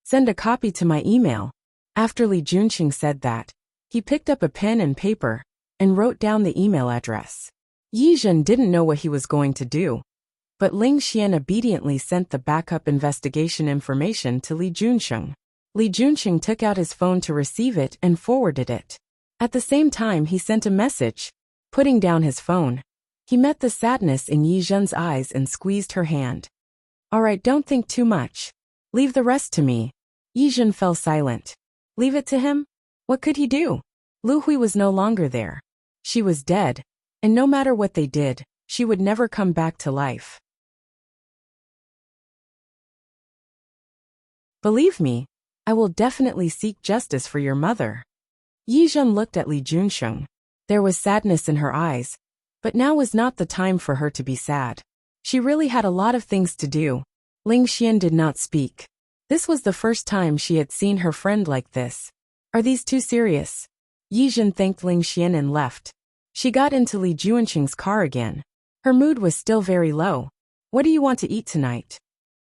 Send a copy to my email. After Li Junqing said that, he picked up a pen and paper and wrote down the email address. Yi Zhen didn't know what he was going to do, but Ling Xian obediently sent the backup investigation information to Li Junqing. Li Junqing took out his phone to receive it and forwarded it. At the same time he sent a message. Putting down his phone, he met the sadness in Yi Zhen's eyes and squeezed her hand. All right, don't think too much. Leave the rest to me. Yi Zhen fell silent. Leave it to him? What could he do? Lu Hui was no longer there. She was dead, and no matter what they did, she would never come back to life. Believe me, I will definitely seek justice for your mother. Yi Zhen looked at Li Junqing. There was sadness in her eyes, but now was not the time for her to be sad. She really had a lot of things to do. Ling Xian did not speak. This was the first time she had seen her friend like this. Are these too serious? Yi Zhen thanked Ling Xian and left. She got into Li Junqing's car again. Her mood was still very low. What do you want to eat tonight?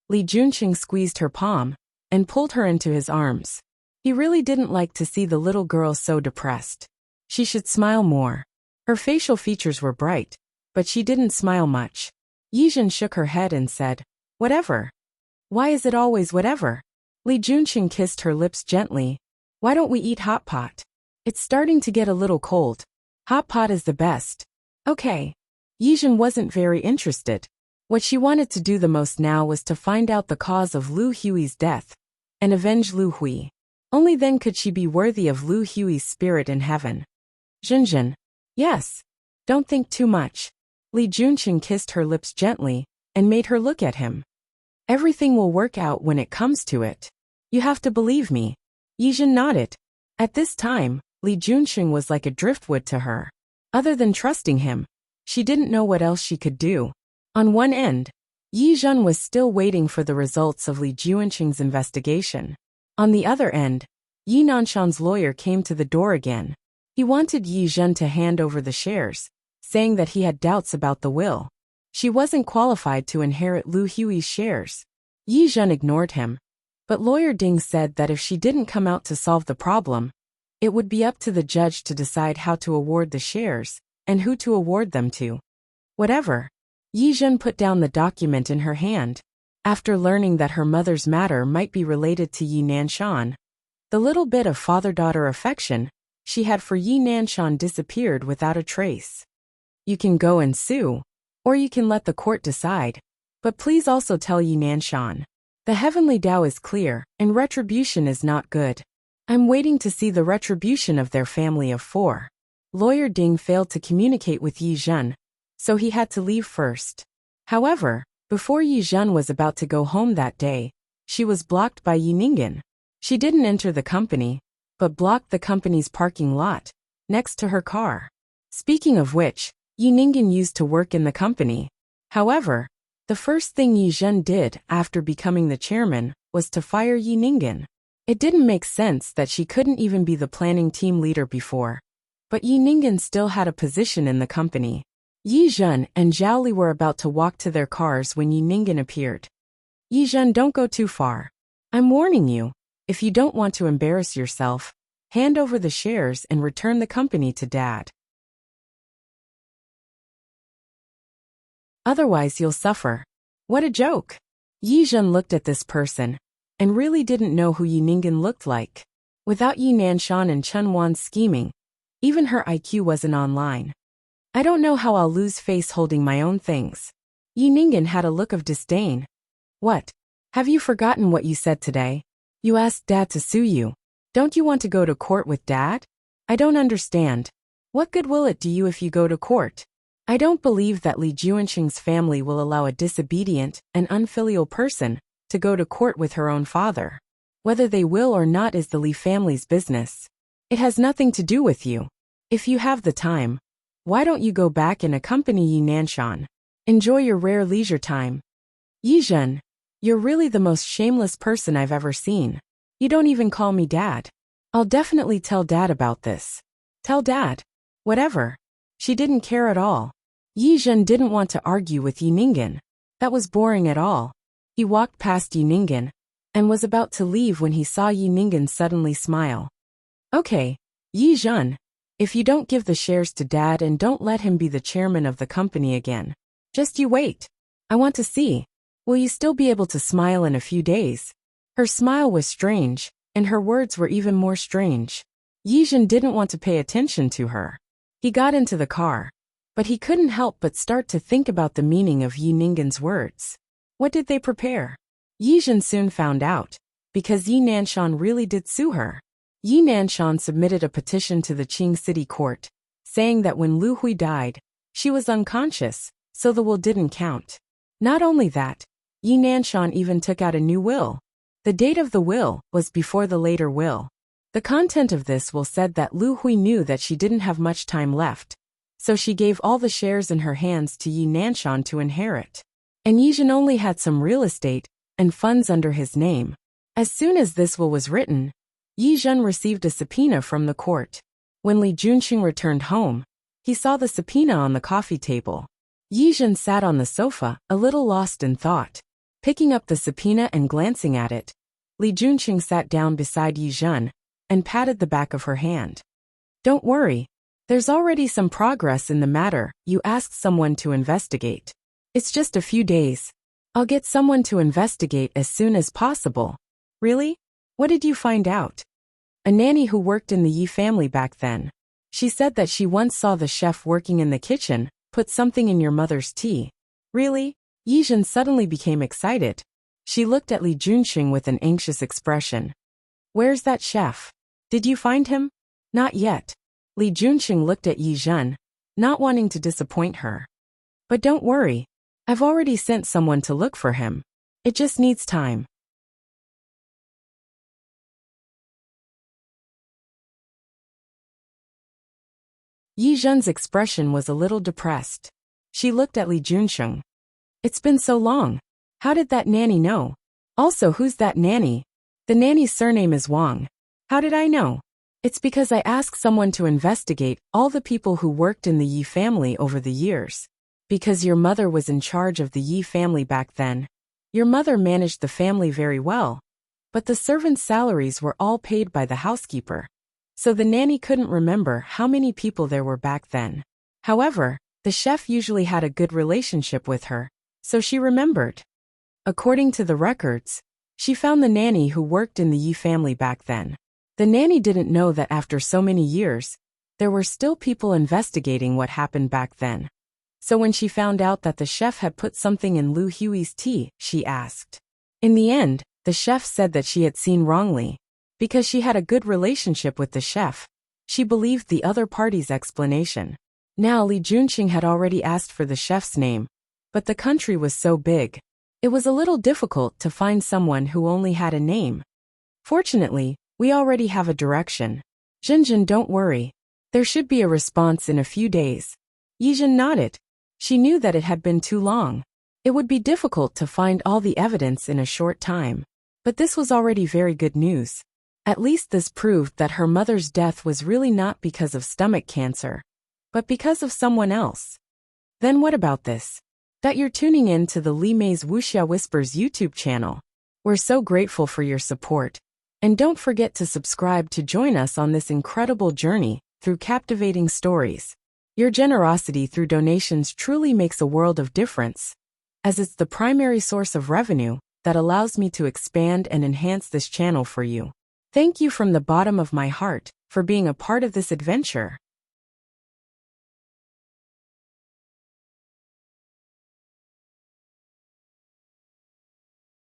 Li Junqing squeezed her palm and pulled her into his arms. He really didn't like to see the little girl so depressed. She should smile more. Her facial features were bright, but she didn't smile much. Yi Zhen shook her head and said, Whatever. Why is it always whatever? Li Junqing kissed her lips gently. Why don't we eat hot pot? It's starting to get a little cold. Hot pot is the best. Okay. Yi Zhen wasn't very interested. What she wanted to do the most now was to find out the cause of Lu Hui's death and avenge Lu Hui. Only then could she be worthy of Lu Hui's spirit in heaven. Zhen. Yes. Don't think too much. Li Junqing kissed her lips gently and made her look at him. Everything will work out when it comes to it. You have to believe me. Yi Zhen nodded. At this time, Li Junqing was like a driftwood to her. Other than trusting him, she didn't know what else she could do. On one end, Yi Zhen was still waiting for the results of Li Junqing's investigation. On the other end, Yi Nanshan's lawyer came to the door again. He wanted Yi Zhen to hand over the shares, saying that he had doubts about the will. She wasn't qualified to inherit Lu Hui's shares. Yi Zhen ignored him, but Lawyer Ding said that if she didn't come out to solve the problem, it would be up to the judge to decide how to award the shares and who to award them to. Whatever. Yi Zhen put down the document in her hand. After learning that her mother's matter might be related to Yi Nanshan, The little bit of father-daughter affection she had for Yi Nanshan disappeared without a trace. You can go and sue, or you can let the court decide. But please also tell Yi Nanshan. The heavenly Tao is clear, and retribution is not good. I'm waiting to see the retribution of their family of 4. Lawyer Ding failed to communicate with Yi Zhen, so he had to leave first. However, before Yi Zhen was about to go home that day, she was blocked by Yi Ningen. She didn't enter the company, but blocked the company's parking lot, next to her car. Speaking of which, Yi Ningen used to work in the company. However, the first thing Yi Zhen did after becoming the chairman was to fire Yi Ningen. It didn't make sense that she couldn't even be the planning team leader before. But Yi Ningen still had a position in the company. Yi Zhen and Zhao Li were about to walk to their cars when Yi Ningen appeared. Yi Zhen, don't go too far. I'm warning you, if you don't want to embarrass yourself, hand over the shares and return the company to Dad. Otherwise you'll suffer. What a joke. Yi Zhen looked at this person, and really didn't know who Yi Ningen looked like. Without Yi Nanshan and Chen Wan's scheming, even her IQ wasn't online. I don't know how I'll lose face holding my own things. Yi Ningen had a look of disdain. What? Have you forgotten what you said today? You asked Dad to sue you. Don't you want to go to court with Dad? I don't understand. What good will it do you if you go to court? I don't believe that Li Juanqing's family will allow a disobedient and unfilial person to go to court with her own father. Whether they will or not is the Li family's business. It has nothing to do with you. If you have the time, why don't you go back and accompany Yi Nanshan? Enjoy your rare leisure time. Yi Zhen, you're really the most shameless person I've ever seen. You don't even call me Dad. I'll definitely tell Dad about this. Tell Dad. Whatever. She didn't care at all. Yi Zhen didn't want to argue with Yi Ningen. That was boring at all. He walked past Yi Ningen, and was about to leave when he saw Yi Ningen suddenly smile. Okay, Yi Zhen, if you don't give the shares to Dad and don't let him be the chairman of the company again, just you wait. I want to see. Will you still be able to smile in a few days? Her smile was strange, and her words were even more strange. Yi Zhen didn't want to pay attention to her. He got into the car, but he couldn't help but start to think about the meaning of Yi Ningen's words. What did they prepare? Yi Zhen soon found out, because Yi Nanshan really did sue her. Yi Nanshan submitted a petition to the Qing City Court, saying that when Lu Hui died, she was unconscious, so the will didn't count. Not only that, Yi Nanshan even took out a new will. The date of the will was before the later will. The content of this will said that Lu Hui knew that she didn't have much time left, so she gave all the shares in her hands to Yi Nanshan to inherit. And Yi Zhen only had some real estate and funds under his name. As soon as this will was written, Yi Zhen received a subpoena from the court. When Li Junqing returned home, he saw the subpoena on the coffee table. Yi Zhen sat on the sofa, a little lost in thought. Picking up the subpoena and glancing at it, Li Junqing sat down beside Yi Zhen and patted the back of her hand. Don't worry. There's already some progress in the matter. You asked someone to investigate. It's just a few days. I'll get someone to investigate as soon as possible. Really? What did you find out? A nanny who worked in the Yi family back then. She said that she once saw the chef working in the kitchen put something in your mother's tea. Really? Yi Zhen suddenly became excited. She looked at Li Junqing with an anxious expression. Where's that chef? Did you find him? Not yet. Li Junqing looked at Yi Zhen, not wanting to disappoint her. But don't worry. I've already sent someone to look for him. It just needs time. Yi Zhen's expression was a little depressed. She looked at Li Junqing. It's been so long. How did that nanny know? Also, who's that nanny? The nanny's surname is Wang. How did I know? It's because I asked someone to investigate all the people who worked in the Yi family over the years. Because your mother was in charge of the Yi family back then. Your mother managed the family very well. But the servants' salaries were all paid by the housekeeper. So the nanny couldn't remember how many people there were back then. However, the chef usually had a good relationship with her, so she remembered. According to the records, she found the nanny who worked in the Yi family back then. The nanny didn't know that after so many years, there were still people investigating what happened back then. So when she found out that the chef had put something in Lu Hui's tea, she asked. In the end, the chef said that she had seen wrongly. Because she had a good relationship with the chef, she believed the other party's explanation. Now Li Junqing had already asked for the chef's name, but the country was so big. It was a little difficult to find someone who only had a name. Fortunately, we already have a direction. Jinjin, don't worry. There should be a response in a few days. Yijin nodded. She knew that it had been too long. It would be difficult to find all the evidence in a short time. But this was already very good news. At least this proved that her mother's death was really not because of stomach cancer, but because of someone else. Then what about this? That you're tuning in to the Li Mei's Wuxia Whispers YouTube channel. We're so grateful for your support. And don't forget to subscribe to join us on this incredible journey through captivating stories. Your generosity through donations truly makes a world of difference, as it's the primary source of revenue that allows me to expand and enhance this channel for you. Thank you from the bottom of my heart for being a part of this adventure.